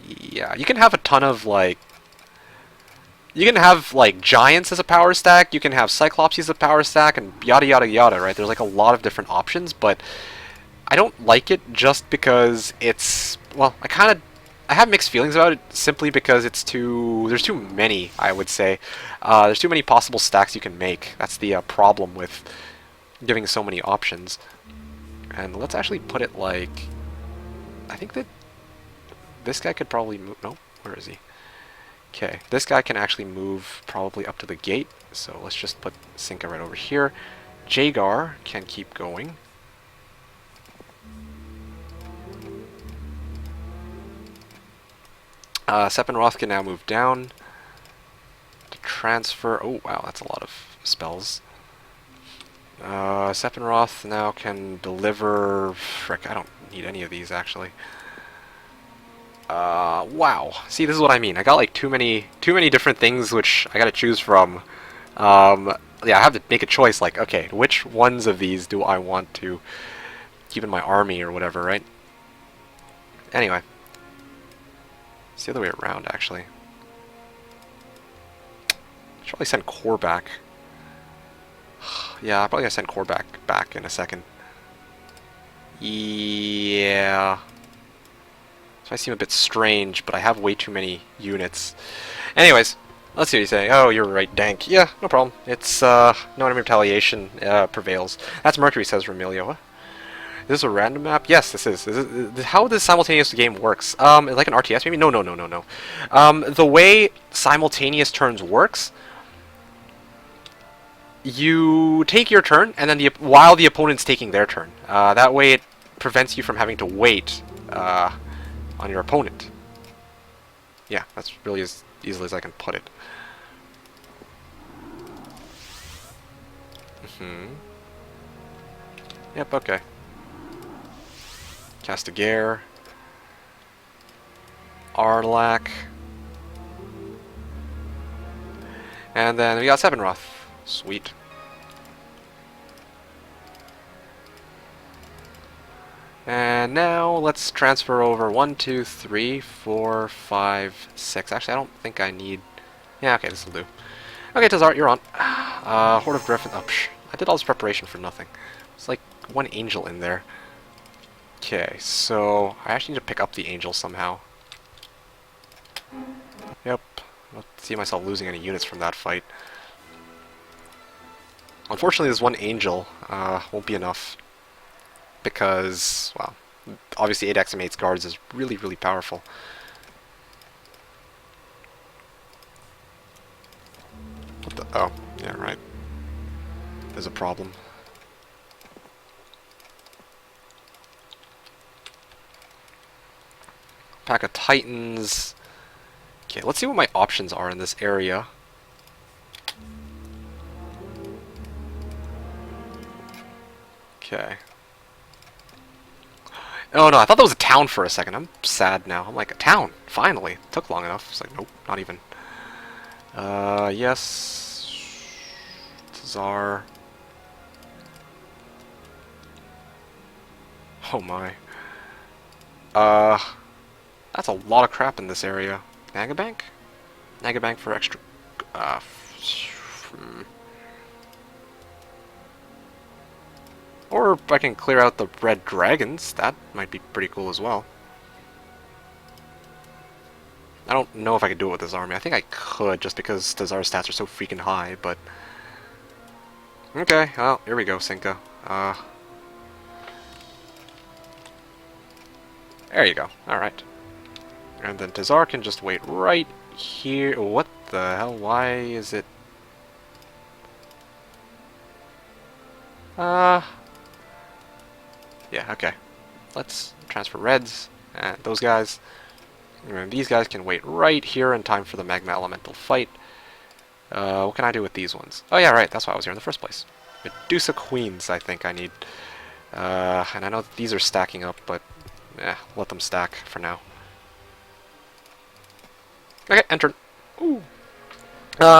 Yeah, you can have a ton of, like... You can have, like, giants as a power stack, you can have Cyclops as a power stack, and yada yada yada, right? There's, like, a lot of different options, but I don't like it just because it's... Well, I have mixed feelings about it simply because there's too many, I would say. There's too many possible stacks you can make. That's the problem with giving so many options. And let's actually put it like... I think that this guy could probably move... No, where is he? Okay, this guy can actually move probably up to the gate. So let's just put Sinka right over here. Jagar can keep going. Sephiroth can now move down to transfer. Oh wow, that's a lot of spells. Sephiroth now can deliver. Frick, I don't need any of these actually. Wow. See, this is what I mean. I got like too many different things which I gotta choose from. Yeah, I have to make a choice. Like, okay, which ones of these do I want to keep in my army or whatever, right? Anyway. It's the other way around, actually. Should probably send Core back. Yeah, I'm probably gonna send Core back in a second. Yeah. This might seem a bit strange, but I have way too many units. Anyways, let's see what he's saying. Oh, you're right, Dank. Yeah, no problem. It's, no enemy retaliation prevails. That's Mercury, says Remilio. Is this a random map? Yes, this is. How this simultaneous game works? Like an RTS maybe? No. The way simultaneous turns works, you take your turn, and then while the opponent's taking their turn. That way it prevents you from having to wait on your opponent. Yeah, that's really as easily as I can put it. Yep, okay. Castigair, Arlac, and then we got Sephiroth. Sweet. And now let's transfer over 1, 2, 3, 4, 5, 6. Actually, I don't think I need... Yeah, okay, this will do. Okay, Tazart, you're on. Horde of Griffin... Oh, I did all this preparation for nothing. It's like one angel in there. Okay, so I actually need to pick up the angel somehow. Yep. I don't see myself losing any units from that fight. Unfortunately, this one angel won't be enough. Because, well, obviously 8 X-8's guards is really, really powerful. What the... Oh, yeah, right. There's a problem. Pack of Titans. Okay, let's see what my options are in this area. Okay. Oh no, I thought that was a town for a second. I'm sad now. I'm like, a town? Finally. Took long enough. It's like, nope, not even. Yes. Tsar. Oh my. That's a lot of crap in this area. Nagabank? Nagabank for extra... Or I can clear out the red dragons. That might be pretty cool as well. I don't know if I could do it with this army. I think I could, just because Tazar's stats are so freaking high, but... Okay, well, here we go, Cinca. There you go. Alright. And then Tazar can just wait right here. What the hell? Why is it... Yeah, okay. Let's transfer reds, and those guys. And these guys can wait right here in time for the Magma Elemental fight. What can I do with these ones? Oh yeah, right, that's why I was here in the first place. Medusa Queens, I think I need. And I know that these are stacking up, but let them stack for now. Okay, enter. Ooh.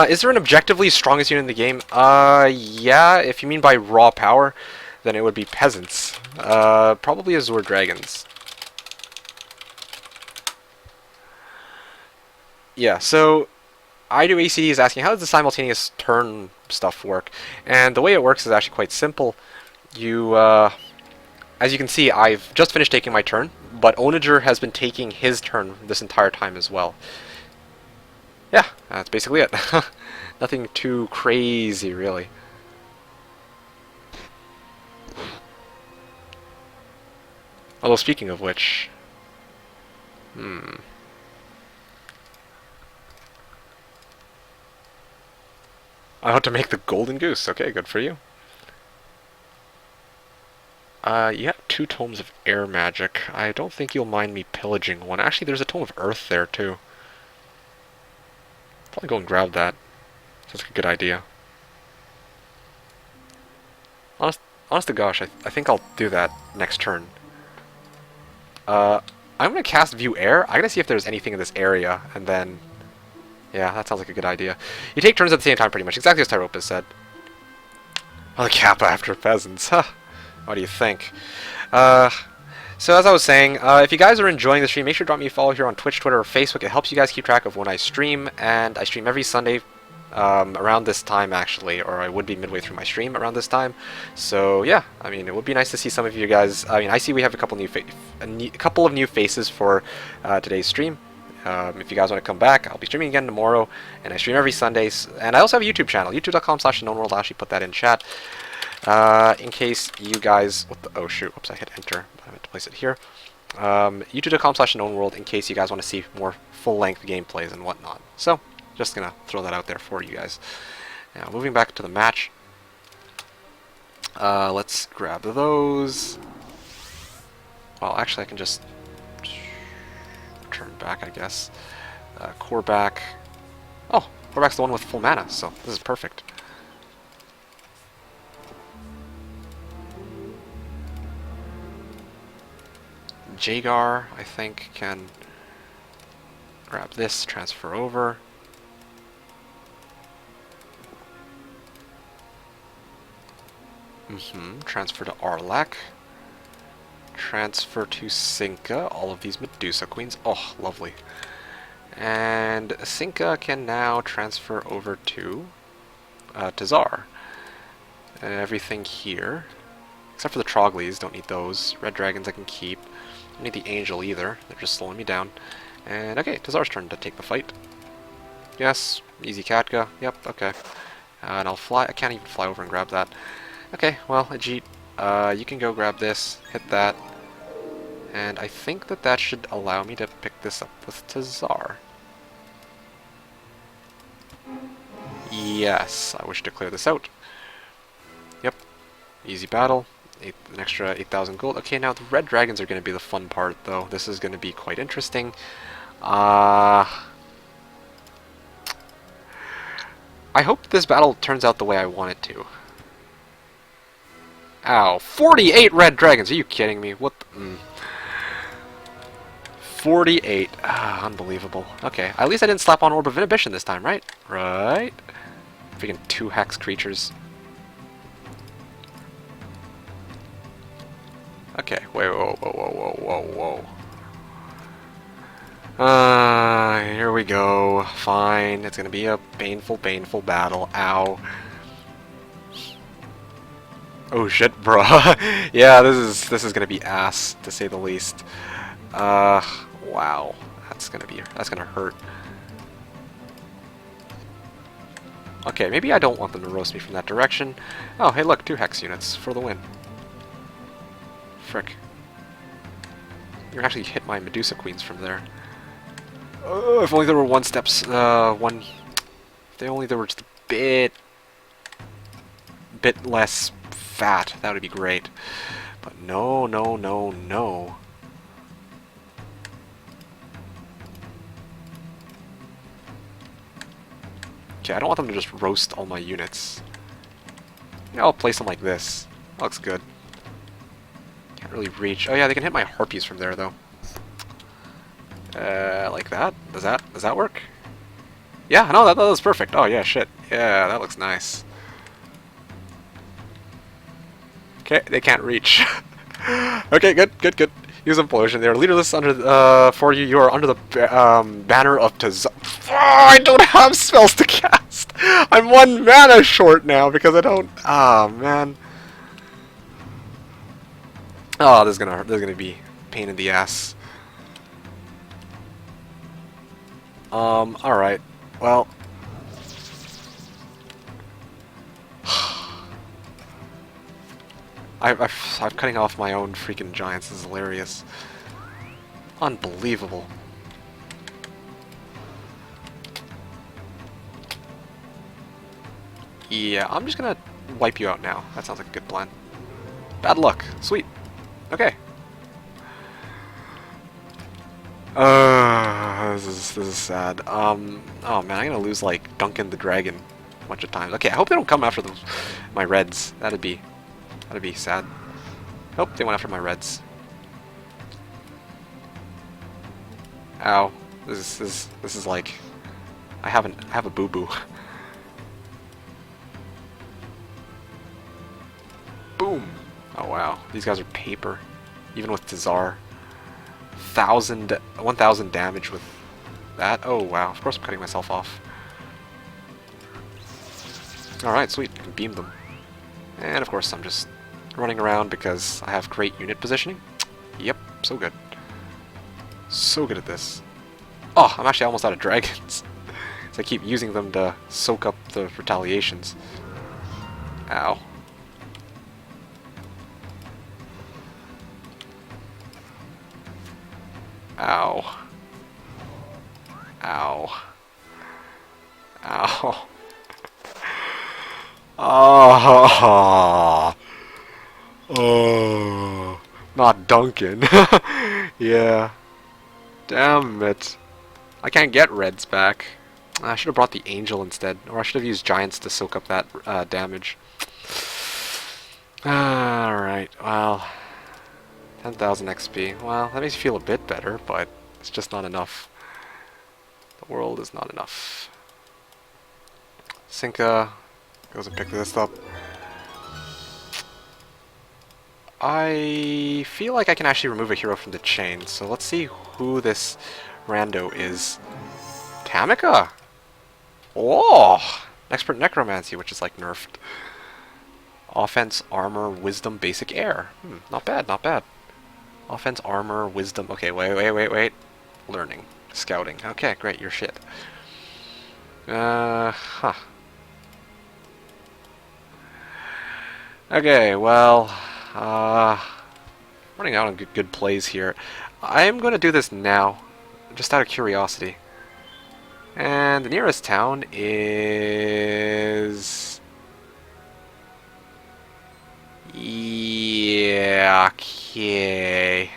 Is there an objectively strongest unit in the game? Yeah, if you mean by raw power, then it would be peasants. Probably Azure Dragons. Yeah, so I2ACD is asking, how does the simultaneous turn stuff work? And the way it works is actually quite simple. You, as you can see, I've just finished taking my turn, but Ownager has been taking his turn this entire time as well. Yeah, that's basically it. Nothing too crazy, really. Although, speaking of which... I want to make the golden goose. Okay, good for you. Yeah, 2 tomes of air magic. I don't think you'll mind me pillaging one. Actually, there's a tome of earth there, too. Probably go and grab that. Sounds like a good idea. Honest to gosh, I think I'll do that next turn. I'm gonna cast View Air. I'm gonna see if there's anything in this area, and then... Yeah, that sounds like a good idea. You take turns at the same time, pretty much. Exactly as Tyrope has said. Well, the Kappa after peasants. Huh. What do you think? So as I was saying, if you guys are enjoying the stream, make sure to drop me a follow here on Twitch, Twitter, or Facebook. It helps you guys keep track of when I stream, and I stream every Sunday around this time, actually, or I would be midway through my stream around this time. So yeah, I mean, it would be nice to see some of you guys. I mean, I see we have a couple of new faces for today's stream. If you guys want to come back, I'll be streaming again tomorrow, and I stream every Sundays. And I also have a YouTube channel, youtube.com/TheKnownWorld. I'll actually put that in chat. In case you guys... oh shoot, oops, I hit enter, but I meant to place it here. youtube.com/TheKnownWorld in case you guys want to see more full-length gameplays and whatnot. So, just gonna throw that out there for you guys. Now, moving back to the match. Let's grab those. Well, actually, I can just turn back, I guess. Core back. Oh, core back's the one with full mana, so this is perfect. Jagar, I think, can grab this, transfer over. Transfer to Arlak. Transfer to Cinca. All of these Medusa Queens. Oh, lovely. And Cinca can now transfer over to Tazar. Everything here, except for the Trogleys, don't need those. Red Dragons I can keep. Don't need the Angel either. They're just slowing me down. And okay, Tazar's turn to take the fight. Yes, easy Katka. Yep, okay. And I'll fly. I can't even fly over and grab that. Okay, well, Ajit, you can go grab this, hit that, and I think that that should allow me to pick this up with Tazar. Yes, I wish to clear this out. Yep, easy battle, an extra 8,000 gold. Okay, now the red dragons are going to be the fun part, though. This is going to be quite interesting. I hope this battle turns out the way I want it to. Ow. 48 red dragons! Are you kidding me? What the... 48. Ah, unbelievable. Okay, at least I didn't slap on Orb of Inhibition this time, right? Right? Freaking 2 hex creatures. Okay, wait, whoa. Here we go. Fine, it's gonna be a painful battle. Ow. Oh shit, bro. Yeah, this is gonna be ass to say the least. Wow, that's gonna hurt. Okay, maybe I don't want them to roast me from that direction. Oh, hey, look, 2 hex units for the win. Frick. You can actually hit my Medusa Queens from there. Oh, if only there were one steps, if they only there were just a bit less fat, that would be great. But no, no, no, no. Okay, I don't want them to just roast all my units. Yeah, I'll place them like this. That looks good. Can't really reach. Oh yeah, they can hit my harpies from there though. Like that? Does that work? Yeah, no, that was perfect. Oh yeah, shit. Yeah, that looks nice. Okay, they can't reach. Okay, good. Use implosion. They are leaderless under for you. You are under the banner of Tazar. Oh, I don't have spells to cast. I'm 1 mana short now because I don't. Ah, man. Oh, this is gonna be a pain in the ass. All right. Well. I'm cutting off my own freaking giants. This is hilarious. Unbelievable. Yeah, I'm just gonna wipe you out now. That sounds like a good plan. Bad luck. Sweet. Okay. This is sad. Oh man, I'm gonna lose like Duncan the Dragon a bunch of times. Okay, I hope they don't come after my reds. That'd be sad. Nope, they went after my reds. Ow. This is like I have a boo-boo. Boom. Oh wow. These guys are paper. Even with Tazar. 1,000 damage with that. Oh wow. Of course I'm cutting myself off. Alright, sweet. I can beam them. And of course I'm just running around because I have great unit positioning. Yep, so good. So good at this. Oh, I'm actually almost out of dragons. So I keep using them to soak up the retaliations. Ow. Ow. Ow. Ow. Oh. Oh. Not Duncan. Yeah. Damn it. I can't get reds back. I should have brought the angel instead. Or I should have used giants to soak up that damage. Alright, well. 10,000 XP. Well, that makes you feel a bit better, but it's just not enough. The world is not enough. Sinka goes and picks this up. I feel like I can actually remove a hero from the chain, so let's see who this rando is. Tamika! Oh! Expert Necromancy, which is like nerfed. Offense, Armor, Wisdom, Basic Air. Not bad, not bad. Offense, Armor, Wisdom. Okay, wait. Learning. Scouting. Okay, great, you're shit. Huh. Okay, well, running out on good plays here. I'm going to do this now, just out of curiosity. And the nearest town is... Yeah, okay.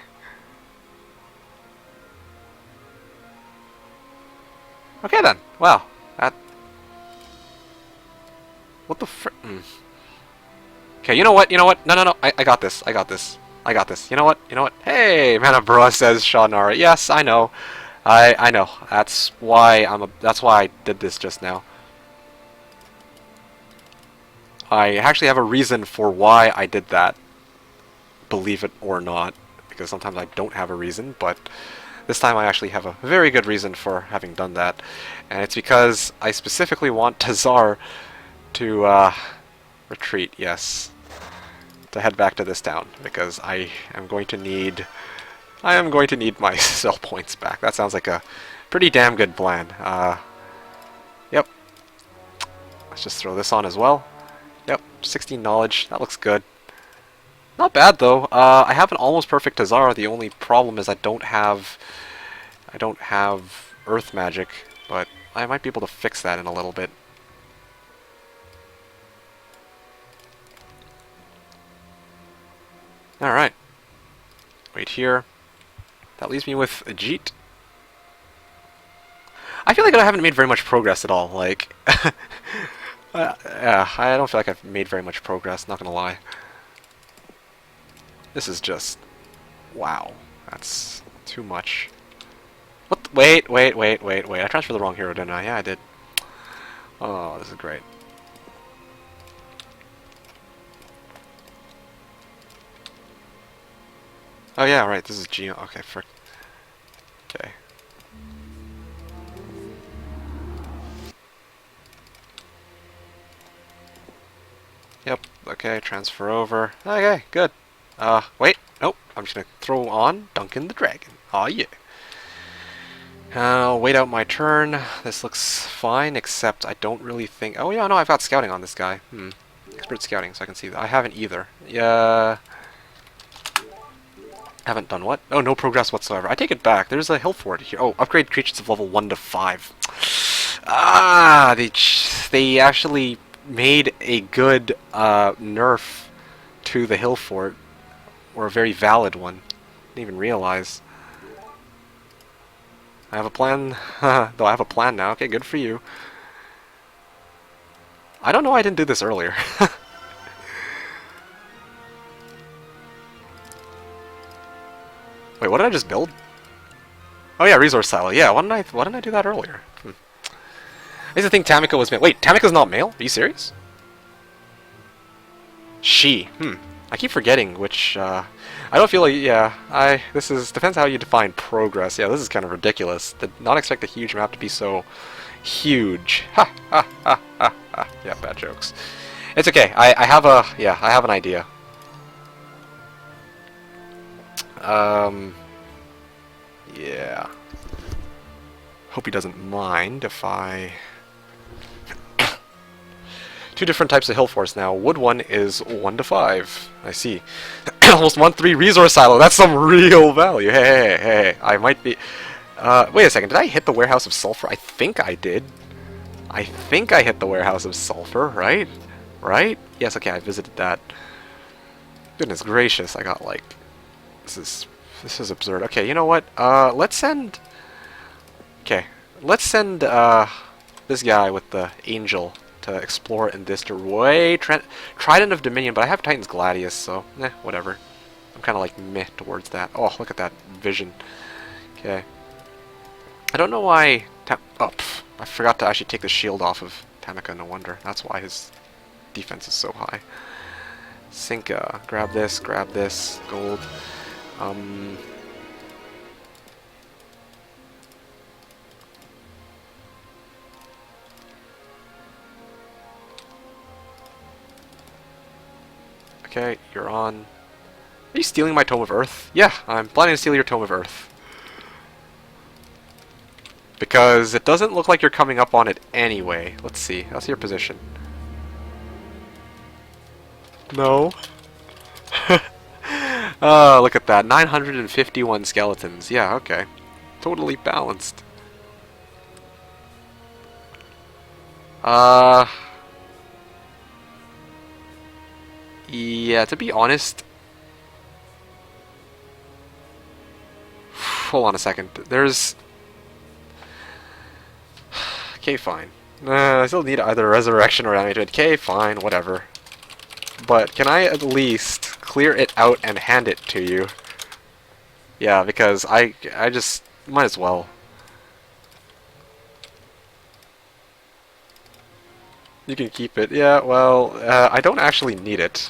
Okay then, wow. That... What the fr... Okay, you know what? No, I got this. You know what? Hey, Manabroa, says Shawnara. Yes, I know. I know. That's why I did this just now. I actually have a reason for why I did that. Believe it or not. Because sometimes I don't have a reason, but this time I actually have a very good reason for having done that. And it's because I specifically want Tazar to retreat, yes. to head back to this town because I am going to need my cell points back. That sounds like a pretty damn good plan. Yep. Let's just throw this on as well. Yep, 16 knowledge. That looks good. Not bad though. I have an almost perfect Tazara. The only problem is I don't have earth magic, but I might be able to fix that in a little bit. Alright. Wait here. That leaves me with Ajit. I feel like I haven't made very much progress at all. Like, yeah, I don't feel like I've made very much progress, not gonna lie. This is just... wow. That's too much. What? Wait. I transferred the wrong hero, didn't I? Yeah, I did. Oh, this is great. Oh yeah, right, this is Geo. Okay, okay. Yep, okay, transfer over. Okay, good. Wait, nope, I'm just gonna throw on Duncan the Dragon. Aw, yeah. I'll wait out my turn. This looks fine, except I don't really think... oh yeah, no, I've got scouting on this guy. Expert scouting, so I can see that. I haven't either. Yeah... haven't done what? Oh, no progress whatsoever. I take it back. There's a hill fort here. Oh, upgrade creatures of level 1 to 5. Ah, they actually made a good nerf to the hill fort, or a very valid one. Didn't even realize. I have a plan. Though I have a plan now. Okay, good for you. I don't know why I didn't do this earlier. Wait, what did I just build? Oh yeah, resource silo. Yeah, why didn't I do that earlier? I used to think Tamika was male. Wait, Tamika's not male? Are you serious? She. I keep forgetting which. I don't feel like. Yeah. This depends how you define progress. Yeah, this is kind of ridiculous. Did not expect the huge map to be so huge. Ha ha ha ha ha. Yeah, bad jokes. It's okay. I have an idea. Yeah. Hope he doesn't mind if I... Two different types of hill forts now. Wood one is 1 to 5. I see. Almost 1-3 resource silo. That's some real value. Hey. I might be... wait a second. Did I hit the warehouse of sulfur? I think I did. I think I hit the warehouse of sulfur, right? Right? Yes, okay, I visited that. Goodness gracious, I got like... This is absurd. Okay, you know what? Let's send... Okay, let's send this guy with the angel to explore in this Trident of Dominion, but I have Titan's Gladius, so whatever. I'm kind of like meh towards that. Oh, look at that vision. Okay. I don't know why... I forgot to actually take the shield off of Tamika, no wonder. That's why his defense is so high. Sinka, grab this, gold. Okay, you're on. Are you stealing my Tome of Earth? Yeah, I'm planning to steal your Tome of Earth. Because it doesn't look like you're coming up on it anyway. Let's see. How's your position? No. Oh, look at that. 951 skeletons. Yeah, okay. Totally balanced. Yeah, to be honest... Hold on a second. There's... Okay, fine. I still need either Resurrection or Animated. Okay, fine, whatever. But can I at least clear it out and hand it to you? Yeah, because I just might as well. You can keep it. Yeah, well, I don't actually need it.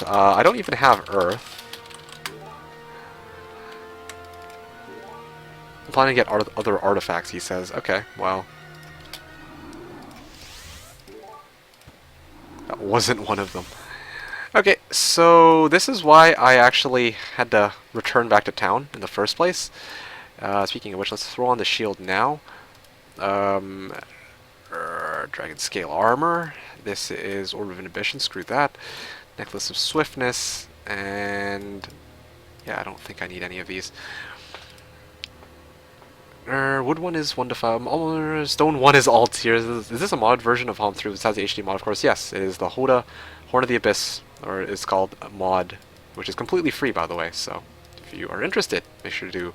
I don't even have Earth. I'm planning to get other artifacts, he says. Okay, well. That wasn't one of them. Okay. So this is why I actually had to return back to town in the first place. Speaking of which, let's throw on the shield now. Um, Dragon Scale Armor. This is Orb of Inhibition, screw that. Necklace of Swiftness, and yeah, I don't think I need any of these. Wood 1 is 1 to 5. Stone 1 is all tiers. Is this a mod version of Hom 3 besides the HD mod? Of course, yes. It is the Hoda Horn of the Abyss, or it's called a mod, which is completely free, by the way. So if you are interested, make sure to,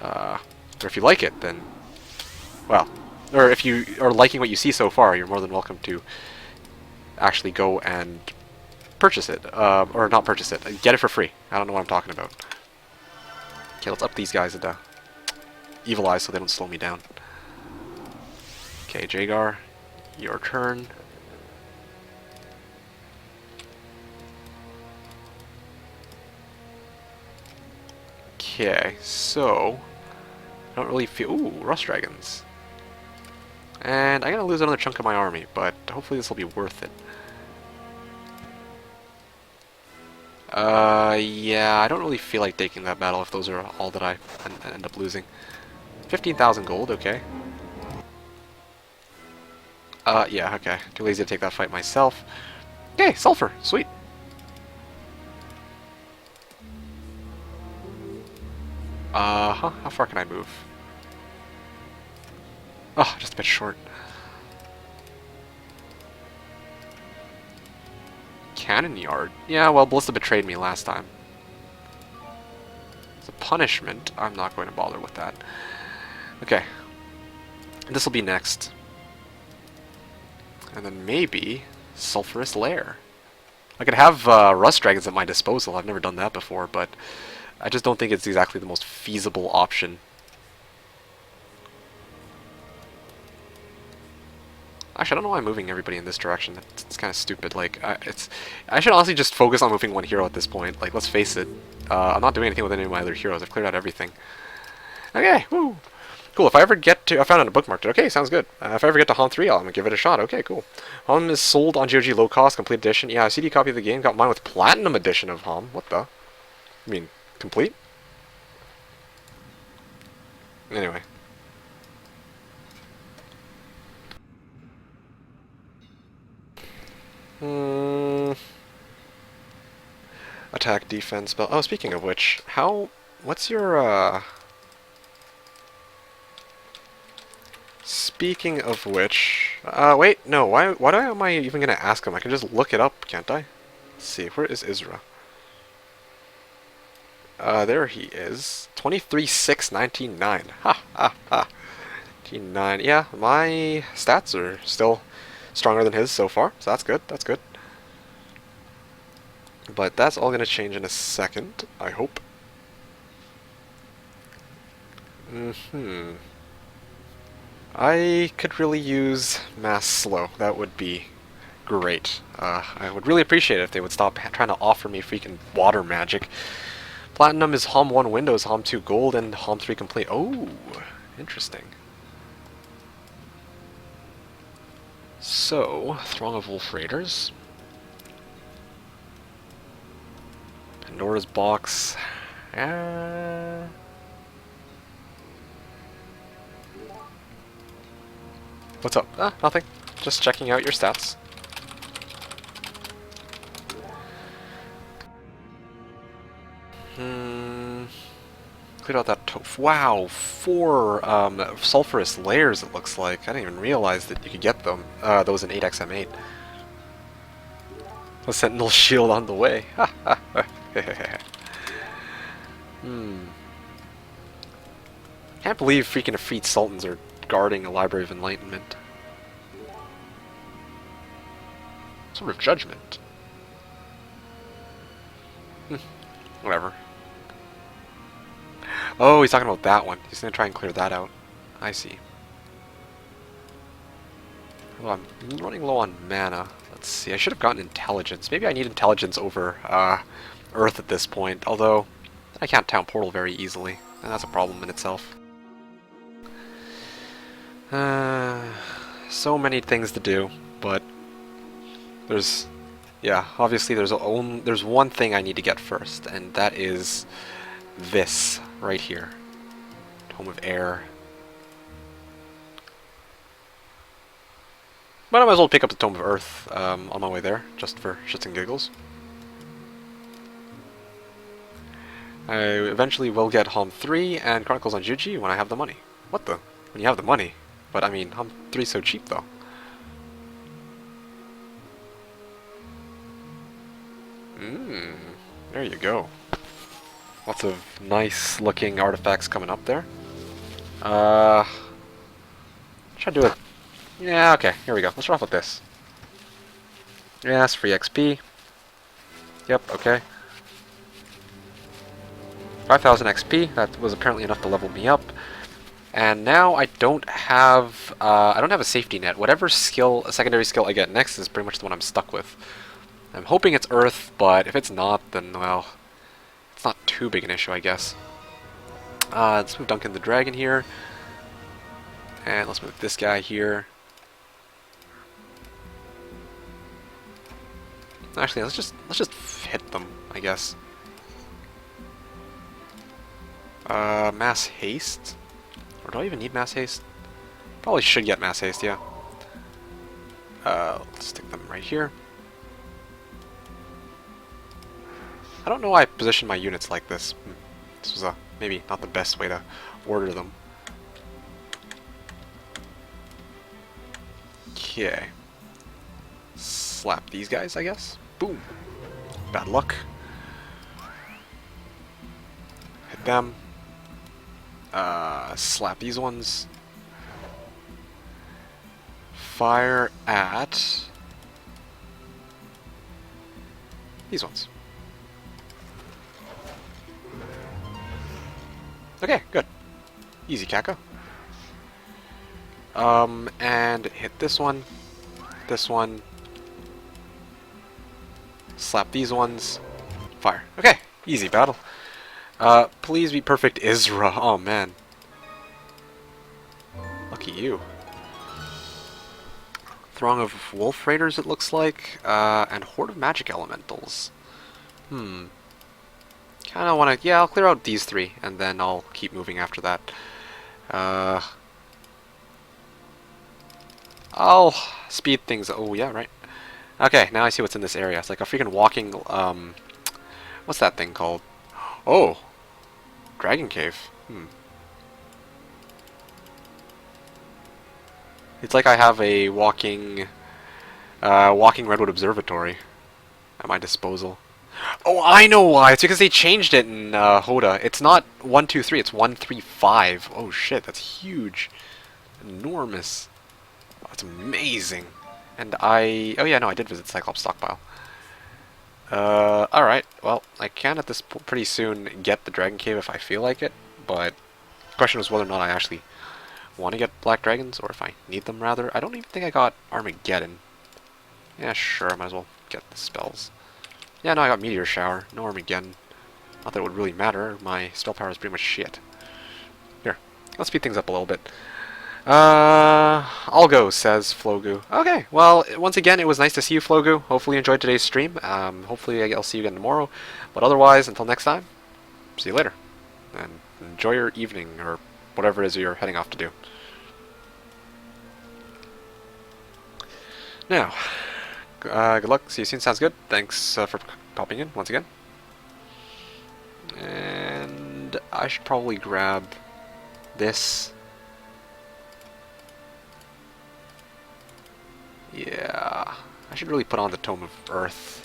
or if you like it, then, well, or if you are liking what you see so far, you're more than welcome to actually go and purchase it, or not purchase it, get it for free. I don't know what I'm talking about. Okay, let's up these guys into Evil Eyes so they don't slow me down. Okay, Jagar, your turn. Okay, so I don't really feel. Ooh, Rust Dragons. And I'm gonna lose another chunk of my army, but hopefully this will be worth it. Yeah, I don't really feel like taking that battle if those are all that I end up losing. 15,000 gold, okay. Yeah, okay. Too lazy to take that fight myself. Okay, Sulfur, sweet. How far can I move? Oh, just a bit short. Cannon Yard? Yeah, well, Ballista betrayed me last time. As a punishment, I'm not going to bother with that. Okay. This will be next. And then maybe Sulphurous Lair. I could have Rust Dragons at my disposal. I've never done that before, but I just don't think it's exactly the most feasible option. Actually, I don't know why I'm moving everybody in this direction. It's kind of stupid. Like, I should honestly just focus on moving one hero at this point. Like, let's face it. I'm not doing anything with any of my other heroes. I've cleared out everything. Okay, woo! Cool, if I ever get to... I found it and bookmarked it. Okay, sounds good. If I ever get to Hom 3, I'm going to give it a shot. Okay, cool. Hom is sold on GOG low cost, complete edition. Yeah, a CD copy of the game. Got mine with Platinum edition of Hom. What the? I mean, complete? Anyway. Attack, defense, spell... Oh, speaking of which, what's your, Speaking of which... wait, no, why am I even gonna ask him? I can just look it up, can't I? Let's see, where is Isra? There he is. 23,699. Ha, ha, ha. 19,9. Yeah, my stats are still stronger than his so far, so that's good, that's good. But that's all gonna change in a second, I hope. I could really use mass slow. That would be great. I would really appreciate it if they would stop trying to offer me freaking water magic. Platinum is Hom 1 Windows, Hom 2 Gold, and Hom 3 Complete. Oh, interesting. So, Throng of Wolf Raiders. Pandora's Box. What's up? Nothing. Just checking out your stats. Cleared out that tofu. Wow, 4 sulphurous layers it looks like. I didn't even realize that you could get them. Those in 8xm8. A sentinel shield on the way. Can't believe freaking Efreet Sultans are guarding a Library of Enlightenment. Sort of judgment. Whatever. Oh, he's talking about that one. He's gonna try and clear that out. I see. Well, I'm running low on mana. Let's see. I should have gotten intelligence. Maybe I need intelligence over Earth at this point. Although I can't town portal very easily, and that's a problem in itself. So many things to do, but there's Yeah, obviously there's one thing I need to get first, and that is this right here. Tome of Air. But I might as well pick up the Tome of Earth on my way there, just for shits and giggles. I eventually will get Hom 3 and Chronicles on Juji when I have the money. What the? When you have the money? But I mean, Hom 3's so cheap though. There you go. Lots of nice looking artifacts coming up there. Should I do it? Yeah, okay, here we go. Let's start off with this. Yes, free XP. Yep, okay. 5,000 XP. That was apparently enough to level me up. And now I don't have a safety net. Whatever skill, secondary skill I get next is pretty much the one I'm stuck with. I'm hoping it's Earth, but if it's not, then well, it's not too big an issue, I guess. Let's move Duncan the Dragon here, and let's move this guy here. Actually, let's just hit them, I guess. Mass haste, or do I even need mass haste? Probably should get mass haste, yeah. Let's stick them right here. I don't know why I position my units like this. This was maybe not the best way to order them. Okay. Slap these guys, I guess. Boom. Bad luck. Hit them. Slap these ones. Fire at these ones. Okay, good. Easy, Kaka. And hit this one. This one. Slap these ones. Fire. Okay, easy battle. Please be perfect, Isra. Oh, man. Lucky you. Throng of Wolf Raiders, it looks like. And Horde of Magic Elementals. Kinda wanna... Yeah, I'll clear out these three, and then I'll keep moving after that. I'll speed things... Oh, yeah, right. Okay, now I see what's in this area. It's like a freaking walking... What's that thing called? Oh! Dragon Cave. It's like I have a walking Redwood Observatory at my disposal. Oh, I know why! It's because they changed it in Hoda. It's not 123, it's 135. Oh shit, that's huge. Enormous. Oh, that's amazing. And oh yeah, no, I did visit Cyclops Stockpile. Alright, well, I can at this pretty soon get the Dragon Cave if I feel like it, but the question was whether or not I actually want to get Black Dragons, or if I need them, rather. I don't even think I got Armageddon. Yeah, sure, I might as well get the spells. Yeah, no, I got Meteor Shower, no Armageddon. Not that it would really matter, my spell power is pretty much shit. Here, let's speed things up a little bit. I'll go, says Flogu. Okay, well, once again, it was nice to see you, Flogu. Hopefully you enjoyed today's stream. Hopefully I'll see you again tomorrow. But otherwise, until next time, see you later. And enjoy your evening, or whatever it is you're heading off to do. Now, good luck. See you soon. Sounds good. Thanks for popping in once again. And I should probably grab this. Yeah, I should really put on the Tome of Earth.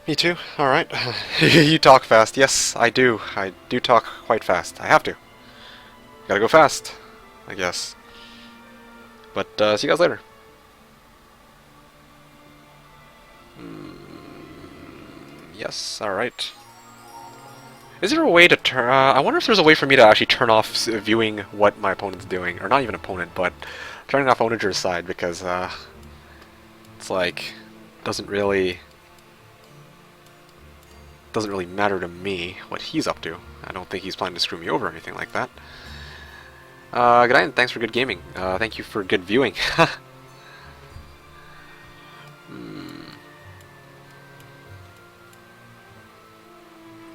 Me too. Alright. You talk fast. Yes, I do. I do talk quite fast. I have to. Gotta go fast, I guess. But, see you guys later. Yes, alright. Is there a way to turn... I wonder if there's a way for me to actually turn off viewing what my opponent's doing. Or not even opponent, but turning off Ownager's side, because, it's like... doesn't really matter to me what he's up to. I don't think he's planning to screw me over or anything like that. Good night and thanks for good gaming. Thank you for good viewing.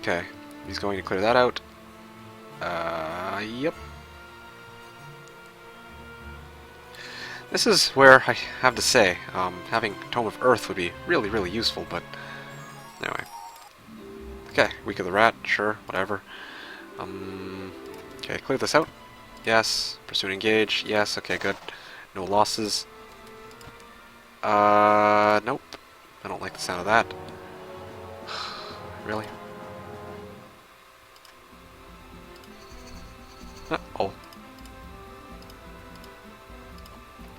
Okay, he's going to clear that out. Yep. This is where I have to say, having Tome of Earth would be really, really useful, but anyway. Okay, Week of the Rat, sure, whatever. Okay, clear this out. Yes. Pursue and engage. Yes, okay, good. No losses. Nope. I don't like the sound of that. Really? Oh.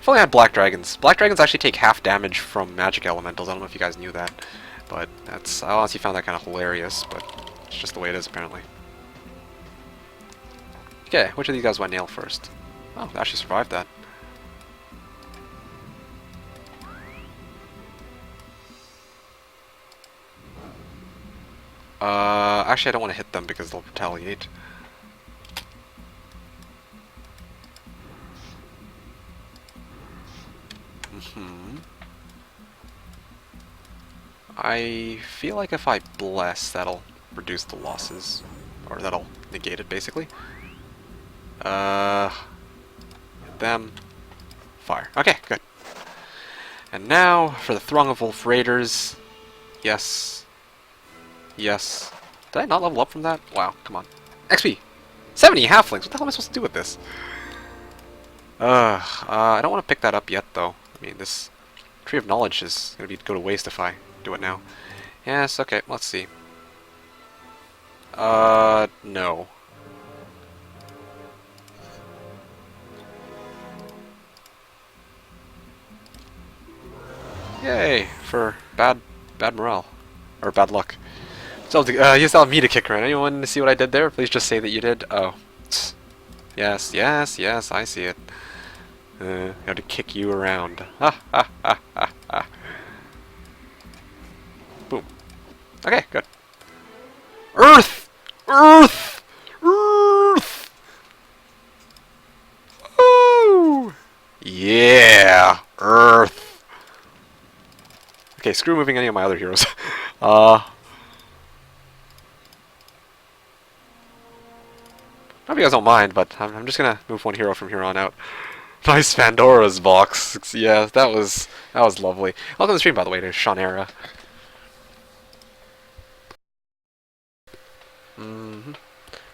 If only I had Black Dragons. Black Dragons actually take half damage from magic elementals. I don't know if you guys knew that. But I honestly found that kind of hilarious, but it's just the way it is apparently. Okay, which of these guys do I nail first? Oh, they actually survived that. Actually I don't want to hit them because they'll retaliate. I feel like if I bless, that'll reduce the losses. Or that'll negate it, basically. Hit them. Fire. Okay, good. And now, for the Throng of Wolf Raiders. Yes. Yes. Did I not level up from that? Wow, come on. XP! 70 halflings! What the hell am I supposed to do with this? I don't want to pick that up yet, though. I mean, this Tree of Knowledge is going to go to waste if I do it now. Yes, okay, let's see. No. Yay, for bad morale. Or bad luck. So, you still have me to kick around. Anyone to see what I did there? Please just say that you did. Oh. Yes, yes, yes, I see it. How to kick you around. Ha ha ha ha ha. Boom. Okay, good. Earth! Earth! Earth! Oh! Yeah! Earth! Okay, screw moving any of my other heroes. I hope you guys don't mind, but I'm just gonna move one hero from here on out. Nice Pandora's box. Yeah, that was lovely. Welcome to the stream, by the way, to Shawnera.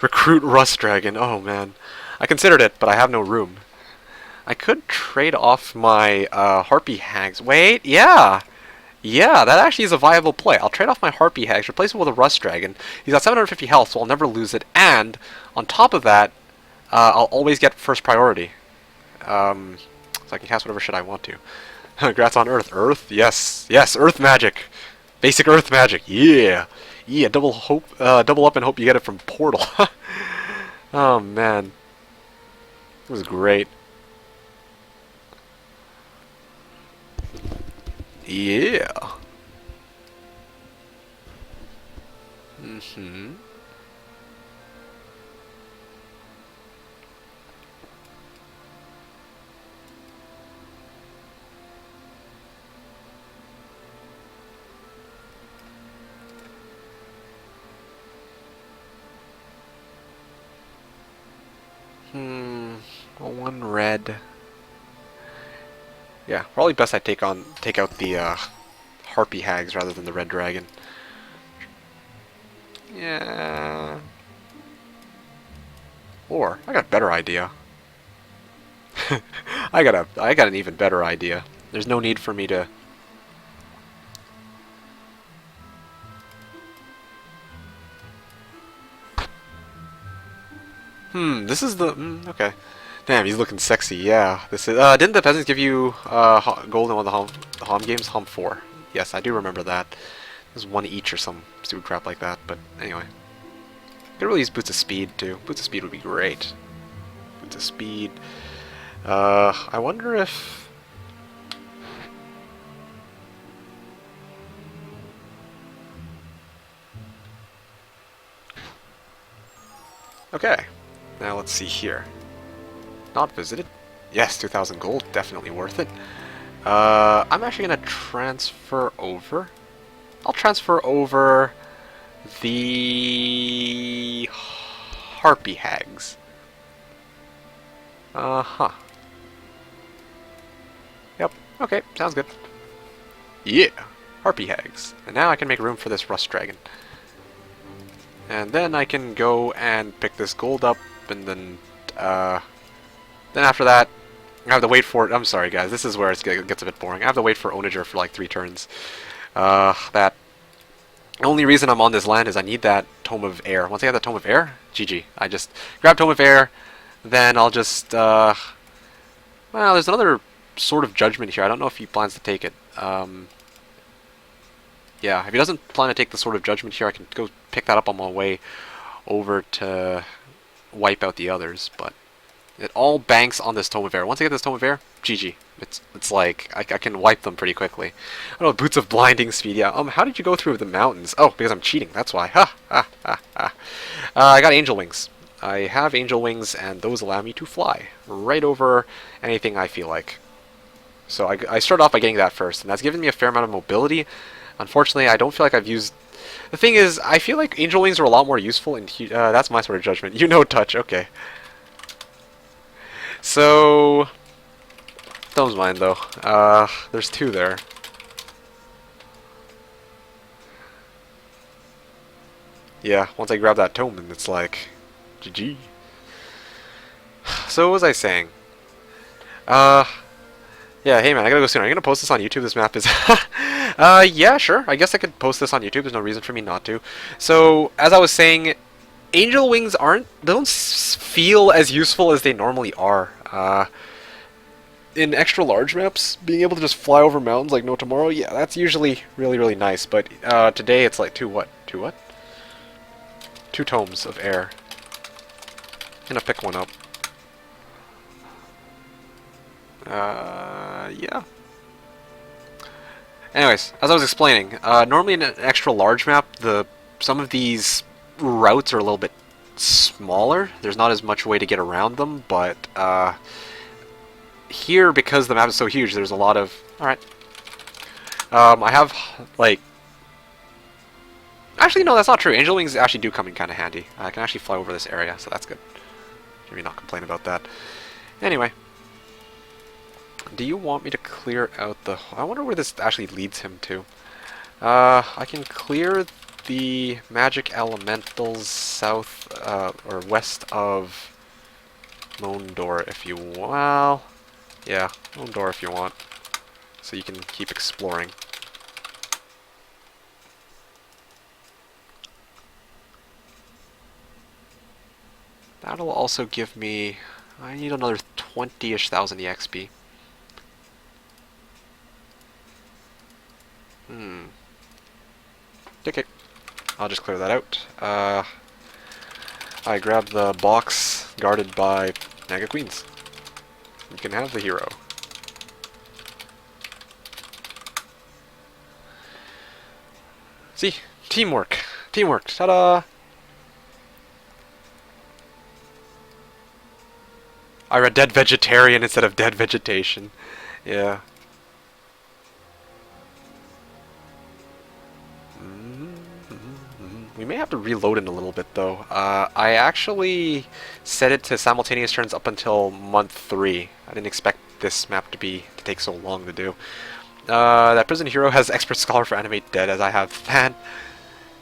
Recruit Rust Dragon. Oh man, I considered it, but I have no room. I could trade off my Harpy Hags. Wait, yeah. Yeah, that actually is a viable play. I'll trade off my Harpy Hags, replace it with a Rust Dragon. He's got 750 health, so I'll never lose it. And, on top of that, I'll always get first priority. So I can cast whatever shit I want to. Congrats on Earth. Earth? Yes. Yes, Earth magic. Basic Earth magic. Yeah. Yeah, double up and hope you get it from Portal. Oh, man. It was great. Yeah. One red. Yeah, probably best I take out the Harpy Hags rather than the Red Dragon. Yeah. Or I got a better idea. I got an even better idea. There's no need for me to. This is the okay. Damn, he's looking sexy. Yeah, this is. Didn't the peasants give you gold in one of the Hom games? Hom 4. Yes, I do remember that. There's one each or some stupid crap like that. But anyway, could really use boots of speed too. Boots of speed would be great. Boots of speed. I wonder if. Okay, now let's see here. Not visited. Yes, 2,000 gold, definitely worth it. I'm actually gonna transfer over. I'll transfer over the Harpy Hags. Uh-huh. Yep, okay, sounds good. Yeah, Harpy Hags. And now I can make room for this Rust Dragon. And then I can go and pick this gold up, and then after that, I have to wait for it. I'm sorry, guys, this is where it gets a bit boring. I have to wait for Ownager for like 3 turns. That only reason I'm on this land is I need that Tome of Air. Once I get the Tome of Air, GG. I just grab Tome of Air, then I'll just, well, there's another Sword of Judgment here. I don't know if he plans to take it. Yeah, if he doesn't plan to take the Sword of Judgment here, I can go pick that up on my way over to wipe out the others, but it all banks on this Tome of Air. Once I get this Tome of Air, GG. It's like, I can wipe them pretty quickly. I don't know, Boots of Blinding Speed, yeah. How did you go through the mountains? Oh, because I'm cheating, that's why. Ha, ha, ha, ha. I got Angel Wings. I have Angel Wings, and those allow me to fly right over anything I feel like. So I start off by getting that first, and that's given me a fair amount of mobility. Unfortunately, I don't feel like I've used... The thing is, I feel like Angel Wings are a lot more useful, and that's my sort of judgment. You know touch, okay. So... Thumb's mine, though. There's 2 there. Yeah, once I grab that tome, and it's like... GG. So what was I saying? Yeah, hey man, I gotta go soon. Are you gonna post this on YouTube? This map is... yeah, sure. I guess I could post this on YouTube. There's no reason for me not to. So, as I was saying, Angel Wings don't feel as useful as they normally are. In extra large maps, being able to just fly over mountains like no tomorrow, yeah, that's usually really, really nice. But today it's like 2 what? 2 what? 2 tomes of air. I'm gonna pick one up. Yeah. Anyways, as I was explaining, normally in an extra large map, some of these routes are a little bit smaller. There's not as much way to get around them, but here, because the map is so huge, there's a lot of... Alright. I have, like... Actually, no, that's not true. Angel Wings actually do come in kind of handy. I can actually fly over this area, so that's good. Maybe not complain about that. Anyway. Do you want me to clear out the... I wonder where this actually leads him to. I can clear the magic elementals south, or west of Mondor if you... Well... Yeah, Mondor if you want. So you can keep exploring. That'll also give me... I need another 20-ish thousand EXP. Okay, I'll just clear that out. I grabbed the box guarded by Naga Queens. You can have the hero. See? Teamwork. Teamwork. Ta-da! I read dead vegetarian instead of dead vegetation. Yeah. We may have to reload in a little bit, though. I actually set it to simultaneous turns up until month 3. I didn't expect this map to take so long to do. That prison hero has expert scholar for animate dead, as I have that.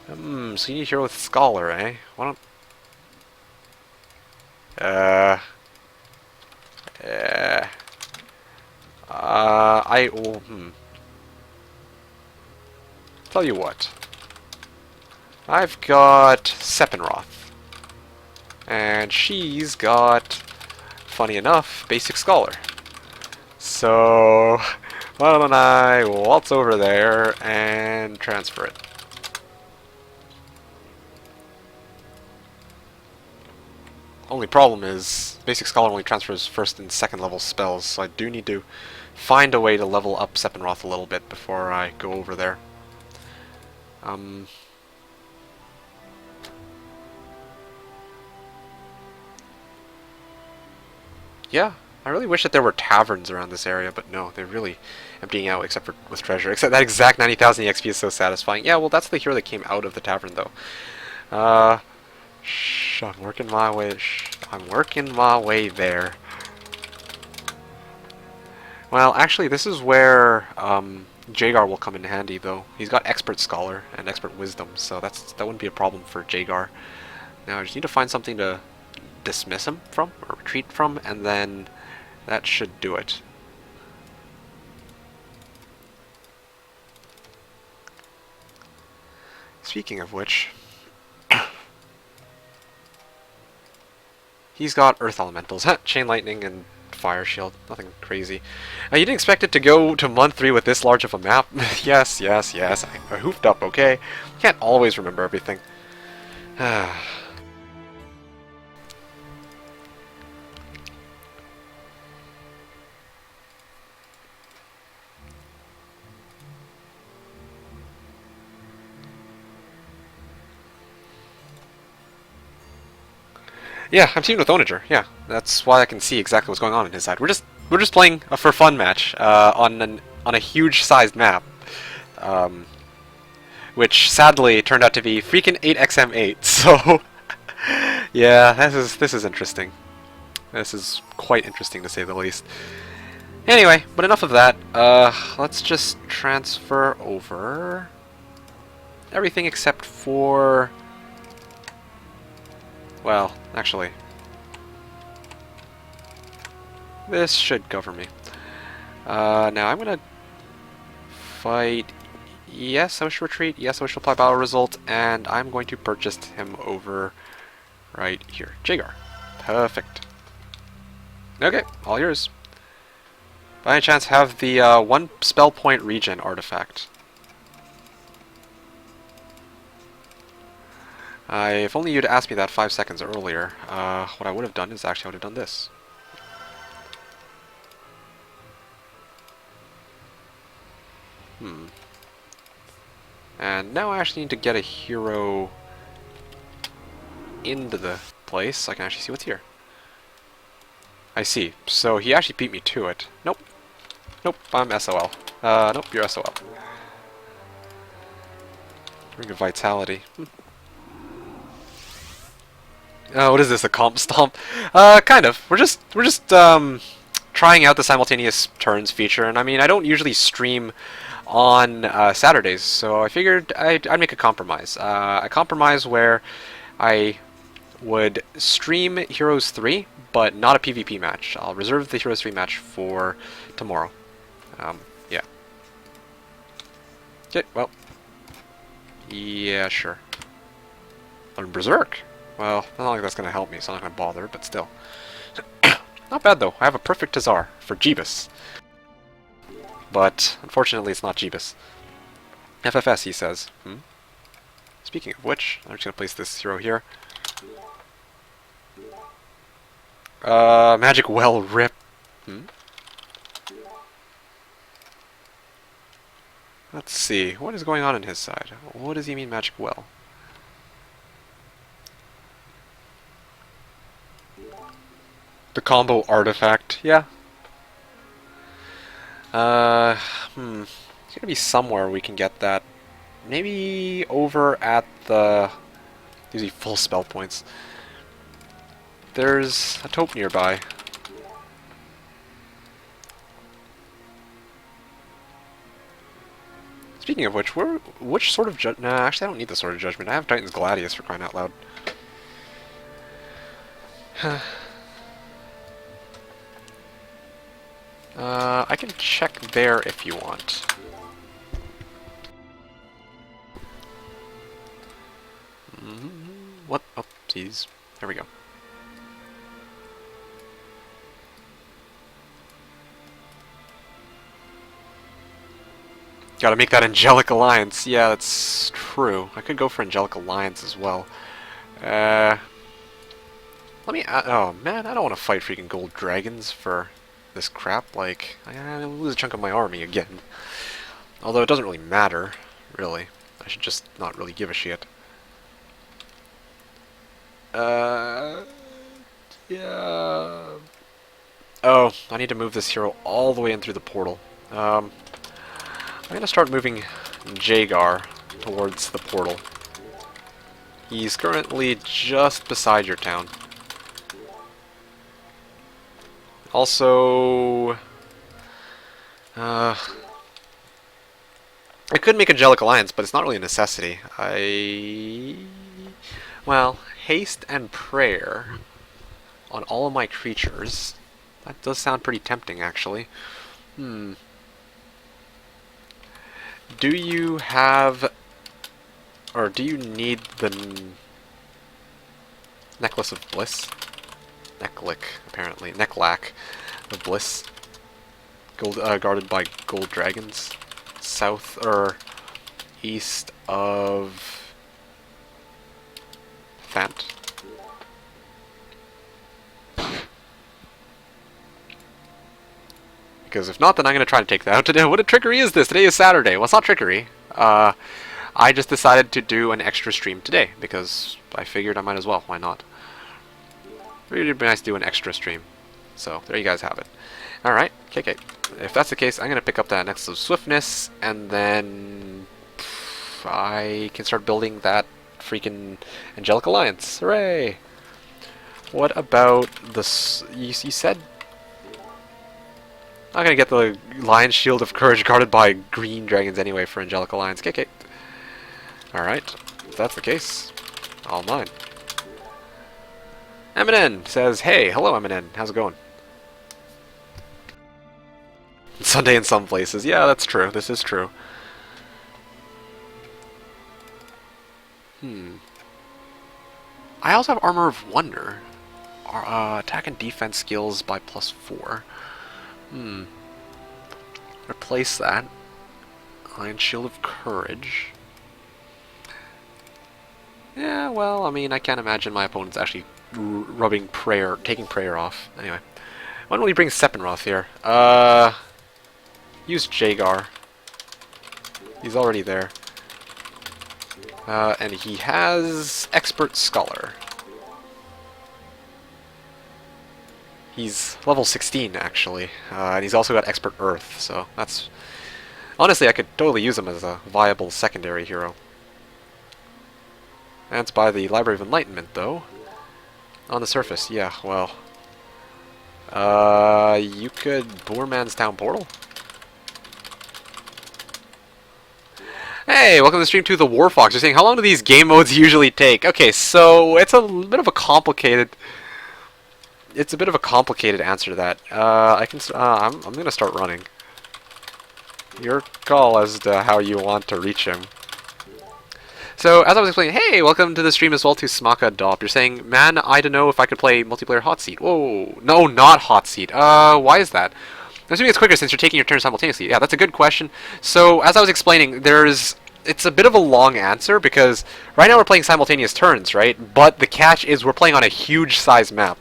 So you need a hero with scholar, eh? Why don't... Tell you what. I've got Seppenroth. And she's got, funny enough, basic scholar. So, why don't I waltz over there and transfer it. Only problem is, basic scholar only transfers first and second level spells, so I do need to find a way to level up Seppenroth a little bit before I go over there. Yeah, I really wish that there were taverns around this area, but no, they're really emptying out except for with treasure. Except that exact 90,000 EXP is so satisfying. Yeah, well, that's the hero that came out of the tavern, though. I'm working my way. I'm working my way there. Well, actually, this is where Jagar will come in handy, though. He's got Expert Scholar and Expert Wisdom, so that wouldn't be a problem for Jagar. Now, I just need to find something to dismiss him from, or retreat from, and then that should do it. Speaking of which, he's got Earth Elementals, Chain Lightning and Fire Shield, nothing crazy. You didn't expect it to go to month 3 with this large of a map? Yes. I hoofed up, okay? Can't always remember everything. Yeah, I'm teamed with Ownager. Yeah, that's why I can see exactly what's going on his side. We're just playing a for fun match on a huge sized map, which sadly turned out to be freaking 8xm8. So yeah, this is interesting. This is quite interesting to say the least. Anyway, but enough of that. Let's just transfer over everything except for. Well, actually, this should cover me. Now I'm gonna fight. Yes, I wish to retreat. Yes, I wish to apply battle result, and I'm going to purchase him over right here. Jagar. Perfect. Okay, all yours. By any chance, have the one spell point regen artifact. If only you'd asked me that 5 seconds earlier, what I would have done is actually I would have done this. And now I actually need to get a hero into the place so I can actually see what's here. I see. So he actually beat me to it. Nope. Nope, I'm SOL. Nope, you're SOL. Ring of Vitality. What is this, a comp stomp? Kind of. We're just trying out the simultaneous turns feature, and I mean, I don't usually stream on Saturdays, so I figured I'd make a compromise. A compromise where I would stream Heroes 3, but not a PvP match. I'll reserve the Heroes 3 match for tomorrow. Yeah. Okay, well. Yeah, sure. On Berserk? Well, not like that's going to help me, so I'm not going to bother, but still. Not bad, though. I have a perfect Tazar for Jeebus. But, unfortunately, it's not Jeebus. FFS, he says. Speaking of which, I'm just going to place this hero here. Magic Well Rip. Let's see. What is going on his side? What does he mean, Magic Well? The combo artifact. Yeah. It's gonna be somewhere we can get that. Maybe over at the... Usually full spell points. There's a taupe nearby. Speaking of which, which sort of Nah, actually I don't need the Sword of Judgment. I have Titan's Gladius, for crying out loud. I can check there if you want. What? Oh, geez. There we go. Gotta make that Angelic Alliance. Yeah, that's true. I could go for Angelic Alliance as well. Let me... oh, man, I don't want to fight freaking gold dragons for this crap. Like, I'll lose a chunk of my army again. Although it doesn't really matter, really. I should just not really give a shit. Yeah... Oh, I need to move this hero all the way in through the portal. I'm going to start moving Jagar towards the portal. He's currently just beside your town. Also, I could make Angelic Alliance, but it's not really a necessity. Well, haste and prayer on all of my creatures. That does sound pretty tempting, actually. Do you have, or do you need the Necklace of Bliss? Necklick, apparently. Necklack of Bliss. Guarded by gold dragons. South, or east of Fant. Because if not, then I'm going to try to take that out today. What a trickery is this? Today is Saturday. Well, it's not trickery. I just decided to do an extra stream today, because I figured I might as well. Why not? Really would be nice to do an extra stream. So, there you guys have it. Alright, okay. If that's the case, I'm going to pick up that Nexus of Swiftness, and then I can start building that freaking Angelic Alliance. Hooray! What about the... You said... I'm going to get the Lion Shield of Courage guarded by green dragons anyway for Angelic Alliance. Okay. Alright, if that's the case, all mine. Eminem says, hey, hello Eminem, how's it going? Sunday in some places. Yeah, that's true. This is true. I also have Armor of Wonder. Attack and defense skills by +4. Replace that. Iron Shield of Courage. Yeah, well, I mean, I can't imagine my opponent's actually taking prayer off. Anyway. Why don't we bring Sephiroth here? Use Jagar. He's already there. And he has Expert Scholar. He's level 16, actually. And he's also got Expert Earth, so that's... Honestly, I could totally use him as a viable secondary hero. That's by the Library of Enlightenment, though. On the surface, yeah, well... you could Boorman's Town Portal? Hey, welcome to the stream to the War Fox. You're saying, how long do these game modes usually take? Okay, so it's a bit of a complicated... It's a bit of a complicated answer to that. I'm gonna start running. Your call as to how you want to reach him. So, as I was explaining, hey, welcome to the stream as well to Smaka Dop. You're saying, man, I don't know if I could play multiplayer hot seat. Whoa, no, not hot seat. Why is that? I'm assuming it's quicker since you're taking your turn simultaneously. Yeah, that's a good question. So, as I was explaining, it's a bit of a long answer because right now we're playing simultaneous turns, right? But the catch is we're playing on a huge size map.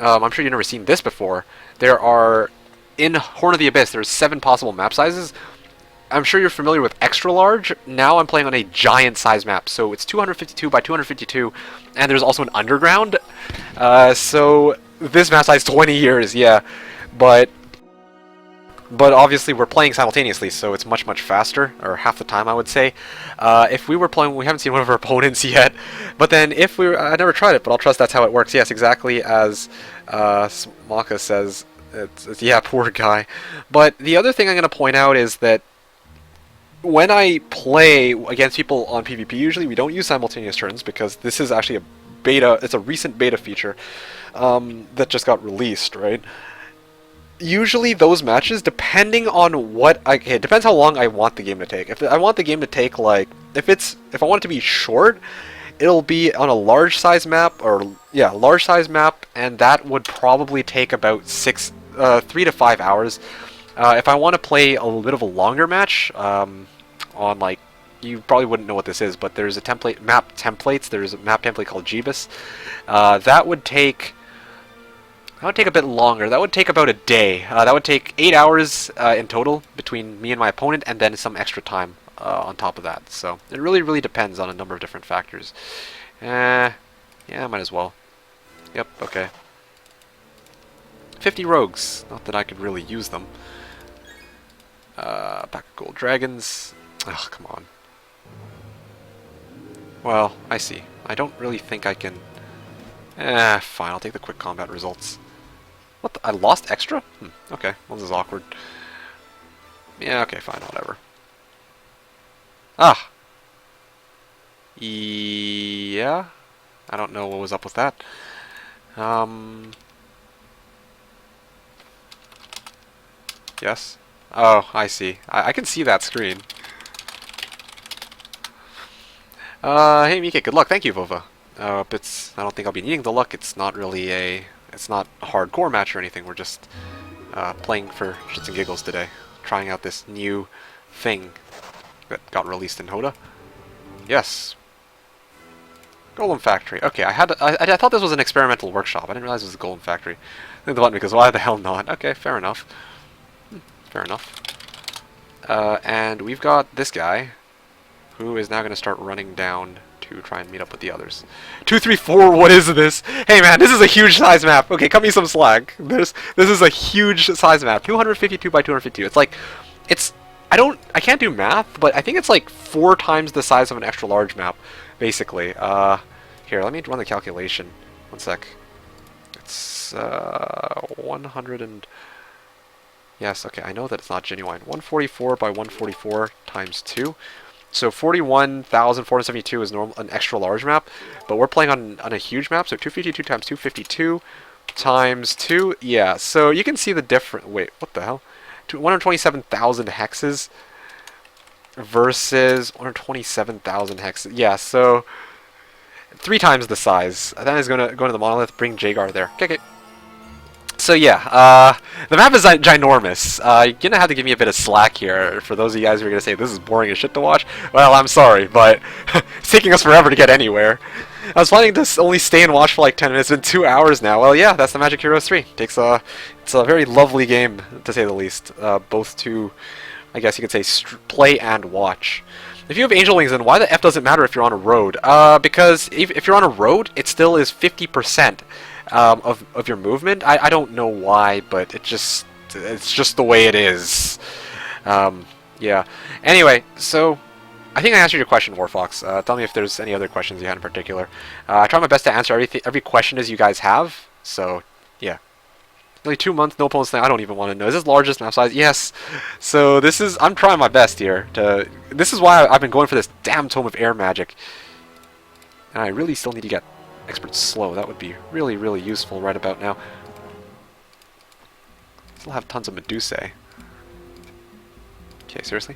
I'm sure you've never seen this before. There are, in Horn of the Abyss, there's 7 possible map sizes. I'm sure you're familiar with extra large. Now I'm playing on a giant size map. So it's 252 by 252, and there's also an underground. So this map size 20 years, yeah. But obviously we're playing simultaneously, so it's much faster, or half the time I would say. If we were playing, we haven't seen one of our opponents yet. But then if we were, I never tried it, but I'll trust that's how it works. Yes, exactly as Smaka says. Yeah, poor guy. But the other thing I'm going to point out is that when I play against people on PvP, usually we don't use simultaneous turns because this is actually a beta. It's a recent beta feature that just got released, right? Usually those matches, depending on what it depends how long I want the game to take. If I want the game to take if I want it to be short, it'll be on a large size map, large size map, and that would probably take about 3 to 5 hours. If I want to play a little bit of a longer match, on you probably wouldn't know what this is, but there's a map templates. There's a map template called Jeebus. That would take a bit longer. That would take about a day. That would take 8 hours in total between me and my opponent, and then some extra time on top of that. So it really depends on a number of different factors. Yeah, might as well. Yep, okay. 50 rogues. Not that I could really use them. Pack of gold dragons. Oh, come on. Well, I see. I don't really think I can... fine, I'll take the quick combat results. What the? I lost extra? Okay, well this is awkward. Yeah, okay, fine, whatever. Ah! Yeah? I don't know what was up with that. Yes? Oh, I see. I can see that screen. Hey MeKick, good luck. Thank you, Vova. I don't think I'll be needing the luck. It's not really it's not a hardcore match or anything. We're just playing for shits and giggles today. Trying out this new thing that got released in Hoda. Yes. Golem Factory. Okay, I thought this was an experimental workshop. I didn't realize it was a Golem Factory. I think the button because why the hell not? Okay, fair enough. Fair enough. And we've got this guy who is now going to start running down to try and meet up with the others. 2, 3, 4, what is this? Hey man, this is a huge size map. Okay, cut me some slack. This is a huge size map. 252 by 252. It's like, I can't do math, but I think it's like 4 times the size of an extra large map, basically. Here, let me run the calculation. One sec. It's 100 and... Yes, okay, I know that it's not genuine. 144 by 144 times 2. So 41,472 is normal, an extra large map, but we're playing on a huge map, so 252 times 252 times 2, yeah, so you can see the different, wait, what the hell? 127,000 hexes versus 127,000 hexes, yeah, so 3 times the size. That is going to go to the monolith, bring Jagar there. Okay. So yeah, the map is ginormous. You're gonna have to give me a bit of slack here for those of you guys who are gonna say this is boring as shit to watch. Well, I'm sorry, but it's taking us forever to get anywhere. I was planning to only stay and watch for like 10 minutes. It's been 2 hours now. Well, yeah, that's the Magic Heroes 3. It's a very lovely game, to say the least. Both to, I guess you could say, play and watch. If you have Angel Wings, then why the F does it matter if you're on a road? Because if you're on a road, it still is 50%. Of your movement. I don't know why, but it's just the way it is. Yeah. Anyway, so I think I answered your question, Warfox. Tell me if there's any other questions you had in particular. I try my best to answer every question as you guys have. So yeah. Only 2 months, no opponents. I don't even want to know. Is this largest map size? Yes. So I'm trying my best here. This is why I've been going for this damn Tome of Air magic. And I really still need to get Expert Slow. That would be really, really useful right about now. Still have tons of Medusae. Okay, seriously?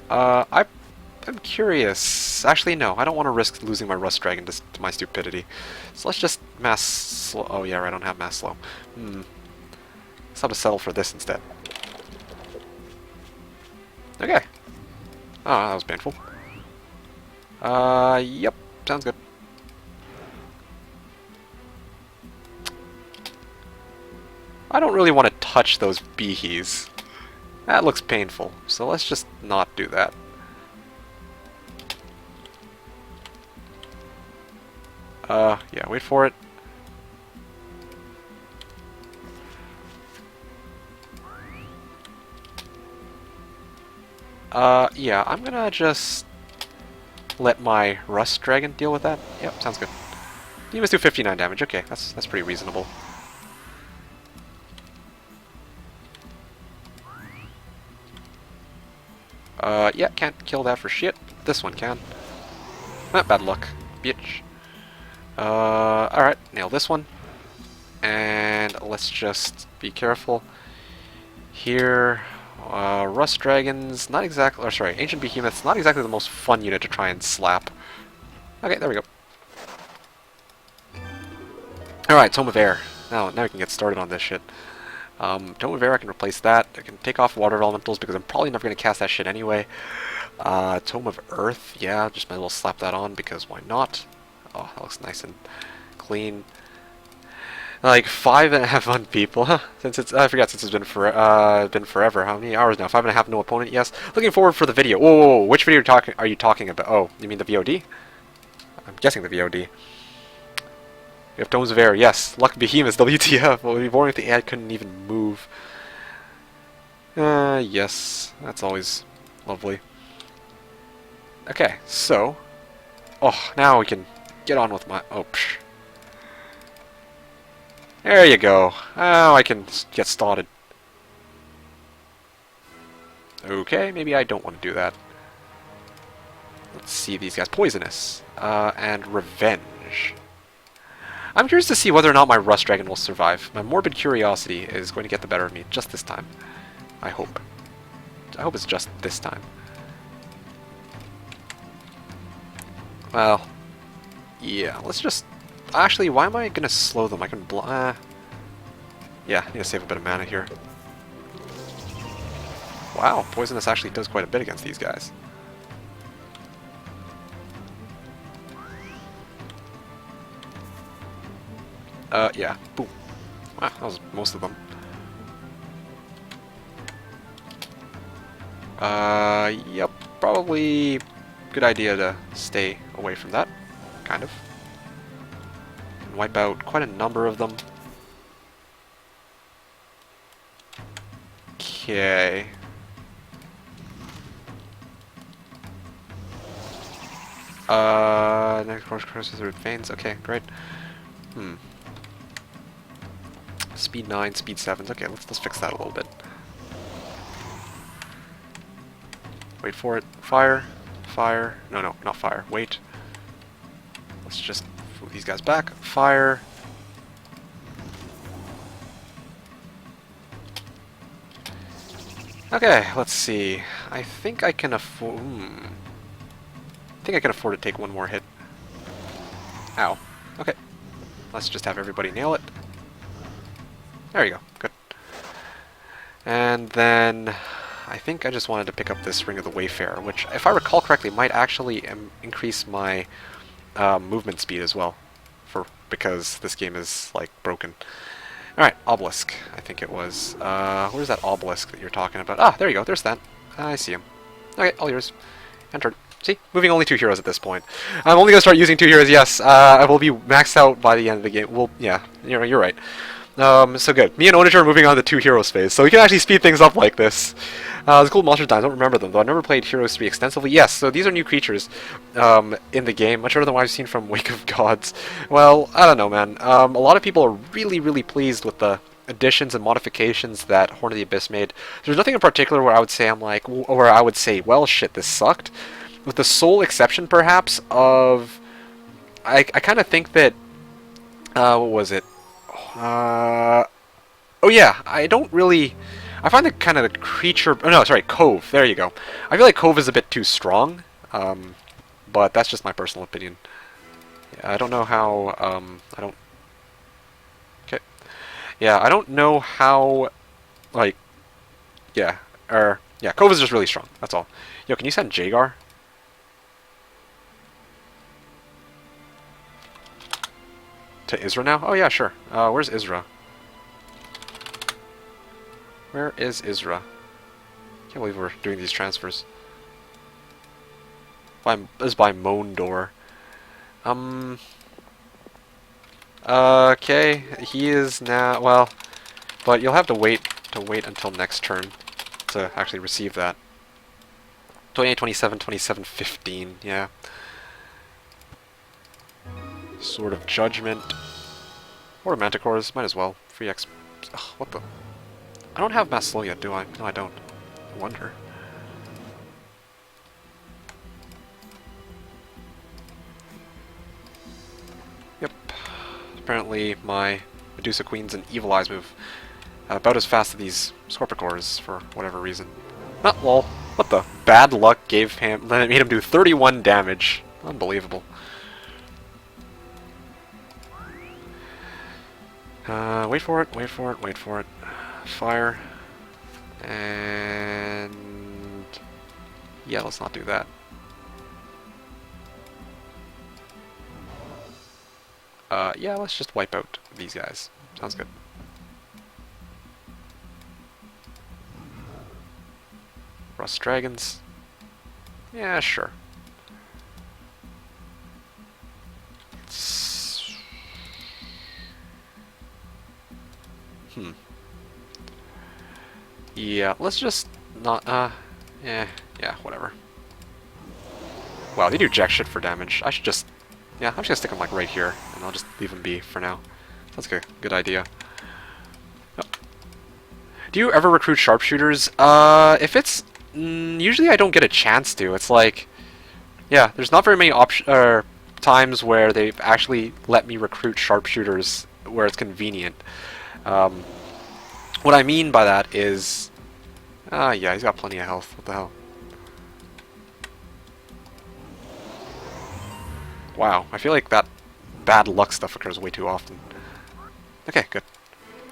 I'm curious. Actually, no. I don't want to risk losing my Rust Dragon to my stupidity. So let's just mass slow. Oh yeah, I don't have mass slow. Let's have to settle for this instead. Okay. Oh, that was painful. Yep, sounds good. I don't really want to touch those beehies. That looks painful, so let's just not do that. Yeah, wait for it. Yeah, I'm gonna just let my Rust Dragon deal with that. Yep, sounds good. You must do 59 damage. Okay, that's pretty reasonable. Yeah, can't kill that for shit. This one can. Bad luck, bitch. Alright, nail this one. And let's just be careful. Here, Rust Dragons, not exactly, or sorry, Ancient Behemoths, not exactly the most fun unit to try and slap. Okay, there we go. Alright, Tome of Air. Now we can get started on this shit. Tome of Air, I can replace that. I can take off Water Elementals because I'm probably never going to cast that shit anyway. Tome of Earth, yeah, just might as well slap that on because why not? Oh, that looks nice and clean. Like 5.5 people, huh? Since it's since it's been forever. How many hours now? 5.5, no opponent. Yes. Looking forward for the video. Whoa, which video are you talking about? Oh, you mean the VOD? I'm guessing the VOD. We have Tomes of Air, yes. Luck Behemoths, WTF. Well, it would be boring if the AI couldn't even move. Yes. That's always lovely. Okay, so... Oh, now we can get on with my... Oh, psh. There you go. Now I can get started. Okay, maybe I don't want to do that. Let's see these guys. Poisonous. And Revenge. I'm curious to see whether or not my Rust Dragon will survive. My morbid curiosity is going to get the better of me just this time. I hope. I hope it's just this time. Well, yeah, let's just... Actually, why am I going to slow them? I can yeah, I need to save a bit of mana here. Wow, Poisonous actually does quite a bit against these guys. Yeah, boom. Wow, that was most of them. Yep, probably good idea to stay away from that, kind of. And wipe out quite a number of them. Okay. Next course crosses through veins. Okay, great. Speed 9, speed 7. Okay, let's fix that a little bit. Wait for it. Fire. Fire. No, not fire. Wait. Let's just move these guys back. Fire. Okay, let's see. I think I can afford... I think I can afford to take one more hit. Ow. Okay. Let's just have everybody nail it. There you go. Good. And then... I think I just wanted to pick up this Ring of the Wayfarer, which, if I recall correctly, might actually increase my movement speed as well, because this game is, like, broken. Alright, Obelisk, I think it was. Where's that Obelisk that you're talking about? Ah, there you go, there's that. I see him. Okay, all yours. Enter. See? Moving only 2 heroes at this point. I'm only going to start using 2 heroes, yes. I will be maxed out by the end of the game. Well, yeah, you're right. So good. Me and Ownager are moving on to 2 heroes phase, so we can actually speed things up like this. It's cool monster times. I don't remember them, though. I've never played Heroes 3 extensively. Yes, so these are new creatures in the game, much better than what I've seen from Wake of Gods. Well, I don't know, man. A lot of people are really, really pleased with the additions and modifications that Horn of the Abyss made. There's nothing in particular where I would say well, shit, this sucked. With the sole exception, perhaps, of... I kind of think that... what was it? Oh yeah, I don't really... I find the kind of the creature... Oh no, sorry, Cove. There you go. I feel like Cove is a bit too strong, but that's just my personal opinion. Yeah, I don't know how... I don't... Okay. Yeah, I don't know how... Like... Yeah, yeah, Cove is just really strong. That's all. Yo, can you send Jagar? To Isra now? Oh yeah, sure. Where's Isra? Where is Isra? Can't believe we're doing these transfers. This is by Mondor. Okay, he is now... Well, but you'll have to wait until next turn to actually receive that. 28, 27, 27, 15, yeah. Sword of Judgment. Or Manticores, might as well. Free X... Ugh, what the... I don't have Mass Slow yet, do I? No, I don't. I wonder. Yep. Apparently my Medusa Queen's and Evil Eyes move about as fast as these Scorpicores for whatever reason. Ah, lol. What the? Bad luck gave him... Then it made him do 31 damage. Unbelievable. Wait for it, wait for it, wait for it. Fire. And... Yeah, let's not do that. Yeah, let's just wipe out these guys. Sounds good. Rust Dragons. Yeah, sure. Yeah, let's just not, yeah, whatever. Wow, they do jack shit for damage. I should just, yeah, I'm just gonna stick them like right here, and I'll just leave them be for now. That's a good idea. Oh. Do you ever recruit sharpshooters? If it's, usually I don't get a chance to. It's like, yeah, there's not very many times where they've actually let me recruit sharpshooters where it's convenient. What I mean by that is, yeah, he's got plenty of health. What the hell? Wow, I feel like that bad luck stuff occurs way too often. Okay, good.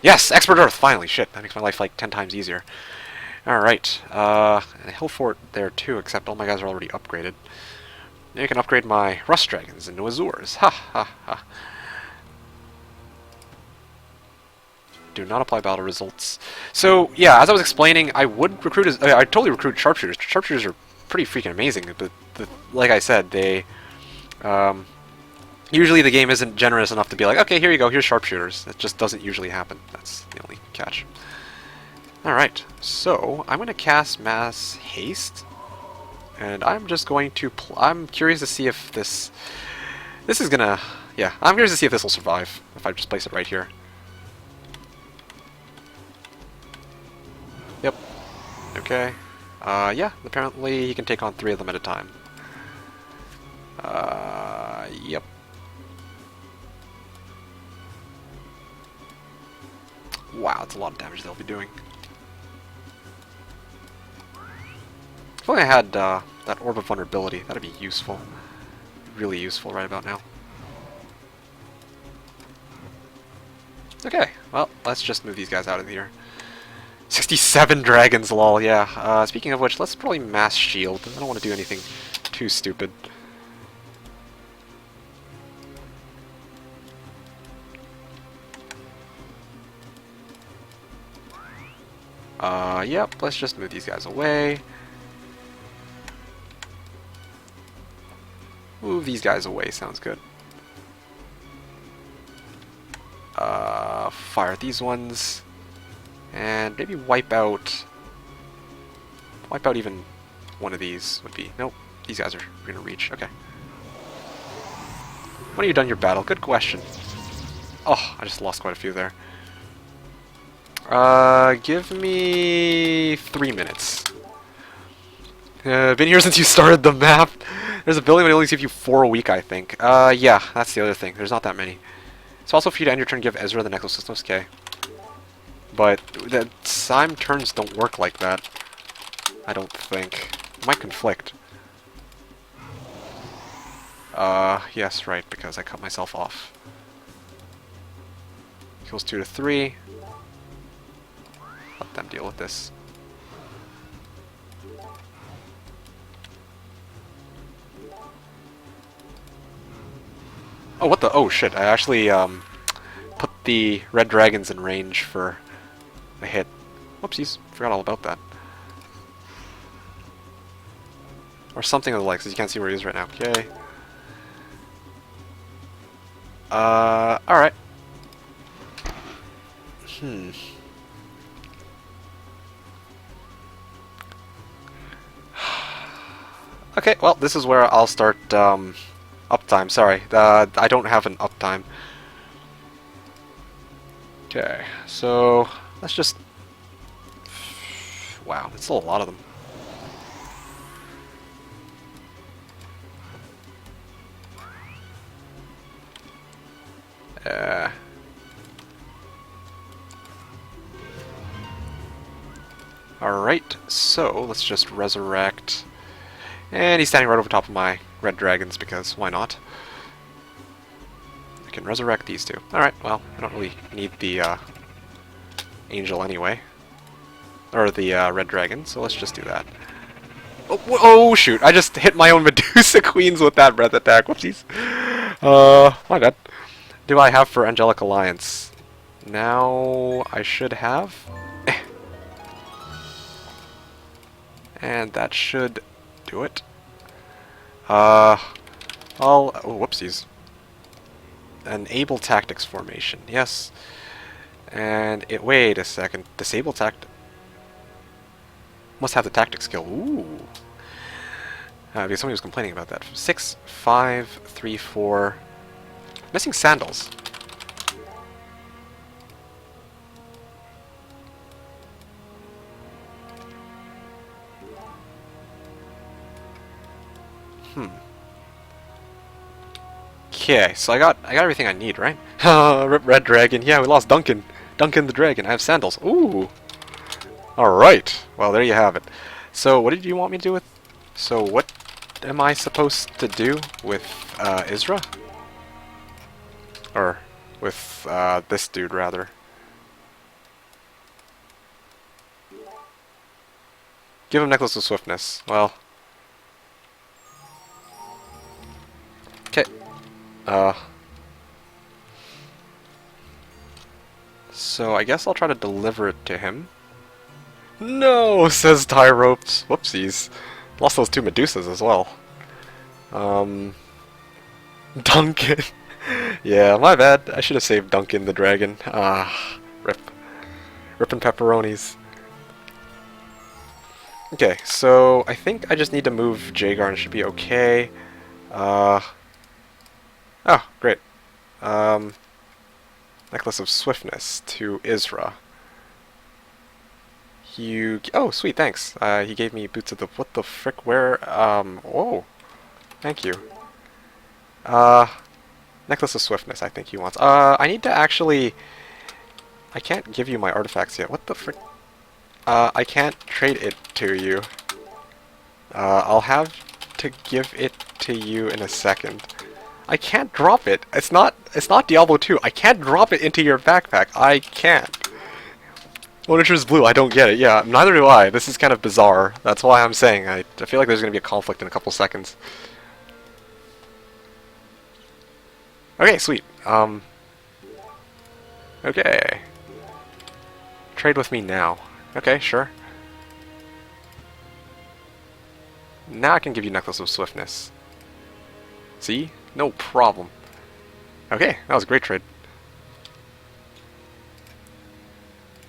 Yes, Expert Earth, finally! Shit, that makes my life like 10 times easier. Alright, and a hill fort there too, except all my guys are already upgraded. Now you can upgrade my Rust Dragons into Azures. Ha ha ha. Do not apply battle results. So, yeah, as I was explaining, I would recruit I'd totally recruit sharpshooters. Sharpshooters are pretty freaking amazing, but like I said, they usually the game isn't generous enough to be like, okay, here you go, here's sharpshooters. That just doesn't usually happen. That's the only catch. Alright, so I'm going to cast Mass Haste, and I'm just going to I'm curious to see if this is gonna, yeah, I'm curious to see if this will survive, if I just place it right here. Yep. Okay. Yeah, apparently he can take on 3 of them at a time. Yep. Wow, that's a lot of damage they'll be doing. If only I had that Orb of Vulnerability, that'd be useful. Really useful right about now. Okay, well, let's just move these guys out of here. 67 dragons, lol, yeah. Speaking of which, let's probably mass shield. I don't want to do anything too stupid. Yep, let's just move these guys away. Move these guys away, sounds good. Fire these ones. And maybe wipe out even one of these would be, nope, these guys are gonna reach, okay. When are you done your battle? Good question. Oh, I just lost quite a few there. Give me 3 minutes. Been here since you started the map. There's a building that only gives you 4 a week, I think. Yeah, that's the other thing. There's not that many. It's also for you to end your turn give Ezra the Necrosystems, okay. But the Sim turns don't work like that. I don't think. It might conflict. Yes, right, because I cut myself off. Equals 2 to 3. Let them deal with this. Oh, what the? Oh, shit. I actually, put the red dragons in range for a hit. Whoopsies. Forgot all about that. Or something of the like, because you can't see where he is right now. Okay. Alright. Okay, well, this is where I'll start, uptime. Sorry, I don't have an uptime. Okay, so let's just... Wow, that's still a lot of them. Alright, so let's just resurrect. And he's standing right over top of my red dragons because why not? I can resurrect these two. Alright, well, I don't really need the angel anyway. Or the red dragon, so let's just do that. Oh shoot, I just hit my own Medusa Queens with that breath attack. Whoopsies. My bad. Do I have for Angelic Alliance? Now I should have. And that should do it. Oh, whoopsies. Enable Tactics Formation, yes. And it, wait a second, disable tact. Must have the tactic skill. Ooh. Because somebody was complaining about that. 6, 5, 3, 4. Missing sandals. Okay, so I got everything I need, right? Rip Red Dragon. Yeah, we lost Duncan. Duncan the Dragon. I have sandals. Ooh. Alright. Well, there you have it. So, what did you want me to do with... So, what am I supposed to do with Isra? Or with this dude, rather. Give him Necklace of Swiftness. Well... Okay. So I guess I'll try to deliver it to him. No, says Tie Ropes. Whoopsies. Lost those 2 Medusas as well. Duncan. Yeah, my bad. I should have saved Duncan the Dragon. Ah, rip. Rippin' pepperonis. Okay, so I think I just need to move Jagar and it should be okay. Oh, great. Necklace of Swiftness to Isra. Oh, sweet, thanks. He gave me boots of the... What the frick? Where? Oh. Thank you. Necklace of Swiftness, I think he wants. I need to actually... I can't give you my artifacts yet. What the frick? I can't trade it to you. I'll have to give it to you in a second. I can't drop it. It's not Diablo 2. I can't drop it into your backpack. I can't. Ownager's blue. I don't get it. Yeah, neither do I. This is kind of bizarre. That's why I'm saying I feel like there's going to be a conflict in a couple seconds. Okay, sweet. Okay. Trade with me now. Okay, sure. Now I can give you Necklace of Swiftness. See? No problem. Okay, that was a great trade.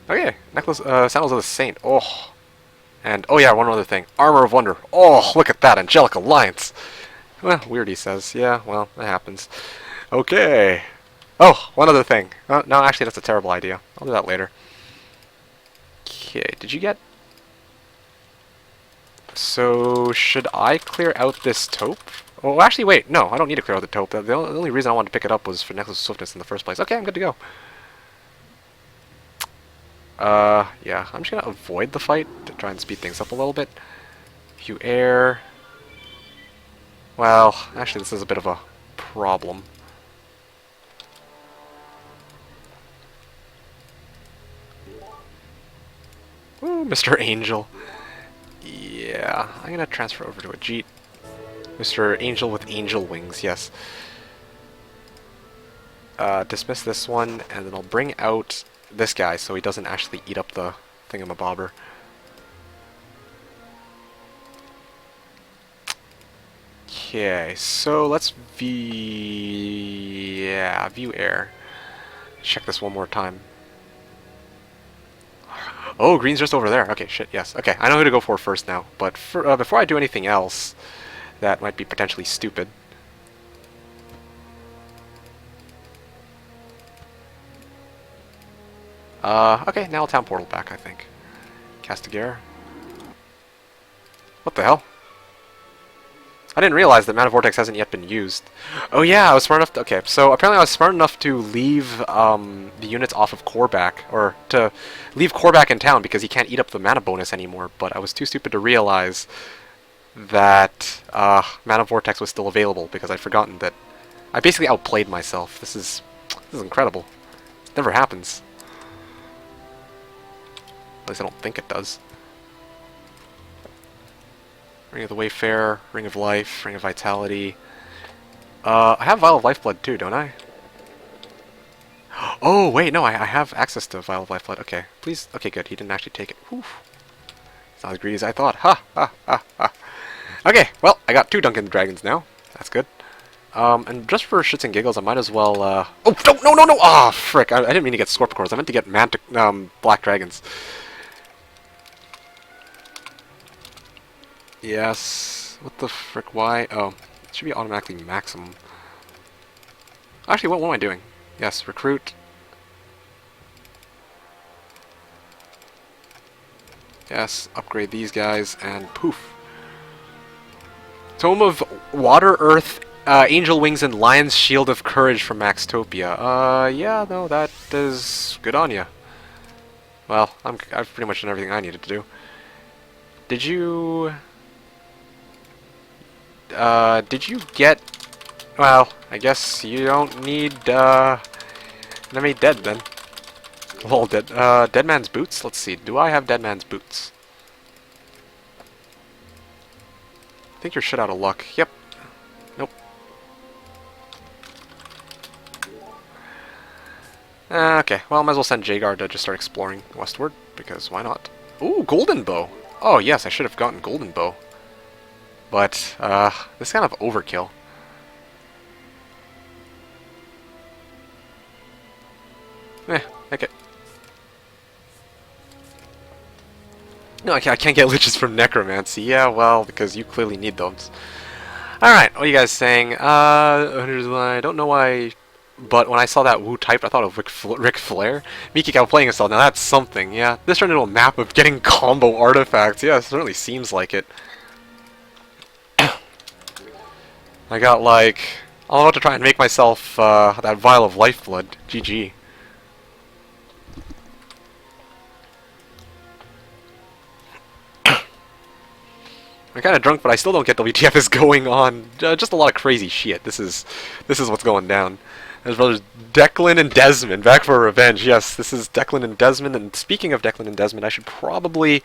Okay, Necklace, Sandals of the Saint. Oh. And, oh yeah, one other thing. Armor of Wonder. Oh, look at that, Angelic Alliance. Well, weird, he says. Yeah, well, that happens. Okay. Oh, one other thing. No, actually, that's a terrible idea. I'll do that later. Okay, did you get... So, should I clear out this taupe? Oh, actually, wait. No, I don't need to clear out the taupe. The only reason I wanted to pick it up was for Necklace of Swiftness in the first place. Okay, I'm good to go. Yeah, I'm just gonna avoid the fight to try and speed things up a little bit. View air. Well, actually, this is a bit of a problem. Ooh, Mr. Angel. Yeah, I'm gonna transfer over to a Jeet. Mr. Angel with angel wings, yes. Dismiss this one, and then I'll bring out this guy so he doesn't actually eat up the thingamabobber. Okay, so let's view air. Check this one more time. Oh, green's just over there. Okay, shit, yes. Okay, I know who to go for first now, but before I do anything else that might be potentially stupid. Okay, now I'll town portal back, I think. Castigar. What the hell? I didn't realize that Mana Vortex hasn't yet been used. Oh yeah, I was smart enough to... Okay, so apparently I was smart enough to leave the units off of Korvac, or to leave Korvac in town because he can't eat up the mana bonus anymore, but I was too stupid to realize that Mana Vortex was still available because I'd forgotten that... I basically outplayed myself. This is incredible. It never happens. At least I don't think it does. Ring of the Wayfarer, Ring of Life, Ring of Vitality. I have Vial of Lifeblood too, don't I? Oh, wait, no, I have access to Vial of Lifeblood. Okay, please. Okay, good. He didn't actually take it. Whew. It's not as greedy as I thought. Ha, ha, ha, ha. Okay, well, I got 2 Duncan Dragons now. That's good. And just for shits and giggles, I might as well, Oh, no! Ah, frick! I didn't mean to get Scorpicores. I meant to get Black Dragons. Yes. What the frick? Why? Oh, it should be automatically maximum. Actually, what am I doing? Yes, recruit. Yes, upgrade these guys, and poof. Tome of Water, Earth, Angel Wings, and Lion's Shield of Courage from Maxtopia. Yeah, no, that is good on ya. Well, I've pretty much done everything I needed to do. Did you get... Well, I guess you don't need, enemy dead, then. Well, Dead Man's Boots? Let's see, do I have Dead Man's Boots? I think you're shit out of luck. Yep. Nope. Okay, well, I might as well send Jagar to just start exploring westward, because why not? Ooh, Golden Bow! Oh, yes, I should have gotten Golden Bow. But, this is kind of overkill. Okay. No, I can't get liches from Necromancy. Yeah, well, because you clearly need those. Alright, what are you guys saying? I don't know why, but when I saw that Wu type, I thought of Ric Flair. MeKick outplaying himself, now that's something, yeah. This turned into a map of getting combo artifacts. Yeah, it certainly seems like it. I got, like... I'm about to try and make myself, that vial of lifeblood. GG. I'm kind of drunk, but I still don't get WTF is going on. Just a lot of crazy shit. This is what's going down. There's brothers Declan and Desmond back for revenge. Yes, this is Declan and Desmond. And speaking of Declan and Desmond, I should probably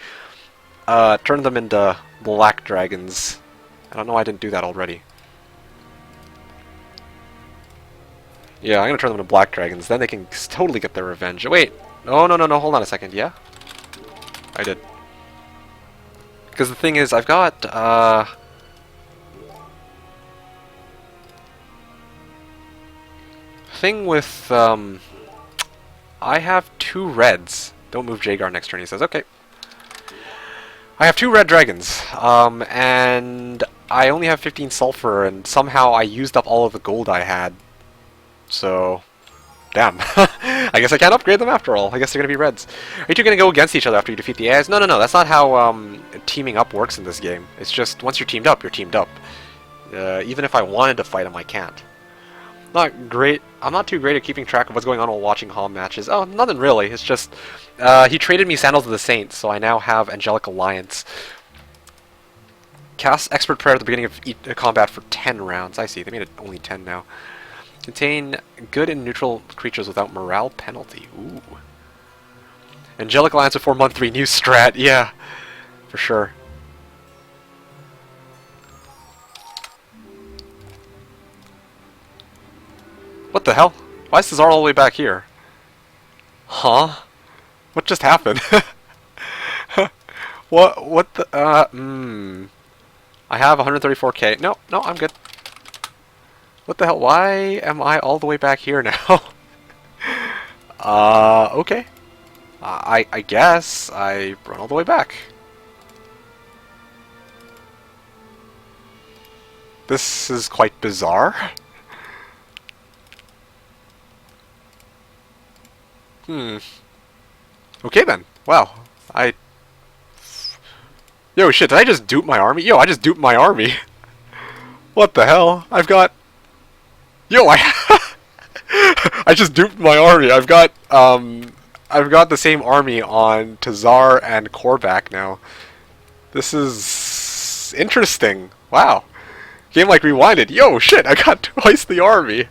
turn them into black dragons. I don't know why I didn't do that already. Yeah, I'm gonna turn them into black dragons. Then they can totally get their revenge. Wait, no, hold on a second. Yeah, I did. Because the thing is, I've got, thing with, I have 2 reds. Don't move Jagar next turn, he says. Okay. I have 2 red dragons, and I only have 15 sulfur, and somehow I used up all of the gold I had. So... damn. I guess I can't upgrade them after all. I guess they're gonna be reds. Are you two gonna go against each other after you defeat the AIs? No, that's not how teaming up works in this game. It's just, once you're teamed up, you're teamed up. Even if I wanted to fight him, I can't. Not great. I'm not too great at keeping track of what's going on while watching HOM matches. Oh, nothing really. It's just, he traded me Sandals of the Saints, so I now have Angelic Alliance. Cast Expert Prayer at the beginning of combat for 10 rounds. I see, they made it only 10 now. Contain good and neutral creatures without morale penalty. Ooh. Angelic Alliance before month 3, new strat. Yeah, for sure. What the hell? Why is Cesar all the way back here? Huh? What just happened? What the, I have 134k. No, I'm good. What the hell? Why am I all the way back here now? Okay. I guess I run all the way back. This is quite bizarre. Okay then. Wow. Yo, shit, did I just dupe my army? Yo, I just duped my army. What the hell? I've got... Yo, I just duped my army. I've got the same army on Tazar and Korvac now. This is interesting. Wow. Game like rewinded. Yo, shit, I got twice the army.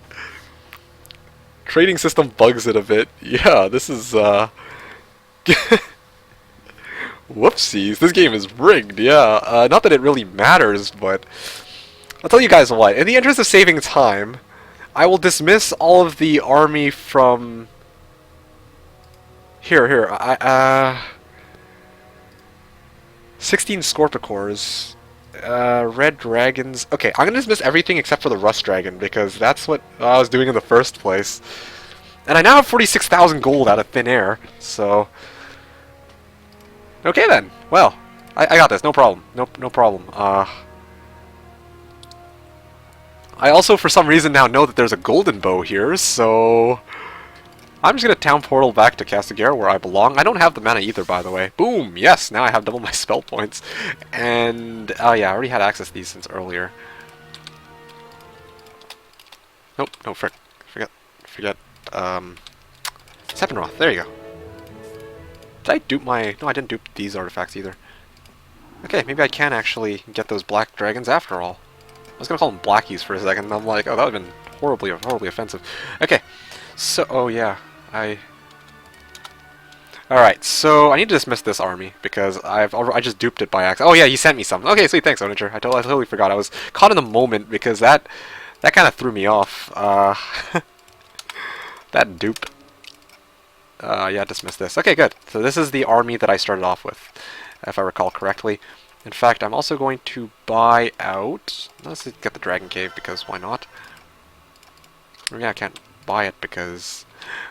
Trading system bugs it a bit. Yeah, this is whoopsies. This game is rigged. Yeah. Not that it really matters, but I'll tell you guys what. In the interest of saving time, I will dismiss all of the army from... Here, 16 Scorpicores. Red dragons. Okay, I'm gonna dismiss everything except for the rust dragon because that's what I was doing in the first place. And I now have 46,000 gold out of thin air, so... Okay then. Well, I got this. No problem. No problem. I also, for some reason, now know that there's a golden bow here, so... I'm just gonna town portal back to Castigar where I belong. I don't have the mana either, by the way. Boom! Yes, now I have double my spell points. And, oh yeah, I already had access to these since earlier. Nope, no, forget, Sepinroth, there you go. Did I dupe my... No, I didn't dupe these artifacts either. Okay, maybe I can actually get those black dragons after all. I was gonna call them blackies for a second, and I'm like, oh, that would've been horribly offensive. Okay, so, oh yeah, Alright, so I need to dismiss this army, because I just duped it by accident. Oh yeah, he sent me something. Okay, sweet, thanks, Ownager. I totally forgot. I was caught in the moment, because that kind of threw me off. That dupe. Yeah, dismiss this. Okay, good. So this is the army that I started off with, if I recall correctly. In fact, I'm also going to buy out... Let's get the Dragon Cave, because why not? Yeah, I can't buy it because...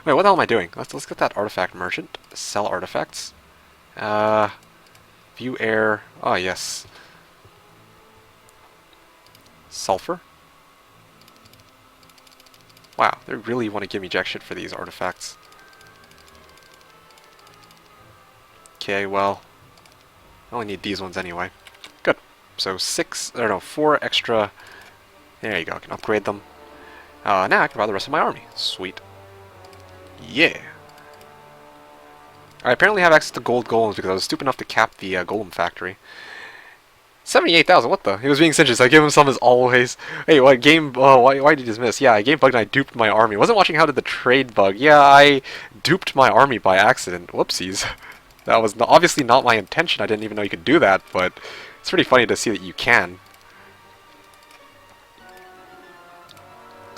Wait, what the hell am I doing? Let's get that artifact merchant. Sell artifacts. View air. Oh, yes. Sulfur. Wow, they really want to give me jack shit for these artifacts. Okay, well... I only need these ones anyway. Good. So 4 extra... There you go, I can upgrade them. Now I can buy the rest of my army. Sweet. Yeah. I apparently have access to gold golems because I was stupid enough to cap the golem factory. 78,000, what the? He was being singed, I gave him some as always. Hey, what game, why did you dismiss? Yeah, I game bugged and I duped my army. Wasn't watching how did the trade bug. Yeah, I duped my army by accident. Whoopsies. That was obviously not my intention. I didn't even know you could do that, but it's pretty funny to see that you can.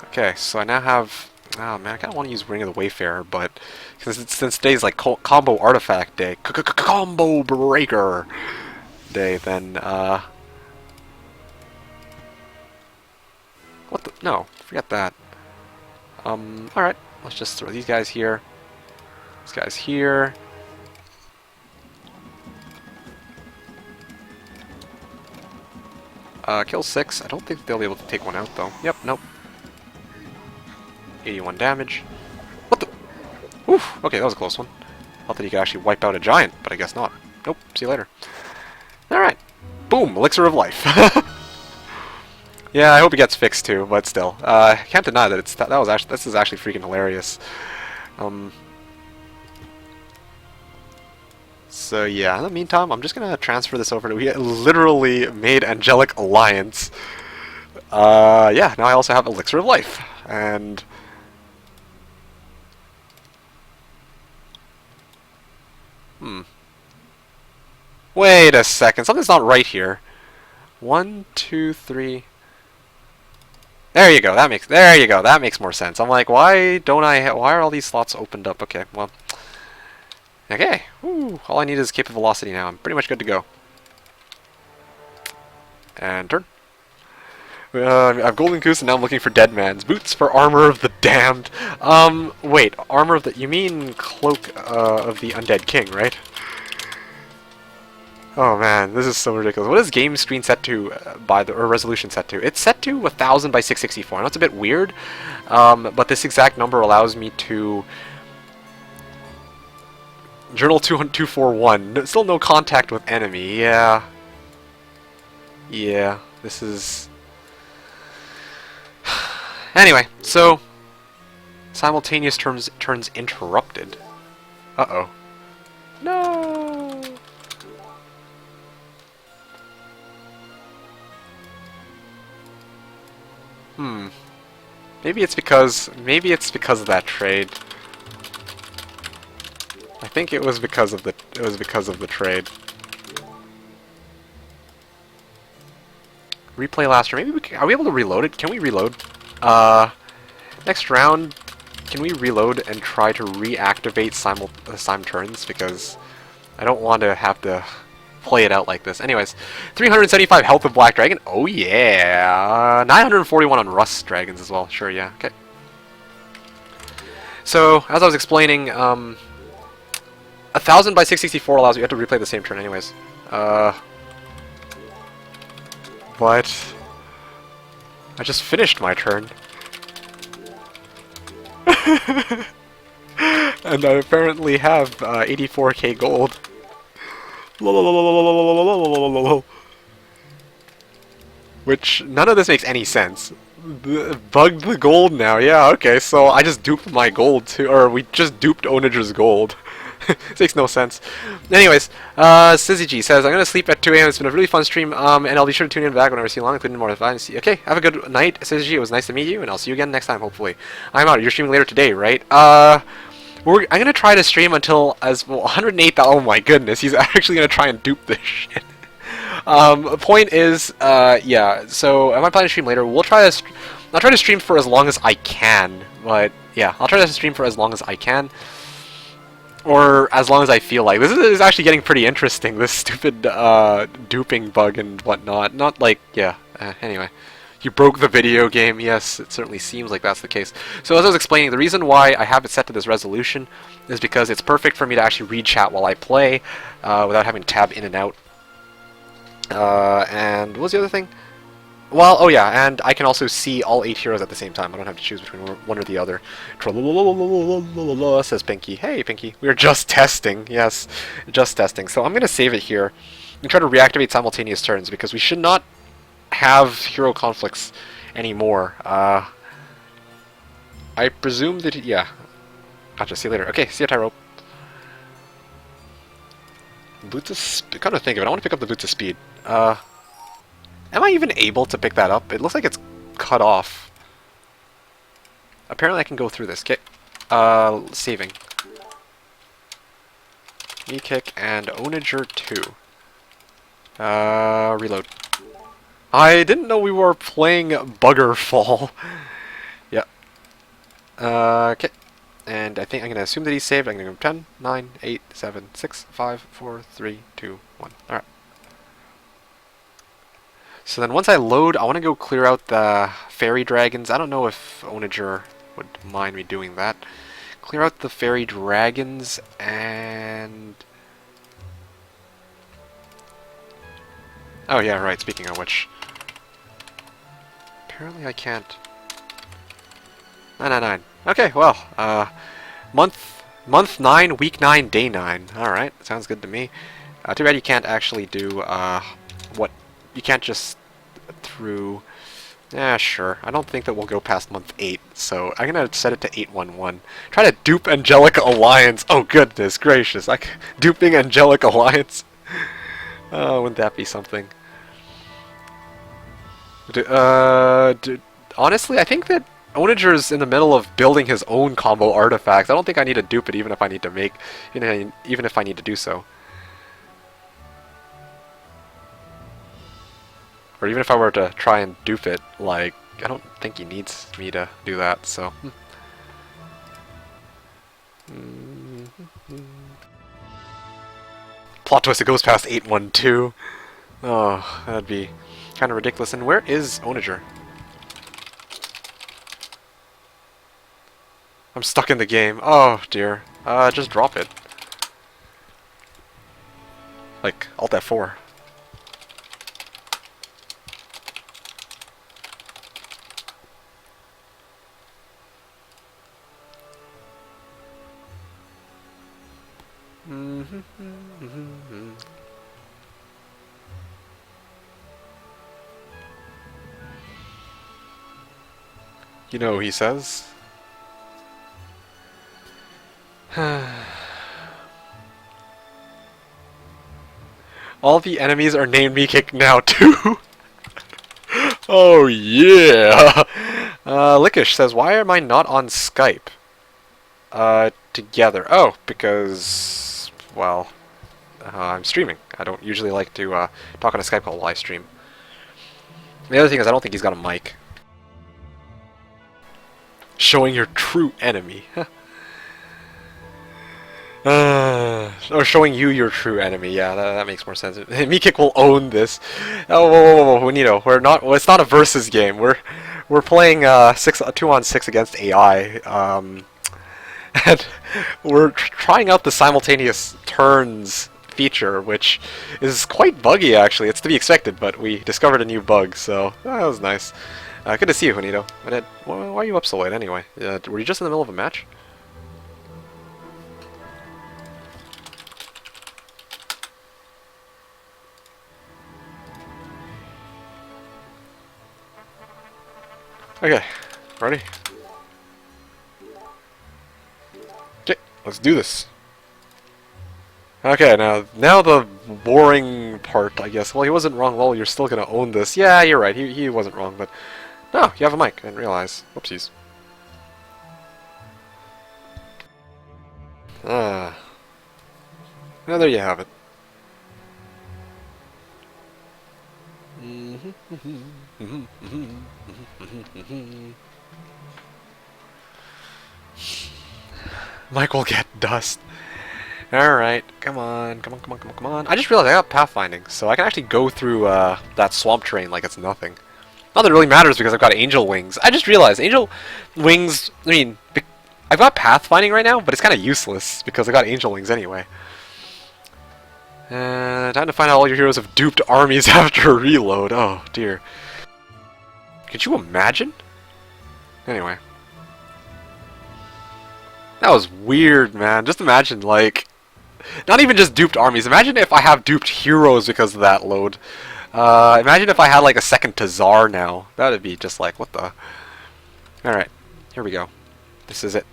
Okay, so I now have... Oh man, I kind of want to use Ring of the Wayfarer, but since today's like combo artifact day, combo breaker day, then what the? No, forget that. All right, let's just throw these guys here. These guys here. Kill 6. I don't think they'll be able to take one out though. Yep, nope. 81 damage. What the? Oof, okay, that was a close one. Thought that he could actually wipe out a giant, but I guess not. Nope, see you later. Alright. Boom, Elixir of Life. Yeah, I hope it gets fixed too, but still. I can't deny that this is actually freaking hilarious. So yeah, in the meantime, I'm just gonna transfer this over to... We literally made Angelic Alliance. Yeah, now I also have Elixir of Life. And... Wait a second, something's not right here. 1, 2, 3... There you go, that makes more sense. I'm like, why are all these slots opened up? Okay, well... Okay, woo, all I need is Cape of Velocity now. I'm pretty much good to go. And turn. I have Golden Goose and now I'm looking for Dead Man's. Boots for Armor of the Damned. Wait, Armor of the... You mean Cloak of the Undead King, right? Oh man, this is so ridiculous. What is game screen set to or resolution set to? It's set to 1000 by 664. I know it's a bit weird, but this exact number allows me to... Journal 241. Still no contact with enemy. Yeah. Yeah, this is... Anyway, so... Simultaneous turns interrupted. Uh-oh. No! Maybe it's because of that trade. I think it was because of the trade. Replay last round. Maybe are we able to reload it? Can we reload? Next round, can we reload and try to reactivate sim turns? Because I don't want to have to play it out like this. Anyways, 375 health of Black Dragon. Oh yeah. 941 on Rust Dragons as well. Sure, yeah. Okay. So, as I was explaining, 1000 by 664 allows you to replay the same turn anyways. But I just finished my turn. And I apparently have 84k gold. Which, none of this makes any sense. Bugged the gold now, yeah, okay, so I just duped my gold too, or we just duped Ownager's gold. This makes no sense. Anyways, Sizzy G says, I'm gonna sleep at 2 a.m. It's been a really fun stream, and I'll be sure to tune in back whenever I see you along, including more advice. Okay, have a good night, Sizzy G. It was nice to meet you, and I'll see you again next time, hopefully. I'm out. You're streaming later today, right? I'm gonna try to stream until as well 108. Oh my goodness, he's actually gonna try and dupe this shit. Point is, yeah. So am I planning to stream later? I'll try to stream for as long as I can. But yeah, I'll try to stream for as long as I can, or as long as I feel like. This is actually getting pretty interesting. This stupid duping bug and whatnot. Not like, yeah. Anyway. You broke the video game. Yes, it certainly seems like that's the case. So as I was explaining, the reason why I have it set to this resolution is because it's perfect for me to actually read chat while I play without having to tab in and out. And what was the other thing? Well, oh yeah, and I can also see all 8 heroes at the same time. I don't have to choose between one or the other. Says Pinky. Hey, Pinky. We are just testing. Yes, just testing. So I'm going to save it here and try to reactivate simultaneous turns because we should not have hero conflicts anymore. I presume that, yeah. Gotcha, see you later. Okay, see ya, Tyro. Boots of Speed. Come to think of it, I want to pick up the Boots of Speed. Am I even able to pick that up? It looks like it's cut off. Apparently I can go through this. Okay. Saving. MeKick and Ownager 2. Reload. I didn't know we were playing Buggerfall. Yep. Okay. And I think I'm going to assume that he's saved. I'm going to go 10, 9, 8, 7, 6, 5, 4, 3, 2, 1. Alright. So then once I load, I want to go clear out the fairy dragons. I don't know if Ownager would mind me doing that. Clear out the fairy dragons and... Oh yeah, right, speaking of which. Apparently I can't... 999. Okay, well, month 9, week 9, day 9. Alright, sounds good to me. Too bad you can't actually do, what... You can't just through... Yeah, sure. I don't think that we'll go past month 8, so I'm gonna set it to 811. Try to dupe Angelica Alliance! Oh goodness gracious, like, duping Angelic Alliance! Oh, wouldn't that be something? Honestly, I think that Ownager's in the middle of building his own combo artifacts. I don't think I need to dupe it even if I need to make... even if I need to do so. Or even if I were to try and dupe it, like, I don't think he needs me to do that, so... Plot twist, it goes past 812. Oh, that'd be kind of ridiculous. And where is Ownager? I'm stuck in the game. Oh, dear. Just drop it. Like, Alt F4. You know, he says. All the enemies are named MeKick now too. Oh yeah. Lickish says, why am I not on Skype? Together. Oh, because, well, I'm streaming. I don't usually like to talk on a Skype call while I stream. The other thing is I don't think he's got a mic. Showing your true enemy. Or showing you your true enemy. Yeah, that makes more sense. MeKick will own this. Oh, whoa, Juanito. We're not. Well, it's not a versus game. We're playing 2-on-6 against AI. And we're trying out the simultaneous turns feature, which is quite buggy actually. It's to be expected, but we discovered a new bug, so that was nice. Good to see you, Juanito. Why are you up so late anyway? Were you just in the middle of a match? Okay, ready? Okay, let's do this. Okay, now the boring part, I guess. Well, he wasn't wrong. Well, you're still gonna own this. Yeah, you're right. He wasn't wrong, but no, you have a mic. I didn't realize. Whoopsies. Ah, well, there you have it. Mike will get dust. Alright, come on. I just realized I got pathfinding, so I can actually go through that swamp terrain like it's nothing. Not that it really matters because I've got angel wings. I just realized angel wings, I mean, I've got pathfinding right now, but it's kind of useless because I got angel wings anyway. Time to find out all your heroes have duped armies after a reload. Oh, dear. Could you imagine? Anyway. That was weird, man. Just imagine, like... Not even just duped armies. Imagine if I have duped heroes because of that load. Imagine if I had, like, a second Tazar now. That would be just like, what the... Alright. Here we go. This is it.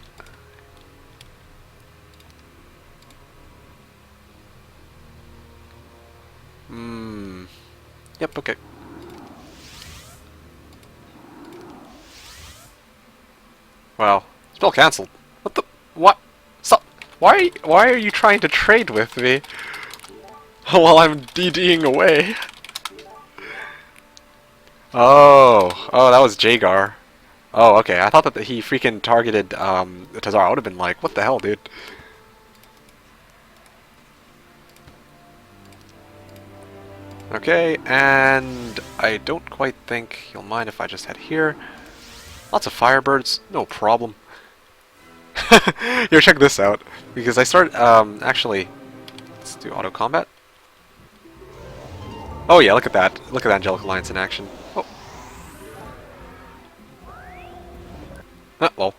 Yep, okay. Wow. Spell cancelled. What the... What? Stop. Why are you trying to trade with me? While I'm DDing away. Oh. Oh, that was Jagar. Oh, okay. I thought that he freaking targeted Tazar. I would have been like, what the hell, dude? Okay, and I don't quite think you'll mind if I just head here. Lots of Firebirds, no problem. Here, check this out. Because I started, actually, let's do auto combat. Oh yeah, look at that. Look at Angelic Alliance in action. Oh. Well.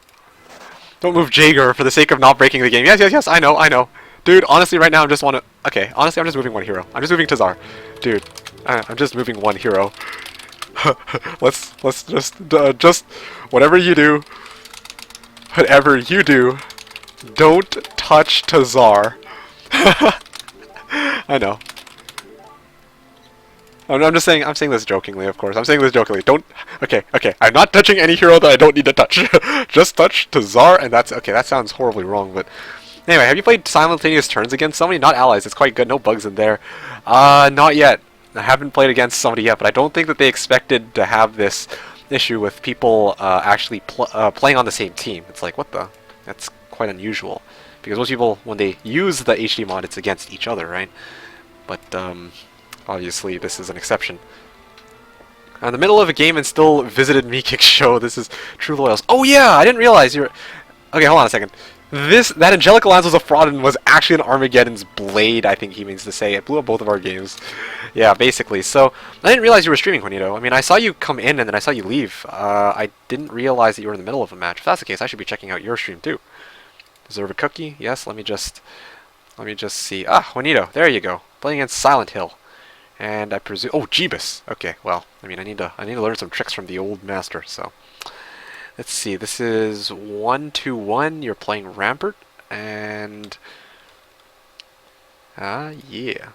Don't move Jaeger for the sake of not breaking the game. Yes, I know. Dude, honestly, right now, I just want to... Okay, honestly, I'm just moving one hero. I'm just moving Tazar. Dude, I'm just moving one hero. let's just... Whatever you do, don't touch Tazar. I know. I'm just saying, I'm saying this jokingly, of course. I'm saying this jokingly. Don't... Okay. I'm not touching any hero that I don't need to touch. Just touch Tazar, and that's... Okay, that sounds horribly wrong, but... Anyway, have you played simultaneous turns against somebody? Not allies, it's quite good. No bugs in there. Not yet. I haven't played against somebody yet, but I don't think that they expected to have this issue with people actually playing on the same team. It's like, what the... That's quite unusual. Because most people, when they use the HD mod, it's against each other, right? But, obviously, this is an exception. In the middle of a game and still visited MeKick's show. This is true loyals. Oh yeah, I didn't realize you're... Okay, hold on a second. That Angelic Alliance was a fraud and was actually an Armageddon's blade, I think he means to say. It blew up both of our games. Yeah, basically. So, I didn't realize you were streaming, Juanito. I mean, I saw you come in and then I saw you leave. I didn't realize that you were in the middle of a match. If that's the case, I should be checking out your stream too. Deserve a cookie? Yes, let me just see. Ah, Juanito, there you go. Playing against Silent Hill. And I presume... Oh, Jeebus! Okay, well, I mean, I need to learn some tricks from the old master, so... Let's see, this is 1-2-1, you're playing Rampart, and... yeah.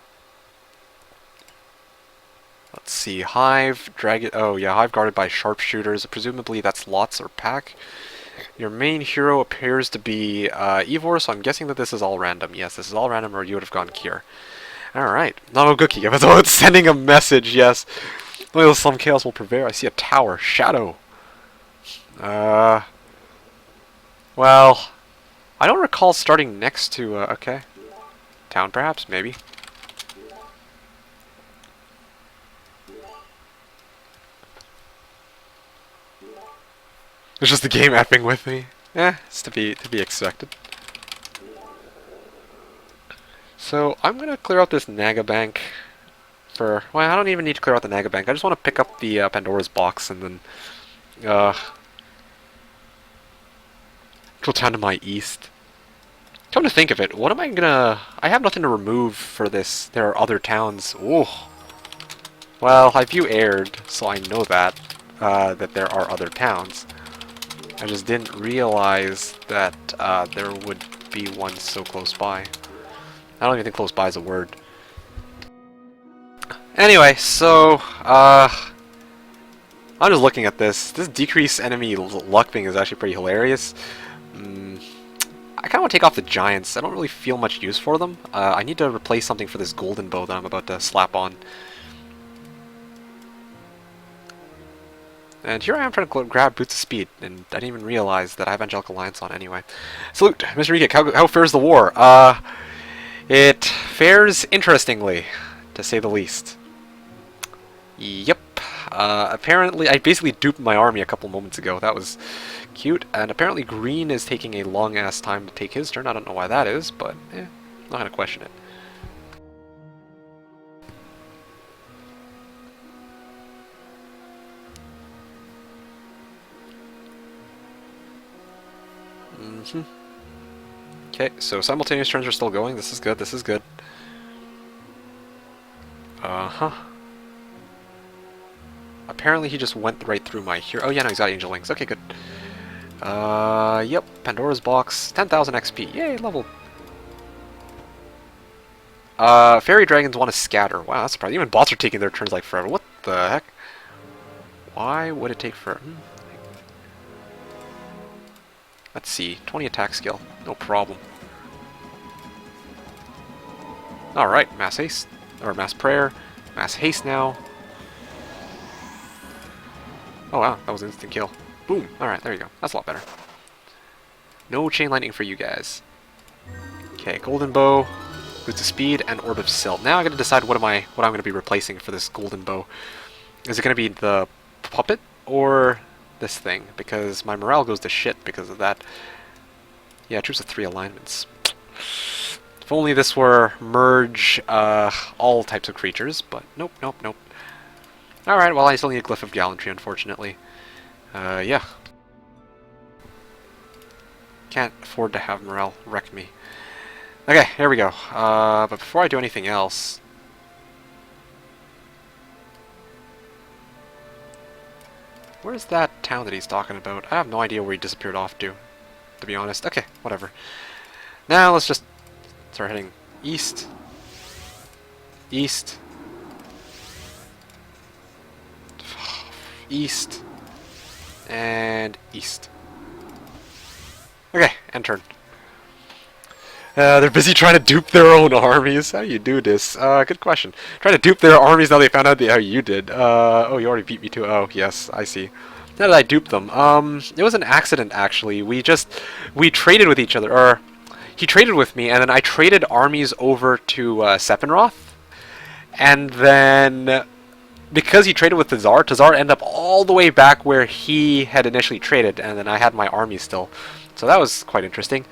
Let's see, Hive, Dragon... Oh, yeah, Hive guarded by sharpshooters, presumably that's Lots or Pack. Your main hero appears to be Ivor, so I'm guessing that this is all random. Yes, this is all random, or you would have gone Kier. Alright, not a cookie. It's sending a message, yes. Well, some chaos will prevail. I see a tower. Shadow. Well, I don't recall starting next to, okay. Town, perhaps? Maybe. It's just the game effing with me. It's to be expected. So, I'm gonna clear out this Naga bank for... Well, I don't even need to clear out the Naga bank. I just want to pick up the Pandora's box and then... go down to my east. Come to think of it, what am I gonna... I have nothing to remove for this. There are other towns. Ooh. Well, I view aired, so I know that. That there are other towns. I just didn't realize that there would be one so close by. I don't even think close by is a word. Anyway, so, I'm just looking at this. This decreased enemy luck thing is actually pretty hilarious. I kind of want to take off the giants. I don't really feel much use for them. I need to replace something for this golden bow that I'm about to slap on. And here I am trying to grab Boots of Speed, and I didn't even realize that I have Angelic Alliance on anyway. Salute, Mr. MeKick. How fares the war? It fares interestingly, to say the least. Yep. Apparently, I basically duped my army a couple moments ago. That was cute. And apparently Green is taking a long-ass time to take his turn. I don't know why that is, but I'm not going to question it. Okay, so simultaneous turns are still going. This is good, this is good. Apparently he just went right through my hero. Oh yeah, no, he's got Angel Wings. Okay, good. Yep, Pandora's box. 10,000 XP. Yay, level. Fairy dragons want to scatter. Wow, that's surprising. Even bots are taking their turns like forever. What the heck? Why would it take forever? Let's see. 20 attack skill. No problem. Alright, mass haste. Or mass prayer. Mass haste now. Oh wow, that was an instant kill. Boom. Alright, there you go. That's a lot better. No chain lightning for you guys. Okay, golden bow, boots of speed, and orb of silt. Now I gotta decide what I'm gonna be replacing for this golden bow. Is it gonna be the puppet or this thing? Because my morale goes to shit because of that. Yeah, troops of 3 alignments. If only this were merge all types of creatures, but nope, nope, nope. Alright, well I still need a Glyph of Gallantry, unfortunately. Yeah. Can't afford to have morale wreck me. Okay, here we go. But before I do anything else... Where's that town that he's talking about? I have no idea where he disappeared off to be honest. Okay, whatever. Now let's just start heading east. East. East. And east. Okay, end turn. They're busy trying to dupe their own armies. How do you do this? Good question. Trying to dupe their armies now they found out how you did. Oh, you already beat me too. Oh, yes, I see. How did I dupe them? It was an accident, actually. We traded with each other, or he traded with me, and then I traded armies over to Sephiroth, and then because he traded with Tazar ended up all the way back where he had initially traded, and then I had my army still. So that was quite interesting.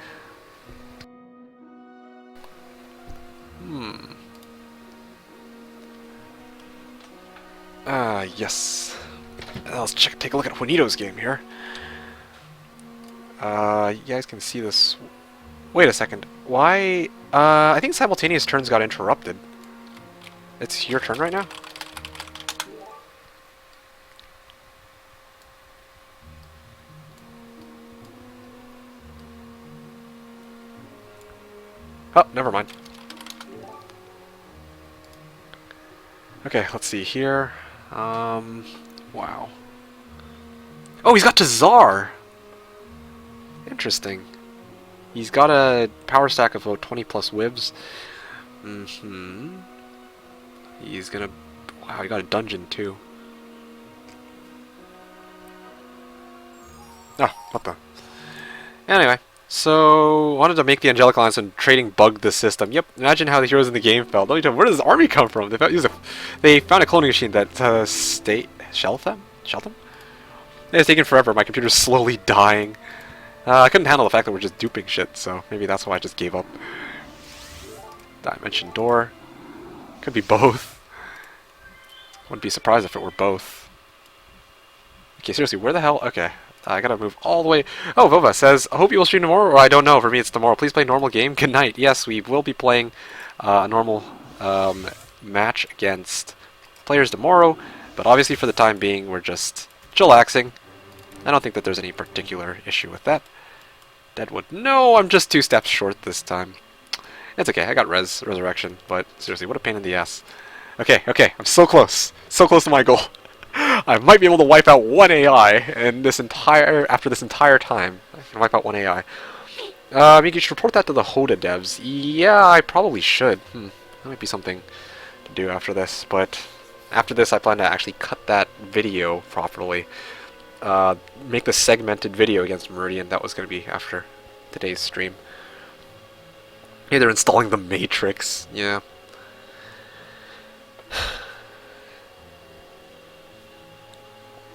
Yes. Let's take a look at Juanito's game here. You guys can see this. Wait a second. Why? I think simultaneous turns got interrupted. It's your turn right now? Oh, never mind. Okay, let's see here. Wow. Oh, he's got Tazar! Interesting. He's got a power stack of about 20 plus whibs. He's gonna... Wow, he got a dungeon too. Oh, what the... Anyway, So, wanted to make the Angelic Alliance and trading bugged the system. Yep, imagine how the heroes in the game felt. Where does this army come from? They found a cloning machine that Sheltham? It's taken forever. My computer's slowly dying. I couldn't handle the fact that we're just duping shit, so maybe that's why I just gave up. Dimension door. Could be both. Wouldn't be surprised if it were both. Okay, seriously, where the hell? Okay, I gotta move all the way. Oh, Vova says, I hope you will stream tomorrow, or I don't know. For me, it's tomorrow. Please play normal game. Good night. Yes, we will be playing a normal match against players tomorrow, but obviously for the time being, we're just chillaxing. I don't think that there's any particular issue with that. Deadwood. No, I'm just 2 steps short this time. It's okay, I got resurrection, but seriously, what a pain in the ass. Okay, I'm so close. So close to my goal. I might be able to wipe out 1 AI after this entire time. I can wipe out 1 AI. You should report that to the Hoda devs. Yeah, I probably should. That might be something to do after this, but after this I plan to actually cut that video properly. Make the segmented video against Meridian. That was going to be after today's stream. Hey, they're installing the Matrix. Yeah.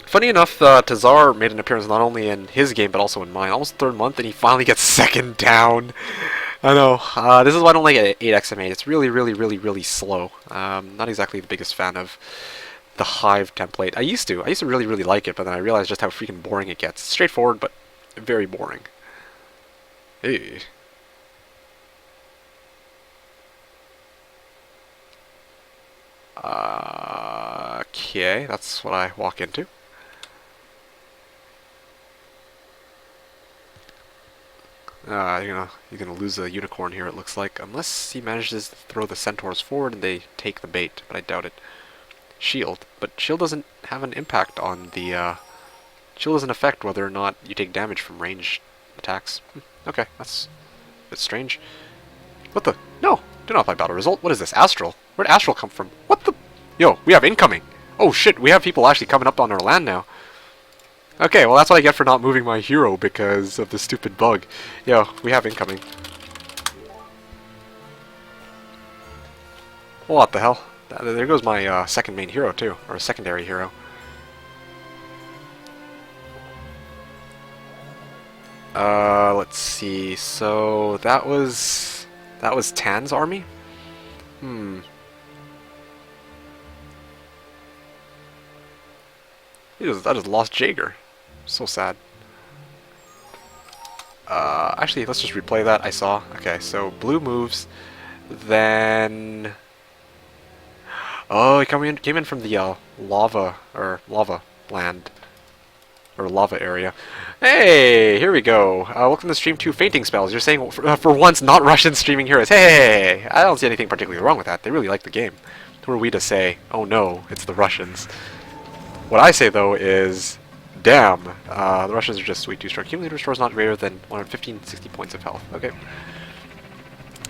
Funny enough, Tazar made an appearance not only in his game, but also in mine. Almost 3rd month, and he finally gets 2nd down. I know. This is why I don't like 8xm8. It's really slow. Not exactly the biggest fan of the Hive template. I used to really like it, but then I realized just how freaking boring it gets. Straightforward, but very boring. Hey. Okay, that's what I walk into. You're gonna lose a unicorn here, it looks like, unless he manages to throw the centaurs forward and they take the bait, but I doubt it. Shield, but shield doesn't have an impact on the, shield doesn't affect whether or not you take damage from ranged attacks. Okay, that's a bit strange. What the? No! Do not apply battle result. What is this? Astral? Where'd Astral come from? What the? Yo, we have incoming! Oh shit, we have people actually coming up on our land now. Okay, well that's what I get for not moving my hero because of the stupid bug. Yo, we have incoming. What the hell? There goes my second main hero too, or secondary hero. Let's see. So that was Tan's army. I just lost Jaeger. So sad. Actually, let's just replay that. I saw. Okay, so blue moves, then. Oh, he came in from the lava land. Or lava area. Hey, here we go. Welcome to stream 2 fainting spells. You're saying for once not Russian streaming heroes. Hey, I don't see anything particularly wrong with that. They really like the game. Who are we to say, oh no, it's the Russians? What I say though is, damn, the Russians are just sweet too strong. Accumulator restores not greater than 115-60 points of health. Okay.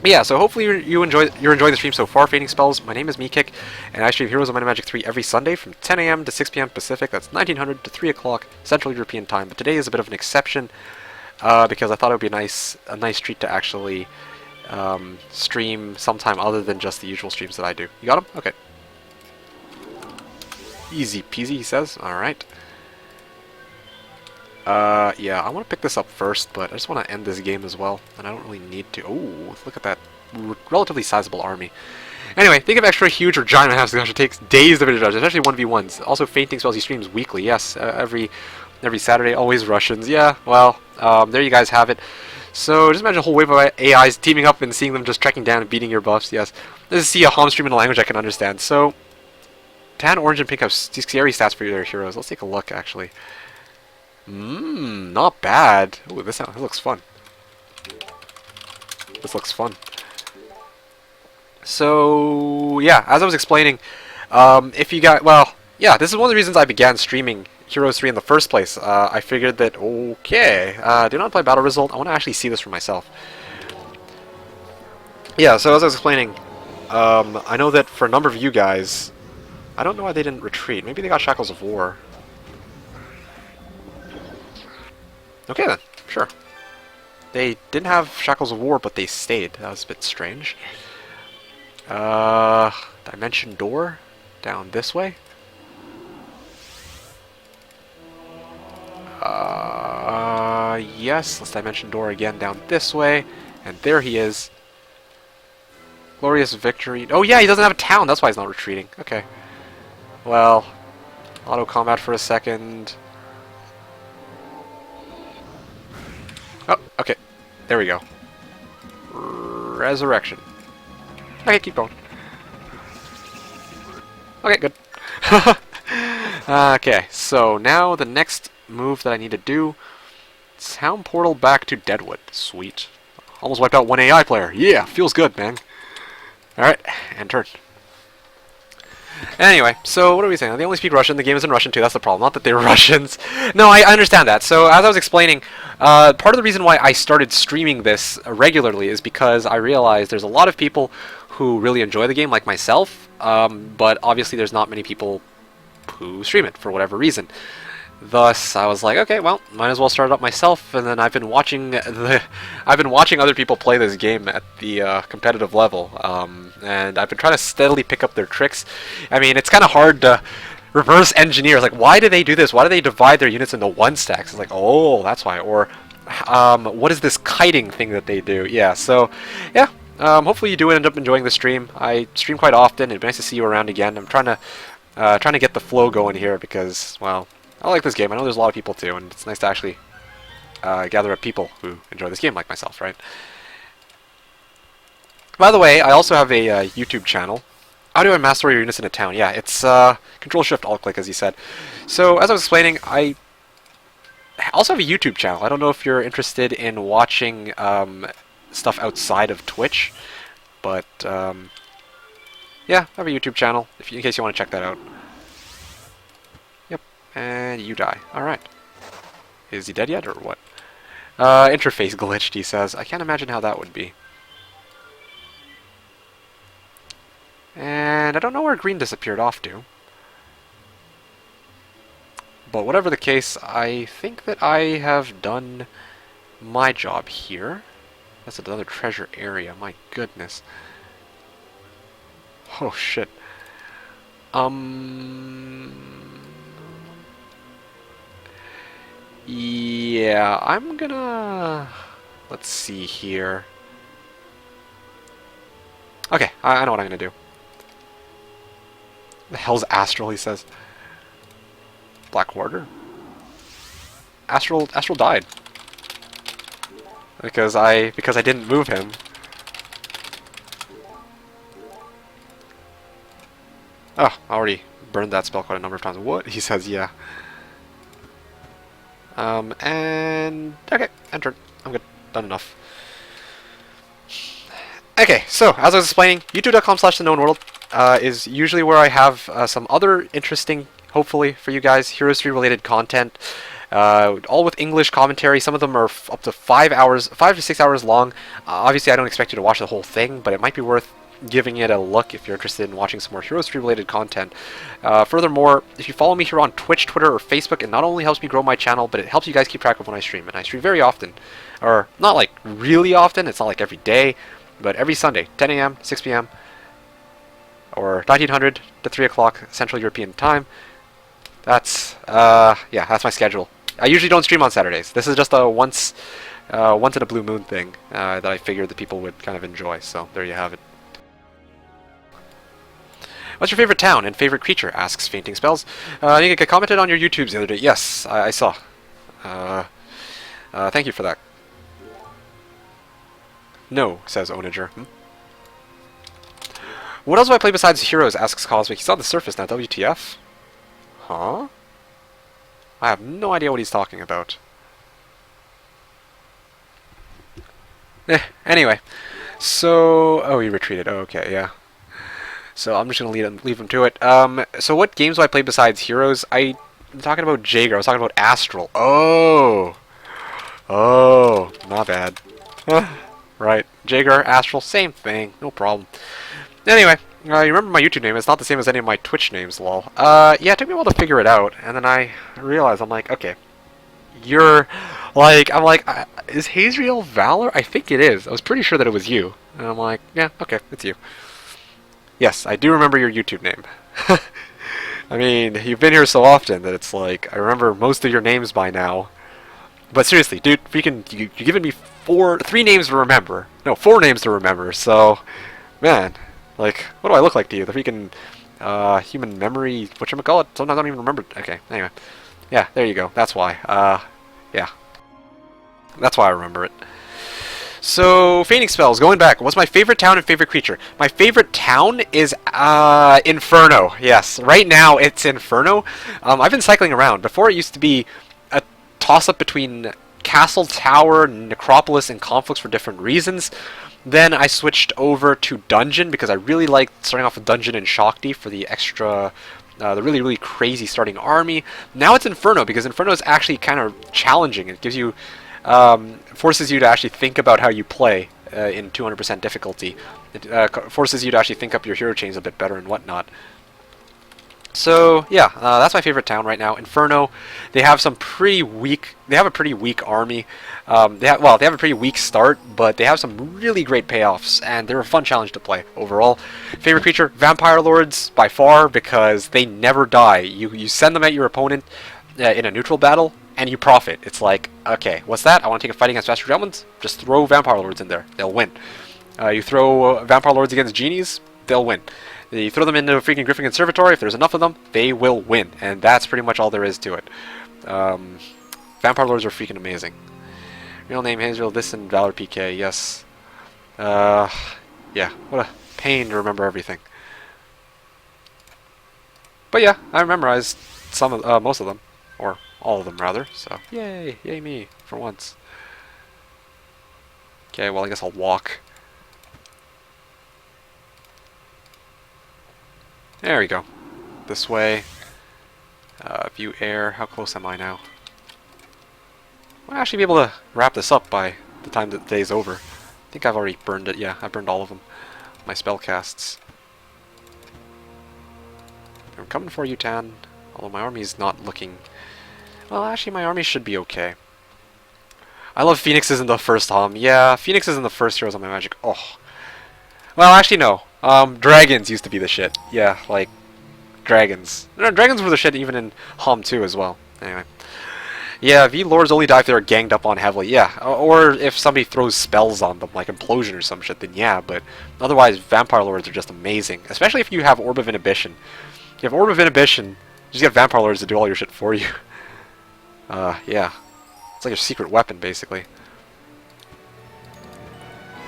Yeah, so hopefully you're enjoying the stream so far, Fading Spells. My name is MeKick, and I stream Heroes of Might and Magic 3 every Sunday from 10 AM to 6 PM Pacific. That's 1900 to 3 o'clock Central European Time. But today is a bit of an exception because I thought it would be a nice treat to actually stream sometime other than just the usual streams that I do. You got him? Okay. Easy peasy, he says. All right. Yeah, I want to pick this up first, but I just want to end this game as well, and I don't really need to. Oh, look at that relatively sizable army. Anyway, think of extra huge or giant halves that actually takes days to judge, especially 1v1s. Also, fainting spells he streams weekly. Yes, every Saturday, always Russians. Yeah, well, there you guys have it. So just imagine a whole wave of AIs teaming up and seeing them just trekking down and beating your buffs. Yes, this is a home stream in a language I can understand. So, tan, orange, and pink have scary stats for their heroes. Let's take a look, actually. Not bad. Ooh, this looks fun. This looks fun. So, yeah, as I was explaining, if you got, well, yeah, this is one of the reasons I began streaming Heroes 3 in the first place. I figured that, okay, do not play battle result. I want to actually see this for myself. Yeah, so as I was explaining, I know that for a number of you guys, I don't know why they didn't retreat. Maybe they got Shackles of War. Okay then, sure. They didn't have Shackles of War, but they stayed. That was a bit strange. Dimension door down this way. Yes, let's dimension door again down this way. And there he is. Glorious victory. Oh yeah, he doesn't have a town. That's why he's not retreating. Okay. Well, auto combat for a second. Oh, okay. There we go. Resurrection. Okay, keep going. Okay, good. Okay, so now the next move that I need to do, sound portal back to Deadwood. Sweet. Almost wiped out one AI player. Yeah, feels good, man. Alright, and turn. Anyway, so what are we saying? They only speak Russian. The game is in Russian too. That's the problem. Not that they're Russians. No, I understand that. So as I was explaining, part of the reason why I started streaming this regularly is because I realized there's a lot of people who really enjoy the game, like myself, but obviously there's not many people who stream it for whatever reason. Thus, I was like, okay, well, might as well start it up myself. And then I've been watching other people play this game at the competitive level, and I've been trying to steadily pick up their tricks. I mean, it's kind of hard to reverse engineer. It's like, why do they do this? Why do they divide their units into one stacks? It's like, oh, that's why. Or, what is this kiting thing that they do? Yeah. So, yeah. Hopefully you do end up enjoying the stream. I stream quite often. It'd be nice to see you around again. I'm trying to get the flow going here because, well, I like this game. I know there's a lot of people too, and it's nice to actually gather up people who enjoy this game like myself, right? By the way, I also have a YouTube channel. How do I master your units in a town? Yeah, it's Control-Shift-Alt-Click, as he said. So, as I was explaining, I also have a YouTube channel. I don't know if you're interested in watching stuff outside of Twitch, but yeah, I have a YouTube channel, in case you want to check that out. And you die. Alright. Is he dead yet, or what? Interface glitched, he says. I can't imagine how that would be. And I don't know where green disappeared off to. But whatever the case, I think that I have done my job here. That's another treasure area, my goodness. Oh, shit. Yeah, I'm gonna... Let's see here. Okay, I know what I'm gonna do. The hell's Astral, he says. Black Warder? Astral died. Because I didn't move him. Oh, I already burned that spell quite a number of times. What? He says, yeah. And... Okay, enter. I'm good. Done enough. Okay, so, as I was explaining, youtube.com/TheKnownWorld is usually where I have some other interesting, hopefully, for you guys, Heroes 3 related content. All with English commentary. Some of them are up to 5 to 6 hours long. Obviously, I don't expect you to watch the whole thing, but it might be worth giving it a look if you're interested in watching some more Heroes 3 related content. Furthermore, if you follow me here on Twitch, Twitter, or Facebook, it not only helps me grow my channel, but it helps you guys keep track of when I stream. And I stream very often. Or, not like really often, it's not like every day, but every Sunday, 10 a.m., 6 p.m., or 1900 to 3 o'clock Central European Time. That's, yeah, that's my schedule. I usually don't stream on Saturdays. This is just a once in a blue moon thing that I figured that people would kind of enjoy, so there you have it. What's your favorite town and favorite creature? Asks Fainting Spells. I commented on your YouTubes the other day. Yes, I saw. Thank you for that. No, says Ownager. What else do I play besides Heroes? Asks Cosmic. He's on the surface now. WTF? Huh? I have no idea what he's talking about. Anyway. So... Oh, he retreated. Oh, okay, yeah. So I'm just going to leave him to it. So what games do I play besides Heroes? I'm talking about Jaeger. I was talking about Astral. Oh! Oh, not bad. Right. Jaeger, Astral, same thing. No problem. Anyway, you remember my YouTube name. It's not the same as any of my Twitch names, lol. Yeah, it took me a while to figure it out. And then I realized, I'm like, okay. you're like, I'm like, is Hazriel Valor? I think it is. I was pretty sure that it was you. And I'm like, yeah, okay, it's you. Yes, I do remember your YouTube name. I mean, you've been here so often that it's like, I remember most of your names by now. But seriously, dude, freaking, you're giving me three names to remember. No, four names to remember, so, man, like, what do I look like to you? The freaking, human memory, whatchamacallit? Sometimes I don't even remember. Okay, anyway. Yeah, there you go. That's why. Yeah. That's why I remember it. So, Feigning Spells, going back. What's my favorite town and favorite creature? My favorite town is, Inferno. Yes, right now it's Inferno. I've been cycling around. Before it used to be a toss-up between Castle, Tower, Necropolis, and Conflicts for different reasons. Then I switched over to Dungeon because I really liked starting off with Dungeon and Shakti for the extra, the really, really crazy starting army. Now it's Inferno because Inferno is actually kind of challenging. It gives you, forces you to actually think about how you play in 200% difficulty. It forces you to actually think up your hero chains a bit better and whatnot. So yeah, that's my favorite town right now. Inferno. They have some pretty weak. They have a pretty weak army. They have a pretty weak start, but they have some really great payoffs, and they're a fun challenge to play overall. Favorite creature, Vampire Lords by far, because they never die. You send them at your opponent in a neutral battle, and you profit. It's like, okay, what's that? I want to take a fight against Master Dragons. Just throw Vampire Lords in there. They'll win. You throw Vampire Lords against Genies, they'll win. You throw them into a freaking Griffin Conservatory, if there's enough of them, they will win. And that's pretty much all there is to it. Vampire Lords are freaking amazing. Real name, Hazel, this and Valor PK, yes. Yeah, what a pain to remember everything. But yeah, I memorized most of them. Or all of them, rather. So, yay, yay me, for once. Okay, well, I guess I'll walk. There we go. This way. View air. How close am I now? I'll actually be able to wrap this up by the time that the day's over. I think I've already burned it. Yeah, I burned all of them. My spell casts. I'm coming for you, Tan. Although my army's not looking... Well, actually, my army should be okay. I love Phoenixes in the first home. Yeah, Phoenixes in the first heroes on my magic. Oh. Well, actually, no. Dragons used to be the shit. Yeah, like, dragons. No, dragons were the shit even in Hom 2 as well. Anyway. Yeah, V-Lords only die if they're ganged up on heavily. Yeah, or if somebody throws spells on them, like Implosion or some shit, then yeah, but otherwise, Vampire Lords are just amazing. Especially if you have Orb of Inhibition. If you have Orb of Inhibition, you just get Vampire Lords to do all your shit for you. Yeah. It's like a secret weapon, basically.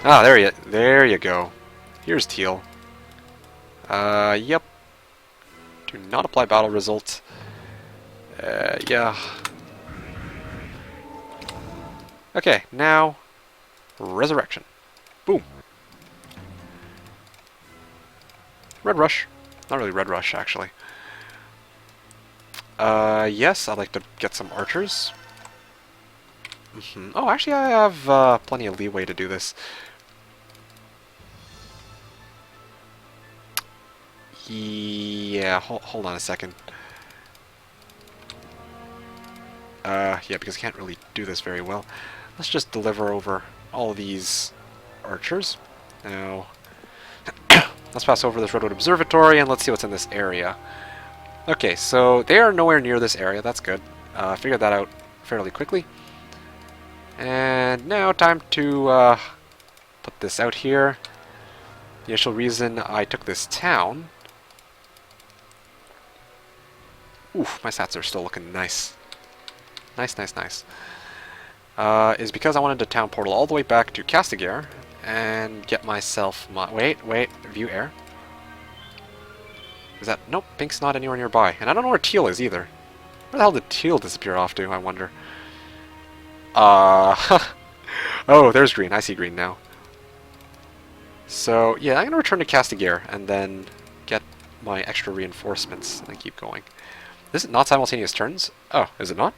Ah, there you go. Here's Teal. Yep. Do not apply battle results. Yeah. Okay, now... Resurrection. Boom. Red Rush. Not really Red Rush, actually. Yes, I'd like to get some archers. Oh, actually, I have plenty of leeway to do this. Yeah, hold on a second. Yeah, because I can't really do this very well. Let's just deliver over all of these archers. Now, let's pass over this Redwood Observatory and let's see what's in this area. Okay, so they are nowhere near this area. That's good. I figured that out fairly quickly. And now time to put this out here. The initial reason I took this town... Oof, my stats are still looking nice. Nice, nice, nice. Is because I wanted to town portal all the way back to Castigar and get myself my... Wait, view air. Is that... Nope, pink's not anywhere nearby. And I don't know where teal is either. Where the hell did teal disappear off to, I wonder? Oh, there's green. I see green now. So, yeah, I'm going to return to Castigar and then get my extra reinforcements and keep going. Is it not simultaneous turns? Oh, is it not?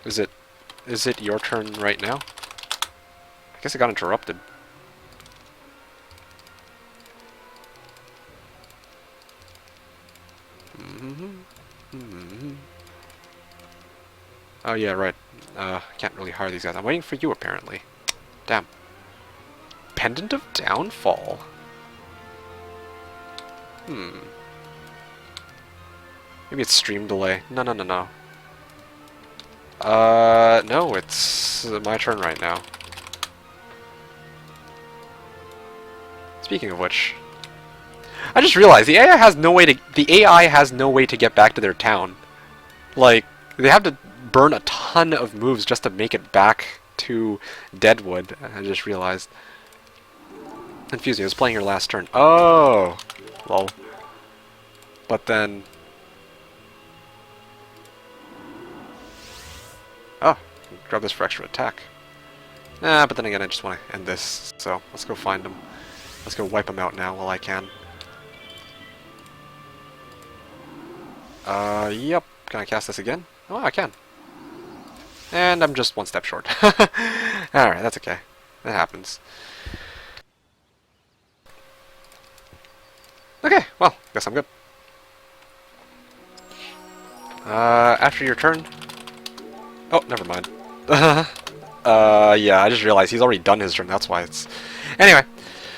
Is it your turn right now? I guess it got interrupted. Oh yeah, right. Can't really hire these guys. I'm waiting for you, apparently. Damn. Pendant of Downfall. Hmm. Maybe it's stream delay. No, no, no, no. No, it's my turn right now. Speaking of which, I just realized the AI has no way to get back to their town. Like, they have to burn a ton of moves just to make it back to Deadwood. I just realized. Confusing. I was playing your last turn. Oh, lol. But then, oh, grab this for extra attack. But then again, I just want to end this. So let's go find them. Let's go wipe them out now while I can. Yep. Can I cast this again? Oh, I can. And I'm just one step short. Alright, that's okay. That happens. Okay, well, guess I'm good. After your turn... Oh, never mind. Yeah, I just realized he's already done his turn, that's why it's... Anyway,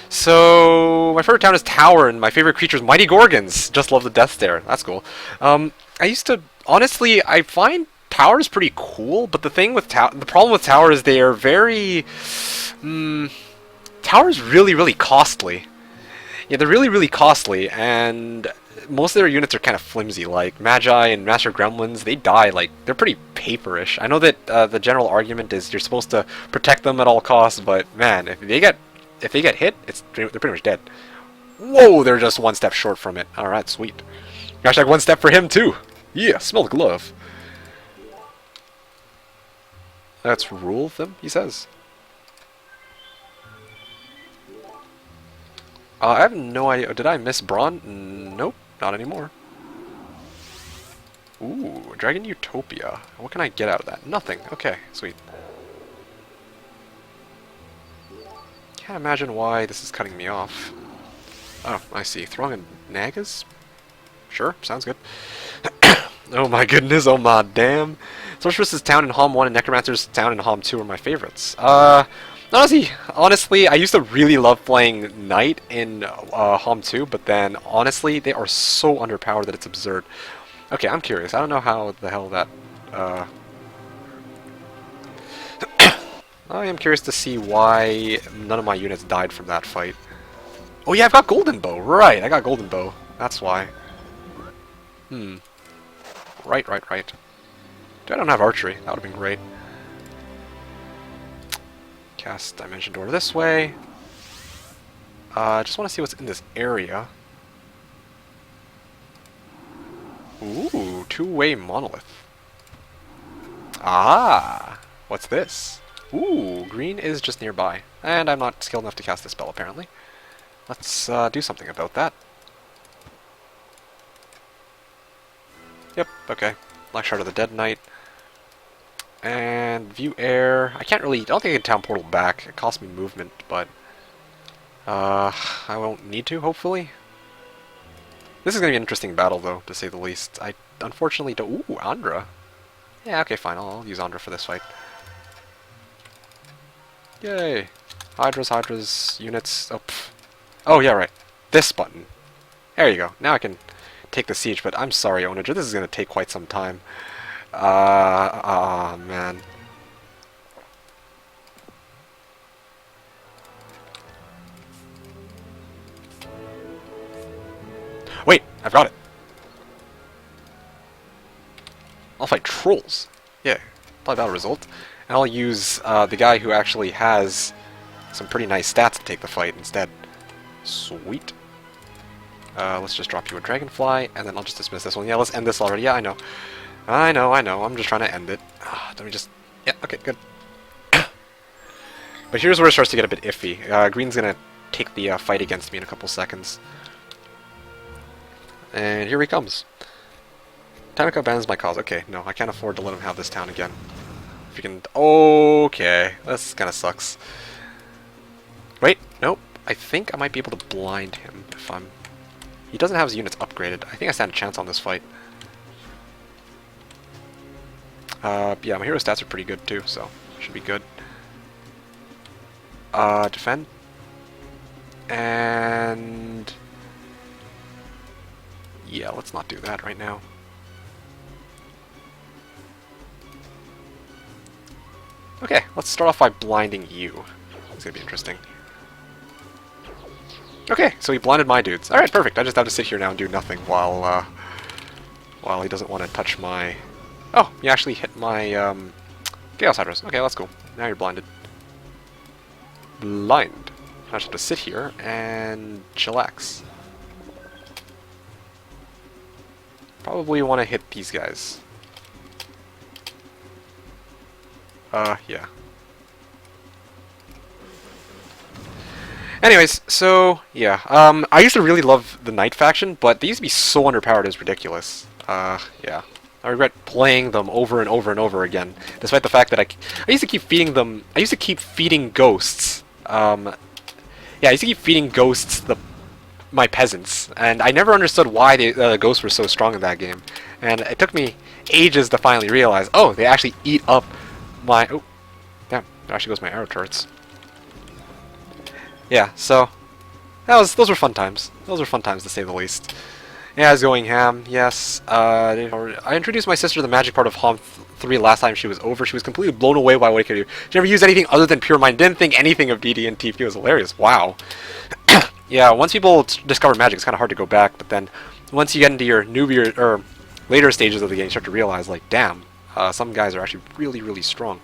so my favorite town is Tower, and my favorite creature is Mighty Gorgons. Just love the death stare. That's cool. I used to... Honestly, I find Tower is pretty cool, but the thing with the problem with Tower is they are very... Tower is really, really costly. Yeah, they're really, really costly, and most of their units are kind of flimsy. Like Magi and Master Gremlins, they die like they're pretty paperish. I know that the general argument is you're supposed to protect them at all costs, but man, if they get hit, they're pretty much dead. Whoa, they're just one step short from it. All right, sweet. Hashtag one step for him too. Yeah, smell the glove. Let's rule them, he says. I have no idea. Did I miss Brawn? Nope, not anymore. Ooh, Dragon Utopia. What can I get out of that? Nothing. Okay, sweet. Can't imagine why this is cutting me off. Oh, I see. Throng and Nagas? Sure, sounds good. Oh my goodness, oh my damn. Sorceress's Town in Hom 1 and Necromancer's Town in Hom 2 are my favorites. Honestly, I used to really love playing Knight in Hom 2, but then, honestly, they are so underpowered that it's absurd. Okay, I'm curious. I don't know how the hell that... I am curious to see why none of my units died from that fight. Oh yeah, I've got Golden Bow. Right, I got Golden Bow. That's why. Right. Dude, I don't have archery. That would have been great. Cast Dimension Door this way. Just want to see what's in this area. Ooh, two-way monolith. Ah, what's this? Ooh, green is just nearby. And I'm not skilled enough to cast this spell, apparently. Let's do something about that. Yep, okay. Black Shard of the Dead Knight. And view air. I don't think I can town portal back. It costs me movement, but I won't need to, hopefully. This is going to be an interesting battle, though, to say the least. I unfortunately don't... Ooh, Andra. Yeah, okay, fine. I'll use Andra for this fight. Yay. Hydras, units. Oh, pff. Oh, yeah, right. This button. There you go. Now I can take the siege, but I'm sorry, Ownager. This is going to take quite some time. Man. Wait, I've got it. I'll fight trolls. Yeah, probably that'll result. And I'll use the guy who actually has some pretty nice stats to take the fight instead. Sweet. Let's just drop you a dragonfly, and then I'll just dismiss this one. Yeah, let's end this already. Yeah, I know. I know. I'm just trying to end it. Let me just... Yeah, okay, good. But here's where it starts to get a bit iffy. Green's gonna take the fight against me in a couple seconds. And here he comes. Tanaka abandons my cause. Okay, no, I can't afford to let him have this town again. If you can... Okay, this kind of sucks. Wait, nope. I think I might be able to blind him if I'm... He doesn't have his units upgraded. I think I stand a chance on this fight. Yeah, my hero stats are pretty good too, so should be good. Defend. And... yeah, let's not do that right now. Okay, let's start off by blinding you. It's gonna be interesting. Okay, so he blinded my dudes. Alright, perfect. I just have to sit here now and do nothing while he doesn't want to touch my... oh, you actually hit my, Chaos Hydras. Okay, that's cool. Now you're blinded. Blind. I just have to sit here and chillax. Probably want to hit these guys. Yeah. Anyways, so, yeah. I used to really love the Knight faction, but they used to be so underpowered, it's ridiculous. Yeah. I regret playing them over and over and over again, despite the fact that I used to keep feeding them... I used to keep feeding ghosts. Yeah, I used to keep feeding ghosts my peasants, and I never understood why the ghosts were so strong in that game. And it took me ages to finally realize, oh, they actually eat up my... oh, damn, there actually goes my arrow turrets. Yeah, so those were fun times. Those were fun times to say the least. Yeah, I was going ham. Yes. I introduced my sister to the magic part of HOM 3 last time she was over. She was completely blown away by what it could do. She never used anything other than pure mind. Didn't think anything of DD and TP. It was hilarious. Wow. Yeah, once people discover magic, it's kind of hard to go back. But then once you get into your newbie or later stages of the game, you start to realize, like, damn, some guys are actually really, really strong.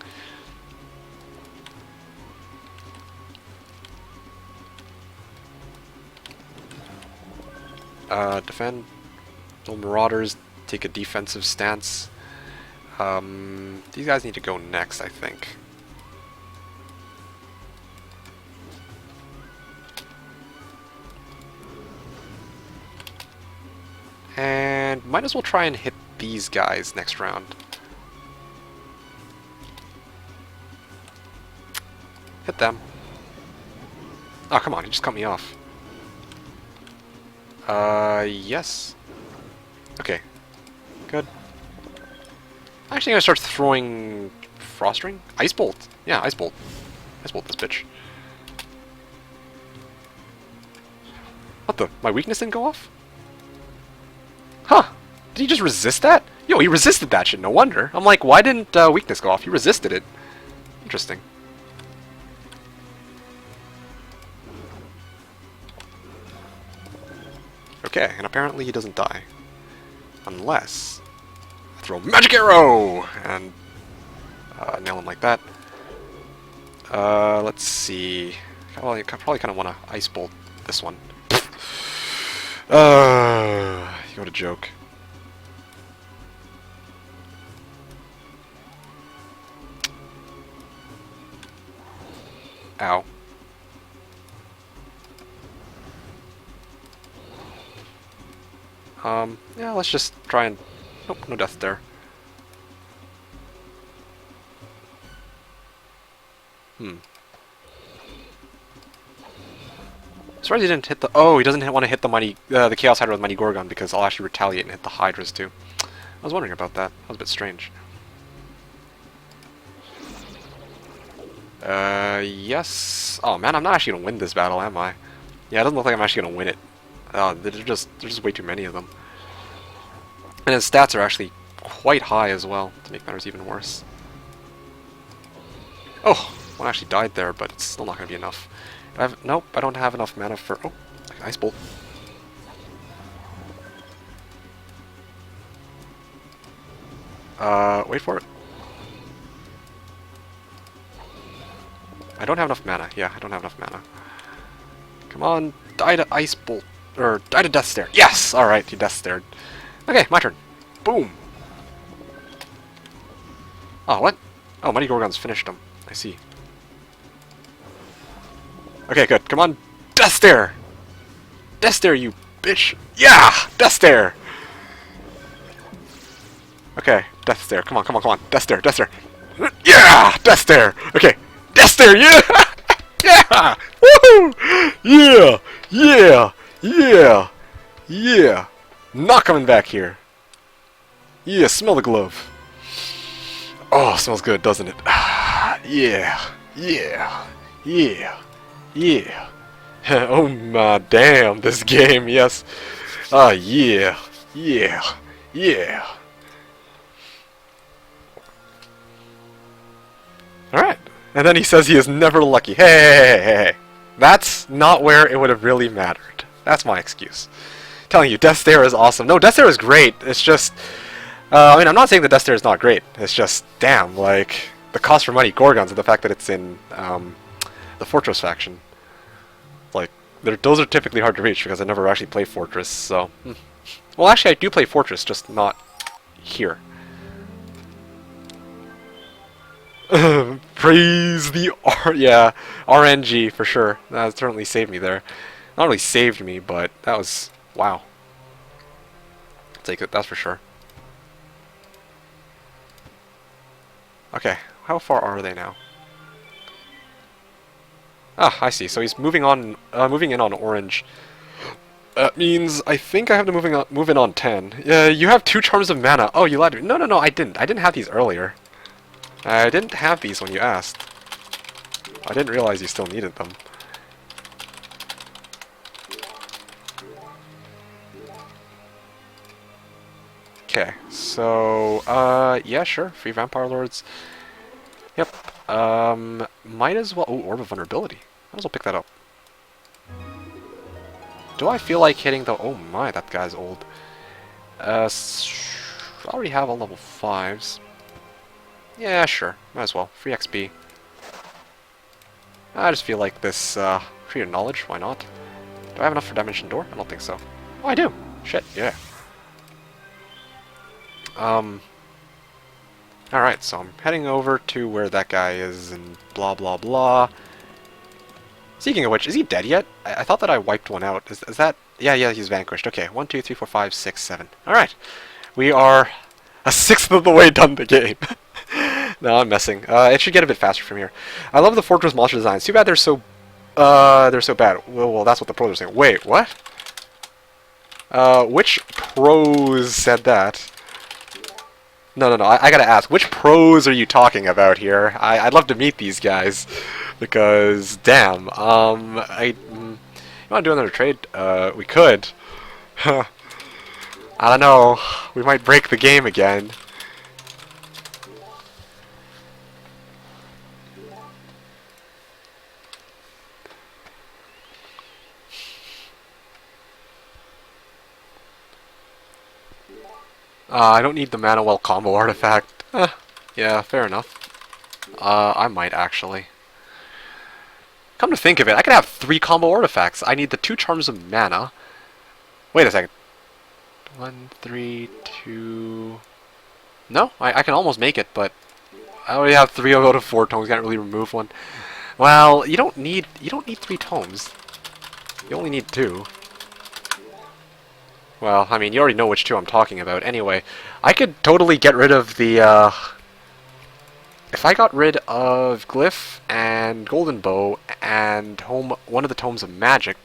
Defend. Little Marauders take a defensive stance. These guys need to go next, I think. And might as well try and hit these guys next round. Hit them. Oh, come on, you just cut me off. Yes. Okay. Good. I'm actually gonna start throwing Frost Ring? Ice Bolt. Yeah, Ice Bolt. Ice Bolt this bitch. What the? My weakness didn't go off? Huh. Did he just resist that? Yo, he resisted that shit, no wonder. I'm like, why didn't weakness go off? He resisted it. Interesting. Okay, and apparently he doesn't die. Unless I throw Magic Arrow! And nail him like that. Let's see. I probably kind of want to Ice Bolt this one. What a joke. Ow. Yeah, let's just try and... nope, no death there. Surprised he didn't hit the... oh, he doesn't want to hit the Chaos Hydra with Mighty Gorgon because I'll actually retaliate and hit the Hydras too. I was wondering about that. That was a bit strange. Yes. Oh man, I'm not actually gonna win this battle, am I? Yeah, it doesn't look like I'm actually gonna win it. There's just way too many of them. And his stats are actually quite high as well, to make matters even worse. Oh, one actually died there, but it's still not going to be enough. Nope, I don't have enough mana for... oh, Ice Bolt. Wait for it. I don't have enough mana. Yeah, I don't have enough mana. Come on, die to Ice Bolt. Or, die to Death Stare. Yes! Alright, he Death Stared. Okay, my turn. Boom! Oh, what? Oh, Mighty Gorgon's finished him. I see. Okay, good. Come on. Death Stare! Death Stare, you bitch! Yeah! Death Stare! Okay, Death Stare. Come on, come on, come on. Death Stare, Death Stare. Yeah! Death Stare! Okay. Death Stare, yeah! Yeah! Woohoo! Yeah! Yeah! Yeah! Yeah! Not coming back here. Yeah, smell the glove. Oh, smells good, doesn't it? Yeah, yeah, yeah, yeah. Oh my damn, this game, yes. Yeah, yeah, yeah. Alright. And then he says he is never lucky. Hey, hey, hey, hey, hey. That's not where it would have really mattered. That's my excuse. Telling you, Death Stare is awesome. No, Death Stare is great. It's just... I mean, I'm not saying that Death Stare is not great. It's just, damn, like, the cost for money, Gorgons, and the fact that it's in the Fortress faction. Like, those are typically hard to reach because I never actually play Fortress, so... Well, actually, I do play Fortress, just not here. Praise the yeah, RNG for sure. That certainly saved me there. Not really saved me, but that was wow. I'll take it, that's for sure. Okay, how far are they now? Ah, I see. So he's moving on, moving in on orange. That means I think I have to move in on 10. You have 2 charms of mana. Oh, you lied to me. No, no, no, I didn't. I didn't have these earlier. I didn't have these when you asked. I didn't realize you still needed them. Okay, so, yeah, sure. Free Vampire Lords. Yep. Might as well... Oh, Orb of Vulnerability. Might as well pick that up. Do I feel like hitting the... Oh my, that guy's old. I already have all level 5s. Yeah, sure. Might as well. Free XP. I just feel like this, Tree of Knowledge, why not? Do I have enough for Dimension Door? I don't think so. Oh, I do! Shit, yeah. Alright, so I'm heading over to where that guy is and blah blah blah. Speaking of which, is he dead yet? I thought that I wiped one out. Is that... Yeah, he's vanquished. Okay, 1, 2, 3, 4, 5, 6, 7. Alright. We are a 1/6 of the way done the game. No, I'm messing. It should get a bit faster from here. I love the Fortress monster designs. Too bad they're so bad. Well, that's what the pros are saying. Wait, what? Which pros said that? No, I gotta ask. Which pros are you talking about here? I'd love to meet these guys. Because, damn, you wanna do another trade? We could. I don't know. We might break the game again. I don't need the Mana Well combo artifact. Yeah, fair enough. I might actually. Come to think of it, I could have 3 combo artifacts. I need the 2 charms of mana. Wait a second. 1, 3, 2... No, I can almost make it, but I already have 3 out of 4 tomes. Can't really remove one. Well, you don't need 3 tomes. You only need 2. Well, I mean, you already know which 2 I'm talking about. Anyway, I could totally get rid of the, if I got rid of Glyph and Golden Bow and one of the Tomes of Magic,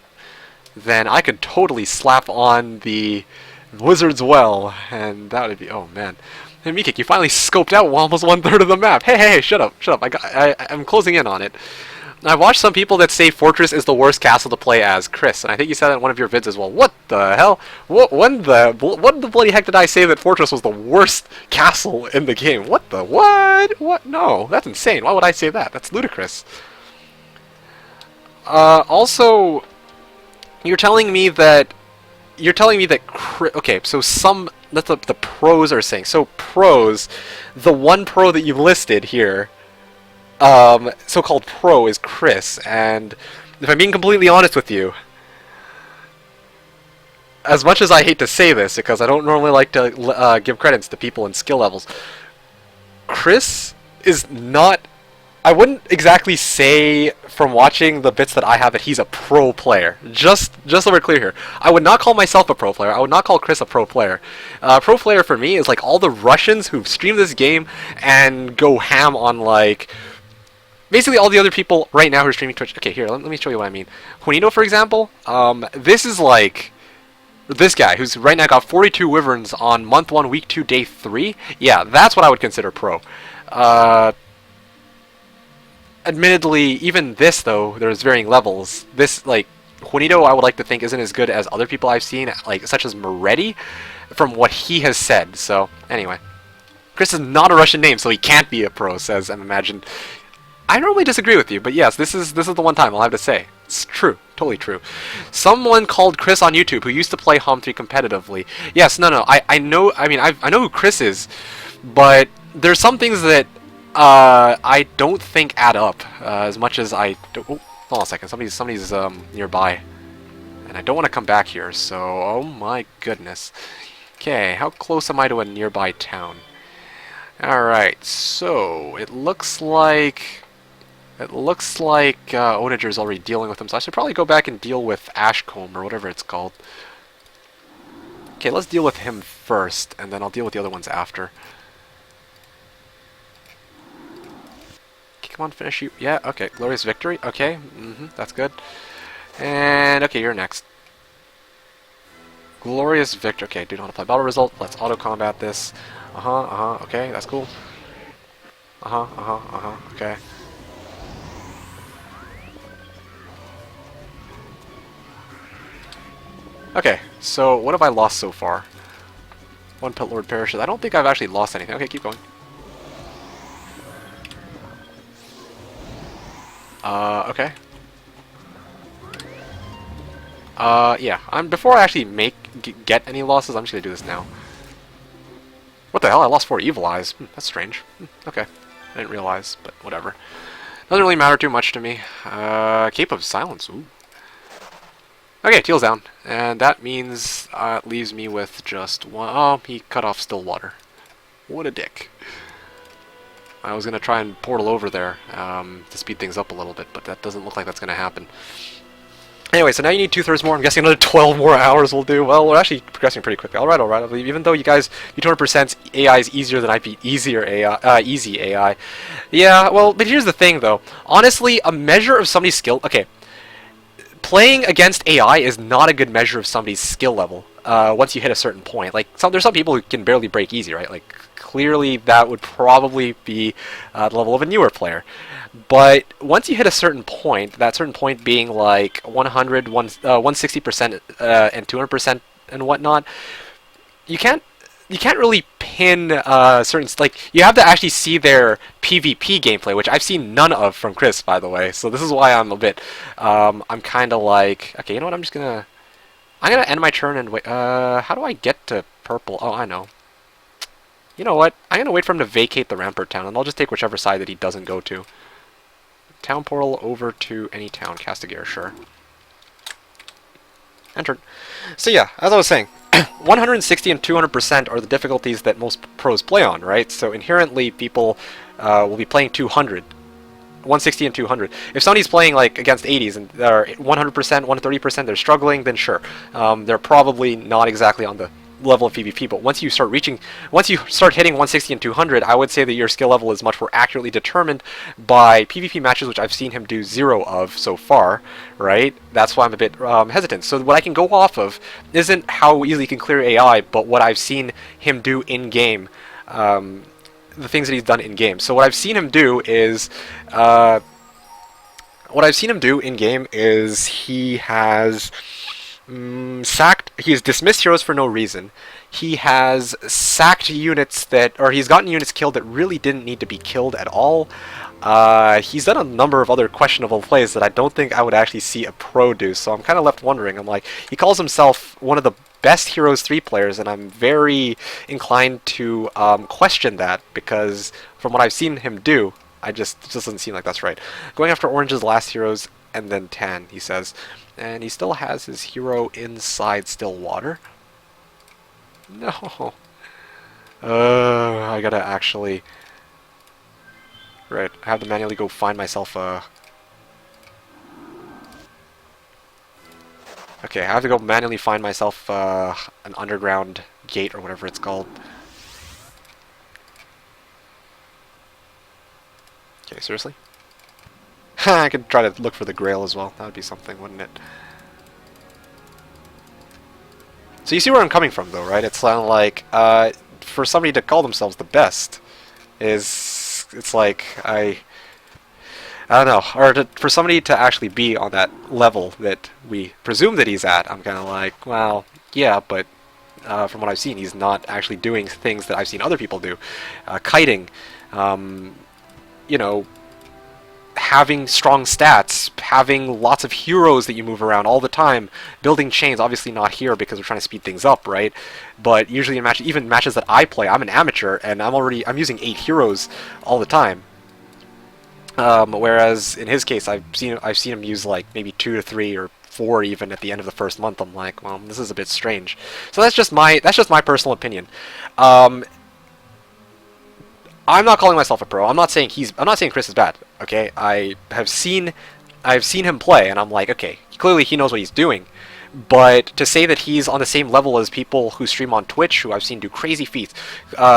then I could totally slap on the Wizard's Well, and that would be... Oh, man. Hey, MeKick, you finally scoped out almost 1/3 of the map. Hey, shut up. I'm closing in on it. I've watched some people that say Fortress is the worst castle to play as, Chris, and I think you said that in one of your vids as well. What the hell? What the bloody heck did I say that Fortress was the worst castle in the game? What the what? What? No, that's insane. Why would I say that? That's ludicrous. Also, you're telling me that okay, so that's what the pros are saying. So pros, the one pro that you've listed here, so-called pro, is Chris, and if I'm being completely honest with you, as much as I hate to say this, because I don't normally like to give credits to people in skill levels, Chris is not... I wouldn't exactly say, from watching the bits that I have, that he's a pro player. Just so we're clear here. I would not call myself a pro player. I would not call Chris a pro player. Pro player for me is like all the Russians who stream this game and go ham on, like... Basically, all the other people right now who are streaming Twitch... Okay, here, let me show you what I mean. Juanito, for example, this is like... This guy, who's right now got 42 Wyverns on month 1, week 2, day 3. Yeah, that's what I would consider pro. Admittedly, even this though, there's varying levels. This like Juanito, I would like to think isn't as good as other people I've seen, like such as Moretti, from what he has said. So anyway, Chris is not a Russian name, so he can't be a pro. Says I'm Imagine. I normally disagree with you, but yes, this is the one time I'll have to say it's true, totally true. Someone called Chris on YouTube who used to play Hom 3 competitively. Yes, no, I know. I mean, I know who Chris is, but there's some things that I don't think add up as much as I. Oh, hold on a second. Somebody's nearby, and I don't want to come back here. So, oh my goodness. Okay, how close am I to a nearby town? All right, so it looks like Ownager is already dealing with him. So I should probably go back and deal with Ashcombe or whatever it's called. Okay, let's deal with him first, and then I'll deal with the other ones after. Come on, finish you. Yeah, okay. Glorious victory. Okay, that's good. And, okay, you're next. Glorious victory. Okay, do not apply battle result. Let's auto-combat this. Okay, that's cool. Okay. Okay, so what have I lost so far? One Pit Lord perishes. I don't think I've actually lost anything. Okay, keep going. Okay. Yeah. Before I actually get any losses, I'm just gonna do this now. What the hell? I lost 4 Evil Eyes. That's strange. Okay. I didn't realize, but whatever. Doesn't really matter too much to me. Cape of Silence. Ooh. Okay, Teal's down. And that means it leaves me with just one. Oh, he cut off Stillwater. What a dick. I was going to try and portal over there to speed things up a little bit, but that doesn't look like that's going to happen. Anyway, so now you need 2/3 more. I'm guessing another 12 more hours will do. Well, we're actually progressing pretty quickly. Alright. I believe even though you guys, you 200% AI is easier than I beat easier AI, easy AI. Yeah, well, but here's the thing, though. Honestly, a measure of somebody's skill... Okay, playing against AI is not a good measure of somebody's skill level once you hit a certain point. Like, there's some people who can barely break easy, right? Like, clearly that would probably be the level of a newer player. But once you hit a certain point, that certain point being like 100, 160% and 200% and whatnot, you can't really pin certain, like, you have to actually see their PvP gameplay, which I've seen none of from Chris, by the way. So this is why I'm a bit, I'm kind of like, okay, you know what? I'm gonna end my turn and wait. How do I get to purple? Oh, I know. You know what? I'm gonna wait for him to vacate the Rampart town, and I'll just take whichever side that he doesn't go to. Town portal over to any town. Castigair, sure. Entered. So yeah, as I was saying, 160 and 200% are the difficulties that most pros play on, right? So inherently, people will be playing 200. 160 and 200. If somebody's playing like against 80s and they're 100%, 130%, they're struggling, then sure. They're probably not exactly on the level of PvP, but once you start hitting 160 and 200, I would say that your skill level is much more accurately determined by PvP matches, which I've seen him do 0 of so far, right? That's why I'm a bit hesitant. So what I can go off of isn't how easily he can clear AI, but what I've seen him do in-game, the things that he's done in-game. So what I've seen him do is... he has... he has dismissed heroes for no reason. He has sacked units he's gotten units killed that really didn't need to be killed at all. He's done a number of other questionable plays that I don't think I would actually see a pro do, so I'm kind of left wondering. I'm like, he calls himself one of the best Heroes 3 players, and I'm very inclined to question that, because from what I've seen him do, it just doesn't seem like that's right. Going after Orange's last heroes, and then Tan, he says. And he still has his hero inside Stillwater. No. I gotta actually... Right, I have to manually go find myself a... Okay, I have to go manually find myself an underground gate or whatever it's called. Okay, seriously? I could try to look for the Grail as well. That would be something, wouldn't it? So you see where I'm coming from, though, right? It's like, for somebody to call themselves the best is it's like I don't know, or for somebody to actually be on that level that we presume that he's at, I'm kind of like, well, yeah, but from what I've seen, he's not actually doing things that I've seen other people do. Kiting, you know, having strong stats, having lots of heroes that you move around all the time, building chains, obviously not here because we're trying to speed things up, right? But usually in even matches that I play, I'm an amateur, and I'm using 8 heroes all the time. Whereas in his case, I've seen him use like maybe 2 to 3 or 4 even at the end of the first month. I'm like, well, this is a bit strange. So that's just my personal opinion. I'm not calling myself a pro. I'm not saying Chris is bad. Okay, I've seen him play, and I'm like, okay, clearly he knows what he's doing. But to say that he's on the same level as people who stream on Twitch, who I've seen do crazy feats,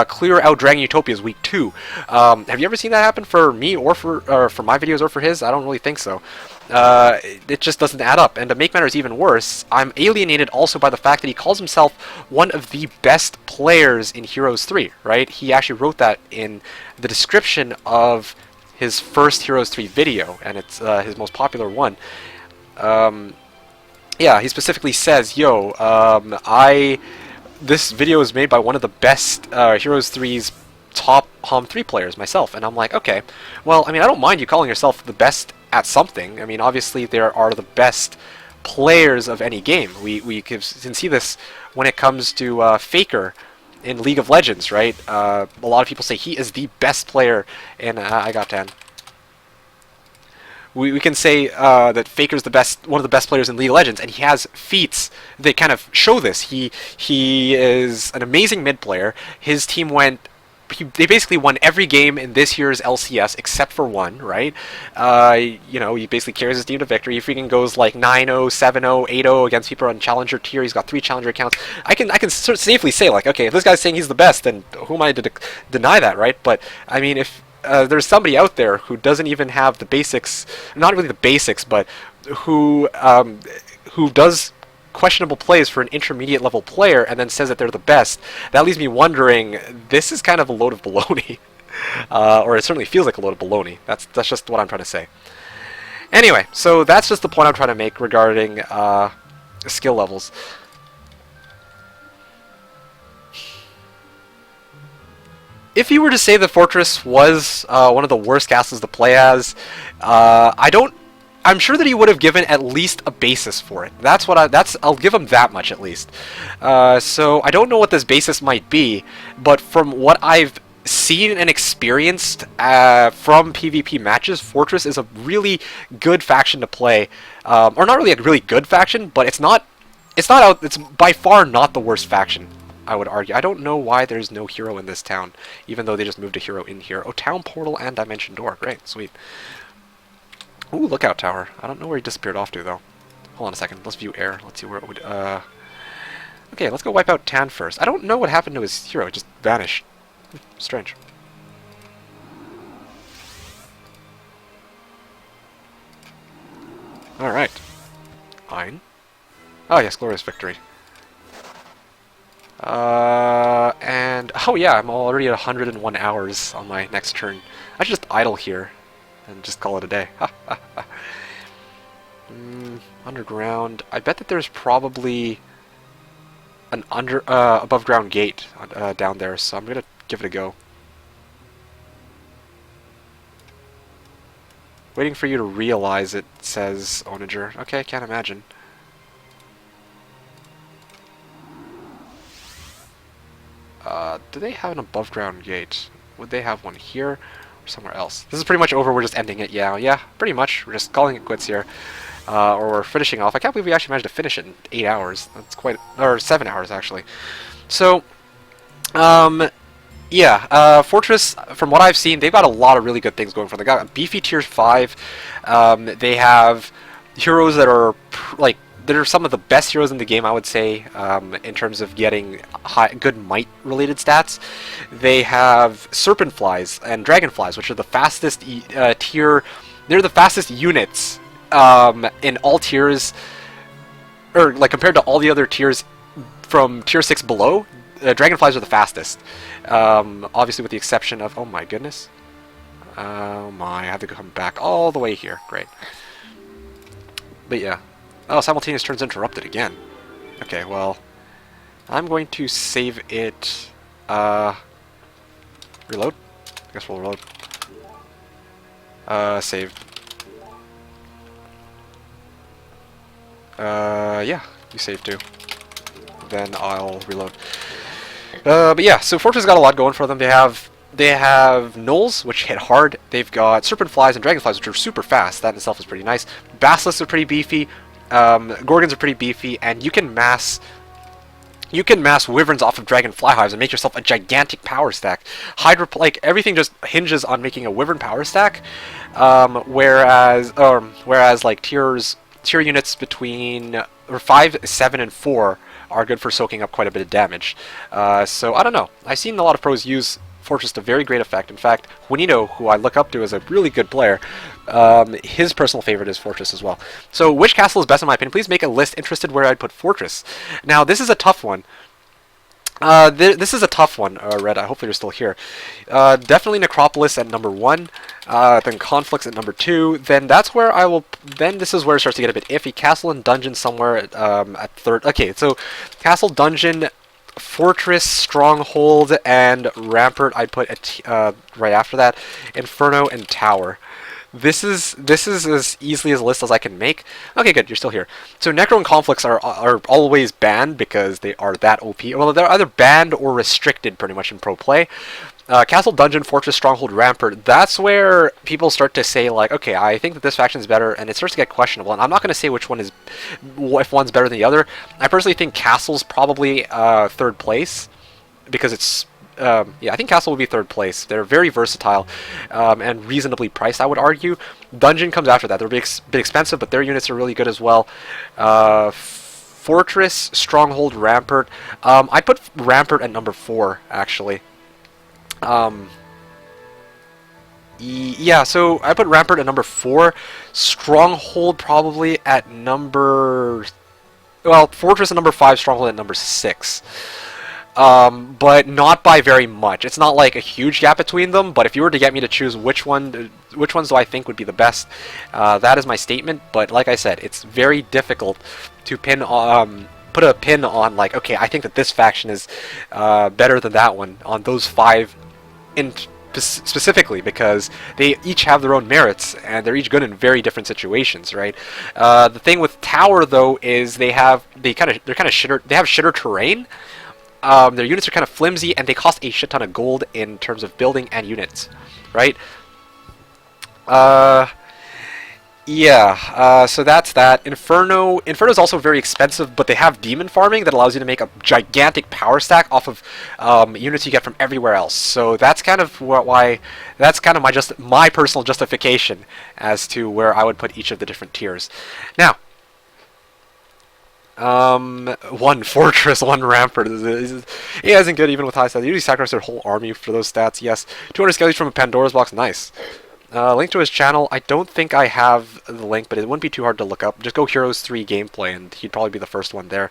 clear out Dragon Utopia's week 2. Have you ever seen that happen for me or for my videos or for his? I don't really think so. It just doesn't add up. And to make matters even worse, I'm alienated also by the fact that he calls himself one of the best players in Heroes 3, right? He actually wrote that in the description of his first Heroes 3 video, and it's his most popular one. Yeah, he specifically says, yo, this video is made by one of the best Heroes 3's top HOM 3 players, myself. And I'm like, okay, well, I mean, I don't mind you calling yourself the best at something. I mean, obviously there are the best players of any game. We can see this when it comes to Faker in League of Legends, right? A lot of people say he is the best player, and I got 10. We can say that Faker's one of the best players in League of Legends, and he has feats that kind of show this. He is an amazing mid player. His team they basically won every game in this year's LCS except for one, right? You know, he basically carries his team to victory. He freaking goes like 9-0, 7-0, 8-0 against people on Challenger tier. He's got 3 Challenger accounts. I can safely say, like, okay, if this guy's saying he's the best, then who am I to deny that, right? But I mean, if there's somebody out there who doesn't even have the basics, not really the basics, but who does questionable plays for an intermediate level player and then says that they're the best, that leaves me wondering, this is kind of a load of baloney. Or it certainly feels like a load of baloney. That's just what I'm trying to say. Anyway, so that's just the point I'm trying to make regarding skill levels. If you were to say that Fortress was one of the worst castles to play as, I'm sure that he would have given at least a basis for it. I'll give him that much at least. So I don't know what this basis might be, but from what I've seen and experienced from PvP matches, Fortress is a really good faction to play, or not really a really good faction, but it's by far not the worst faction, I would argue. I don't know why there's no hero in this town, even though they just moved a hero in here. Oh, Town Portal and Dimension Door. Great, sweet. Ooh, Lookout Tower. I don't know where he disappeared off to, though. Hold on a second. Let's view air. Let's see where it would... Okay, let's go wipe out Tan first. I don't know what happened to his hero. It just vanished. Strange. Alright. Fine. Oh, yes, Glorious Victory. And... Oh, yeah, I'm already at 101 hours on my next turn. I should just idle here and just call it a day. Underground. I bet that there's probably an above ground gate down there, so I'm gonna give it a go. Waiting for you to realize it, says Ownager. Okay, can't imagine. Do they have an above ground gate? Would they have one here or somewhere else? This is pretty much over. We're just ending it. Yeah, pretty much. We're just calling it quits here. Or we're finishing off. I can't believe we actually managed to finish it in 8 hours. That's quite... Or 7 hours, actually. So, yeah, Fortress, from what I've seen, they've got a lot of really good things going for them. They got beefy tier 5. They have heroes that are, like, they're some of the best heroes in the game, I would say, in terms of getting good might-related stats. They have Serpent Flies and Dragonflies, which are the fastest tier... They're the fastest units in all tiers, or like compared to all the other tiers from tier 6 below. Dragonflies are the fastest. Obviously with the exception of... Oh my goodness. Oh my, I have to come back all the way here. Great. But yeah. Oh, simultaneous turns interrupted again. Okay, well, I'm going to save it. Reload? I guess we'll reload. Save. Yeah, you save too. Then I'll reload. But yeah, so Fortress got a lot going for them. They have gnolls, which hit hard. They've got serpent flies and dragonflies, which are super fast. That in itself is pretty nice. Basilisks are pretty beefy. Gorgons are pretty beefy, and you can mass wyverns off of dragonfly hives and make yourself a gigantic power stack. Hydra, like everything, just hinges on making a wyvern power stack. Whereas like tier units between 5, 7, and 4 are good for soaking up quite a bit of damage. So I don't know. I've seen a lot of pros use Fortress to very great effect. In fact, Juanito, who I look up to as a really good player, his personal favorite is Fortress as well. So which castle is best in my opinion? Please make a list interested where I'd put Fortress. Now this is a tough one. This is a tough one, Red. Hopefully you're still here. Definitely Necropolis at number 1. Then Conflicts at number 2. Then that's where I will. Then this is where it starts to get a bit iffy. Castle and Dungeon somewhere at 3rd. Okay, so Castle, Dungeon, Fortress, Stronghold, and Rampart I'd put at right after that. Inferno and Tower. This is as easily as a list as I can make. Okay, good, you're still here. So Necro and Conflicts are always banned because they are that OP. Well, they're either banned or restricted pretty much in pro play. Castle, Dungeon, Fortress, Stronghold, Rampart, that's where people start to say, like, okay, I think that this faction is better, and it starts to get questionable. And I'm not going to say which one is, if one's better than the other. I personally think Castle's probably 3rd place, because it's, yeah, I think Castle would be 3rd place. They're very versatile and reasonably priced, I would argue. Dungeon comes after that. They're a bit expensive, but their units are really good as well. Fortress, Stronghold, Rampart. I'd put Rampart at number 4, actually. Yeah, so I put Rampart at number 4. Stronghold probably at number... Well, Fortress at number 5, Stronghold at number 6. But not by very much. It's not like a huge gap between them, but if you were to get me to choose which ones do I think would be the best, that is my statement. But like I said, it's very difficult to put a pin on, like, okay, I think that this faction is better than that one on those 5 specifically, because they each have their own merits and they're each good in very different situations, right? The thing with Tower though is they have shitter terrain. Their units are kind of flimsy and they cost a shit ton of gold in terms of building and units, right? Yeah, so that's that. Inferno is also very expensive, but they have demon farming that allows you to make a gigantic power stack off of units you get from everywhere else. So that's kind of that's kind of my personal justification as to where I would put each of the different tiers. Now, 1 Fortress, 1 Rampart. It isn't good even with high stats. They usually sacrifice their whole army for those stats, yes. 200 skellies from a Pandora's box, nice. Link to his channel, I don't think I have the link, but it wouldn't be too hard to look up. Just go Heroes 3 gameplay, and he'd probably be the first one there.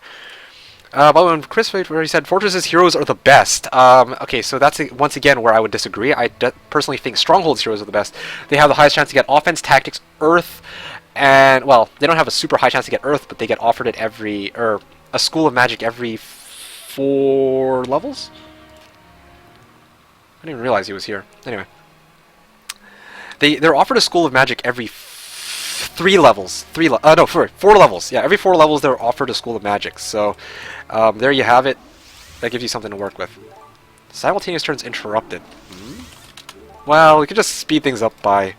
But when Chris where he said Fortress's heroes are the best. Okay, so that's once again where I would disagree. I personally think Stronghold's heroes are the best. They have the highest chance to get offense, tactics, earth, and, well, they don't have a super high chance to get earth, but they get offered it a school of magic every 4 levels? I didn't even realize he was here. Anyway. They're offered a school of magic every 3 levels. 4 levels. Yeah, every 4 levels they're offered a school of magic. So, there you have it. That gives you something to work with. Simultaneous turns interrupted. Well, we could just speed things up by...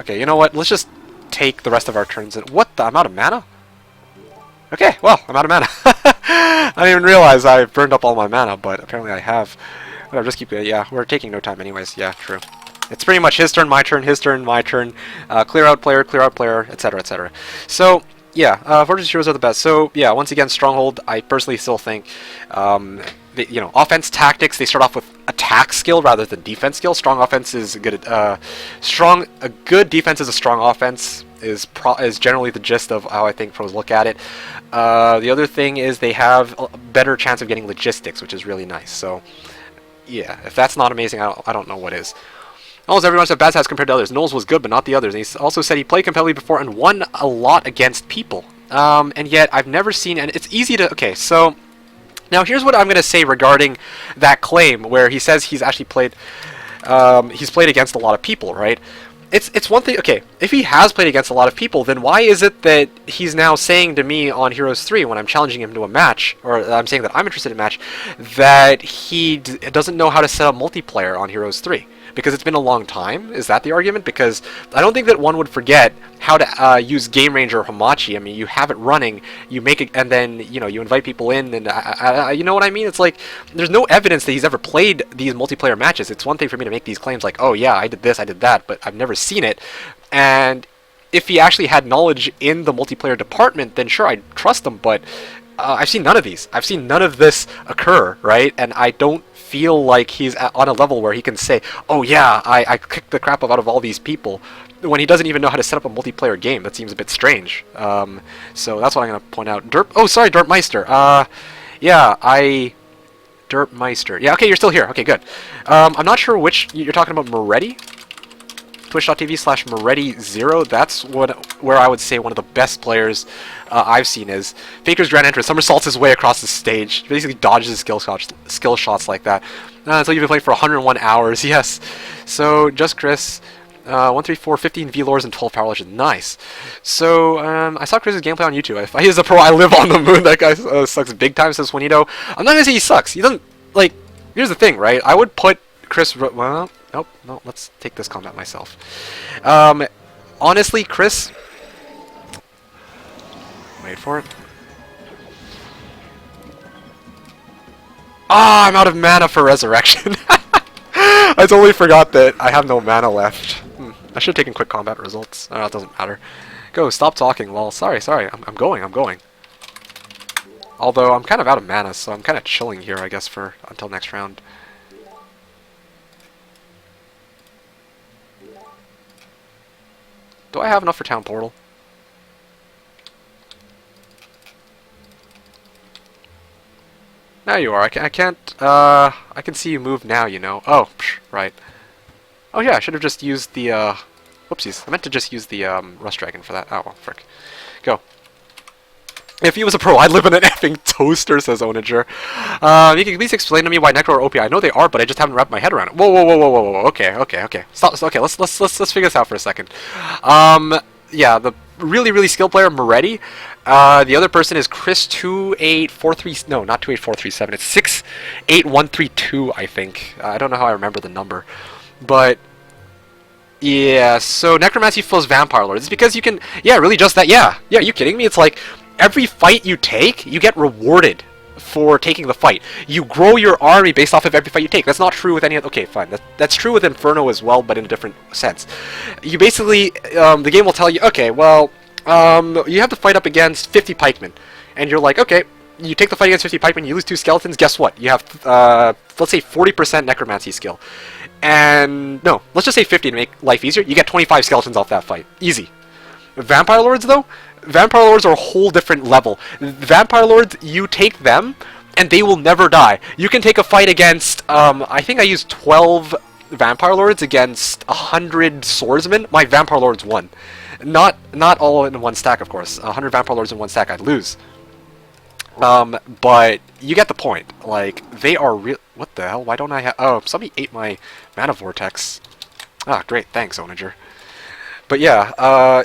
Okay, you know what? Let's just take the rest of our turns. What the? I'm out of mana? Okay, well, I'm out of mana. I didn't even realize I burned up all my mana, but apparently I have. Whatever, just keep it. Yeah, we're taking no time anyways. Yeah, true. It's pretty much his turn, my turn, his turn, my turn. Clear out player, etc., etc. So, yeah, Fortress heroes are the best. So, yeah, once again, Stronghold, I personally still think, offense, tactics, they start off with attack skill rather than defense skill. Strong offense is good. A good defense is a strong offense. Is generally the gist of how I think pros look at it. The other thing is they have a better chance of getting logistics, which is really nice. So, yeah, if that's not amazing, I don't know what is. Almost everyone has bad stats compared to others. Knowles was good, but not the others. And he also said he played competitively before and won a lot against people. And yet I've never seen, and it's easy to, okay, so now here's what I'm going to say regarding that claim where he says he's actually played, he's played against a lot of people, right? It's one thing, okay, if he has played against a lot of people, then why is it that he's now saying to me on Heroes 3 when I'm challenging him to a match, or I'm saying that I'm interested in a match, that he doesn't know how to set up multiplayer on Heroes 3? Because it's been a long time? Is that the argument? Because I don't think that one would forget how to use Game Ranger or Hamachi. I mean, you have it running, you make it, and then, you know, you invite people in, and you know what I mean? It's like, there's no evidence that he's ever played these multiplayer matches. It's one thing for me to make these claims like, oh yeah, I did this, I did that, but I've never seen it. And if he actually had knowledge in the multiplayer department, then sure, I'd trust him, but I've seen none of these. I've seen none of this occur, right? And I don't feel like he's on a level where he can say, oh yeah, I kicked the crap out of all these people, when he doesn't even know how to set up a multiplayer game. That seems a bit strange. So that's what I'm going to point out. Derpmeister. Yeah, Derpmeister. Yeah, okay, you're still here. Okay, good. I'm not sure which, you're talking about Moretti? Twitch.tv/Moretti0. That's where I would say one of the best players I've seen is. Faker's grand entrance, somersaults his way across the stage, basically dodges skill shots like that. So you've been playing for 101 hours, yes. So, Just Chris, 134, 15 V-Lores and 12 Power Lashes, nice. So, I saw Chris's gameplay on YouTube. If he is a pro, I live on the moon. That guy sucks big time, says Juanito. I'm not gonna say he sucks. He doesn't, like, here's the thing, right? I would put Chris, well, nope, no, let's take this combat myself. Honestly, Chris, wait for it. Ah, I'm out of mana for Resurrection. I totally forgot that I have no mana left. I should have taken quick combat results. Oh, it doesn't matter. Go, stop talking, lol. Sorry, I'm going. Although, I'm kind of out of mana, so I'm kind of chilling here, I guess, for until next round. Do I have enough for Town Portal? Now you are. I can't, I can see you move now, you know. Oh, psh, right. Oh yeah, I should have just used the, whoopsies. I meant to just use the, Rust Dragon for that. Oh, well, frick. Go. If he was a pro, I'd live in an effing toaster, says Ownager. You can at least explain to me why Necro are OP. I know they are, but I just haven't wrapped my head around it. Whoa. Okay. Stop. Okay, let's figure this out for a second. Yeah, the really skilled player, Moretti. The other person is Chris 2843. No, not 28437. It's 68132, I think. I don't know how I remember the number, but yeah. So Necromancy fills Vampire Lords. It's because you can. Yeah, really, just that. Yeah. Are you kidding me? It's like every fight you take, you get rewarded for taking the fight. You grow your army based off of every fight you take. That's not true with any other... Okay, fine. That's true with Inferno as well, but in a different sense. You basically... the game will tell you, okay, well, you have to fight up against 50 pikemen. And you're like, okay, you take the fight against 50 pikemen, you lose 2 skeletons, guess what? You have, let's say 40% necromancy skill. And, no, let's just say 50 to make life easier. You get 25 skeletons off that fight. Easy. Vampire Lords, though? Vampire Lords are a whole different level. Vampire Lords, you take them, and they will never die. You can take a fight against, I think I used 12 Vampire Lords against 100 Swordsmen. My Vampire Lords won. Not all in one stack, of course. 100 Vampire Lords in one stack, I'd lose. But you get the point. Like, they are real... What the hell? Why don't I have... Oh, somebody ate my Mana Vortex. Ah, great. Thanks, Ownager. But yeah,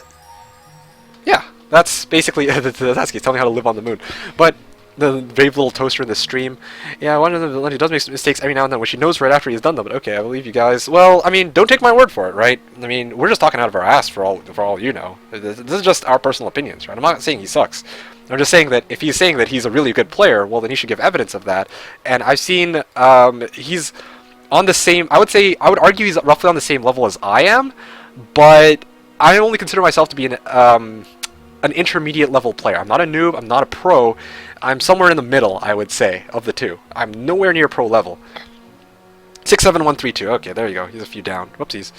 yeah. That's basically that's he's telling me how to live on the moon. But the brave little toaster in the stream, yeah, one of them he does make mistakes every now and then, which he knows right after he's done them. But okay, I believe you guys. Well, I mean, don't take my word for it, right? I mean, we're just talking out of our ass for all you know. This is just our personal opinions, right? I'm not saying he sucks. I'm just saying that if he's saying that he's a really good player, well, then he should give evidence of that. And I've seen he's on the same. I would argue he's roughly on the same level as I am, but I only consider myself to be an intermediate level player. I'm not a noob, I'm not a pro, I'm somewhere in the middle, I would say, of the two. I'm nowhere near pro level. 67132, okay, there you go, he's a few down. Whoopsies.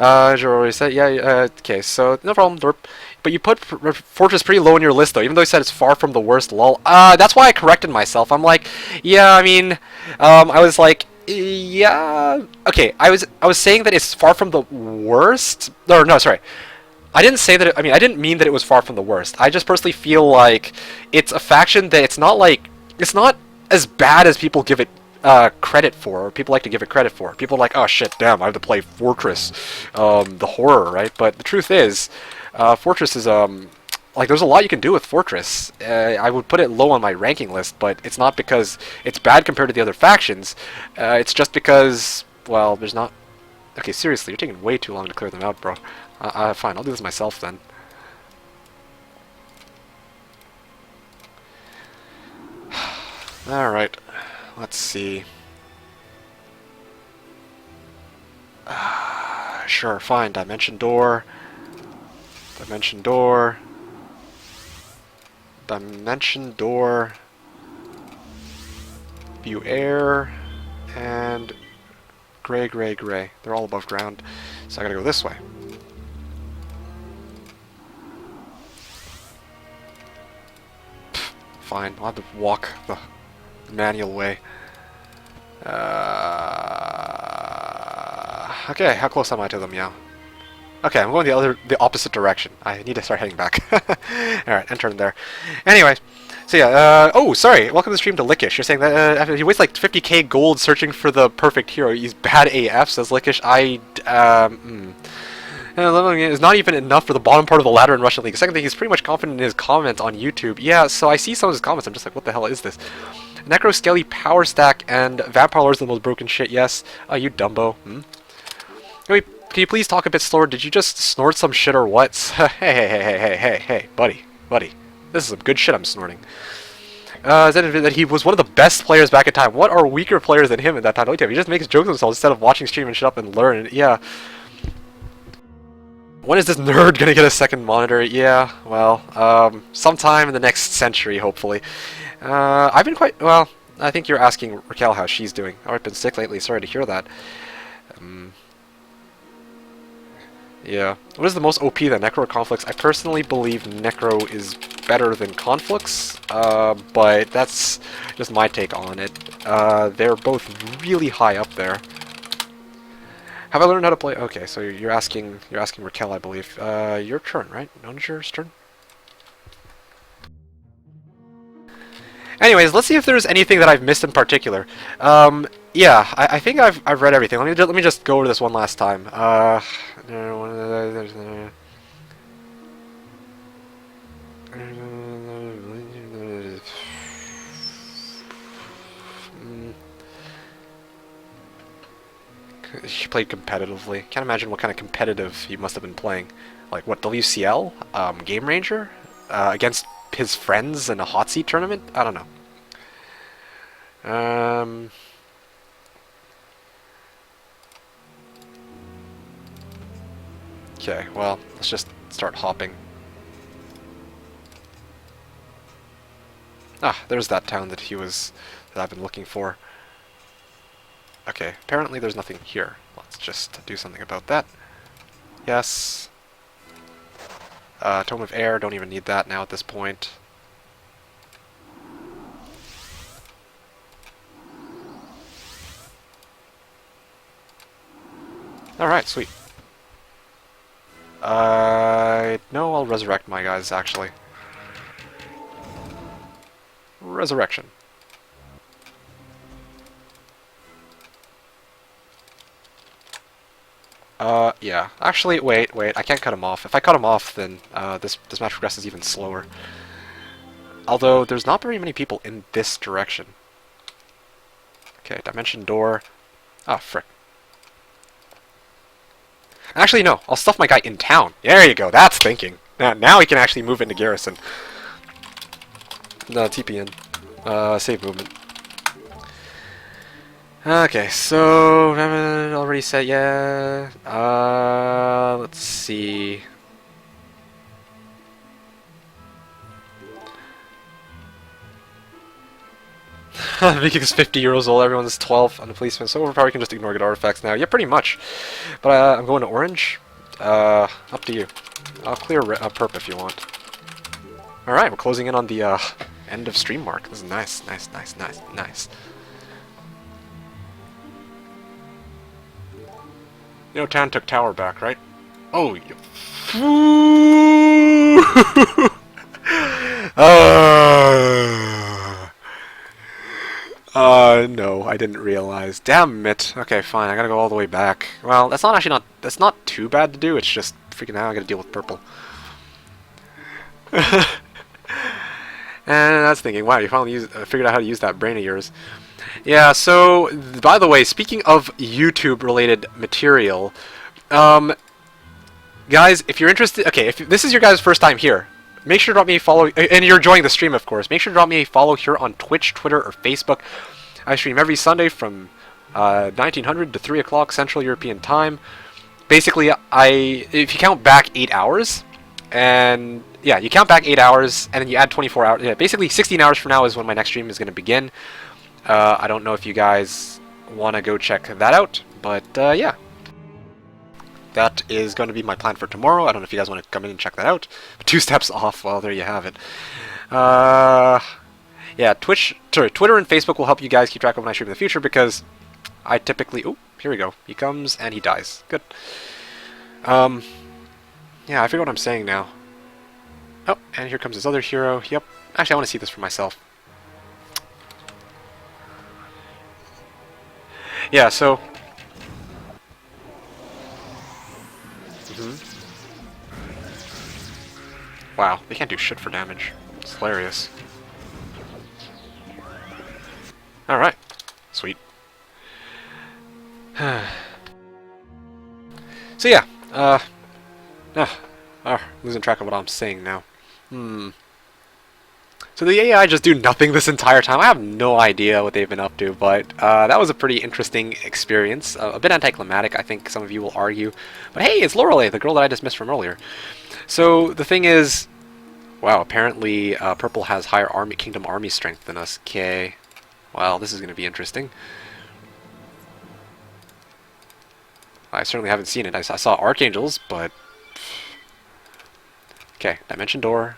Already said, yeah, okay, so, no problem, Derp. But you put Fortress pretty low in your list, though, even though you said it's far from the worst, lol. That's why I corrected myself. I'm like, yeah, I mean, I was like, Yeah. Okay, I was saying that it's far from the worst. Or no, sorry. I didn't say that. I didn't mean that it was far from the worst. I just personally feel like it's a faction that it's not as bad as people give it credit for, or people like to give it credit for. People are like, oh shit, damn, I have to play Fortress, the horror, right? But the truth is, Fortress is like there's a lot you can do with Fortress. I would put it low on my ranking list, but it's not because it's bad compared to the other factions. It's just because, well, there's not. Okay, seriously, you're taking way too long to clear them out, bro. Fine, I'll do this myself then. Alright, let's see. Sure, fine, Dimension Door. Dimension Door. Dimension Door. View Air. And gray, gray, gray. They're all above ground, so I gotta go this way. Fine, I'll have to walk the manual way. Okay, how close am I to them now? Okay, I'm going the opposite direction. I need to start heading back. Alright, enter in there. Anyway, so yeah, oh, sorry, welcome to the stream to Lickish. You're saying that after he wastes like 50k gold searching for the perfect hero. He's bad AF, says Lickish. Leveling is not even enough for the bottom part of the ladder in Russian League. Second thing, he's pretty much confident in his comment on YouTube. Yeah, so I see some of his comments, I'm just like, what the hell is this? Necro Skelly Power Stack and Vampire Lord's the most broken shit, yes. You Dumbo. Can you please talk a bit slower? Did you just snort some shit or what? Hey, buddy. This is some good shit I'm snorting. That he was one of the best players back in time. What are weaker players than him at that time? He just makes jokes of himself instead of watching stream and shut up and learn. Yeah. When is this nerd gonna get a second monitor? Yeah, well, sometime in the next century, hopefully. I've been quite, well, I think you're asking Raquel how she's doing. Oh, I've been sick lately, sorry to hear that. Yeah. What is the most OP than Necro or Conflux? I personally believe Necro is better than Conflux, but that's just my take on it. They're both really high up there. Have I learned how to play? Okay, so you're asking Raquel, I believe. Your turn, right? Ownager's turn? Anyways, let's see if there's anything that I've missed in particular. Yeah, I think I've read everything. Let me just go over this one last time. She played competitively. Can't imagine what kind of competitive he must have been playing. Like, what, WCL? Game Ranger? Against his friends in a hot seat tournament? I don't know. Okay, well, let's just start hopping. Ah, there's that town that I've been looking for. Okay, apparently there's nothing here. Let's just do something about that. Yes. Tome of Air, don't even need that now at this point. Alright, sweet. No, I'll resurrect my guys, actually. Resurrection. Yeah. Actually, wait, I can't cut him off. If I cut him off, then, this match progresses even slower. Although, there's not very many people in this direction. Okay, Dimension Door. Ah, frick. Actually, no. I'll stuff my guy in town. There you go. That's thinking. Now he can actually move into Garrison. No, TP in. Save movement. Okay, so already said yeah. Let's see. MeKick is 50 years old. Everyone is 12 on the policeman, so we probably can just ignore good artifacts now. Yeah, pretty much. But I'm going to orange. Up to you. I'll clear perp if you want. All right, we're closing in on the end of stream mark. This is nice. You know, Tan took tower back, right? Oh, you. No, I didn't realize. Damn it. Okay, fine. I gotta go all the way back. Well, that's not actually not. That's not too bad to do. It's just freaking now I gotta deal with purple. And I was thinking, wow, you finally figured out how to use that brain of yours. Yeah. So, by the way, speaking of YouTube-related material, guys, if you're interested, okay, if this is your guys' first time here, make sure to drop me a follow, and you're enjoying the stream, of course. Make sure to drop me a follow here on Twitch, Twitter, or Facebook. I stream every Sunday from 1900 to 3 o'clock Central European Time. Basically, if you count back 8 hours, and yeah, you count back 8 hours, and then you add 24 hours. Yeah, basically 16 hours from now is when my next stream is going to begin. I don't know if you guys want to go check that out, but yeah. That is going to be my plan for tomorrow. I don't know if you guys want to come in and check that out. 2 steps off. Well, there you have it. Yeah, Twitter and Facebook will help you guys keep track of when I stream in the future because I typically... Oh, here we go. He comes and he dies. Good. Yeah, I forget what I'm saying now. Oh, and here comes this other hero. Yep. Actually, I want to see this for myself. Yeah, so... Wow, they can't do shit for damage. It's hilarious. Alright. Sweet. So yeah, losing track of what I'm saying now. So the AI just do nothing this entire time. I have no idea what they've been up to, but that was a pretty interesting experience. A bit anticlimactic, I think some of you will argue. But hey, it's Lorelei, the girl that I dismissed from earlier. So the thing is, wow, apparently Purple has higher Kingdom Army strength than us. Okay, well, this is going to be interesting. I certainly haven't seen it. I saw Archangels, but... Okay, Dimension Door.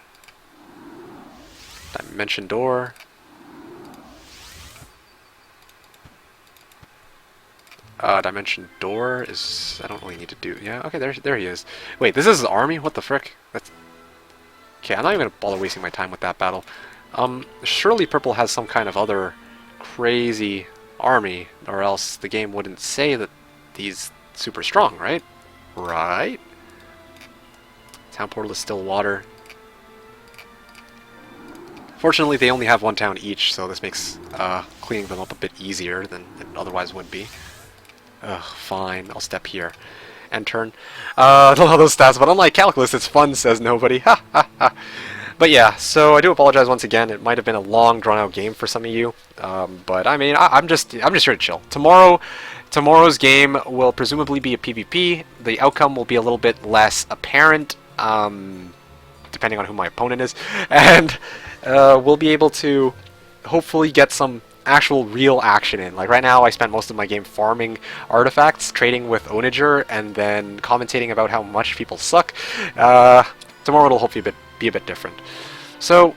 Dimension Door. Dimension Door is... I don't really need to do... Yeah, okay, there he is. Wait, this is his army? What the frick? That's... Okay, I'm not even gonna bother wasting my time with that battle. Surely Purple has some kind of other crazy army, or else the game wouldn't say that he's super strong, right? Right? Town portal is still water. Fortunately, they only have 1 town each, so this makes cleaning them up a bit easier than it otherwise would be. Ugh, fine, I'll step here. And turn. I don't know those stats, but unlike Calculus, it's fun, says nobody. Ha ha ha. But yeah, so I do apologize once again. It might have been a long, drawn-out game for some of you, but I mean, I'm just here to chill. Tomorrow's game will presumably be a PvP. The outcome will be a little bit less apparent, depending on who my opponent is, and we'll be able to hopefully get some actual real action in. Like right now I spent most of my game farming artifacts, trading with Ownager, and then commentating about how much people suck. Tomorrow it'll hopefully be a bit different. So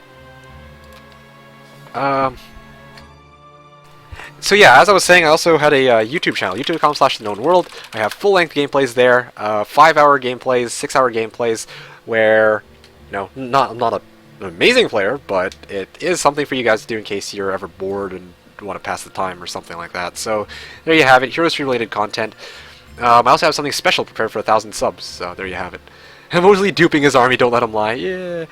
yeah, as I was saying, I also had a YouTube channel, youtube.com/TheKnownWorld. I have full-length gameplays there, 5-hour gameplays, 6-hour gameplays, where, you know, not an amazing player, but it is something for you guys to do in case you're ever bored and want to pass the time or something like that. So there you have it, Hero Stream related content. I also have something special prepared for 1,000 subs, so there you have it. I'm mostly duping his army, don't let him lie. Yeah.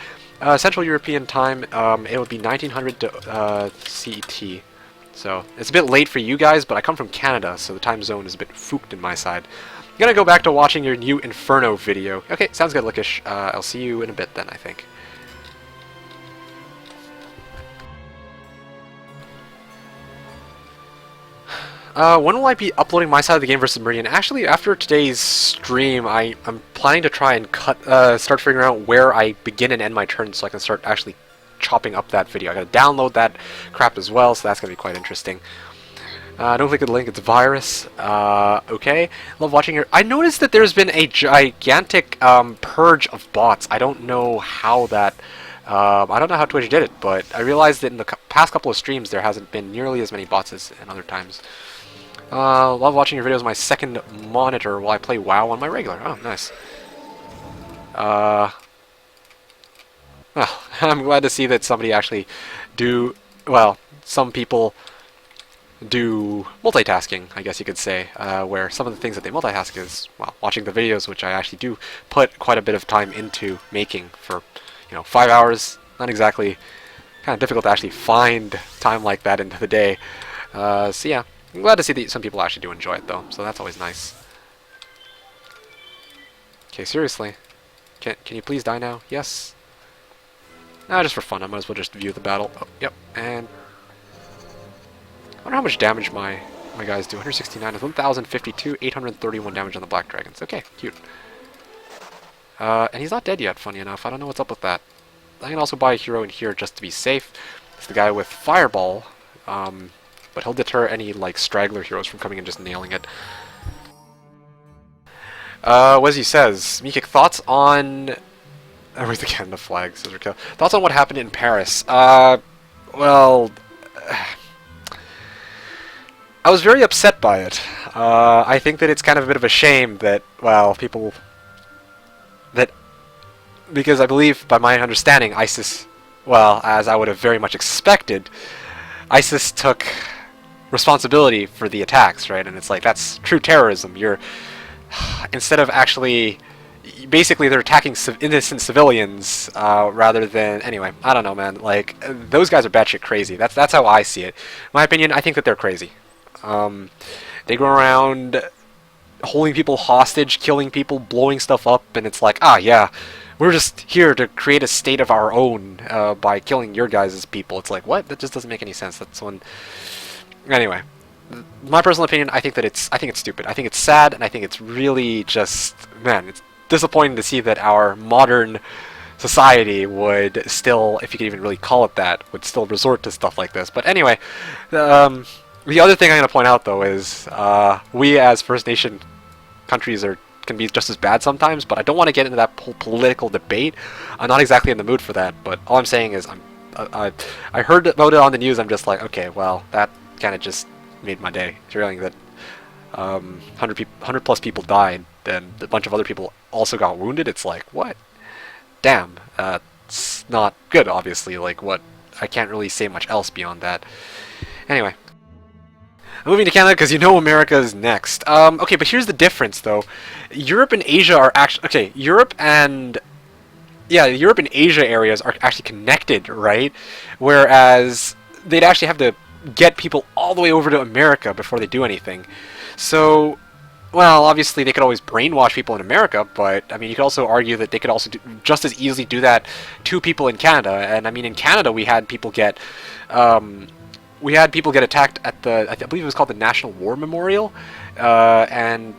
Central European time, it would be 1900 to CET. So it's a bit late for you guys, but I come from Canada, so the time zone is a bit fooked in my side. I'm gonna go back to watching your new Inferno video. Okay, sounds good, Lickish. I'll see you in a bit then, I think. When will I be uploading my side of the game versus Meridian? Actually, after today's stream, I'm planning to try and start figuring out where I begin and end my turn so I can start actually chopping up that video. I gotta download that crap as well, so that's gonna be quite interesting. Don't click the link, it's virus. Okay. Love watching your... I noticed that there's been a gigantic purge of bots. I don't know how that... I don't know how Twitch did it, but I realized that in the past couple of streams there hasn't been nearly as many bots as in other times. Love watching your videos on my second monitor while I play WoW on my regular. Oh, nice. Well, I'm glad to see that somebody actually well, some people do multitasking, I guess you could say, where some of the things that they multitask is, well, watching the videos, which I actually do put quite a bit of time into making for, 5 hours. Not exactly, kind of difficult to actually find time like that into the day. So yeah, I'm glad to see that some people actually do enjoy it, though, so that's always nice. Okay, seriously. Can you please die now? Yes? Just for fun, I might as well just view the battle. Oh, yep, and I wonder how much damage my guys do. 169 is 1,052, 831 damage on the Black Dragons. Okay, cute. And he's not dead yet, funny enough. I don't know what's up with that. I can also buy a hero in here just to be safe. It's the guy with Fireball, but he'll deter any, like, straggler heroes from coming and just nailing it. Wezzy says, MeKick, thoughts on... Where's the Canada flag? Says Raquel. Thoughts on what happened in Paris? Well... I was very upset by it. I think that it's kind of a bit of a shame that, well, people... Because I believe, by my understanding, ISIS, well, as I would have very much expected, ISIS took responsibility for the attacks, right? And it's like, that's true terrorism. Instead of actually... Basically, they're attacking innocent civilians, rather than... Anyway, I don't know, man. Like, those guys are batshit crazy. That's how I see it. In my opinion, I think that they're crazy. They go around holding people hostage, killing people, blowing stuff up, and it's like, yeah, we're just here to create a state of our own by killing your guys' people. It's like, what? That just doesn't make any sense. That's when... Anyway, my personal opinion, I think it's stupid. I think it's sad, and I think it's really just... Man, it's disappointing to see that our modern society would still, if you could even really call it that, would still resort to stuff like this. But anyway, the other thing I'm going to point out, though, is we as First Nation countries can be just as bad sometimes, but I don't want to get into that political debate. I'm not exactly in the mood for that, but all I'm saying is I heard about it on the news. I'm just like, okay, well, that kind of just made my day, hearing that 100 plus people died, and a bunch of other people also got wounded. It's like, what? Damn, it's not good, obviously. Like, what? I can't really say much else beyond that. Anyway. Moving to Canada, because America is next. Okay, but here's the difference, though. Europe and Asia are actually... Okay, Europe and Asia areas are actually connected, right? Whereas they'd actually have to get people all the way over to America before they do anything. So, well, obviously they could always brainwash people in America, but, I mean, you could also argue that they could also just as easily do that to people in Canada. And, I mean, in Canada we had people get... attacked at I believe it was called the National War Memorial, and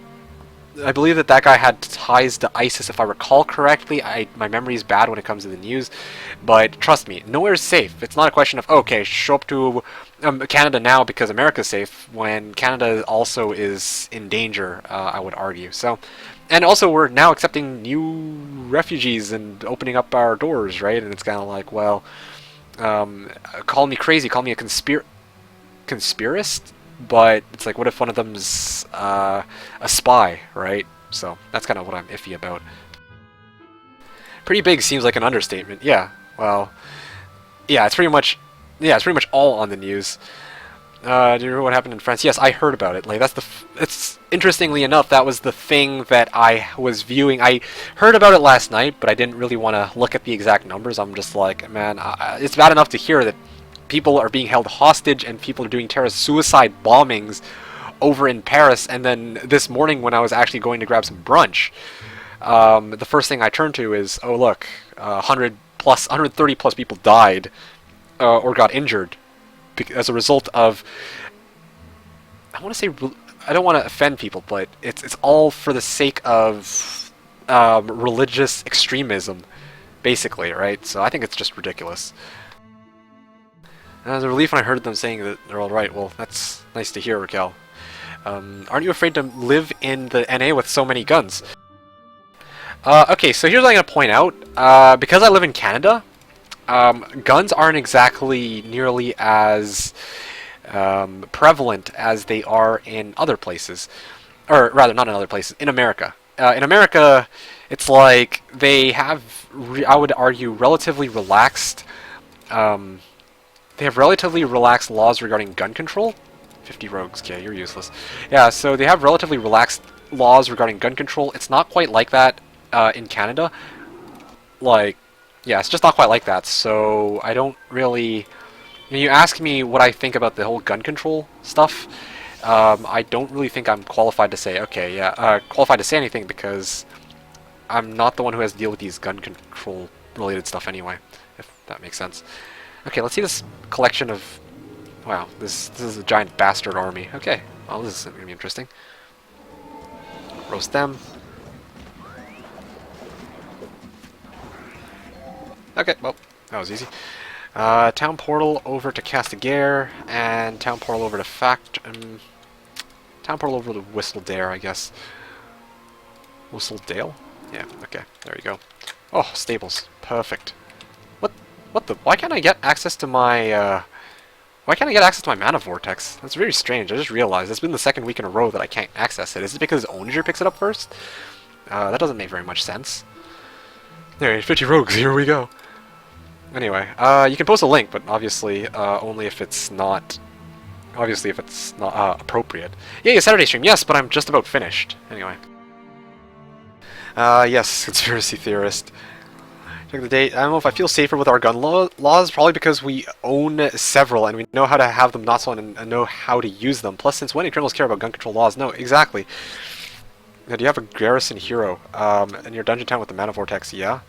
I believe that guy had ties to ISIS, if I recall correctly. My memory is bad when it comes to the news, but trust me, nowhere's safe. It's not a question of, okay, show up to Canada now because America's safe, when Canada also is in danger, I would argue. So, and also we're now accepting new refugees and opening up our doors, right? And it's kind of like, well, call me crazy, call me a conspiracist, but it's like, what if one of them's a spy, right? So that's kind of what I'm iffy about. Pretty big seems like an understatement. Yeah, well, yeah, it's pretty much all on the news. Do you remember what happened in France? Yes, I heard about it. Like, it's interestingly enough, that was the thing that I was viewing. I heard about it last night, but I didn't really want to look at the exact numbers. I'm just like, man, it's bad enough to hear that people are being held hostage and people are doing terrorist suicide bombings over in Paris. And then this morning, when I was actually going to grab some brunch, the first thing I turned to is, oh look, 130 plus people died or got injured as a result of, I want to say, I don't want to offend people, but it's all for the sake of religious extremism, basically, right? So I think it's just ridiculous. And as a relief when I heard them saying that they're all right. Well, that's nice to hear, Raquel. Aren't you afraid to live in the NA with so many guns? Okay, so here's what I'm going to point out. Because I live in Canada, guns aren't exactly nearly as prevalent as they are in other places, or rather, not in other places, in America. In America, it's like they have, I would argue, relatively relaxed. They have relatively relaxed laws regarding gun control. 50 rogues, okay, you're useless. Yeah, so they have relatively relaxed laws regarding gun control. It's not quite like that in Canada. Like, yeah, it's just not quite like that. So I don't really. When you ask me what I think about the whole gun control stuff, I don't really think I'm qualified to say, okay, yeah, qualified to say anything because I'm not the one who has to deal with these gun control related stuff anyway, if that makes sense. Okay, let's see this collection of... Wow, this is a giant bastard army. Okay, well, this is going to be interesting. Roast them. Okay, well, that was easy. Town portal over to Castigair, and town portal over to town portal over to Whistledale, I guess. Whistledale? Yeah, okay, there you go. Oh, stables. Perfect. What the? Why can't I get access to my, why can't I get access to my mana vortex? That's very strange. I just realized it's been the second week in a row that I can't access it. Is it because Ownager picks it up first? That doesn't make very much sense. There, 50 rogues, here we go. Anyway, you can post a link, but obviously, only if it's not... Obviously, if it's not, appropriate. Yeah, Saturday stream, yes, but I'm just about finished. Anyway. Yes, conspiracy theorist. Check the date. I don't know if I feel safer with our gun laws, probably because we own several and we know how to have them not so and know how to use them. Plus, since when do criminals care about gun control laws? No, exactly. Now, do you have a garrison hero in your dungeon town with the mana vortex? Yeah.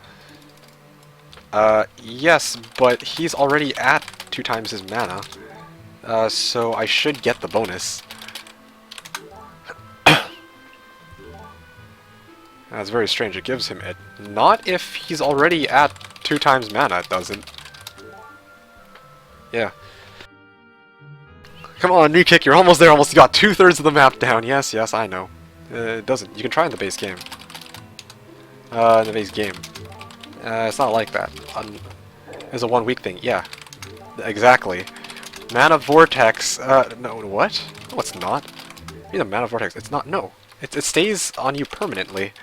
Yes, but he's already at 2 times his mana, so I should get the bonus. That's very strange. It gives him it. Not if he's already at 2 times mana, it doesn't. Yeah. Come on, MeKick, you're almost there. Almost got 2/3 of the map down. Yes, yes, I know. It doesn't. You can try in the base game. In the base game. It's not like that. It's a 1 week thing. Yeah. Exactly. Mana Vortex. No, what? No, it's not. Be the Mana Vortex. It's not. No. It stays on you permanently.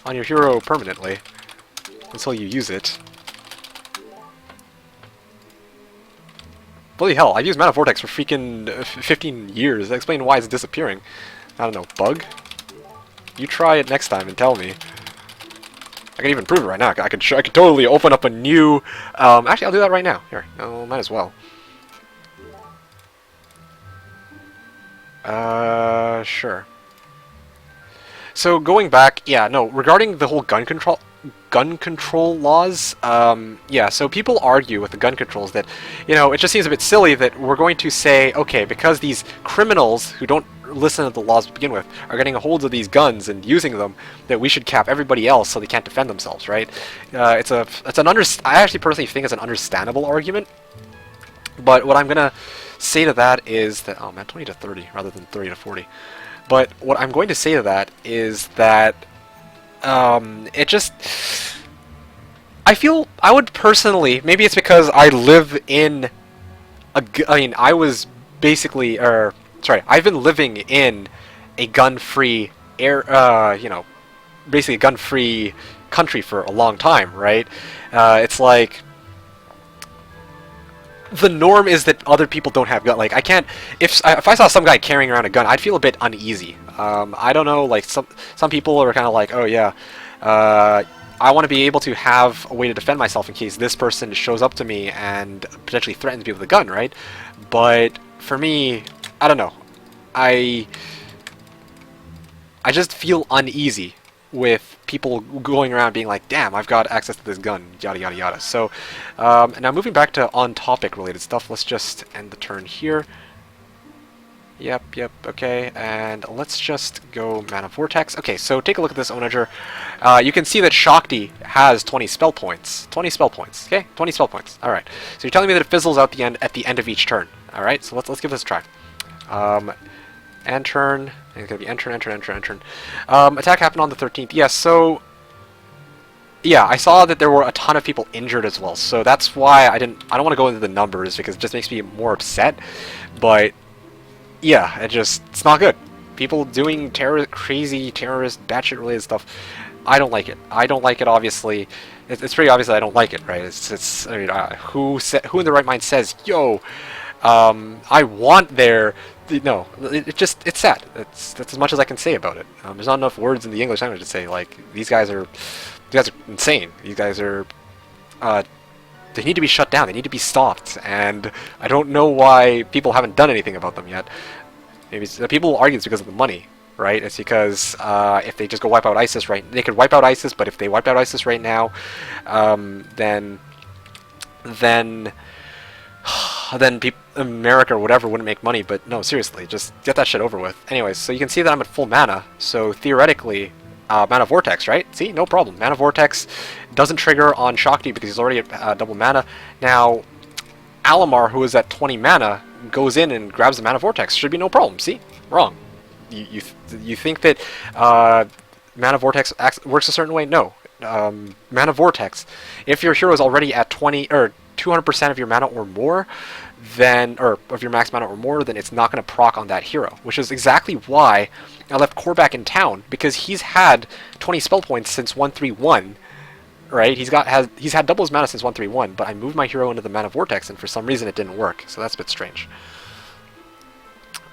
On your hero permanently. Until you use it. Bloody hell, I've used Mana Vortex for freaking 15 years. Explain why it's disappearing. I don't know, bug? You try it next time and tell me. I can even prove it right now. I could totally open up a new... actually, I'll do that right now. Here, no, might as well. Sure. So going back, yeah, no, regarding the whole gun control laws, yeah, so people argue with the gun controls that, you know, it just seems a bit silly that we're going to say, okay, because these criminals who don't listen to the laws to begin with are getting a hold of these guns and using them, that we should cap everybody else so they can't defend themselves, right? I actually personally think it's an understandable argument, but what I'm gonna say to that is that, oh man, 20 to 30 rather than 30 to 40. But what I'm going to say to that is that it just... I would personally... Maybe it's because I live in... I was basically... sorry, I've been living in a gun-free... you know, basically a gun-free country for a long time, right? It's like... The norm is that other people don't have gun. Like, I can't... If I saw some guy carrying around a gun, I'd feel a bit uneasy. I don't know, like, some people are kind of like, oh yeah, I want to be able to have a way to defend myself in case this person shows up to me and potentially threatens me with a gun, right? But for me, I don't know. I just feel uneasy with people going around being like, damn, I've got access to this gun, yada yada yada. So, now moving back to on-topic related stuff, let's just end the turn here. Yep, okay, and let's just go Mana Vortex. Okay, so take a look at this Ownager. You can see that Shakti has 20 spell points. 20 spell points, okay? 20 spell points, alright. So you're telling me that it fizzles out at the end of each turn. Alright, so let's give this a try. End turn, and it's gonna be end turn. Attack happened on the 13th. Yes, so yeah, I saw that there were a ton of people injured as well, so that's why I don't want to go into the numbers because it just makes me more upset. But yeah, it's not good. People doing crazy terrorist, batshit related stuff. I don't like it. I don't like it. Obviously, it's pretty obvious that I don't like it, right? I mean, who in their right mind says, "Yo, I want their." No, it's sad. That's as much as I can say about it. There's not enough words in the English language to say like these guys are insane. These guys are they need to be shut down. They need to be stopped. And I don't know why people haven't done anything about them yet. Maybe people will argue it's because of the money, right? It's because if they just go wipe out ISIS they could wipe out ISIS, but if they wipe out ISIS right now, then America or whatever wouldn't make money. But no, seriously, just get that shit over with. Anyways, so you can see that I'm at full mana. So theoretically, Mana Vortex, right? See, no problem. Mana Vortex doesn't trigger on Shakti because he's already at double mana. Now, Alamar, who is at 20 mana, goes in and grabs the Mana Vortex. Should be no problem. See? Wrong. You think that Mana Vortex works a certain way? No. Mana Vortex, if your hero is already at 20 or 200% of your mana or more, then, or of your max mana or more, then it's not going to proc on that hero, which is exactly why I left Korvac in town, because he's had 20 spell points since 131, right? He's had double his mana since 131, but I moved my hero into the Mana Vortex, and for some reason it didn't work, so that's a bit strange.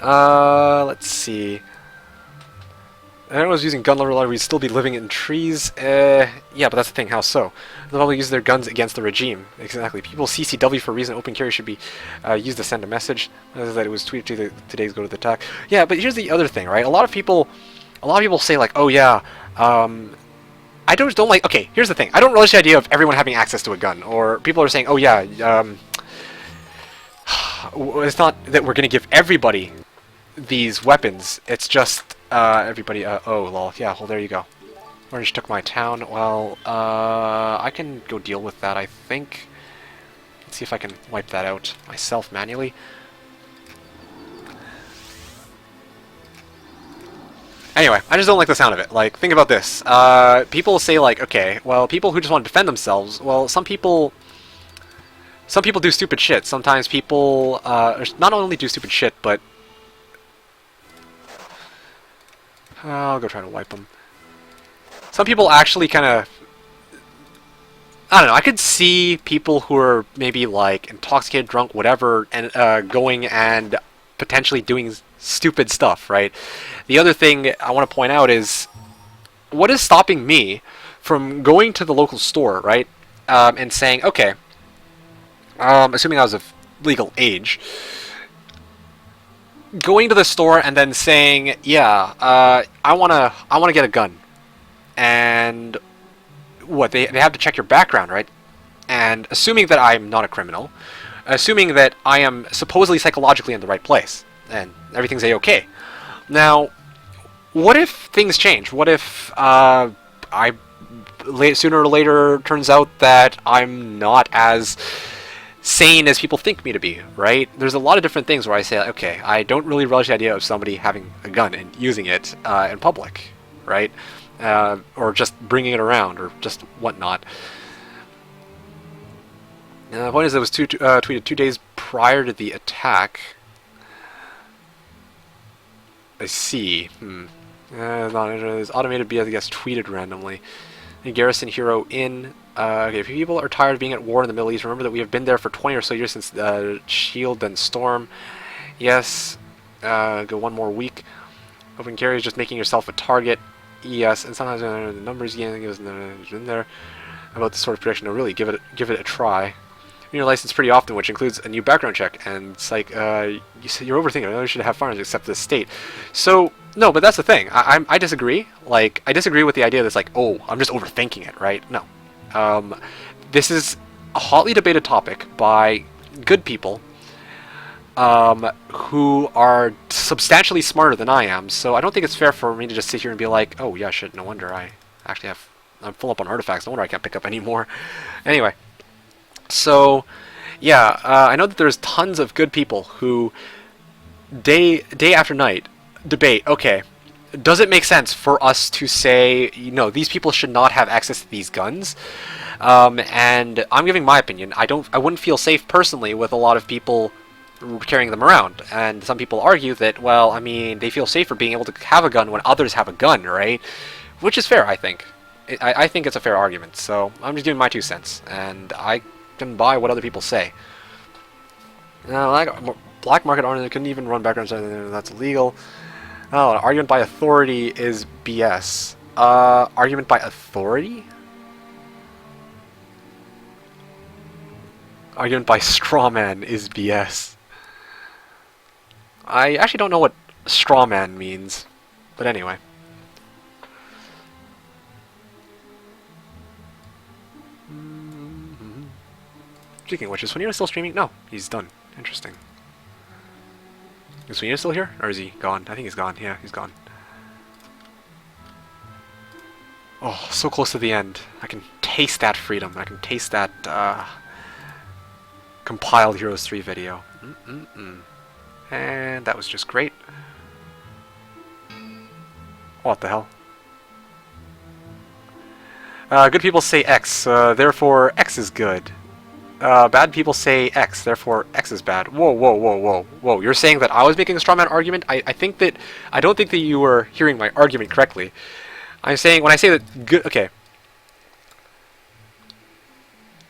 Let's see. If anyone was using gun level, we'd still be living in trees. Yeah, but that's the thing. How so? They'll probably use their guns against the regime. Exactly. People CCW for a reason. Open carry should be used to send a message. That it was tweeted to today's go to the attack. Yeah, but here's the other thing, right? A lot of people say like, oh yeah, I don't like. Okay, here's the thing. I don't relish the idea of everyone having access to a gun. Or people are saying, oh yeah, it's not that we're gonna give everybody these weapons. It's just everybody. Oh lol. Yeah. Well, there you go. Orange took my town. Well, I can go deal with that, I think. Let's see if I can wipe that out myself manually. Anyway, I just don't like the sound of it. Like, think about this. People say like, okay, well, people who just want to defend themselves. Well, some people do stupid shit. Sometimes people not only do stupid shit, but I'll go try to wipe them. Some people actually kind of, I don't know, I could see people who are maybe like intoxicated, drunk, whatever, and going and potentially doing stupid stuff, right? The other thing I want to point out is, what is stopping me from going to the local store, right, and saying, okay, assuming I was of legal age, going to the store and then saying, yeah, I wanna get a gun, and what they have to check your background, right? And assuming that I'm not a criminal, assuming that I am supposedly psychologically in the right place and everything's a-okay. Now, what if things change? What if sooner or later turns out that I'm not as sane as people think me to be, right? There's a lot of different things where I say, okay, I don't really relish the idea of somebody having a gun and using it in public, right? Or just bringing it around, or just whatnot. The point is, it was tweeted 2 days prior to the attack. I see. There's automated BS, I guess, tweeted randomly. A garrison hero in. Okay, if people are tired of being at war in the Middle East, remember that we have been there for 20 or so years since Shield and Storm. Yes. Go one more week. Open carry is just making yourself a target. Yes, and sometimes the numbers again goes in there about this sort of prediction. No, really, give it a try. You're licensed pretty often, which includes a new background check, and it's like you're overthinking. I know you should have firearms except this state. So no, but that's the thing. I disagree. Like, I disagree with the idea that's like, oh, I'm just overthinking it, right? No, this is a hotly debated topic by good people who are substantially smarter than I am. So I don't think it's fair for me to just sit here and be like, oh yeah, shit, no wonder I'm full up on artifacts. No wonder I can't pick up any more. Anyway. So, yeah, I know that there's tons of good people who day after night debate, okay, does it make sense for us to say, you know, these people should not have access to these guns? And I'm giving my opinion. I wouldn't feel safe personally with a lot of people carrying them around. And some people argue that, well, I mean, they feel safer being able to have a gun when others have a gun, right? Which is fair, I think. I think it's a fair argument. So I'm just giving my 2 cents, and I can buy what other people say. Now, black market armament couldn't even run background checks. That's illegal. Oh, argument by authority is BS. Argument by authority? Argument by strawman is BS. I actually don't know what strawman means, but anyway. Speaking of which, is Swinino still streaming? No, he's done. Interesting. Is Swinino still here? Or is he gone? I think he's gone. Yeah, he's gone. Oh, so close to the end. I can taste that freedom. I can taste that compiled Heroes 3 video. And that was just great. What the hell? Good people say X, therefore X is good. Bad people say X, therefore X is bad. Whoa, whoa, whoa, whoa, whoa. You're saying that I was making a strawman argument? I don't think that you were hearing my argument correctly. I'm saying, when I say that good, okay.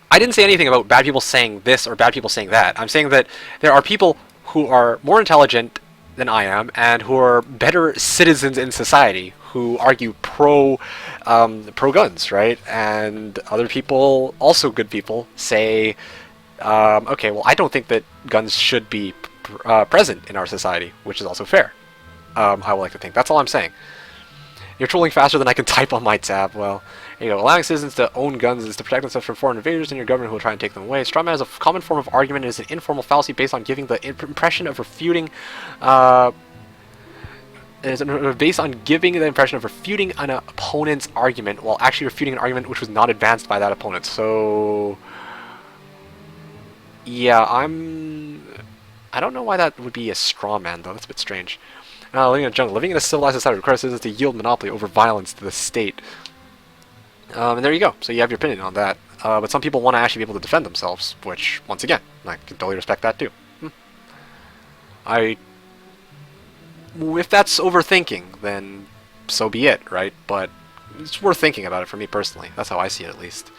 I didn't say anything about bad people saying this or bad people saying that. I'm saying that there are people who are more intelligent than I am and who are better citizens in society who argue pro guns, right? And other people, also good people, say, okay, well, I don't think that guns should be present in our society, which is also fair. I would like to think. That's all I'm saying. You're trolling faster than I can type on my tab. Well, you know, allowing citizens to own guns is to protect themselves from foreign invaders and your government who will try and take them away. Strawman is a common form of argument and is an informal fallacy based on giving the impression of refuting based on giving the impression of refuting an opponent's argument while actually refuting an argument which was not advanced by that opponent. So, yeah, I don't know why that would be a straw man, though. That's a bit strange. Living in a jungle. Living in a civilized society requires citizens to yield monopoly over violence to the state. And there you go. So you have your opinion on that. But some people want to actually be able to defend themselves, which, once again, I can totally respect that, too. If that's overthinking, then so be it, right? But it's worth thinking about it for me personally. That's how I see it, at least.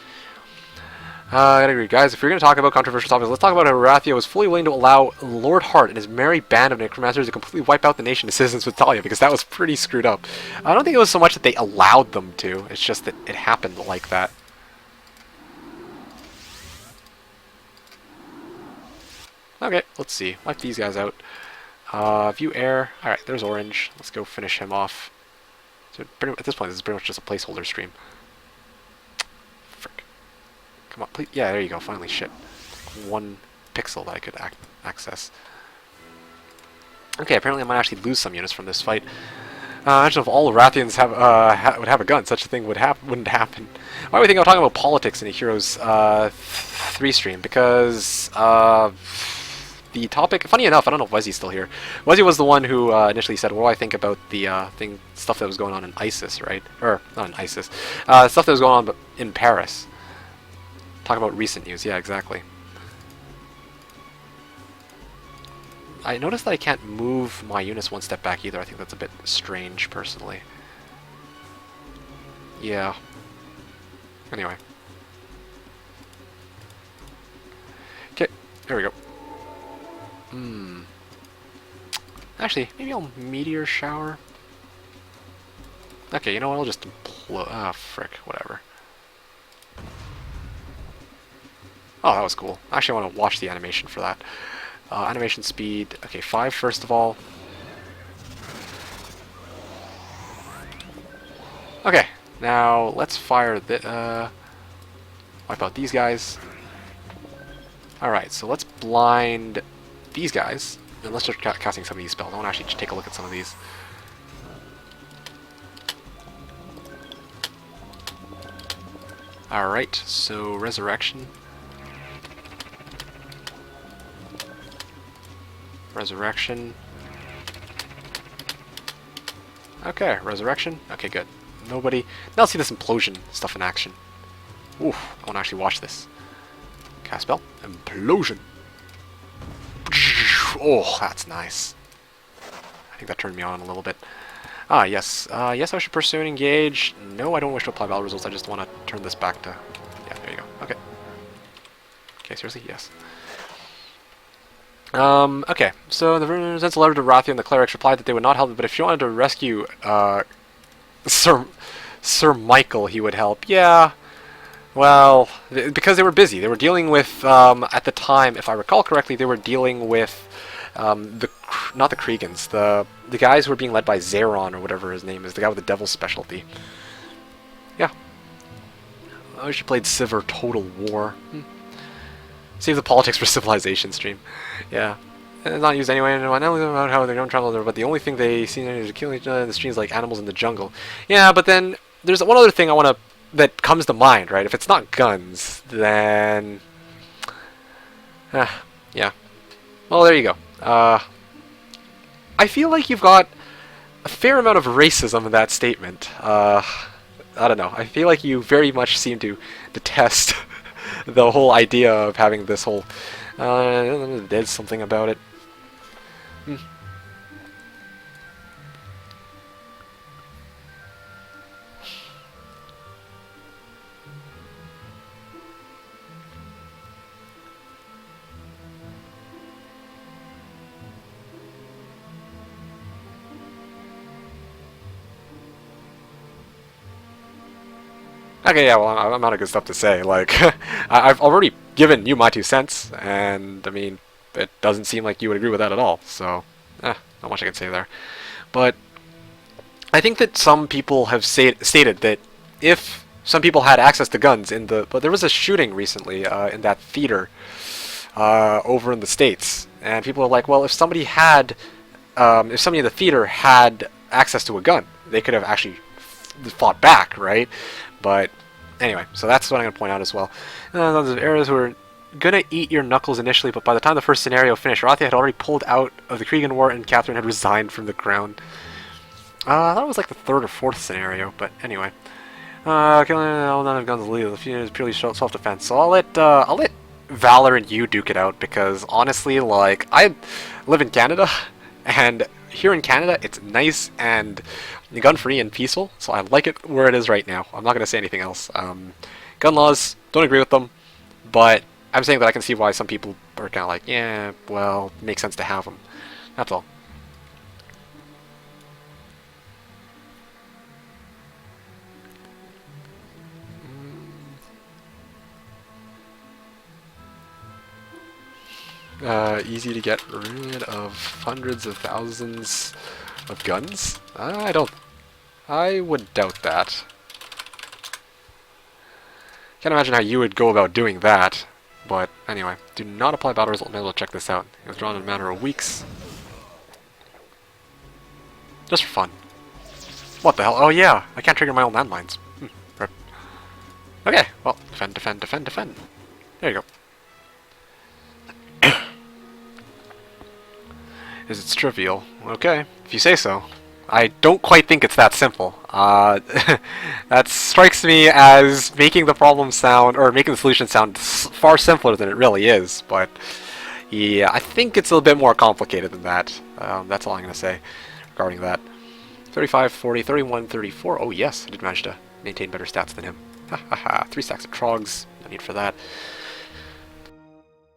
I gotta agree, guys. If you're going to talk about controversial topics, let's talk about how Arathia was fully willing to allow Lord Hart and his merry band of necromancers to completely wipe out the nation of citizens with Talia, because that was pretty screwed up. I don't think it was so much that they allowed them to, it's just that it happened like that. Okay, let's see. Wipe these guys out. View air. Alright, there's Orange. Let's go finish him off. So at this point, this is pretty much just a placeholder stream. Frick. Come on, please. Yeah, there you go. Finally, shit. 1 pixel that I could access. Okay, apparently I might actually lose some units from this fight. Imagine if all Rathians would have a gun. Such a thing wouldn't happen. Why do we think I'm talking about politics in a Heroes 3 stream? Because the topic, funny enough, I don't know if Wezzy's still here. Wezzy was the one who initially said, what do I think about the stuff that was going on in ISIS, right? Or, not in ISIS. Stuff that was going on in Paris. Talking about recent news, yeah, exactly. I noticed that I can't move my units 1 step back either. I think that's a bit strange, personally. Yeah. Anyway. Okay, there we go. Actually, maybe I'll meteor shower. Okay, you know what? I'll just implode. Ah, frick. Whatever. Oh, that was cool. I actually want to watch the animation for that. Animation speed. Okay, 5 first of all. Okay, now let's fire the. Wipe out these guys. Alright, so let's blind these guys. And let's start casting some of these spells. I want to actually take a look at some of these. Alright, so Resurrection. Resurrection. Okay, resurrection. Okay, good. Nobody. Now let's see this implosion stuff in action. Oof, I want to actually watch this. Cast spell. Implosion. Oh, that's nice. I think that turned me on a little bit. Ah, yes. Yes, I should pursue and engage. No, I don't wish to apply battle results. I just want to turn this back to... Yeah, there you go. Okay. Okay, seriously? Yes. Okay. So the sent a letter to Wrathion. The clerics replied that they would not help, but if you wanted to rescue, Sir Michael, he would help. Yeah. Well, because they were busy. They were dealing with, at the time, if I recall correctly, they were dealing with not the Kriegans, the guys who were being led by Zeron or whatever his name is, the guy with the devil's specialty. Yeah. I wish you played Civ or Total War. Save the politics for civilization stream. Yeah. And it's not used anyway, and I know about how they don't travel there, but the only thing they see is killing each other in the streams like animals in the jungle. Yeah, but then there's one other thing I want to that comes to mind, right? If it's not guns, then yeah. Well, there you go. I feel like you've got a fair amount of racism in that statement. I don't know. I feel like you very much seem to detest the whole idea of having this whole there's something about it. Okay, yeah, well, I'm out of good stuff to say. Like, I've already given you my 2 cents, and, I mean, it doesn't seem like you would agree with that at all, so, not much I can say there. But I think that some people have stated that if some people had access to guns but there was a shooting recently in that theater over in the States, and people are like, well, if somebody in the theater had access to a gun, they could have actually fought back, right? But anyway, so that's what I'm going to point out as well. Those areas who were going to eat your knuckles initially, but by the time the first scenario finished, Wrathion had already pulled out of the Krigan War and Catherine had resigned from the crown. I thought it was like the 3rd or 4th scenario, but anyway. Killing all none of guns illegal. The few is purely self-defense. So I'll let Valor and you duke it out, because honestly, like, I live in Canada, and here in Canada, it's nice and gun-free and peaceful, so I like it where it is right now. I'm not going to say anything else. Gun laws, don't agree with them, but I'm saying that I can see why some people are kind of like, yeah, well, it makes sense to have them. That's all. Easy to get rid of hundreds of thousands of guns? I would doubt that. Can't imagine how you would go about doing that. But anyway, do not apply battle result. Maybe we'll check this out. It was drawn in a matter of weeks. Just for fun. What the hell? Oh yeah, I can't trigger my own landmines. Rip. Okay, well, defend, defend, defend, defend. There you go. It's trivial. Okay, if you say so. I don't quite think it's that simple. That strikes me as making the problem sound, or making the solution sound far simpler than it really is, but yeah, I think it's a bit more complicated than that. That's all I'm going to say regarding that. 35, 40, 31, 34. Oh yes, I did manage to maintain better stats than him. Ha ha ha. 3 stacks of trogs. No need for that.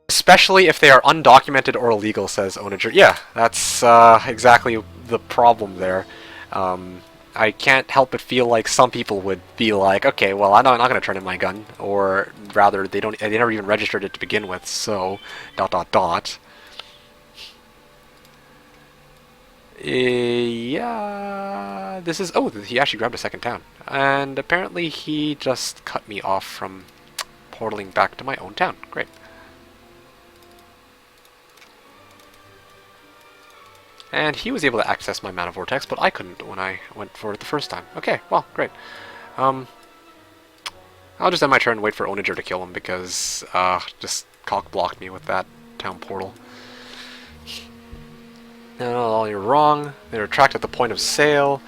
Especially if they are undocumented or illegal, says Ownager. Yeah, that's exactly the problem there. I can't help but feel like some people would be like, okay, well, I'm not going to turn in my gun, or rather, they never even registered it to begin with, so ... Yeah, this is... Oh, he actually grabbed a second town. And apparently he just cut me off from portaling back to my own town. Great. And he was able to access my Mana Vortex, but I couldn't when I went for it the first time. Okay, well, great. I'll just end my turn and wait for Ownager to kill him, because just cock blocked me with that town portal. No, you're wrong. They retract at the point of sale.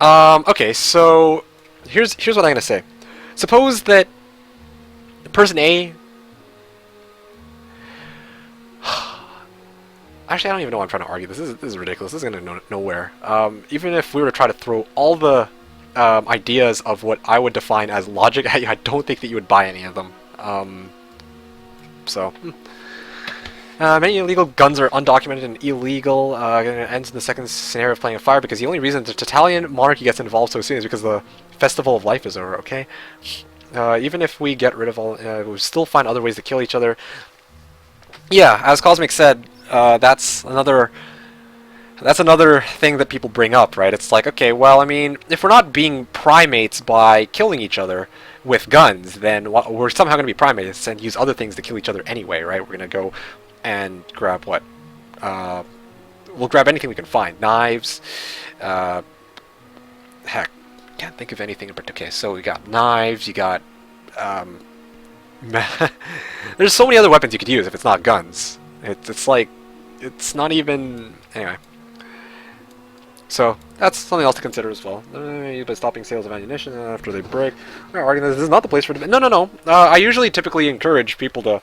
Okay, so here's what I'm gonna say. Suppose that person A. Actually, I don't even know why I'm trying to argue this. This is ridiculous. This is gonna nowhere. Even if we were to try to throw all the ideas of what I would define as logic at you, I don't think that you would buy any of them. Many illegal guns are undocumented and illegal. It ends in the second scenario of playing a fire because the only reason the Italian monarchy gets involved so soon is because the festival of life is over. Okay, even if we get rid of all, we still find other ways to kill each other. Yeah, as Cosmic said, that's another thing that people bring up, right? It's like, okay, well, I mean, if we're not being primates by killing each other with guns, then we're somehow going to be primates and use other things to kill each other anyway, right? We're going to go and grab what? We'll grab anything we can find. Knives. Heck, can't think of anything in particular. Okay, so we got knives, you got... there's so many other weapons you could use if it's not guns. It's like... It's not even... Anyway. So, that's something else to consider as well. By stopping sales of ammunition after they break. This is not the place for... No. I usually typically encourage people to...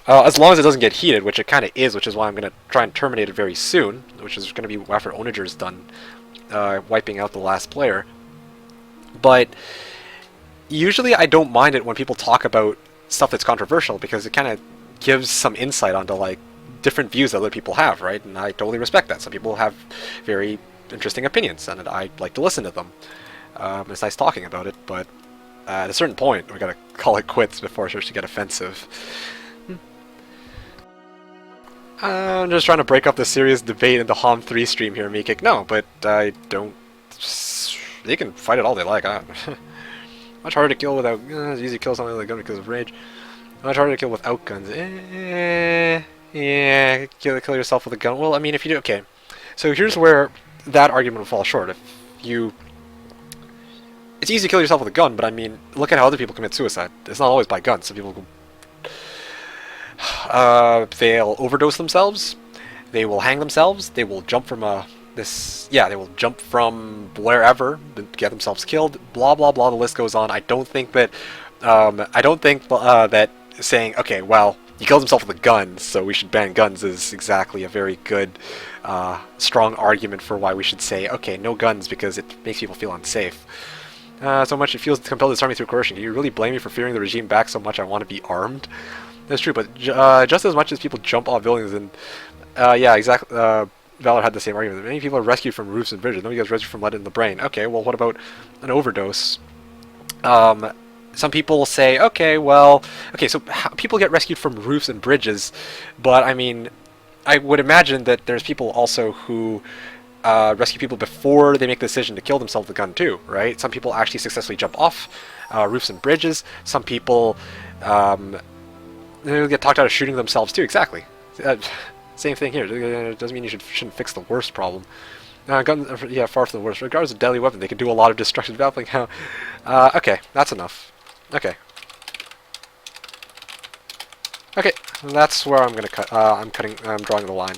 as long as it doesn't get heated, which it kind of is, which is why I'm going to try and terminate it very soon, which is going to be after Ownager's done wiping out the last player. But usually I don't mind it when people talk about stuff that's controversial, because it kind of gives some insight onto, like, different views that other people have, right? And I totally respect that. Some people have very interesting opinions, and I like to listen to them. It's nice talking about it, but at a certain point, we got to call it quits before it starts to get offensive. I'm just trying to break up the serious debate in the HOM 3 stream here, MeKick. No, but I don't... They can fight it all they like. Much harder to kill without... it's easy to kill something with a gun because of rage. Much harder to kill without guns. Yeah, kill yourself with a gun. Well, I mean, if you do... Okay, so here's where that argument will fall short. If you... It's easy to kill yourself with a gun, but I mean, look at how other people commit suicide. It's not always by guns. Some people go... they'll overdose themselves, they will hang themselves, they will jump from they will jump from wherever to get themselves killed, blah blah blah, the list goes on. I don't think that that saying, okay, well, he killed himself with a gun, so we should ban guns, is exactly a very good strong argument for why we should say, okay, no guns, because it makes people feel unsafe. So much it feels compelled to disarm me through coercion. Can you really blame me for fearing the regime back so much I want to be armed? That's true, but just as much as people jump off buildings, and yeah, exactly. Valor had the same argument. Many people are rescued from roofs and bridges. Nobody gets rescued from lead in the brain. Okay, well, what about an overdose? Some people say, okay, well, okay, so people get rescued from roofs and bridges, but I mean, I would imagine that there's people also who rescue people before they make the decision to kill themselves with a gun too, right? Some people actually successfully jump off roofs and bridges. Some people they'll get talked out of shooting themselves too. Exactly. Same thing here. It doesn't mean you shouldn't fix the worst problem. Guns, yeah, far from the worst. Regardless of deadly weapon, they can do a lot of destructive battling. Okay, that's enough. Okay. Okay, that's where I'm gonna cut. I'm drawing the line.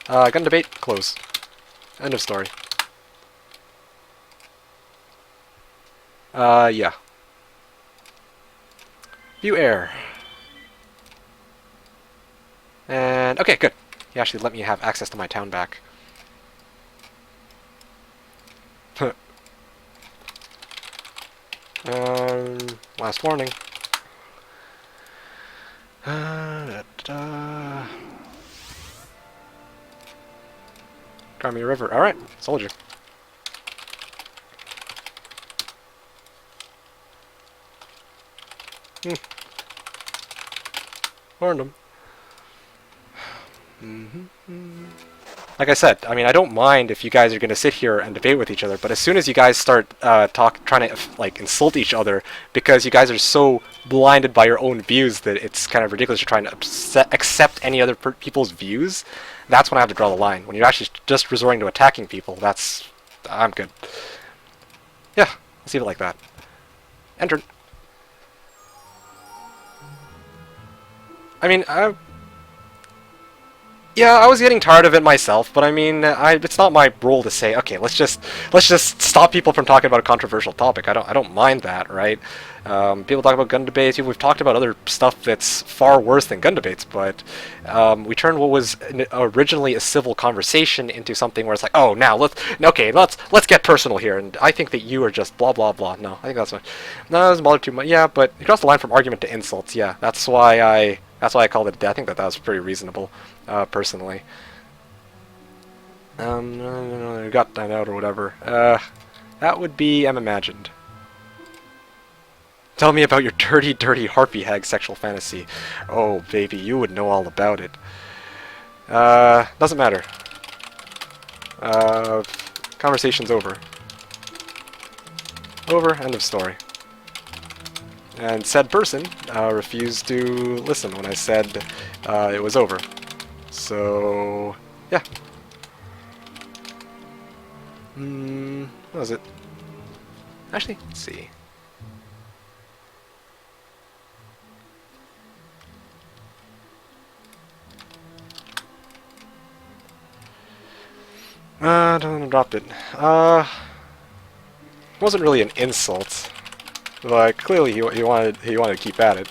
Gun debate, close. End of story. Yeah. View air. And, okay, good. He actually let me have access to my town back. Last warning. Crimea River. Alright, soldier. Warned him. Like I said, I mean, I don't mind if you guys are going to sit here and debate with each other, but as soon as you guys start trying to like insult each other because you guys are so blinded by your own views that it's kind of ridiculous you're trying to accept any other people's views, that's when I have to draw the line. When you're actually just resorting to attacking people, I'm good. Yeah, let's leave it like that. Enter. I mean, Yeah, I was getting tired of it myself, but I mean, it's not my role to say, okay, let's just stop people from talking about a controversial topic. I don't mind that, right? People talk about gun debates. We've talked about other stuff that's far worse than gun debates, but we turned what was originally a civil conversation into something where it's like, oh, now let's get personal here, and I think that you are just blah blah blah. No, I think that's fine. No, it doesn't bother too much. Yeah, but you cross the line from argument to insults. Yeah, that's why I called it a day. I think that was pretty reasonable, personally. Got that out or whatever. That would be Imagined. Tell me about your dirty, dirty harpy hag sexual fantasy. Oh, baby, you would know all about it. Doesn't matter. Conversation's over. Over, end of story. And said person refused to listen when I said it was over. So, yeah. What was it? Actually, let's see. Don't drop it. Wasn't really an insult. But clearly he wanted to keep at it.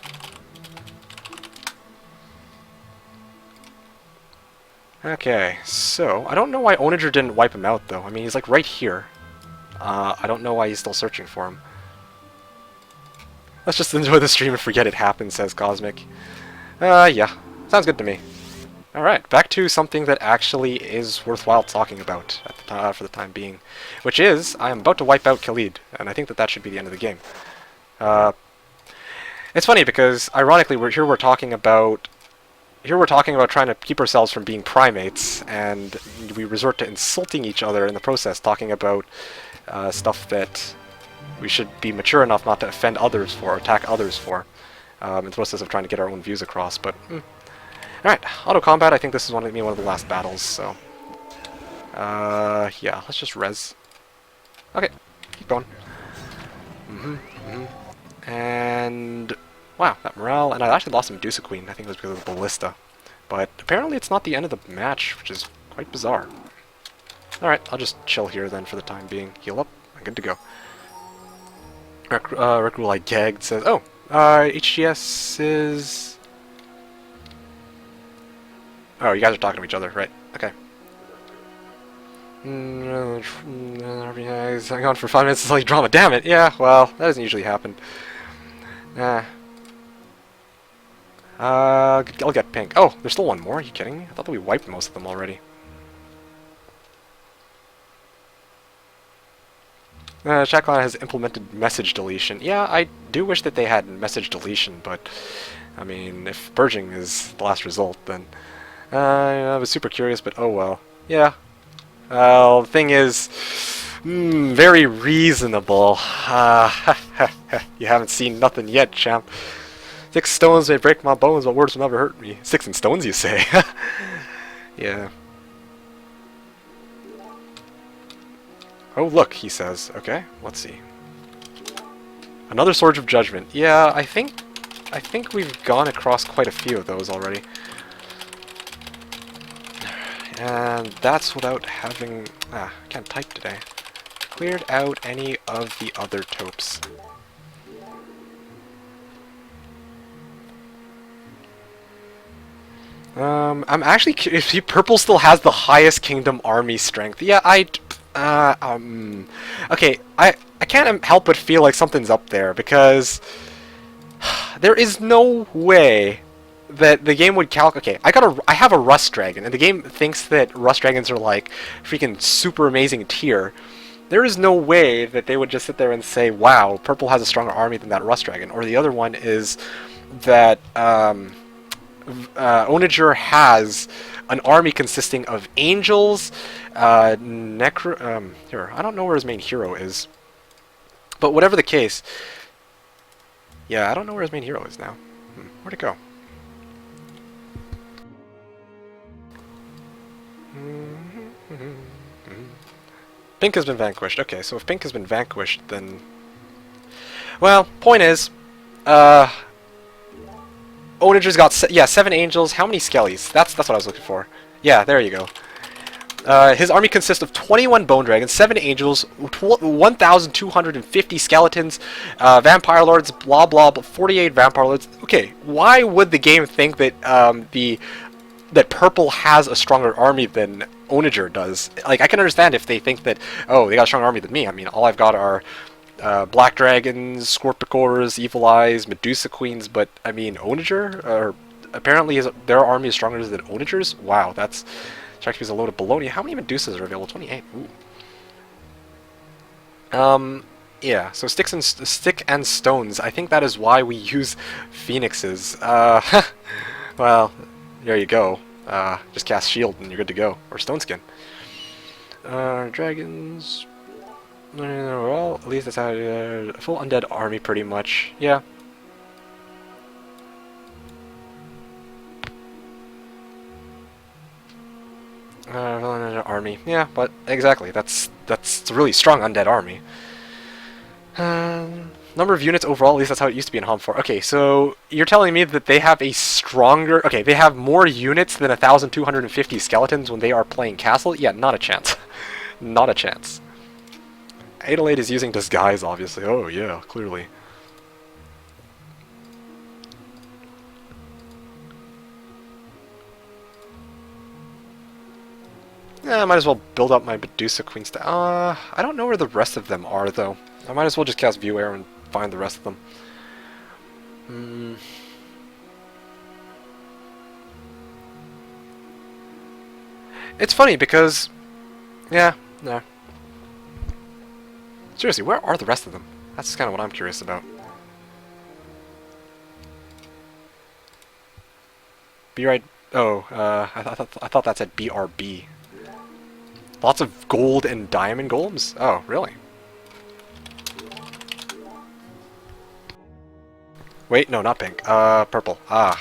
Okay, so I don't know why Ownager didn't wipe him out though. I mean, he's like right here. I don't know why he's still searching for him. Let's just enjoy the stream and forget it happened, says Cosmic. Yeah, sounds good to me. Alright, back to something that actually is worthwhile talking about at the for the time being, which is I am about to wipe out Khalid, and I think that should be the end of the game. It's funny because ironically we're talking about trying to keep ourselves from being primates, and we resort to insulting each other in the process, talking about stuff that we should be mature enough not to offend others for, or attack others for, in the process of trying to get our own views across. But alright, auto combat. I think this is one of the last battles. So yeah, let's just res. Okay, keep going. And wow, that morale, and I actually lost Medusa Queen. I think it was because of the ballista. But apparently it's not the end of the match, which is quite bizarre. Alright, I'll just chill here then for the time being. Heal up, I'm good to go. Rick I gagged says, oh, HGS is... Oh, you guys are talking to each other, right? Okay. Hang on for 5 minutes until you drama. Damn it! Yeah, well, that doesn't usually happen. I'll get pink. Oh, there's still one more? Are you kidding me? I thought that we wiped most of them already. Shackline has implemented message deletion. Yeah, I do wish that they had message deletion, but I mean, if purging is the last result, then I was super curious, but oh well. Yeah. Well, the thing is, very reasonable. You haven't seen nothing yet, champ. 6 stones may break my bones, but words will never hurt me. 6 and stones, you say? Yeah. Oh, look, he says. Okay, let's see. Another Sword of Judgment. Yeah, I think we've gone across quite a few of those already. And that's without having... I can't type today. Cleared out any of the other taupes. I'm actually curious if Purple still has the highest Kingdom army strength. Yeah, okay, I can't help but feel like something's up there, because there is no way that the game would calculate. Okay, I have a Rust Dragon, and the game thinks that Rust Dragons are like freaking super amazing tier. There is no way that they would just sit there and say, wow, Purple has a stronger army than that Rust Dragon. Or the other one is that Ownager has an army consisting of angels, here, I don't know where his main hero is. But whatever the case, yeah, I don't know where his main hero is now. Where'd it go? Pink has been vanquished. Okay, so if Pink has been vanquished, then... Well, point is, Ownager's got 7 angels. How many skellies? That's what I was looking for. Yeah, there you go. His army consists of 21 bone dragons, 7 angels, 1,250 skeletons, vampire lords, blah blah blah, 48 vampire lords. Okay, why would the game think that that purple has a stronger army than Ownager does? Like, I can understand if they think that, oh, they got a stronger army than me. I mean, all I've got are black dragons, scorpicors, evil eyes, Medusa queens, but I mean, Ownager, or apparently their army is stronger than Ownager's. Wow, that's strikes me as a load of baloney. How many Medusas are available? 28. Ooh. Yeah. So stick and stones. I think that is why we use phoenixes. Well, there you go. Just cast shield and you're good to go. Or stone skin. Dragons. Well, at least that's how a full undead army, pretty much. Yeah. Army. Yeah, but exactly. That's a really strong undead army. Number of units overall, at least that's how it used to be in Hom 4. Okay, so you're telling me that they have a stronger... Okay, they have more units than 1,250 skeletons when they are playing Castle? Yeah, not a chance. Not a chance. Adelaide is using disguise, obviously. Oh, yeah, clearly. Yeah, I might as well build up my Medusa Queen I don't know where the rest of them are, though. I might as well just cast View Air and find the rest of them. It's funny because... Yeah, no. Seriously, where are the rest of them? That's kind of what I'm curious about. Be right... Oh, I thought that said BRB. Lots of gold and diamond golems? Oh, really? Wait, no, not pink. Purple. Ah.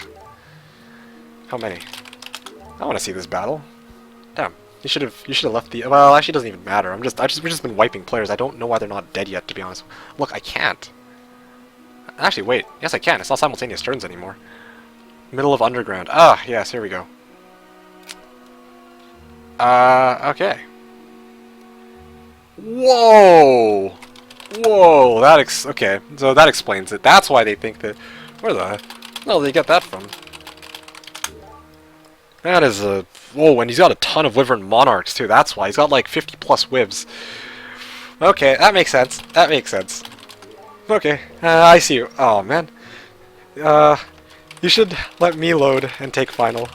How many? I want to see this battle. Damn. You should have left the... Well, actually, it doesn't even matter. We've just been wiping players. I don't know why they're not dead yet, to be honest. Look, I can't. Actually, wait. Yes, I can. It's not simultaneous turns anymore. Middle of underground. Ah, yes, here we go. Okay. Whoa! Whoa, okay, so that explains it. That's why they think that... Where the hell did they get that from? That is a... Whoa, and he's got a ton of Wyvern Monarchs, too. That's why. He's got, like, 50 plus Wivs. Okay, that makes sense. That makes sense. Okay, I see you. Oh, man. You should let me load and take final.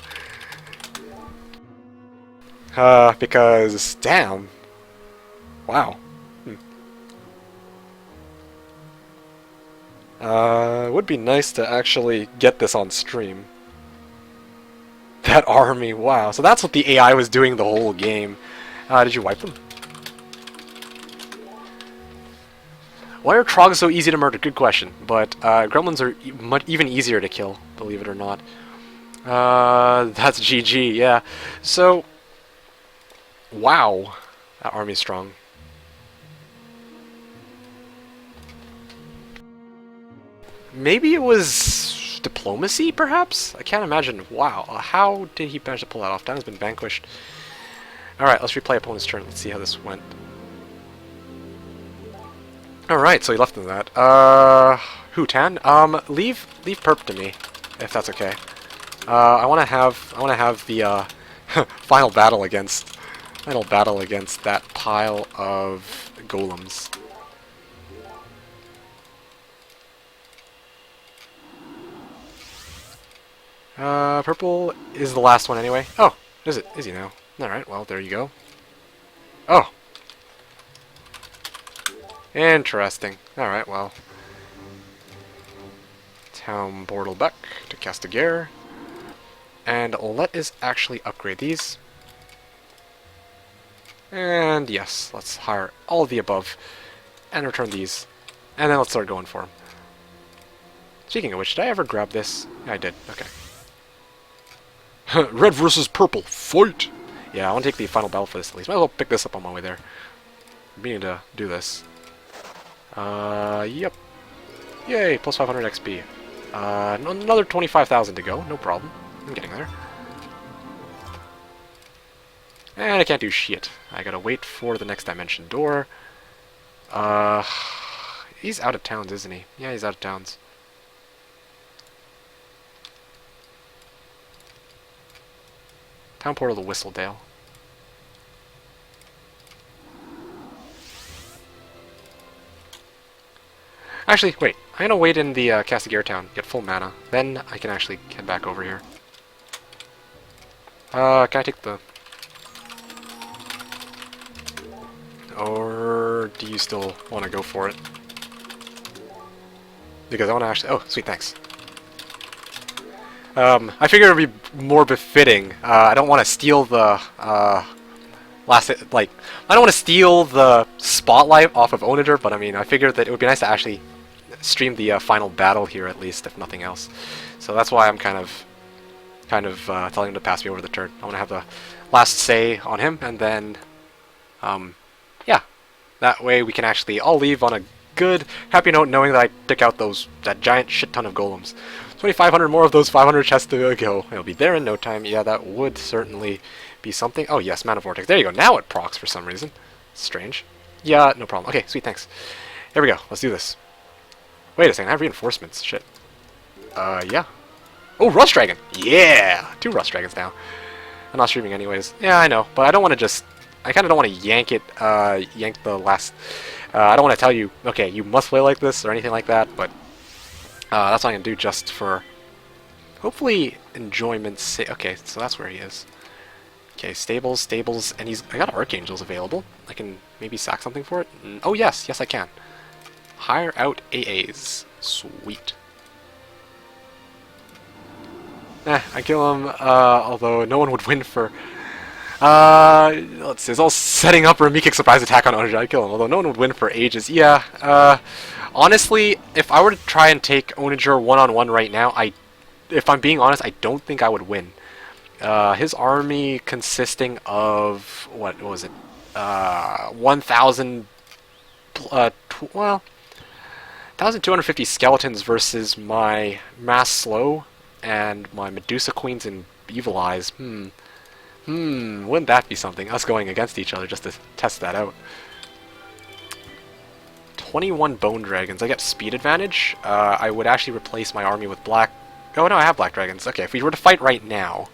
Because... Damn. Wow. It would be nice to actually get this on stream. That army, wow. So that's what the AI was doing the whole game. Did you wipe them? Why are Trogs so easy to murder? Good question. But gremlins are even easier to kill, believe it or not. That's GG, yeah. So, wow. That army's strong. Maybe it was diplomacy, perhaps? I can't imagine. Wow, how did he manage to pull that off? Dan has been vanquished. Alright, let's replay opponent's turn. Let's see how this went. Alright, so he left in that. Who, Tan? Leave Perp to me, if that's okay. I wanna have the, final battle against that pile of golems. Purple is the last one anyway. Oh, is it? Is he now? Alright, well, there you go. Oh! Interesting. Alright, well. Town Portal back to Castigar. And let us actually upgrade these. And yes, let's hire all of the above. And return these. And then let's start going for them. Speaking of which, did I ever grab this? Yeah, I did. Okay. Red versus purple, fight! Yeah, I want to take the final battle for this at least. Might as well pick this up on my way there. I'm meaning to do this. Yep. Yay, plus 500 XP. Another 25,000 to go, no problem. I'm getting there. And I can't do shit. I gotta wait for the next dimension door. Uh, he's out of towns, isn't he? Yeah, he's out of towns. Town portal to Whistledale. Actually, wait. I'm gonna wait in the Castigair town, get full mana. Then I can actually head back over here. Can I take the... Or do you still want to go for it? Because I want to actually... Oh, sweet, thanks. I figure it would be more befitting. I don't want to steal the... I don't want to steal the spotlight off of Ownager, but I mean, I figured that it would be nice to actually stream the final battle here, at least, if nothing else. So that's why I'm kind of telling him to pass me over the turn. I want to have the last say on him, and then... yeah, that way we can actually all leave on a good, happy note, knowing that I took out that giant shit ton of golems. 2,500 more of those 500 chests to go. It'll be there in no time. Yeah, that would certainly be something. Oh yes, Mana Vortex. There you go. Now it procs for some reason. Strange. Yeah, no problem. Okay, sweet, thanks. Here we go. Let's do this. Wait a second, I have reinforcements. Shit. Yeah. Oh, Rust Dragon! Yeah! 2 Rust Dragons now. I'm not streaming anyways. Yeah, I know, but I don't want to just... I kind of don't want to yank the last... I don't want to tell you, okay, you must play like this or anything like that, but that's what I'm going to do just for, hopefully, enjoyment's sake. Okay, so that's where he is. Okay, stables, and I got Archangels available. I can maybe sack something for it. Oh, yes, I can. Hire out AAs. Sweet. I kill him, although no one would win for... let's see, it's all setting up for a MeKick surprise attack on Ownager. I'd kill him, although no one would win for ages. Yeah, honestly, if I were to try and take Ownager one-on-one right now, if I'm being honest, I don't think I would win. His army consisting of, what was it, 1,000, 1,250 skeletons versus my Mass Slow and my Medusa Queens and Evil Eyes. Wouldn't that be something? Us going against each other just to test that out. 21 Bone Dragons. I get speed advantage. I would actually replace my army with black... Oh no, I have black dragons. Okay, if we were to fight right now,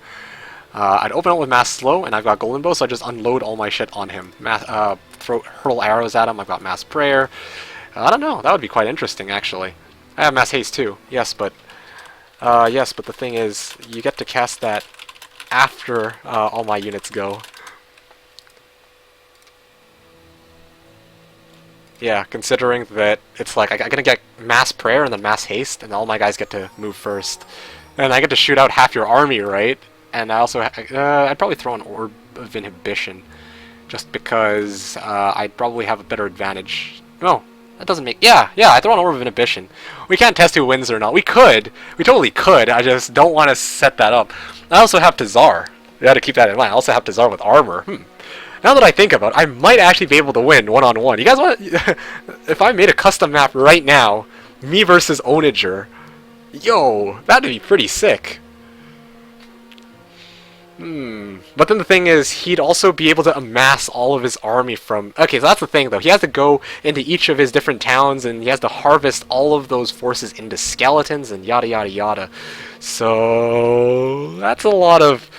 I'd open up with Mass Slow, and I've got Golden Bow, so I just unload all my shit on him. Hurl arrows at him. I've got Mass Prayer. I don't know. That would be quite interesting, actually. I have Mass Haste too. Yes, but the thing is, you get to cast that after all my units go. Yeah, considering that it's like I'm gonna get Mass Prayer and then Mass Haste, and all my guys get to move first, and I get to shoot out half your army, right? And I also I'd probably throw an Orb of Inhibition, just because I'd probably have a better advantage. No, that doesn't make... Yeah, I throw an Orb of Inhibition. We can't test who wins or not. We totally could. I just don't want to set that up. I also have Tazar. You got to keep that in mind. I also have Tazar with armor. Now that I think about it, I might actually be able to win one-on-one. You guys want... If I made a custom map right now, me versus Ownager, yo, that'd be pretty sick. But then the thing is, he'd also be able to amass all of his army from... Okay, so that's the thing, though. He has to go into each of his different towns, and he has to harvest all of those forces into skeletons, and yada yada yada. So... that's a lot of...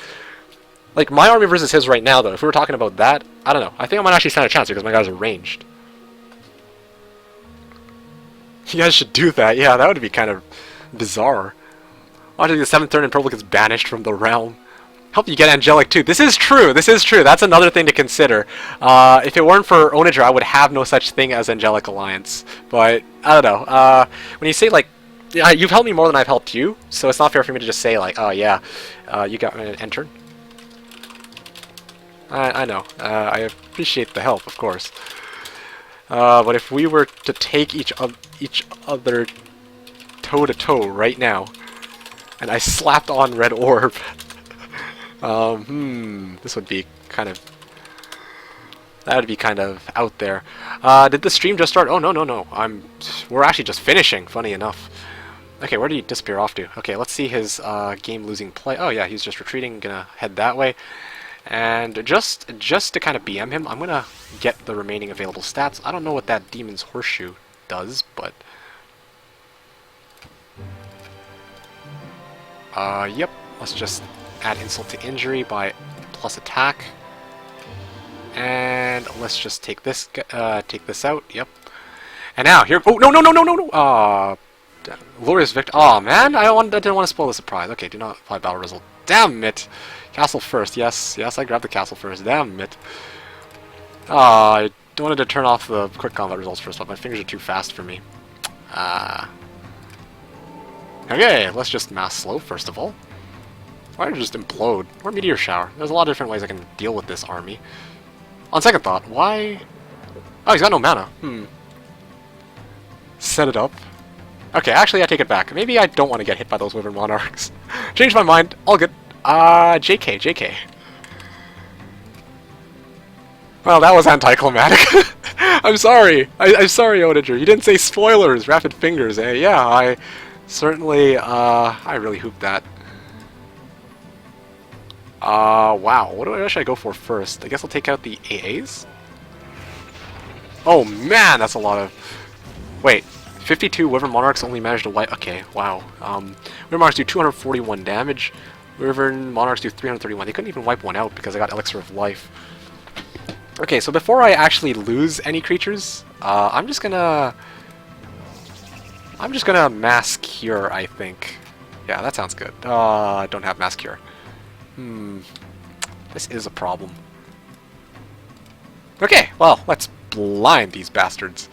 Like, my army versus his right now, though, if we were talking about that, I don't know. I think I might actually stand a chance because my guys are ranged. You guys should do that. Yeah, that would be kind of bizarre. Watching the 7th turn and Purple gets banished from the realm. Help you get Angelic too. This is true. That's another thing to consider. If it weren't for Ownager, I would have no such thing as Angelic Alliance. But, I don't know. When you say, like, yeah, you've helped me more than I've helped you, so it's not fair for me to just say, like, oh, yeah, you got an end turn. I know. I appreciate the help, of course. But if we were to take each other toe-to-toe right now, and I slapped on Red Orb... this would be kind of... That would be kind of out there. Did the stream just start? Oh, no. We're actually just finishing, funny enough. Okay, where did he disappear off to? Okay, let's see his game-losing play. Oh, yeah, he's just retreating, gonna head that way. And just to kind of BM him, I'm gonna get the remaining available stats. I don't know what that Demon's Horseshoe does, but yep. Let's just add insult to injury by plus attack, and let's just take this out. Yep. And now here. Oh no no no no no no. Glorious victor. Oh man, I didn't want to spoil the surprise. Okay, do not apply battle result. Damn it. Castle first, yes, I grabbed the castle first, damn it. I wanted to turn off the quick combat results first, but my fingers are too fast for me. Okay, let's just mass slow first of all. Why don't I just implode? Or meteor shower. There's a lot of different ways I can deal with this army. On second thought, why... Oh, he's got no mana. Set it up. Okay, actually I take it back. Maybe I don't want to get hit by those Wyvern Monarchs. Changed my mind, all good. JK. Well, that was anticlimactic. I'm sorry. I'm sorry, Ownager. You didn't say spoilers, rapid fingers, eh? Yeah, I certainly, I really hooped that. Wow. What should I go for first? I guess I'll take out the AAs? Oh, man, that's a lot of... Wait, 52 Wyvern Monarchs only managed to wipe... Okay, wow. Wyvern Monarchs do 241 damage. Wyvern Monarchs do 331. They couldn't even wipe one out because I got Elixir of Life. Okay, so before I actually lose any creatures, I'm just gonna Mass Cure, I think. Yeah, that sounds good. I don't have Mass Cure. This is a problem. Okay, well, let's blind these bastards.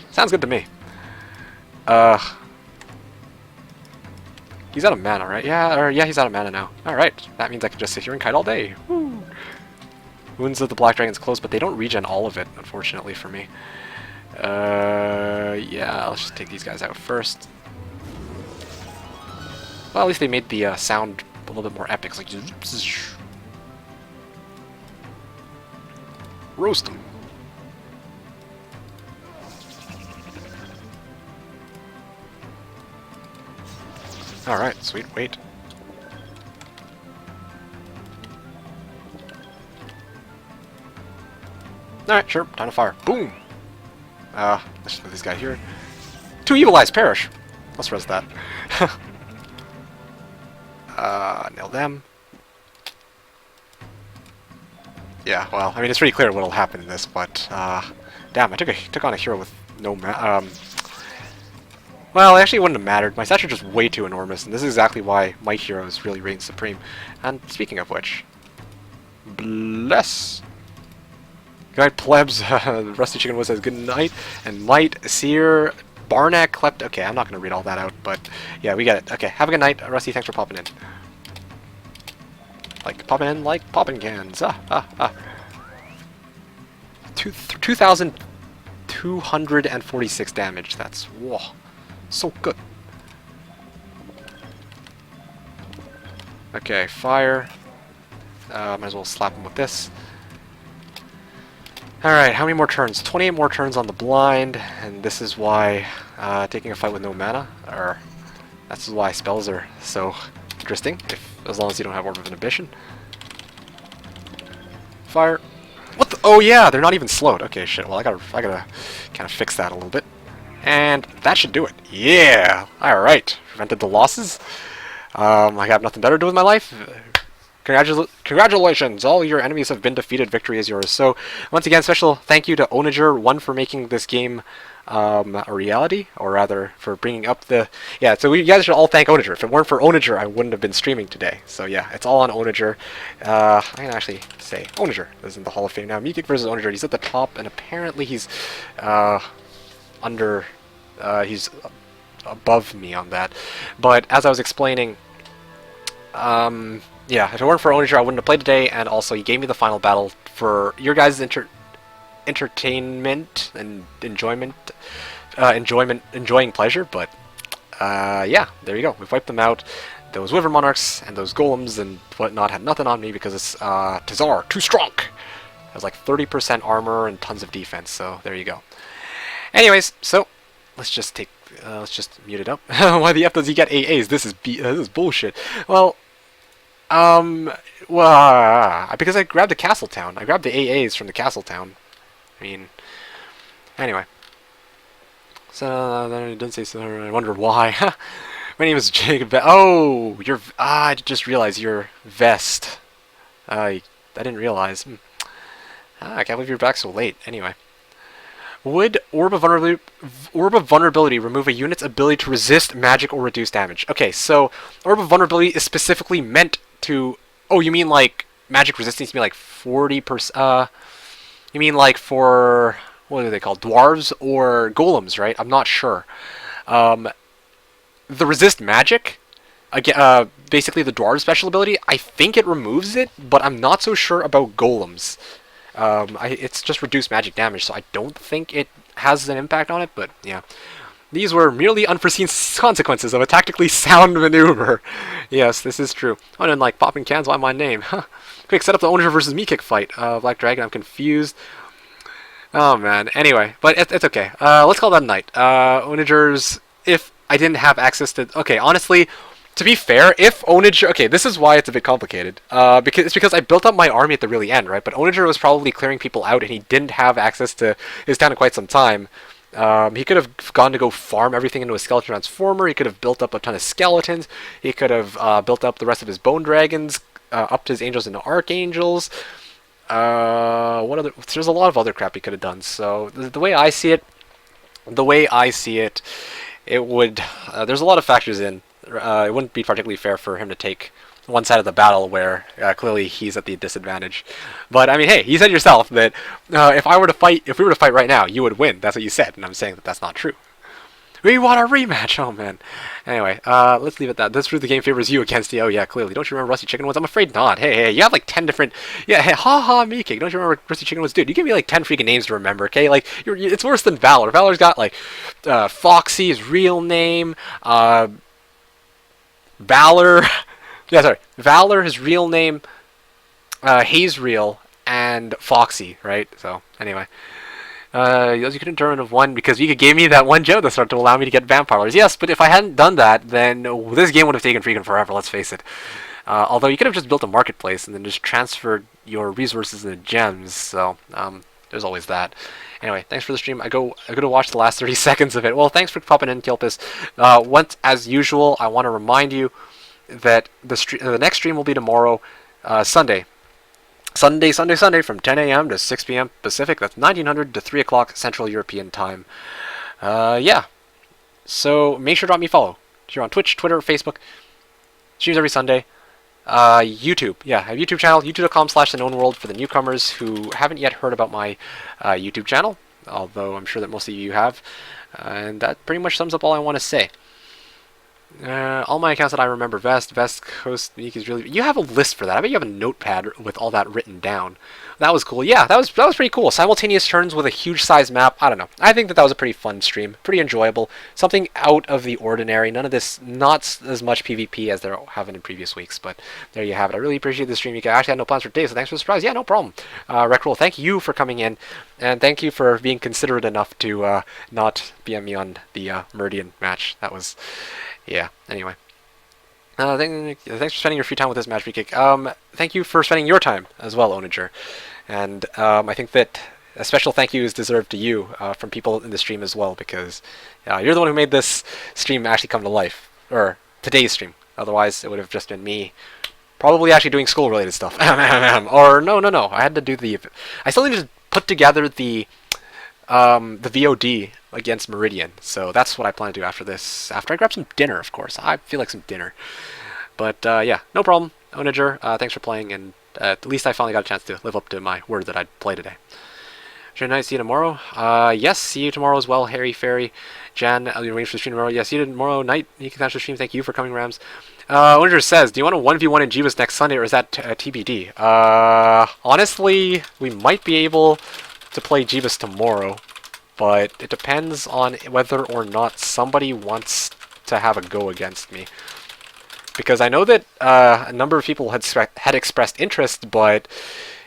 Sounds good to me. He's out of mana, right? Yeah, he's out of mana now. Alright, that means I can just sit here and kite all day. Woo! Wounds of the Black Dragon's close, but they don't regen all of it, unfortunately for me. Yeah, let's just take these guys out first. Well, at least they made the sound a little bit more epic. It's like... Roast them. Alright, sweet, wait. Alright, sure, time to fire. Boom! Let's put this guy here. 2 Evil Eyes perish! Let's res that. Nail them. Yeah, well, I mean, it's pretty clear what'll happen in this, but, damn, I took on a hero with no well, actually it wouldn't have mattered. My stature is just way too enormous, and this is exactly why my heroes really reign supreme. And speaking of which, bless! Guide plebs, Rusty Chicken Wood says good night, and Might, Seer, Barnack, Klept. Okay, I'm not going to read all that out, but yeah, we get it. Okay, have a good night, Rusty. Thanks for popping in. Like popping in, like popping cans. 2,246 damage. That's whoa, so good. Okay, fire. Might as well slap him with this. Alright, how many more turns? 28 more turns on the blind, and this is why taking a fight with no mana, or that's why spells are so interesting, as long as you don't have Orb of Inhibition. Fire. What the? Oh yeah, they're not even slowed. Okay, shit, well I gotta kind of fix that a little bit. And that should do it. Yeah! Alright, prevented the losses. I have nothing better to do with my life. Congratulations! All your enemies have been defeated. Victory is yours. So, once again, special thank you to Ownager, one for making this game a reality, or rather, for bringing up the... Yeah, so you guys should all thank Ownager. If it weren't for Ownager, I wouldn't have been streaming today. So yeah, it's all on Ownager. I can actually say Ownager is in the Hall of Fame now. MeKick versus Ownager. He's at the top, and apparently he's he's above me on that. But as I was explaining, yeah, if it weren't for Ownager, I wouldn't have played today, and also he gave me the final battle for your guys' entertainment and enjoying pleasure, but yeah, there you go. We've wiped them out. Those Wyvern Monarchs and those Golems and whatnot had nothing on me because it's Tazar, too strong. It has like 30% armor and tons of defense, so there you go. Anyways, so let's just mute it up. Why the F does he get AAs? This is bullshit. Well, Well, because I grabbed the Castle Town. I grabbed the AAs from the Castle Town. I mean, anyway. So then it didn't say so. I wonder why. My name is Jacob. Oh, you're. I just realized you're Vest. I didn't realize. I can't believe you're back so late. Anyway. Would Orb of Vulnerability remove a unit's ability to resist magic or reduce damage? Okay, so Orb of Vulnerability is specifically meant to... Oh, you mean like magic resistance? You mean like 40%? You mean like for... What are they called? Dwarves or golems, right? I'm not sure. The resist magic... Again, basically the dwarf special ability, I think it removes it, but I'm not so sure about golems. It's just reduced magic damage, so I don't think it has an impact on it, but yeah. These were merely unforeseen consequences of a tactically sound maneuver. Yes, this is true. Oh, and like popping cans, why my name? Huh. Quick, set up the Ownager versus MeKick fight. Black Dragon, I'm confused. Oh man, anyway, but it's okay. Let's call that a night. Ownagers, if I didn't have access to... Okay, honestly... To be fair, if Ownager... Okay, this is why it's a bit complicated. Because I built up my army at the really end, right? But Ownager was probably clearing people out, and he didn't have access to his town in quite some time. He could have gone to go farm everything into a skeleton transformer. He could have built up a ton of skeletons. He could have built up the rest of his bone dragons, upped his angels into archangels. What other? There's a lot of other crap he could have done. So the way I see it, it would. There's a lot of factors in. It wouldn't be particularly fair for him to take one side of the battle where clearly he's at the disadvantage. But I mean, hey, you said yourself that if we were to fight right now, you would win. That's what you said, and I'm saying that that's not true. We want a rematch. Oh man. Anyway, let's leave it at that. This the game favors you against the. Oh yeah, clearly. Don't you remember Rusty Chicken Woods? I'm afraid not. Hey, you have like 10 different. Yeah, hey, ha MeKick. Don't you remember Rusty Chicken Woods? Dude, you give me like 10 freaking names to remember. Okay, like it's worse than Valor. Valor's got like Foxy, his real name. Valor, yeah, sorry, Valor, his real name, Hazereal, and Foxy, right? So, anyway. You couldn't determine of one because you gave me that one gem to start to allow me to get vampires. Yes, but if I hadn't done that, then this game would have taken freaking forever, let's face it. Although you could have just built a marketplace and then just transferred your resources into gems, so, there's always that. Anyway, thanks for the stream. I go to watch the last 30 seconds of it. Well, thanks for popping in, Kilpis. Once, as usual, I want to remind you that the next stream will be tomorrow, Sunday. Sunday from 10 a.m. to 6 p.m. Pacific. That's 1900 to 3 o'clock Central European time. Yeah. So make sure to drop me a follow. You're on Twitch, Twitter, Facebook. Streams every Sunday. YouTube. Yeah, I have a YouTube channel, youtube.com/TheKnownWorld for the newcomers who haven't yet heard about my YouTube channel, although I'm sure that most of you have. And that pretty much sums up all I want to say. All my accounts that I remember, Vest Coast, Meek is really... You have a list for that. I bet you have a notepad with all that written down. That was cool. Yeah, that was pretty cool. Simultaneous turns with a huge size map. I don't know. I think that was a pretty fun stream. Pretty enjoyable. Something out of the ordinary. None of this, not as much PvP as there have been in previous weeks, but there you have it. I really appreciate the stream. You actually had no plans for today, so thanks for the surprise. Yeah, no problem. Reckroll, thank you for coming in, and thank you for being considerate enough to not BM me on the Meridian match. That was... Yeah, anyway. Thanks for spending your free time with this match, MeKick. Thank you for spending your time as well, Ownager. And I think that a special thank you is deserved to you from people in the stream as well, because you're the one who made this stream actually come to life. Or today's stream. Otherwise, it would have just been me probably actually doing school-related stuff. Or, no. I had to do the... I still need to put together the VOD against Meridian. So that's what I plan to do after this. After I grab some dinner, of course. I feel like some dinner. But yeah, no problem. Ownager, thanks for playing, and at least I finally got a chance to live up to my word that I'd play today. Should I see you tomorrow? Yes, see you tomorrow as well, Harry, Fairy, Jan, I'll arrange for the stream tomorrow. Yes, see you tomorrow night. You can catch the stream. Thank you for coming, Rams. Ownager says, do you want a 1v1 in Jeebus next Sunday, or is that TBD? Honestly, we might be able to play Jeebus tomorrow, but it depends on whether or not somebody wants to have a go against me. Because I know that a number of people had expressed interest, but,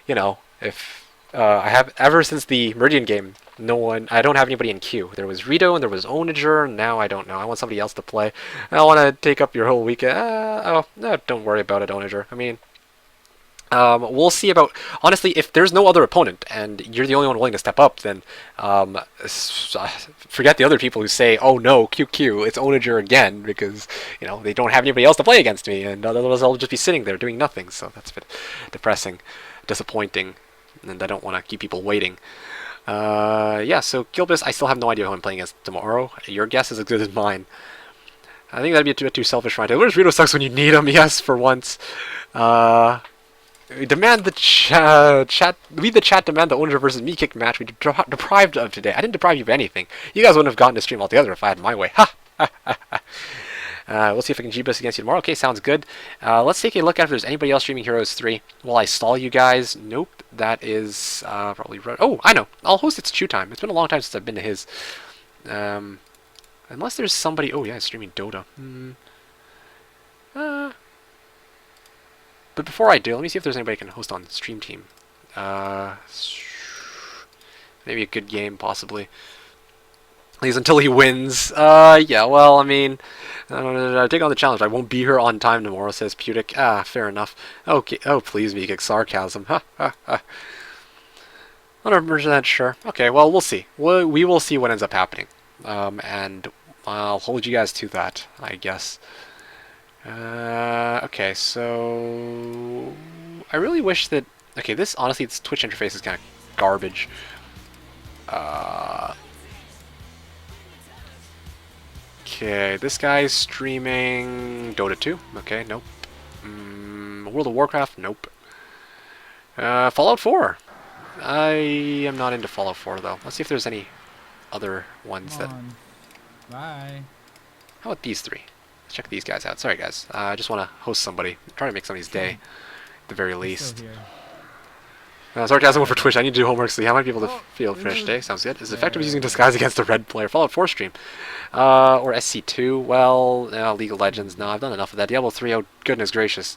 you know, if I have ever since the Meridian game. I don't have anybody in queue. There was Rito and there was Ownager, and now I don't know. I want somebody else to play. I don't want to take up your whole weekend. No, don't worry about it, Ownager. I mean, we'll see about. Honestly, if there's no other opponent and you're the only one willing to step up, then forget the other people who say, "Oh no, QQ, it's Ownager again," because they don't have anybody else to play against me, and otherwise I'll just be sitting there doing nothing. So that's a bit depressing, disappointing, and I don't want to keep people waiting. Yeah, so Gilbis, I still have no idea who I'm playing against tomorrow. Your guess is as good as mine. I think that'd be a bit too selfish, right? Where's Rito sucks when you need him? Yes, for once. We demand the chat. We the chat demand the Ownager versus MeKick match we deprived of today. I didn't deprive you of anything. You guys wouldn't have gotten to stream altogether if I had my way. Ha! We'll see if I can G-Bus against you tomorrow. Okay, sounds good. Let's take a look at if there's anybody else streaming Heroes 3 while I stall you guys. Nope, that is probably... Oh, I know. I'll host its Chew Time. It's been a long time since I've been to his. Unless there's somebody... Oh, yeah, streaming Dota. But before I do, let me see if there's anybody I can host on Stream Team. Maybe a good game, possibly. At least until he wins. Yeah, well, I mean... take on the challenge. I won't be here on time tomorrow, says Putic. Ah, fair enough. Okay. Oh, please, MeKick. Sarcasm. Ha, ha, ha. 100% sure. Okay, well, we'll see. We will see what ends up happening. And I'll hold you guys to that, I guess. Okay, so... I really wish that... Okay, honestly, this Twitch interface is kind of garbage. Okay, this guy's streaming Dota 2. Okay, nope. World of Warcraft? Nope. Fallout 4. I am not into Fallout 4, though. Let's see if there's any other ones that... Bye. How about these three? Let's check these guys out. Sorry, guys. I just want to host somebody. I'm trying to make somebody's day, at the very least. Sarcasm over Twitch. I need to do homework, see how many people to feel finish today. Sounds good. Is effective using disguise against the red player. Fallout 4 stream. Or SC2. Well, League of Legends. No, I've done enough of that. Diablo 3. Oh, goodness gracious.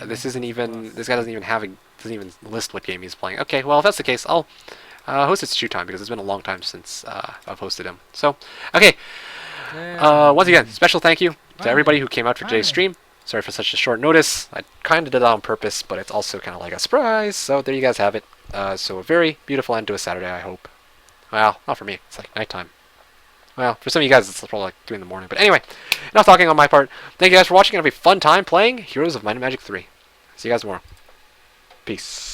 This isn't even... This guy doesn't even list what game he's playing. Okay, well, if that's the case, I'll host its Chew Time, because it's been a long time since I've hosted him. So, okay. Once again, special thank you to everybody who came out for today's stream. Sorry for such a short notice. I kind of did that on purpose, but it's also kind of like a surprise. So there you guys have it. So a very beautiful end to a Saturday, I hope. Well, not for me. It's like nighttime. Well, for some of you guys, it's probably like 3 in the morning. But anyway, enough talking on my part. Thank you guys for watching. Have a fun time playing Heroes of Might and Magic 3. See you guys tomorrow. Peace.